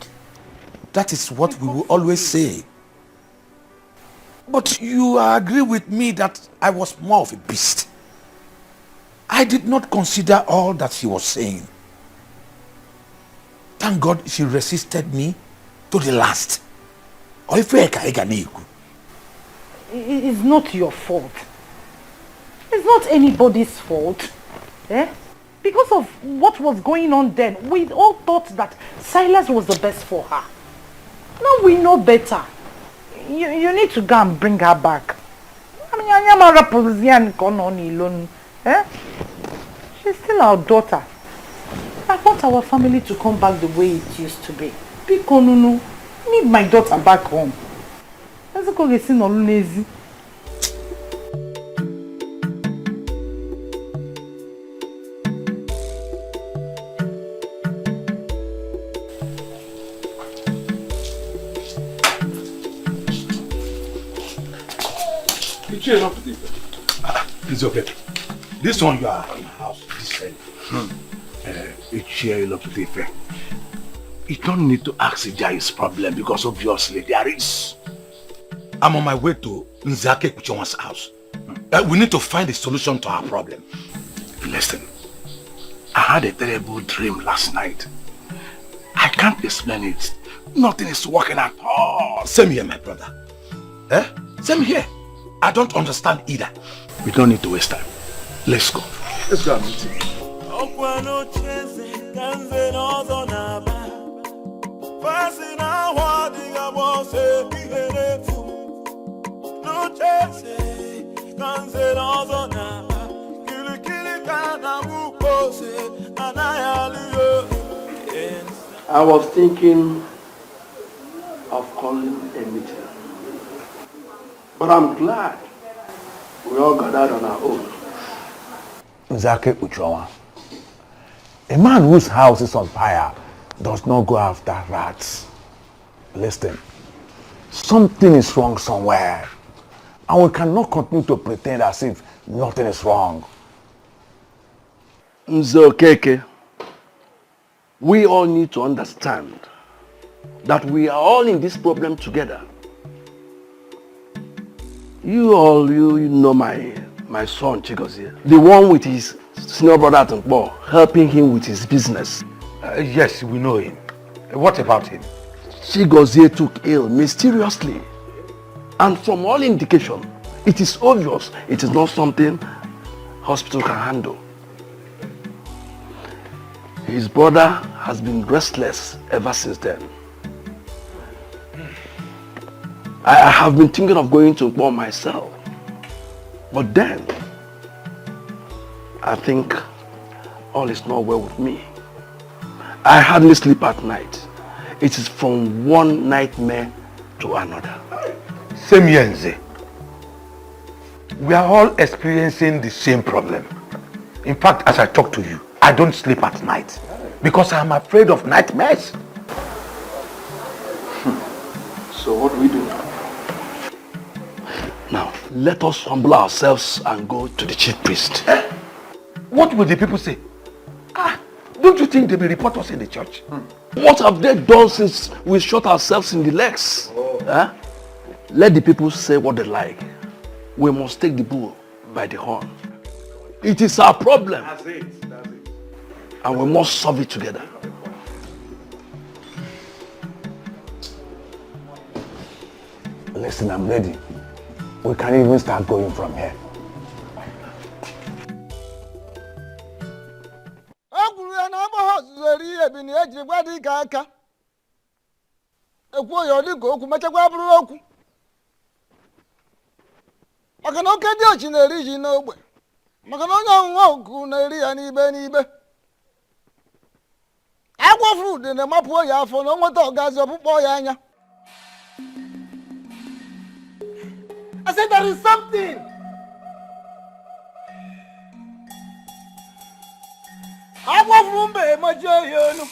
That is what we will always say. But you agree with me that I was more of a beast. I did not consider all that she was saying. Thank God she resisted me to the last. It's not your fault. It's not anybody's fault. Eh? Because of what was going on then, we all thought that Silas was the best for her. Now we know better. You need to go and bring her back. I mean, eh? She's still our daughter. I want our family to come back the way it used to be. Pikonunu, need my daughter back home. Let's go get seen on lazy. It's okay. This one you are in my house. This it's here you love to take. You don't need to ask if there is problem because obviously there is. I'm on my way to Nzake Kuchonwa's house. We need to find a solution to our problem. Listen, I had a terrible dream last night. I can't explain it. Nothing is working at all. Same here, my brother. Eh? Same here. I don't understand either. We don't need to waste time. Let's go. Let's go and meet him. I was thinking of calling a meeting, but I'm glad we all gathered on our own. Nzake Uchowa, a man whose house is on fire does not go after rats. Listen, something is wrong somewhere, and we cannot continue to pretend as if nothing is wrong. Nzokeke, we all need to understand that we are all in this problem together. You know my son Chigozie, the one with his senior brother at Nkbo, helping him with his business. Yes, we know him. What about him? Chigozie took ill mysteriously. And from all indication, it is obvious it is not something hospital can handle. His brother has been restless ever since then. I have been thinking of going to Nkbo myself. But then, I think all is not well with me. I hardly sleep at night. It is from one nightmare to another. Same here, Nze. We are all experiencing the same problem. In fact, as I talk to you, I don't sleep at night because I am afraid of nightmares. So what do we do now? Now, let us humble ourselves and go to the chief priest. What will the people say? Don't you think they will report us in the church? What have they done since we shot ourselves in the legs? Let the people say what they like. We must take the bull by the horn. It is our problem. That's it. And we must solve it together. Listen, I'm ready. We can even start going from here. Maka na oke dị ochi na-eri ji n'ogbe. Maka na onye ọṅụṅụ ọgụ na-eri ya n'ibe n'ibe. Agwa fruit in the mapo ya for no motor gas of boyanya. I said there is something. Agwa fruit majoyo.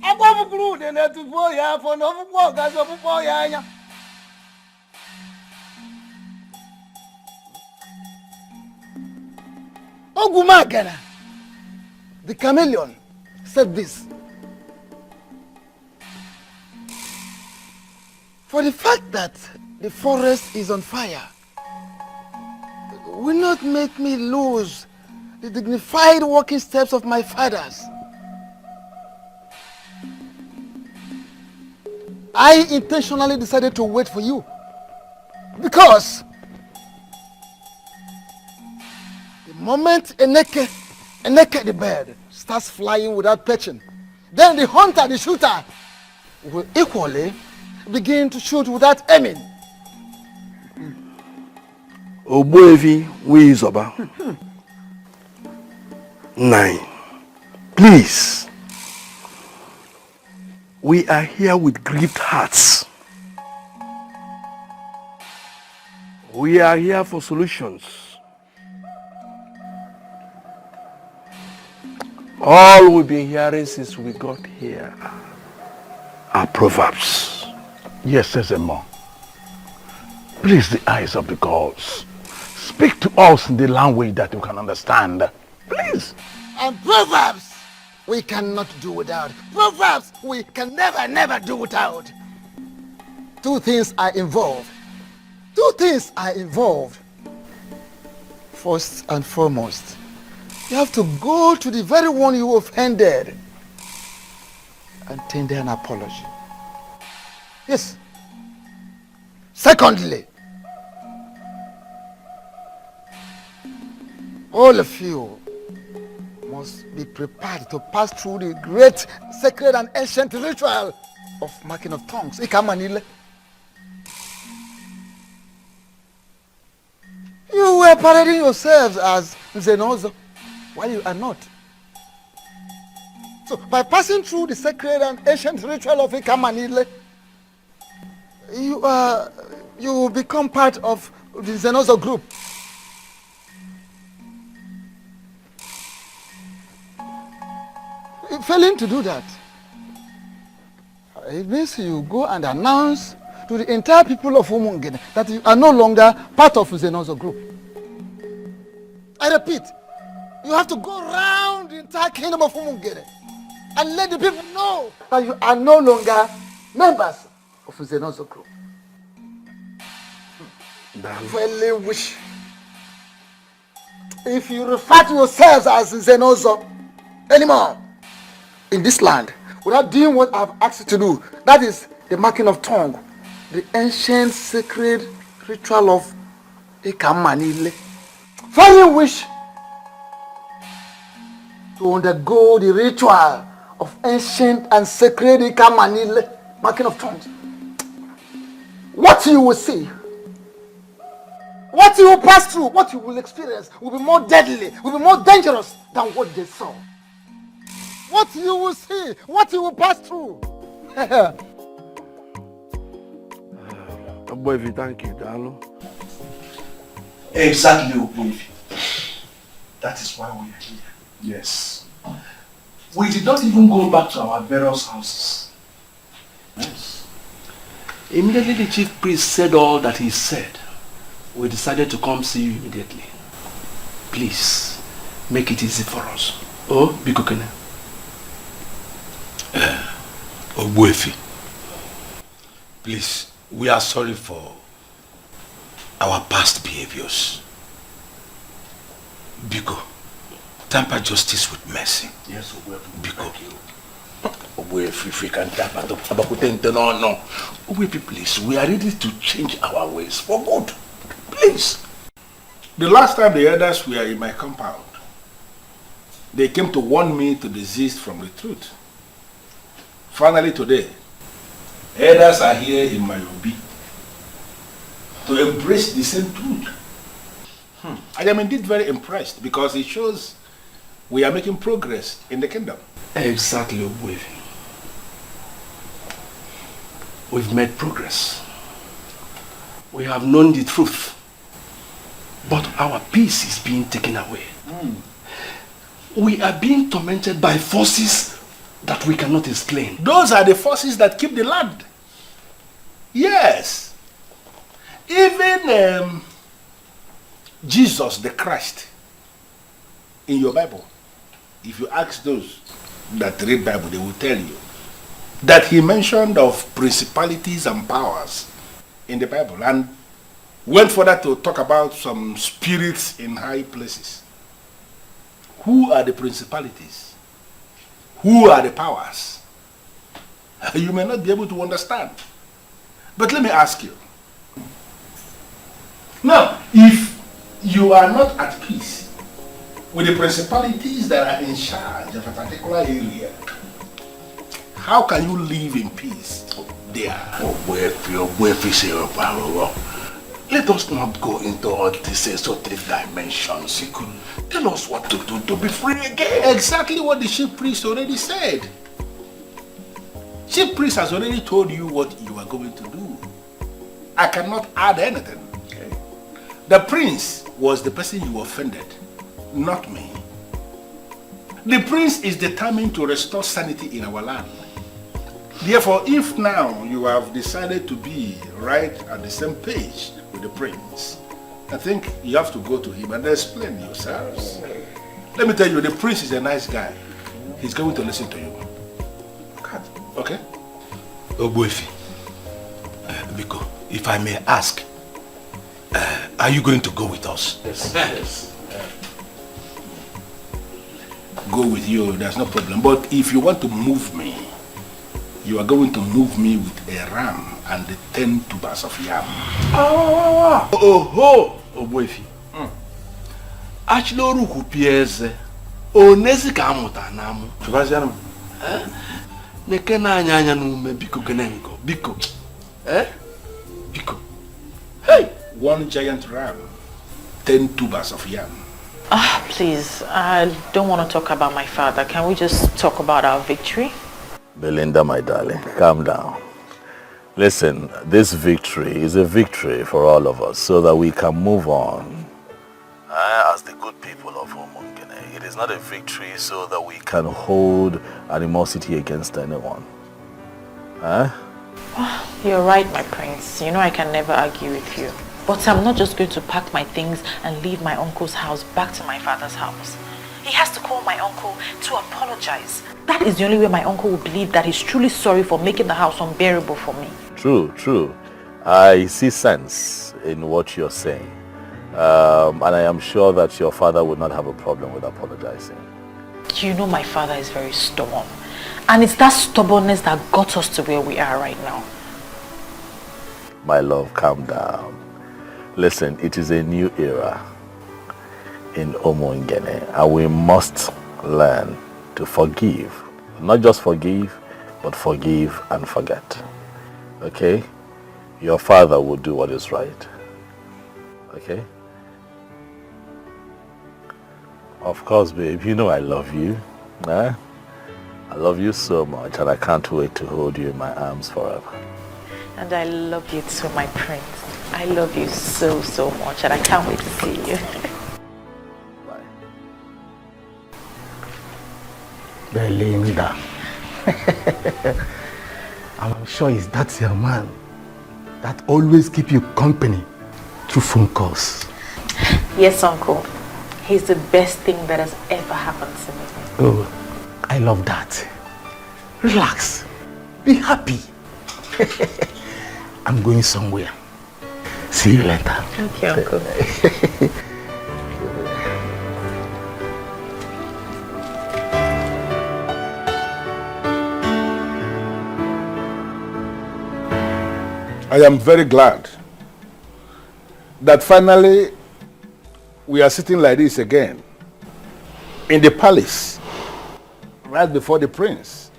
Agwa fruit in the two ya for no motor gas of boyanya. Ogumagana, the chameleon, said this. For the fact that the forest is on fire will not make me lose the dignified walking steps of my fathers. I intentionally decided to wait for you because the moment a naked the bird starts flying without perching, then the hunter, the shooter, will equally begin to shoot without aiming. Obuevi Wizoba. 9. Please. We are here with grieved hearts. We are here for solutions. All we've been hearing since we got here are proverbs. Yes, Sesamo. Please, the eyes of the gods, speak to us in the language that you can understand. Please. And proverbs we cannot do without. Proverbs we can never do without. Two things are involved. First and foremost, you have to go to the very one you offended and tender an apology. Yes. Secondly, all of you must be prepared to pass through the great sacred and ancient ritual of marking of tongues. Ikamanile. You were parading yourselves as Zenozo, while you are not. So by passing through the sacred and ancient ritual of Ikamanile, you will become part of the Zenozo group. Failing to do that, it means you go and announce to the entire people of Umungene that you are no longer part of the Zenozo group. I repeat, you have to go around the entire kingdom of Umungene and let the people know that you are no longer members of the Zenozo group. Failing which, if you refer to yourselves as Zenozo anymore in this land without doing what I've asked you to do, that is the marking of tongue, the ancient sacred ritual of Ikamanile. Failing which, to undergo the ritual of ancient and sacred Ikamanile, marking of tongues, what you will see, what you will pass through, what you will experience will be more deadly, will be more dangerous than what they saw. What you will see, what you will pass through. Obuevi, thank you, Dalo. Exactly, Obuevi. That is why we are here. Yes. We did not even go back to our various houses. Yes. Immediately the chief priest said all that he said, we decided to come see you immediately. Please, make it easy for us. Oh, Bikokene. Obuefi, please, we are sorry for our past behaviors. Biko, temper justice with mercy. Yes, Obuefi. Biko. Obuefi, if we can temper no. Obuefi, please, we are ready to change our ways for good. Please. The last time the elders were in my compound, they came to warn me to desist from the truth. Finally today, elders are here in my obi to embrace the same truth. I am indeed very impressed because it shows we are making progress in the kingdom. Exactly, we've made progress. We have known the truth. But our peace is being taken away. We are being tormented by forces that we cannot explain. Those are the forces that keep the land. Yes. Even Jesus the Christ in your Bible, if you ask those that read Bible, they will tell you that he mentioned of principalities and powers in the Bible and went further to talk about some spirits in high places. Who are the principalities? Who are the powers? You may not be able to understand. But let me ask you. Now, if you are not at peace with the principalities that are in charge of a particular area, how can you live in peace there? Let us not go into all these esoteric dimensions. You could tell us what to do to be free again. Exactly what the chief priest already said. Chief priest has already told you what you are going to do. I cannot add anything. Okay. The prince was the person you offended, not me. The prince is determined to restore sanity in our land. Therefore, if now you have decided to be right at the same page with the prince, I think you have to go to him and explain yourselves. Let me tell you, the prince is a nice guy. He's going to listen to you. Okay? Ogbuefi, Biko, if I may ask, are you going to go with us? Yes. Yes. Go with you, there's no problem. But if you want to move me, you are going to move me with a ram and the 10 tubers of yam. Ogbuefi. Achilo ruku pieze. Onezi ka amuta namu. Tubazianum. Neke na anya nume biko genengo. Biko. Biko. Hey! 1 giant ram, 10 tubers of yam. Please, I don't want to talk about my father. Can we just talk about our victory? Belinda, my darling, calm down. Listen, this victory is a victory for all of us so that we can move on. As the good people of Umungene, it is not a victory so that we can hold animosity against anyone. You're right, my prince. You know I can never argue with you. But I'm not just going to pack my things and leave my uncle's house back to my father's house. He has to call my uncle to apologize. That is the only way my uncle will believe that he's truly sorry for making the house unbearable for me. True, true. I see sense in what you're saying. And I am sure that your father would not have a problem with apologizing. You know my father is very stubborn. And it's that stubbornness that got us to where we are right now. My love, calm down. Listen, it is a new era in Umungene, and we must learn to forgive. Not just forgive, but forgive and forget. Okay? Your father will do what is right. Okay? Of course, babe, you know I love you. I love you so much, and I can't wait to hold you in my arms forever. And I love you too, my prince. I love you so, so much, and I can't wait to see you. Bye. Belinda. I'm sure that's your man that always keep you company through phone calls. Yes, uncle. He's the best thing that has ever happened to me. Oh, I love that. Relax. Be happy. I'm going somewhere. See you later. Okay, uncle. I am very glad that finally we are sitting like this again in the palace right before the prince.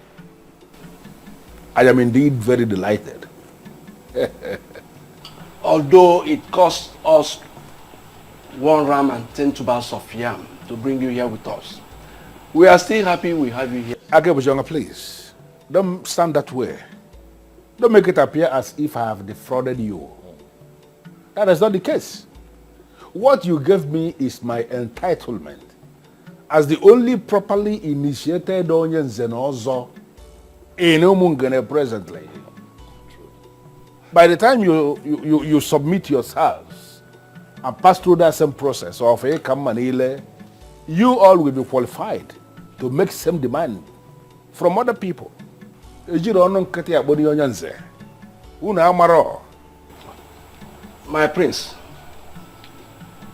I am indeed very delighted. Although it cost us 1 ram and 10 tubers of yam to bring you here with us, We are still happy we have you here. Agebujonga, please. Don't stand that way. Don't make it appear as if I have defrauded you. That is not the case. What you gave me is my entitlement as the only properly initiated Onye Nzenozo in Umungene presently. By the time you submit yourselves and pass through that same process of Manile, you all will be qualified to make same demand from other people. My prince,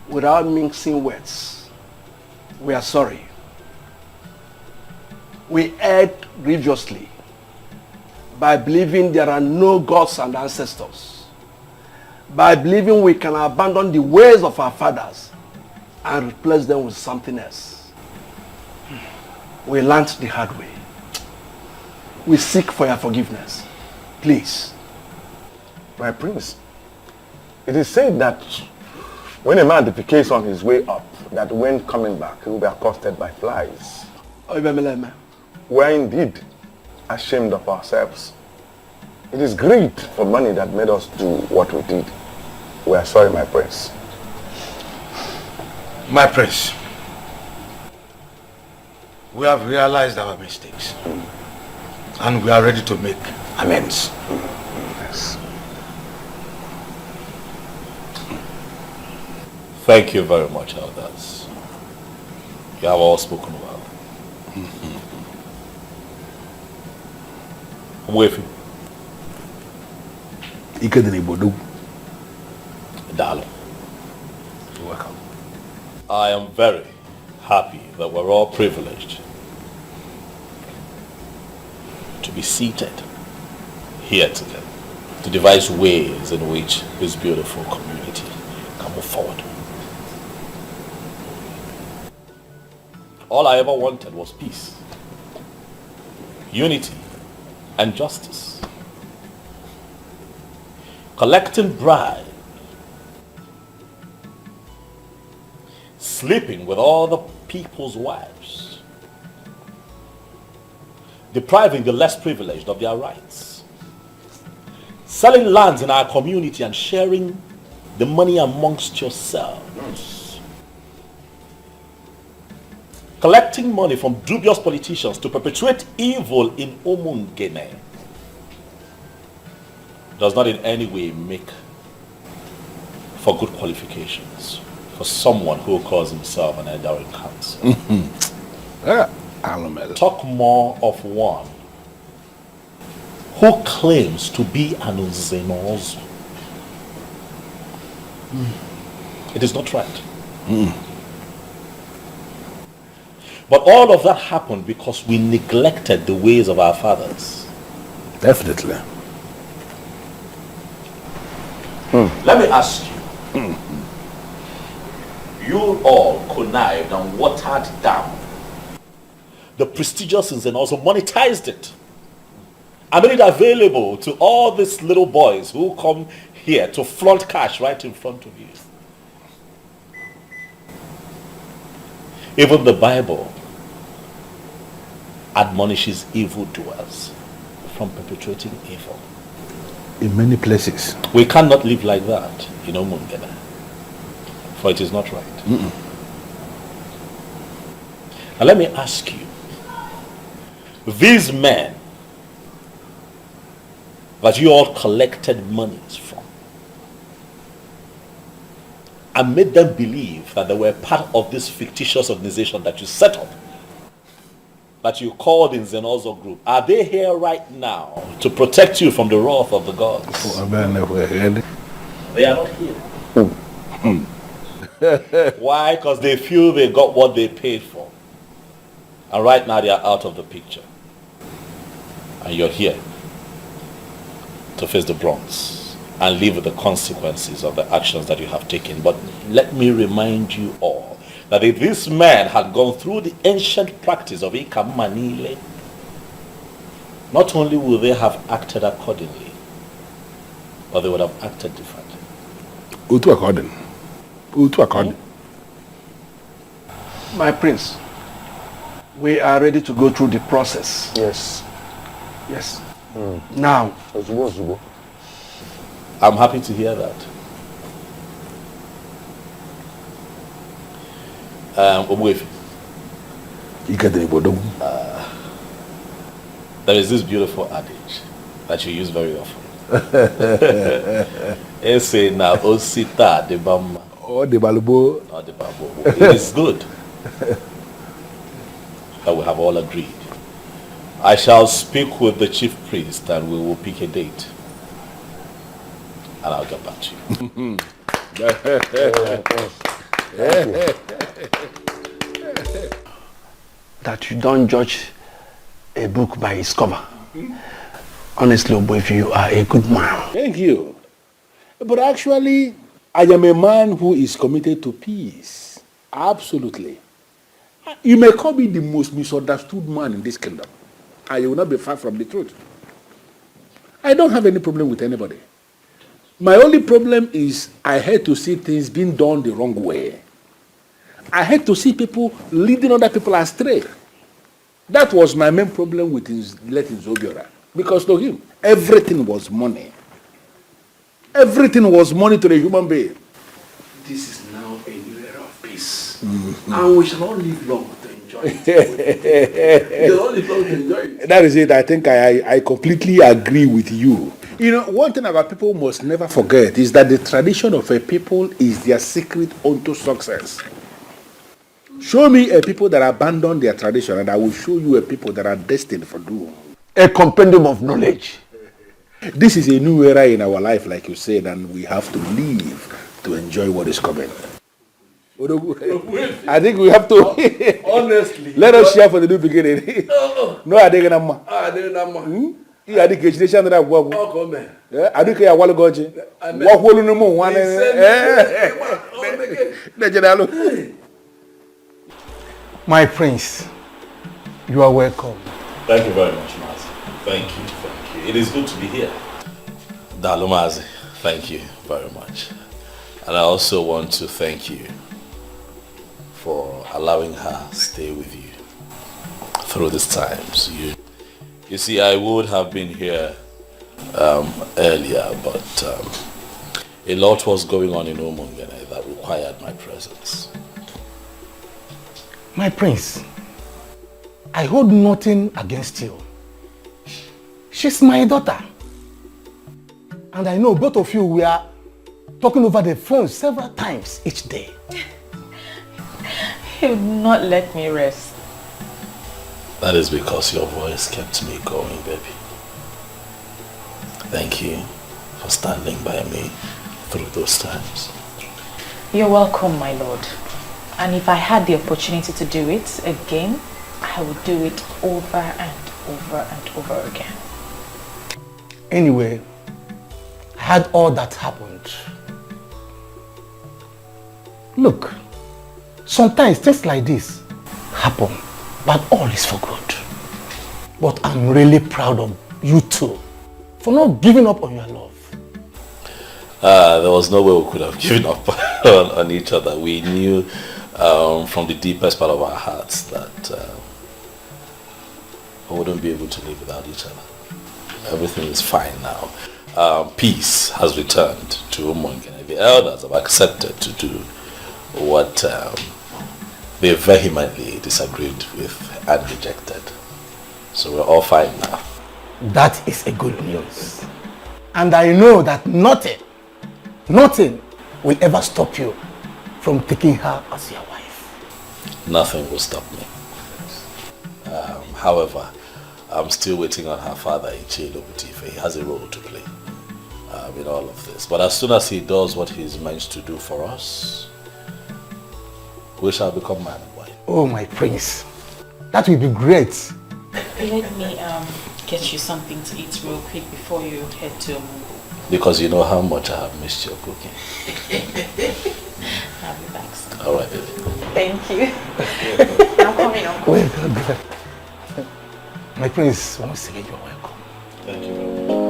without mixing words, we are sorry. We erred grievously by believing there are no gods and ancestors, by believing we can abandon the ways of our fathers and replace them with something else. We learned the hard way. We seek for your forgiveness. Please. My prince, it is said that when a man defecates on his way up, that when coming back, he will be accosted by flies. We are indeed ashamed of ourselves. It is greed for money that made us do what we did. We are sorry, my prince. My prince, we have realized our mistakes and we are ready to make amends. Yes. Thank you very much, elders. You have all spoken well. I'm with you. Dalo. You're welcome. I am very happy that we're all privileged to be seated here together to devise ways in which this beautiful community can move forward. All I ever wanted was peace, unity, and justice. Collecting bribes, sleeping with other people's wives, depriving the less privileged of their rights, selling lands in our community and sharing the money amongst yourselves, collecting money from dubious politicians to perpetuate evil in Umungene does not in any way make for good qualifications for someone who calls himself an elder in council. Talk more of one who claims to be an Nzenozo. It is not right. But all of that happened because we neglected the ways of our fathers. Definitely. Let me ask you. You all connived and watered down the prestigious and also monetized it. I made it available to all these little boys who come here to flaunt cash right in front of you. Even the Bible admonishes evildoers from perpetuating evil. In many places. We cannot live like that in Umungene, for it is not right. Now let me ask you, these men that you all collected monies from and made them believe that they were part of this fictitious organization that you set up, that you called in Nzenozo Group, are they here right now to protect you from the wrath of the gods? They are not here. Why? Because they feel they got what they paid for. And right now they are out of the picture. And you're here to face the brunt and live with the consequences of the actions that you have taken. But let me remind you all that if this man had gone through the ancient practice of Ikamanile, not only would they have acted accordingly, but they would have acted differently. My prince, We are ready to go through the process. Yes. Yes. Now. I'm happy to hear that. There is this beautiful adage that you use very often. It's saying now, Osita de Bama. Oh, the Balubo. Not the Babo. It is good that we have all agreed. I shall speak with the chief priest and we will pick a date. And I'll get back to you. That you don't judge a book by its cover. Honestly, Oboefi, you are a good man. Thank you. But actually, I am a man who is committed to peace. Absolutely. You may call me the most misunderstood man in this kingdom. And you will not be far from the truth. I don't have any problem with anybody. My only problem is I hate to see things being done the wrong way. I hate to see people leading other people astray. That was my main problem with letting Zobiora. Because to him, everything was money. Everything was money to the human being. This is now a new era of peace. And we shall all live long to enjoy it. We shall all live long to enjoy it. That is it. I think I completely agree with you. You know, one thing about people must never forget is that the tradition of a people is their secret unto success. Show me a people that abandon their tradition and I will show you a people that are destined for doom. A compendium of knowledge. This is a new era in our life, like you said, and we have to live to enjoy what is coming. I think we have to. Honestly. Let us share for the new beginning. No, I think I'm. You are the education that I work with. I do care what goji. What will you know? One. My prince, you are welcome. Thank you very much, Mazi. Thank you. It is good to be here. Dalomazi, thank you very much. And I also want to thank you for allowing her stay with you through these times. You see, I would have been here earlier, but a lot was going on in Umungene that required my presence. My prince, I hold nothing against you. She's my daughter. And I know both of you were talking over the phone several times each day. He would not let me rest. That is because your voice kept me going, baby. Thank you for standing by me through those times. You're welcome, my lord. And if I had the opportunity to do it again, I would do it over and over and over again. Anyway, I had all that happened. Look, sometimes things like this happen, but all is for good. But I'm really proud of you two for not giving up on your love. There was no way we could have given up on each other. We knew from the deepest part of our hearts that we wouldn't be able to live without each other. Everything is fine now. Peace has returned to Umungene. The elders have accepted to do what they vehemently disagreed with and rejected. So we're all fine now. That is a good news. And I know that nothing will ever stop you from taking her as your wife. Nothing will stop me. However, I'm still waiting on her father, Ichilo Butife. He has a role to play in all of this. But as soon as he does what he's meant to do for us, we shall become man and wife. Oh, my prince. That will be great. Let me get you something to eat real quick before you head to Because you know how much I have missed your cooking. I'll be back soon. All right, baby. Thank you. I'm coming, Uncle. Well done. My prince, once again, you're welcome. Thank you very much.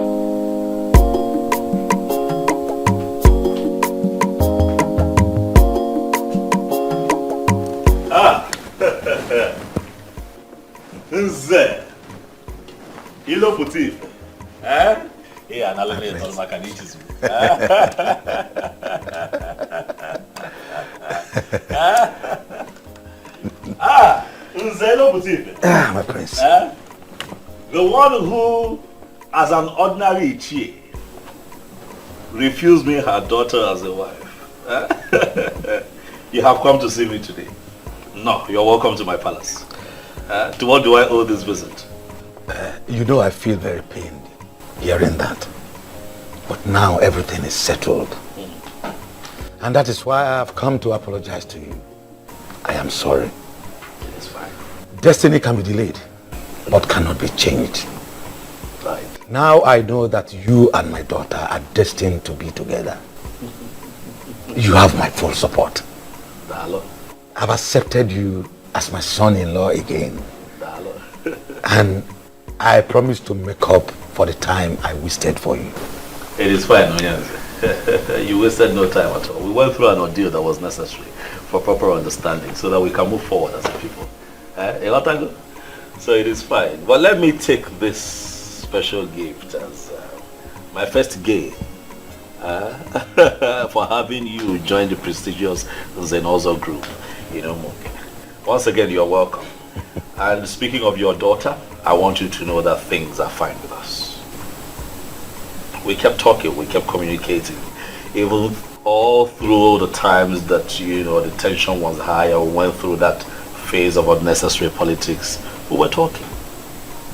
Nze. Ilo puti. Eh? Yeah, analele no makanichi. Nze ilo puti. Ah, my prince. The one who, as an ordinary Ichie, refused me her daughter as a wife. You have come to see me today. No, you're welcome to my palace. To what do I owe this visit? You know I feel very pained hearing that. But now everything is settled. And that is why I have come to apologize to you. I am sorry. It's fine. Destiny can be delayed, but cannot be changed. Right. Now I know that you and my daughter are destined to be together. You have my full support. Dalo. I've accepted you as my son-in-law again. Dalo. And I promise to make up for the time I wasted for you. It is fine, Onyanze. You wasted no time at all. We went through an ordeal that was necessary for proper understanding so that we can move forward as a people. So it is fine. But let me take this special gift as my first gain for having you join the prestigious Zenozo group. Once again, you're welcome. And speaking of your daughter, I want you to know that things are fine with us. We kept talking, we kept communicating. Even all through the times that, the tension was high or went through that phase of unnecessary politics, we were talking.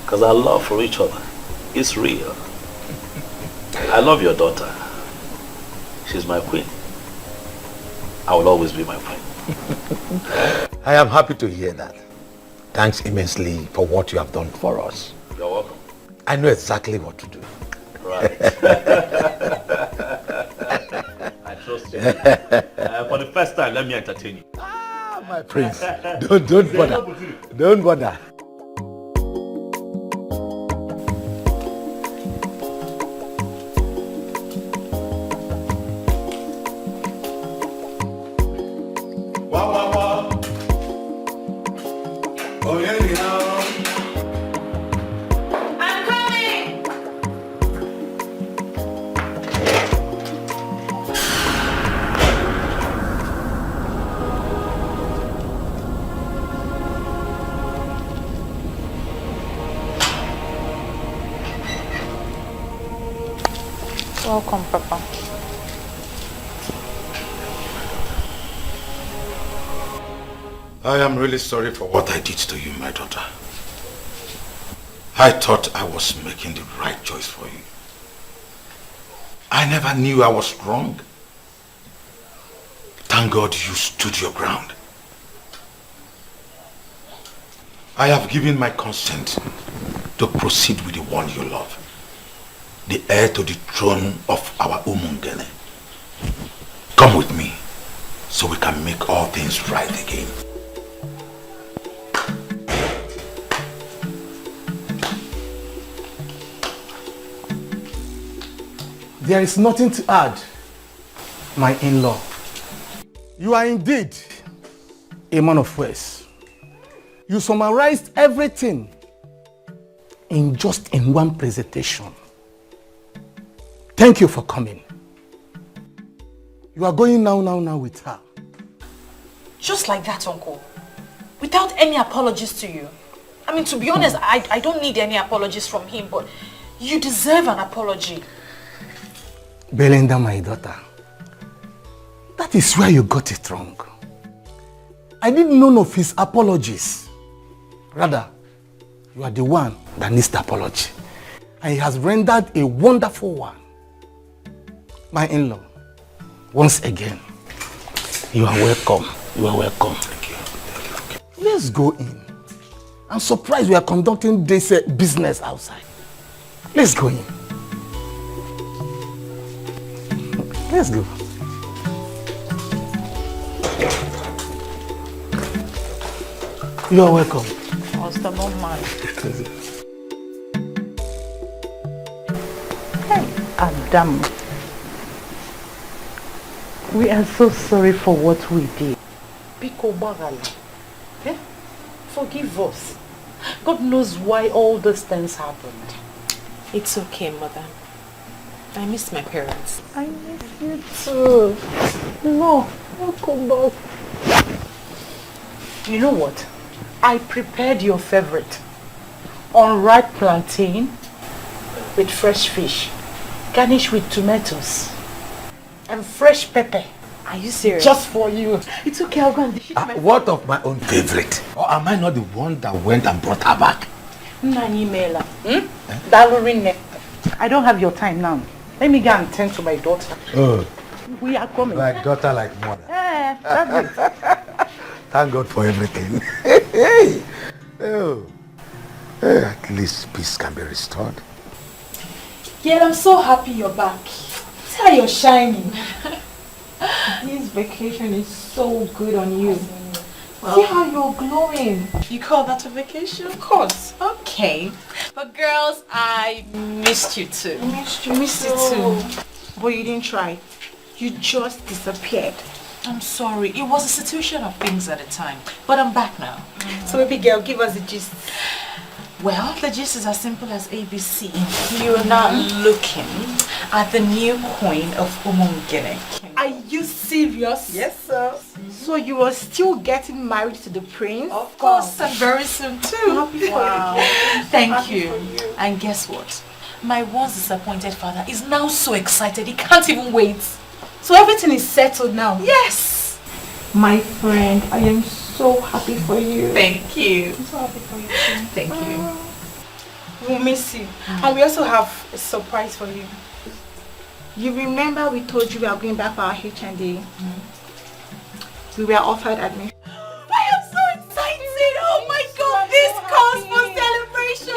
Because our love for each other is real. I love your daughter. She's my queen. I will always be my queen. I am happy to hear that. Thanks immensely for what you have done for us. You're welcome. I know exactly what to do. Right. I trust you. For the first time, let me entertain you. My prince, don't bother. Don't bother. Welcome, Papa. I am really sorry for what I did to you, my daughter. I thought I was making the right choice for you. I never knew I was wrong. Thank God you stood your ground. I have given my consent to proceed with the one you love, the heir to the throne of our Umungene. Come with me so we can make all things right again. There is nothing to add, my in-law. You are indeed a man of words. You summarized everything in one presentation. Thank you for coming. You are going now with her. Just like that, Uncle. Without any apologies to you. I mean, to be honest, I don't need any apologies from him, but you deserve an apology. Belinda, my daughter, that is where you got it wrong. I need none of his apologies. Rather, you are the one that needs the apology. And he has rendered a wonderful one. My in-law, once again, you are welcome. You are welcome. Thank you. Let's go in. I'm surprised we are conducting this business outside. Let's go in. Let's go. You are welcome. Hey, Adam. We are so sorry for what we did. Biko Bagala. Forgive us. God knows why all these things happened. It's okay, Mother. I miss my parents. I miss you too. No, I'll come back. You know what? I prepared your favorite. Unripe plantain with fresh fish, garnished with tomatoes and fresh pepper. Are you serious? Just for you. It's okay, I'll go and dish it What of my own favorite? Or am I not the one that went and brought her back? Nanny Mela. Dalorine. I don't have your time now. Let me go and tend to my daughter. Oh. We are coming. Like daughter, like mother. That's it. Thank God for everything. Oh. At least peace can be restored. Yeah, I'm so happy you're back. See how you're shining. This vacation is so good on you. Well, see how you're glowing. You call that a vacation? Of course. Okay. But girls, I missed you too. I missed you. Missed you too. But you didn't try. You just disappeared. I'm sorry. It was a situation of things at the time. But I'm back now. So baby girl, give us the gist. Well, the gist is as simple as ABC. You're now looking at the new queen of Umungene. Are you serious? Yes, sir. So you are still getting married to the prince? Of course, and very soon too. Wow. Thank you. And guess what? My once disappointed father is now so excited he can't even wait. So everything is settled now? Yes. My friend, I am so happy for you. Thank you. I'm so happy for you too. Thank you. We'll miss you. And we also have a surprise for you. You remember we told you we are going back for our HND? We were offered admission. I am so excited! Oh my God! This calls for celebration!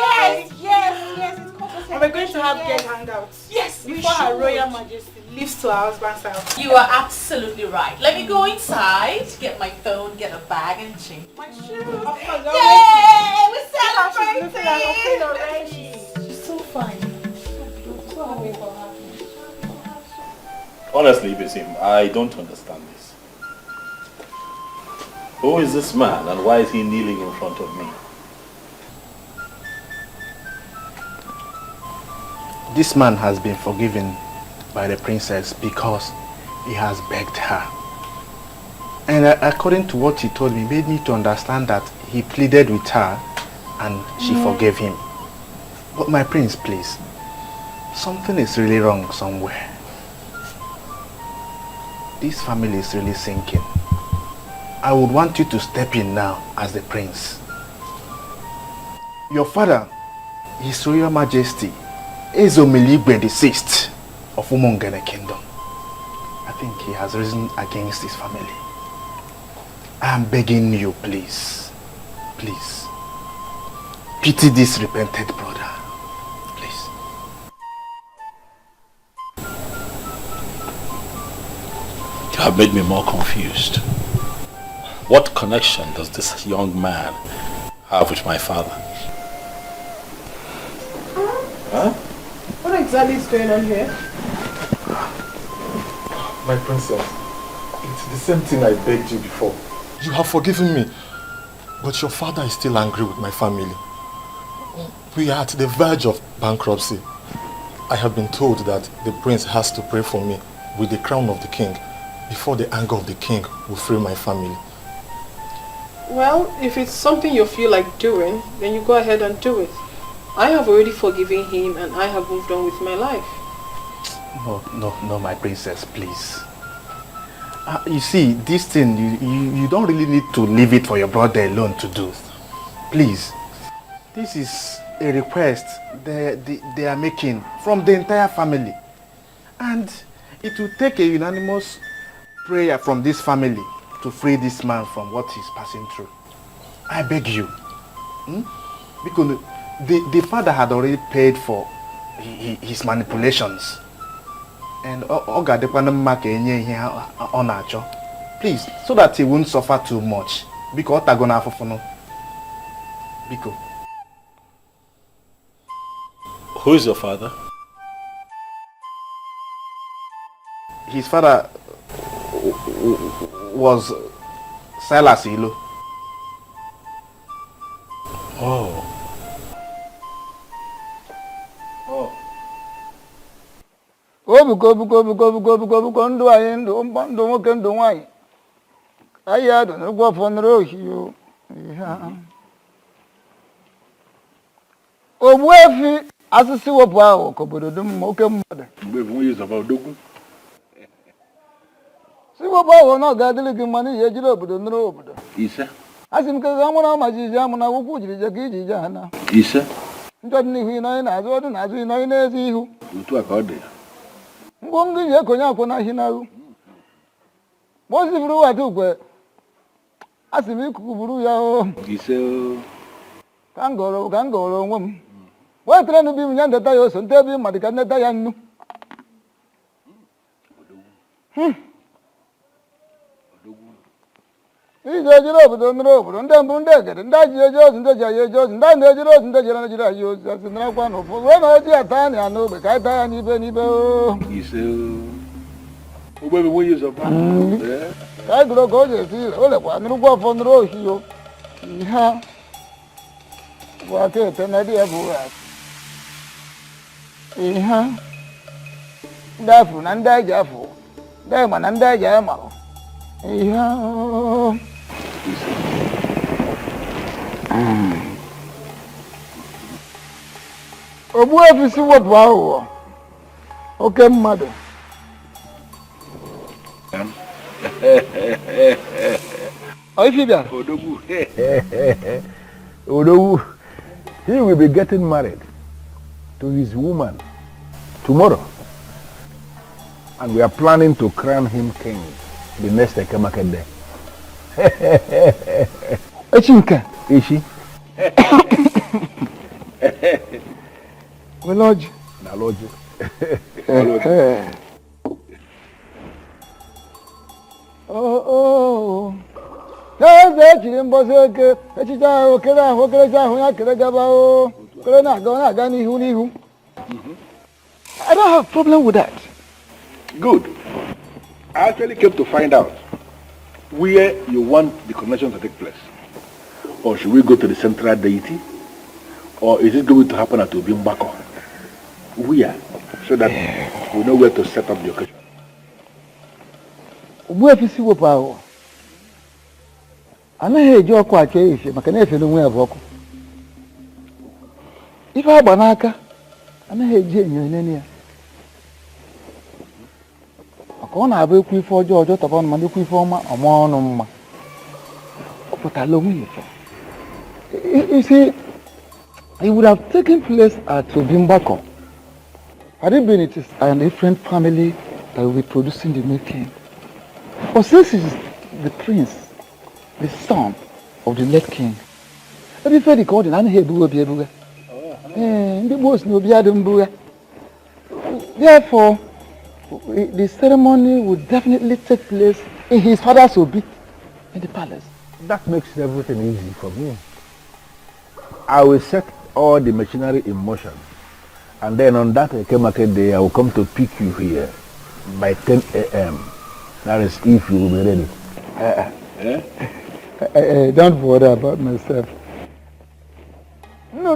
Yes, it's called for celebration. And we're going to have guest hangouts. Yes, before Her Royal Majesty leaves to our husband's house. You are absolutely right. Let me go inside, get my phone, get a bag, and change my shoes. Yay! We're celebrating! She's so fine. So happy for her. Honestly, Bisim, I don't understand this. Who is this man and why is he kneeling in front of me? This man has been forgiven by the princess because he has begged her. And according to what he told me, made me to understand that he pleaded with her and she forgave him. But my prince, please, something is really wrong somewhere. This family is really sinking. I would want you to step in now as the prince. Your father, His Royal Majesty, Ezomiligwe VI of Umungene Kingdom. I think he has risen against his family. I am begging you, please, please, pity this repented brother, please. You have made me more confused. What connection does this young man have with my father? Huh? What exactly is going on here? My princess, it's the same thing I begged you before. You have forgiven me, but your father is still angry with my family. We are at the verge of bankruptcy. I have been told that the prince has to pray for me with the crown of the king before the anger of the king will free my family. Well, if it's something you feel like doing, then you go ahead and do it. I have already forgiven him and I have moved on with my life. No, my princess, please. You see, this thing, you don't really need to leave it for your brother alone to do. Please. This is a request they are making from the entire family. And it will take a unanimous prayer from this family to free this man from what he's passing through. I beg you. Because the father had already paid for his manipulations. And please, so that he won't suffer too much. Because who is your father? His father was Silas Ilo. Oh. buko ndụ anyị ndụ nwoke ndụ nwaanyị anyị adụ n'ụgwọ afọ nụrụ ohio Ogbuefi asụsụ wepụ ahụ ka obodo dum oke mmadụ si wepụ ahụ na ọ ga-adịrị gị mma n'ihi ejiri obodo nụrụ obodo asị m ka amụrụ ọma jiji amụ na akwụkwọ jiri je ka iji je ha na njọ dị n'ihu ịnọghị n'azụ ọdụ n'azụ ịnọghị n'ezi ihu ngwọ ngị ji ekonye akwụ na ahị n'ahụ ma o sifuru wata ukwe asị m ikuku buru ya ka m gọrọ onwe m wetere n'ubi m ya ndeta ya oso nte ebe mmadụ ka ndeta ya nnu ije ejiri obodo nụrụ obodo ndị mbụ ndị egede ndị ji eje ozi ndị ji anyị eje ozi ndị na-ejiri ozi ndị jere Naịjirịa anyị ozi asị narakwa na ụfọdụ wee na oji ya taa ya n'ogbe ka anyị taa ya n'ibe n'ibe ka anyị gụrụ ka o ji esi ire o lekwa nụrụgwa ọfọ nụrụ ohio ihe bụ aka ete na dị ya bụ ihe ndị afụ na ndị eji afụ ndị ịma na ndị eji ama ihe Ogbuefi si wepụ aghụghọ oke mmadụ Odogwu, he will be getting married to his woman tomorrow. And we are planning to crown him king the next Ekemake day. Echinka. Ishi. We lodge. Na lodge. Oh. N'eze echiri mbọsị eke echicha ahụ kere ahụ okerecha ahụ ya kere gaba o kere na-aga n'ihu. I don't have a problem with that. Good. I actually came to find out where you want the connection to take place. Or should we go to the central deity? Or is it going to happen at Obimbako? Where? So that we know where to set up the occasion. Ogbuefi si wepụ ahụ anaghị eji ọkụ achọ efe maka na efe n'onwe ya bụ ọkụ. Ife agba n'aka anaghị eji enyo enene ya. Maka ọ na-abụ ekwu ife ọjọọ tọba ọnụ ma ekwu ife ọma ọma ọnụ mma. Ọ pụtara onwe ya. You see, it would have taken place at Obimbako. Had it been it is a different family that will be producing the new king. But since he is the prince, the son of the late king, everybody called him Ebuga. Therefore, the ceremony would definitely take place in his father's obi in the palace. That makes everything easy for me. I will set all the machinery in motion, and then on that Ekemake day, I will come to pick you here by 10 a.m. That is if you will be ready. Don't bother about myself. No.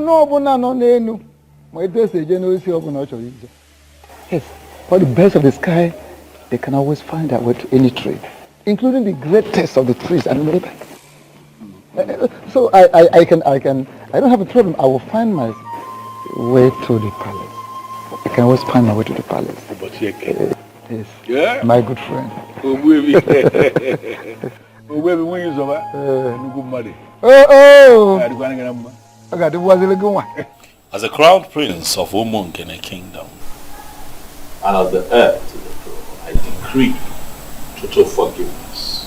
Yes, for the birds of the sky, they can always find their way to any tree, including the greatest of the trees and the river. So I don't have a problem. I will find my way to the palace. I can always find my way to the palace. Yes. Yeah? My good friend. As a crown prince of Umungene Kingdom, and as the heir to the throne, I decree total forgiveness.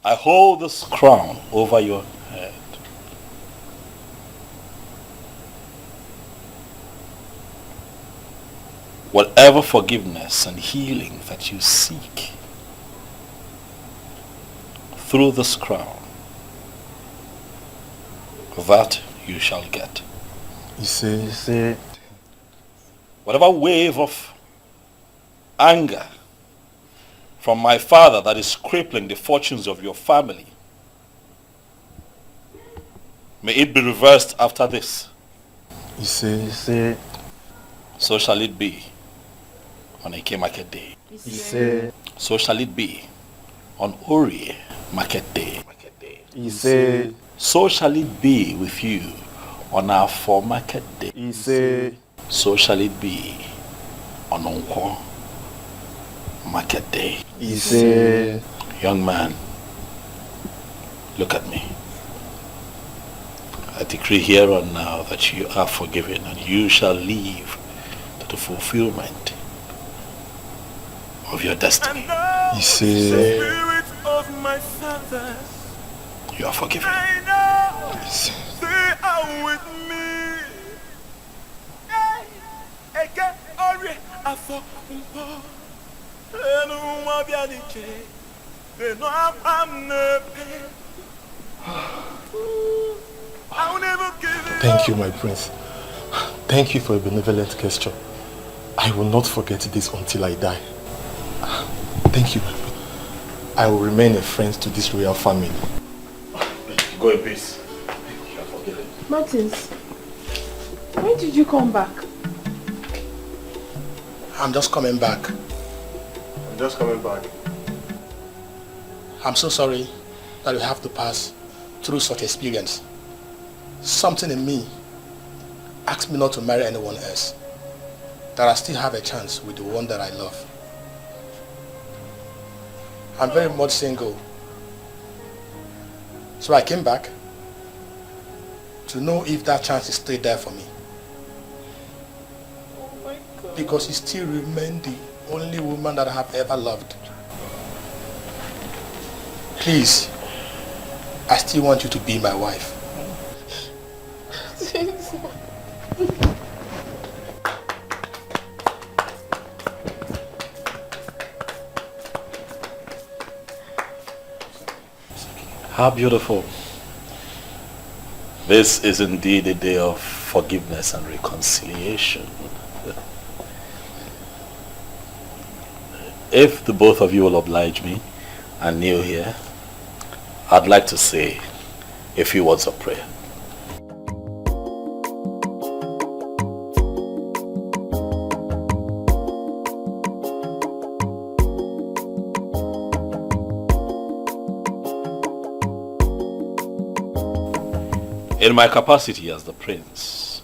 I hold this crown over your head. Whatever forgiveness and healing that you seek through this crown, that you shall get. You see. Whatever wave of anger from my father that is crippling the fortunes of your family, may it be reversed after this. You see. So shall it be. on Eke Market Day. Ise. So shall it be on Ori Market Day. Ise. So shall it be with you on our 4 Market Day. Ise. So shall it be on Onkwo Market Day. Ise. Young man, look at me. I decree here and now that you are forgiven and you shall live to the fulfillment of your destiny. Ise. You are forgiven. Ise. Stay out with me. Thank you, my prince. Thank you for a benevolent gesture. I will not forget this until I die. Thank you, my prince. I will remain a friend to this royal family. Go in peace. You are forgiven. Martins, when did you come back? I'm just coming back. I'm so sorry that you have to pass through such experience. Something in me asked me not to marry anyone else. That I still have a chance with the one that I love. I'm very much single. So I came back to know if that chance is still there for me. Oh my God. Because you still remain the only woman that I have ever loved. Please, I still want you to be my wife. How beautiful. This is indeed a day of forgiveness and reconciliation. If the both of you will oblige me and kneel here, I'd like to say a few words of prayer. In my capacity as the prince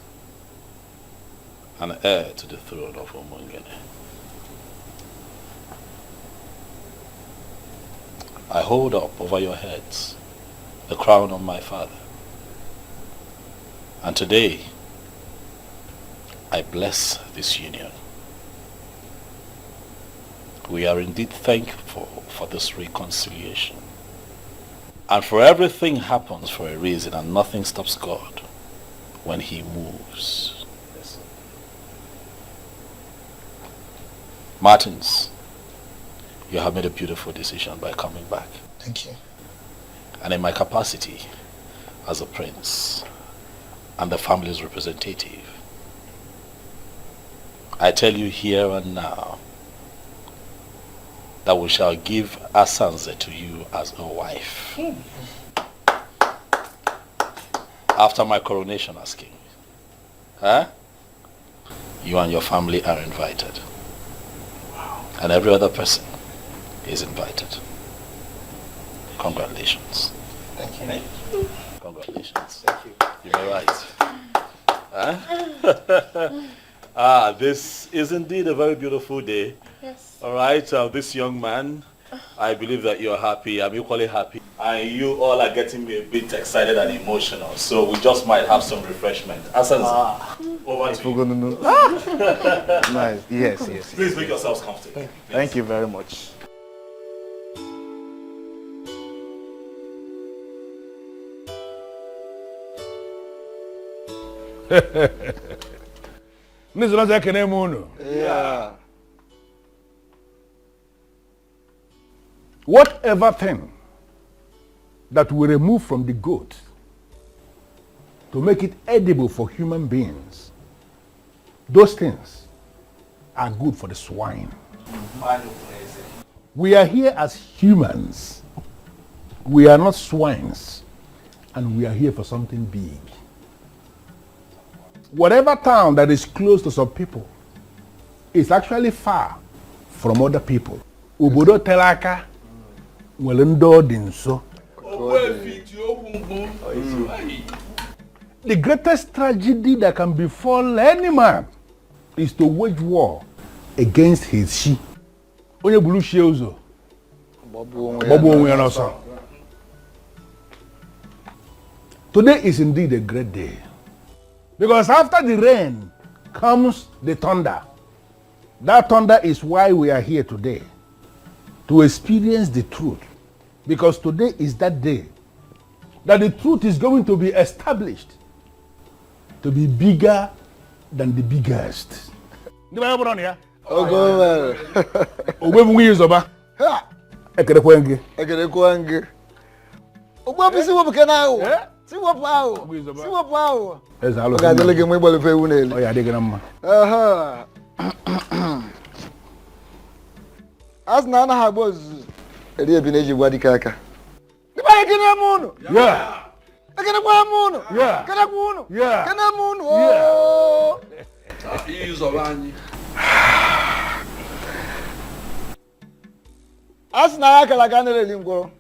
and heir to the throne of Umungene, I hold up over your heads the crown of my father. And today, I bless this union. We are indeed thankful for this reconciliation. And for everything happens for a reason, and nothing stops God when he moves. Yes. Martins, you have made a beautiful decision by coming back. Thank you. And in my capacity as a prince and the family's representative, I tell you here and now that we shall give Asanze to you as a wife. After my coronation as king. Huh? You and your family are invited. Wow. And every other person is invited. Congratulations. Thank you. Congratulations. Thank you. You may rise. Huh? This is indeed a very beautiful day. Yes. All right, this young man, I believe that you're happy. I'm equally happy. And you all are getting me a bit excited and emotional. So we just might have some refreshment. Asanze, over to you. Nice. Yes. Please make yourselves comfortable. Thank you very much. Yeah. Whatever thing that we remove from the goat to make it edible for human beings, those things are good for the swine. We are here as humans. We are not swines. And we are here for something big. Whatever town that is close to some people is actually far from other people. Obodo telaka nwere ndị ọ dị nso. The greatest tragedy that can befall any man is to wage war against his she. Onye bulu she ụzọ. Gbagbuo onwe ya n'ọsọ. Today is indeed a great day. Because after the rain comes the thunder. That thunder is why we are here today. To experience the truth. Because today is that day that the truth is going to be established to be bigger than the biggest. As Nana Habos, a dear Bineji Wadikaka. The Bagamoon! Yeah! I can have moon! Yeah! Can I moon? Yeah! Can I moon? Oh! As Naka Lagana Lingo.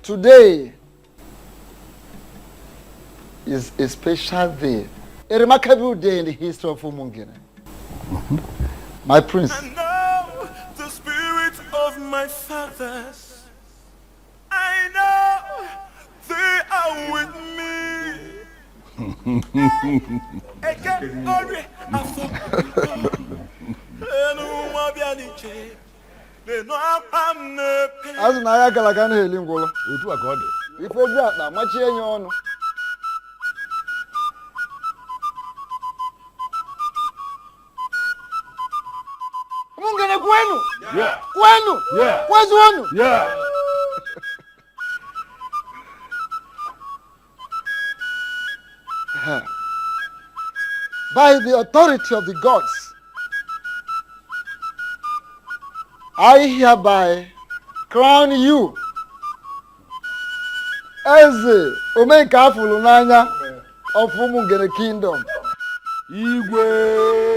Today is a special day. A remarkable day in the history of Umungene. My prince. And now the spirit of my fathers, I know they are with As Naya Galagana Lingola. If we got that much in your honor. Yeah. Bueno. Yeah. Where's one? Yeah. By the authority of the gods, I hereby crown you as the Omega Fulunanya of Umungene Kingdom. Igwe.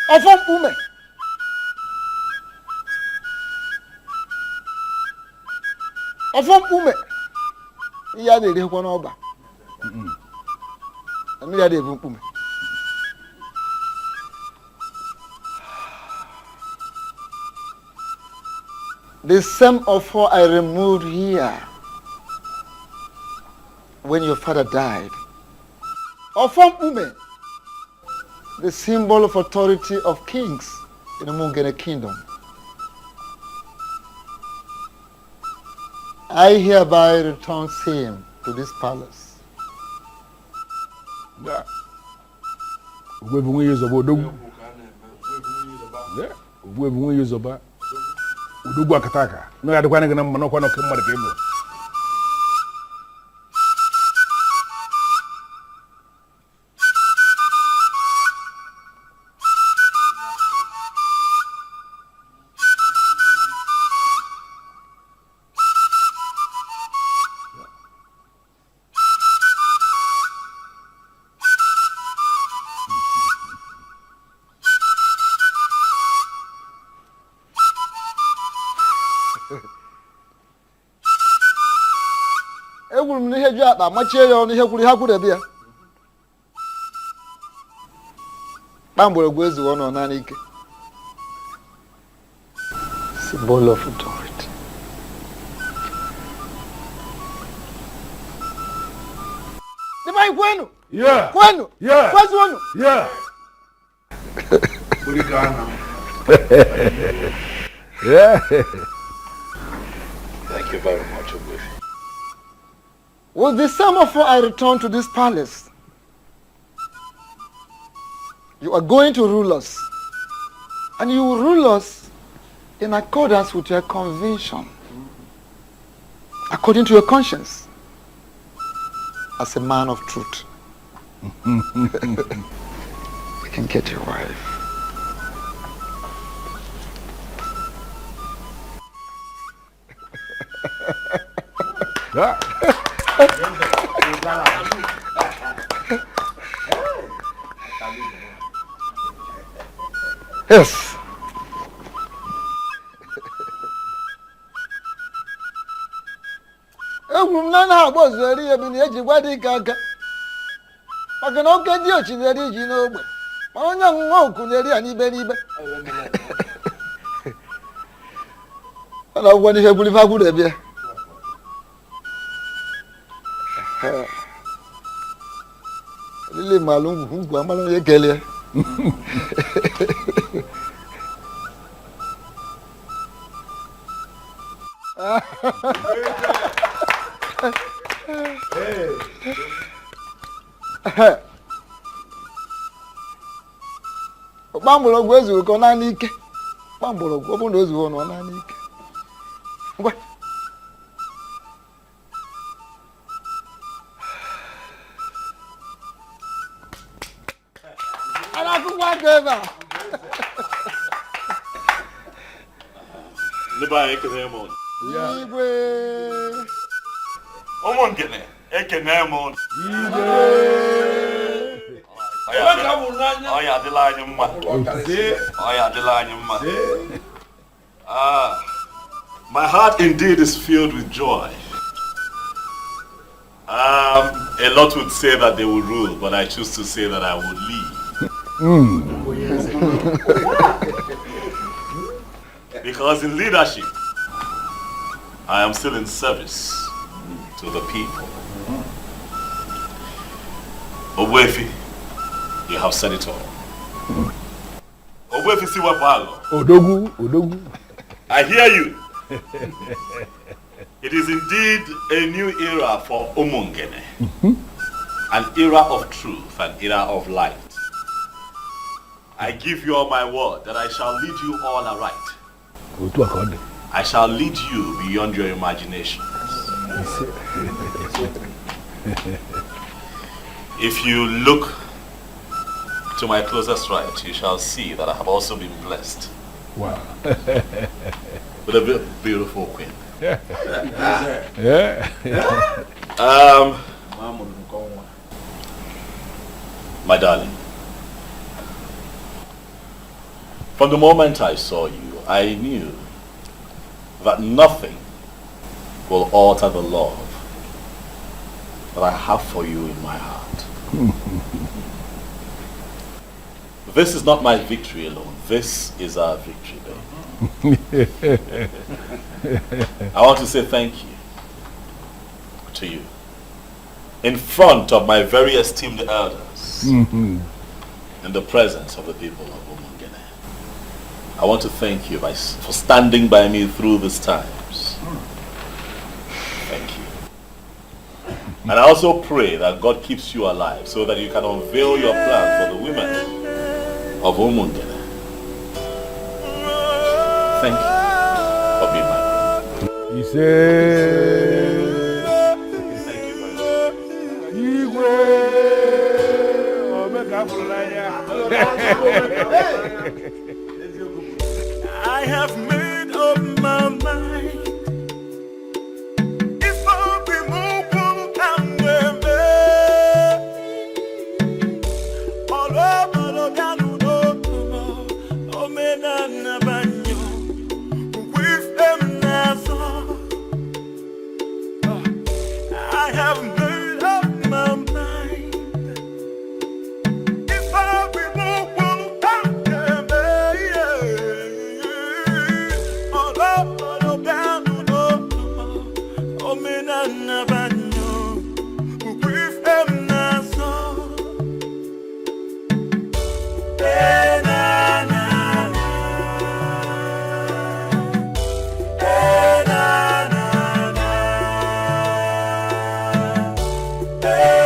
Ofom ume. Ofom ume. Iya de kwa na oba. Ami ya de ume. The same offer I removed here when your father died. Ofom ume. The symbol of authority of kings in the Mungene kingdom. I hereby return him to this palace. Yeah. We will use about Udugu Akataka. No, I don't want to get a monocle of Kimberley. Symbol of authority. Yeah. Bueno. Yeah. Where's one? Yeah. Yeah. Thank you very much, Ogbuefi. With the same offer I return to this palace. You are going to rule us. And you will rule us in accordance with your conviction. According to your conscience. As a man of truth. You can get your wife. Yes. Egwu na na-agba ozeri ebi na eji gwa dị aka maka na oke dị ochineri ji n'ogbe ma onye ọṅụṅụ oku na-eri ya n'ibe n'ibe ọ na-agwụgwọ n'ihe gburu ife agwụrụ ebe ya lili malụ ngwu amalụ onye kelee Gbamgbọrọgwụ ezughị ka ọ naanị ike gbamgbọrọgwụ ọ bụrụ na o zughị ọ naanị ike ngwa ara akwụkwọ aka ebe a Ndị be anyị ekene m unu. igwe Ụmụ ngene ekene m unu. Ọ ya adịla anyị mma. Ọ ya adịla anyị mma. My heart indeed is filled with joy. A lot would say that they will rule, but I choose to say that I will lead. Because in leadership, I am still in service to the people. Owefi, you have said it all. Owefi Siwapalo. Odogu. I hear you. It is indeed a new era for Umungene. An era of truth, an era of light. I give you all my word that I shall lead you all aright. I shall lead you beyond your imaginations. If you look to my closest right, you shall see that I have also been blessed. Wow. With a beautiful queen. My darling, from the moment I saw you, I knew that nothing will alter the love that I have for you in my heart. This is not my victory alone. This is our victory, baby. I want to say thank you to you in front of my very esteemed elders, in the presence of the people of Umungene. I want to thank you for standing by me through these times. Thank you. And I also pray that God keeps you alive so that you can unveil your plan for the women of Umungene. Thank you for being my brother. He said, thank you very I have made up my mind. If I be moved, come with me. All over the town, oh, man, with them now. I have made up my mind. If I be moved, come with me. All over the town, oh, man, with them now. Hey.